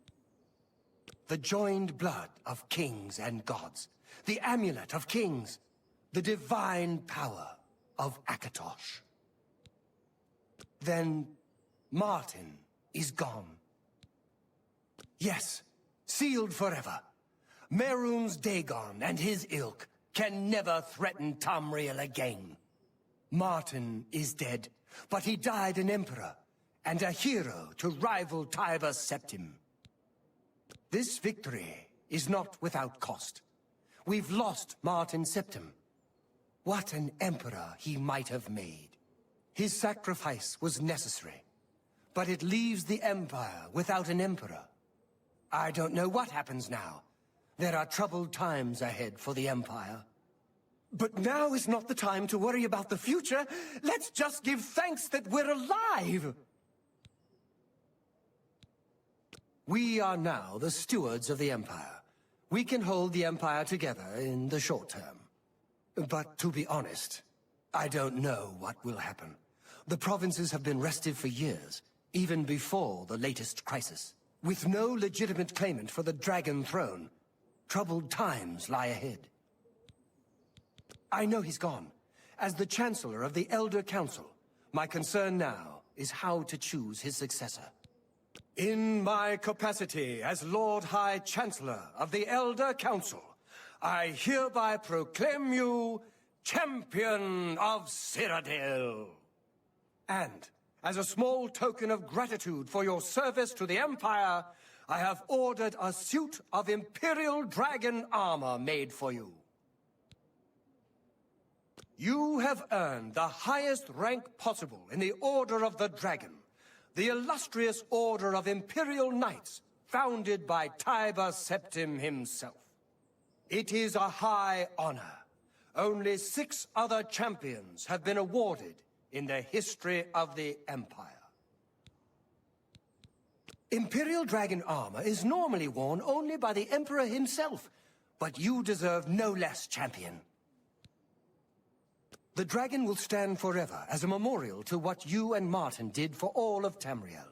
Speaker 15: The joined blood of kings and gods. The Amulet of Kings. The divine power of Akatosh. Then Martin is gone. Yes, sealed forever. Mehrunes Dagon and his ilk can never threaten Tamriel again. Martin is dead, but he died an emperor and a hero to rival Emperor Septim. This victory is not without cost. We've lost Martin Septim. What an emperor he might have made. His sacrifice was necessary, but it leaves the Empire without an emperor. I don't know what happens now. There are troubled times ahead for the Empire. But now is not the time to worry about the future. Let's just give thanks that we're alive! We are now the stewards of the Empire. We can hold the Empire together in the short term. But to be honest, I don't know what will happen. The provinces have been restive for years, even before the latest crisis. With no legitimate claimant for the Dragon Throne, troubled times lie ahead. I know he's gone. As the Chancellor of the Elder Council, my concern now is how to choose his successor. In my capacity as Lord High Chancellor of the Elder Council, I hereby proclaim you Champion of Cyrodiil. And, as a small token of gratitude for your service to the Empire, I have ordered a suit of Imperial Dragon armor made for you. You have earned the highest rank possible in the Order of the Dragon, the illustrious Order of Imperial Knights, founded by Emperor Septim himself. It is a high honor. Only 6 other champions have been awarded in the history of the Empire. Imperial Dragon armor is normally worn only by the Emperor himself, but you deserve no less, champion. The dragon will stand forever as a memorial to what you and Martin did for all of Tamriel.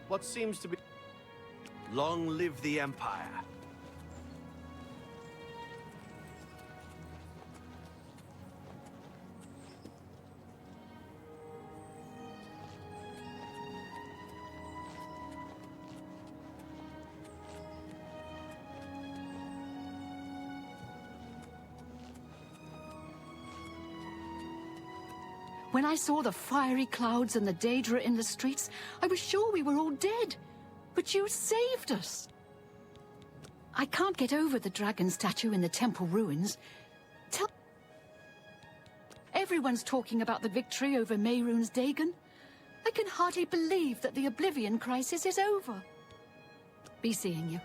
Speaker 8: What seems to be... Long live the Empire.
Speaker 5: When I saw the fiery clouds and the Daedra in the streets, I was sure we were all dead. But you saved us. I can't get over the dragon statue in the temple ruins. Everyone's talking about the victory over Mehrunes Dagon. I can hardly believe that the Oblivion crisis is over. Be seeing you.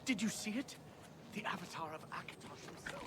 Speaker 2: Did you see it? The avatar of Akatosh himself.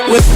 Speaker 16: With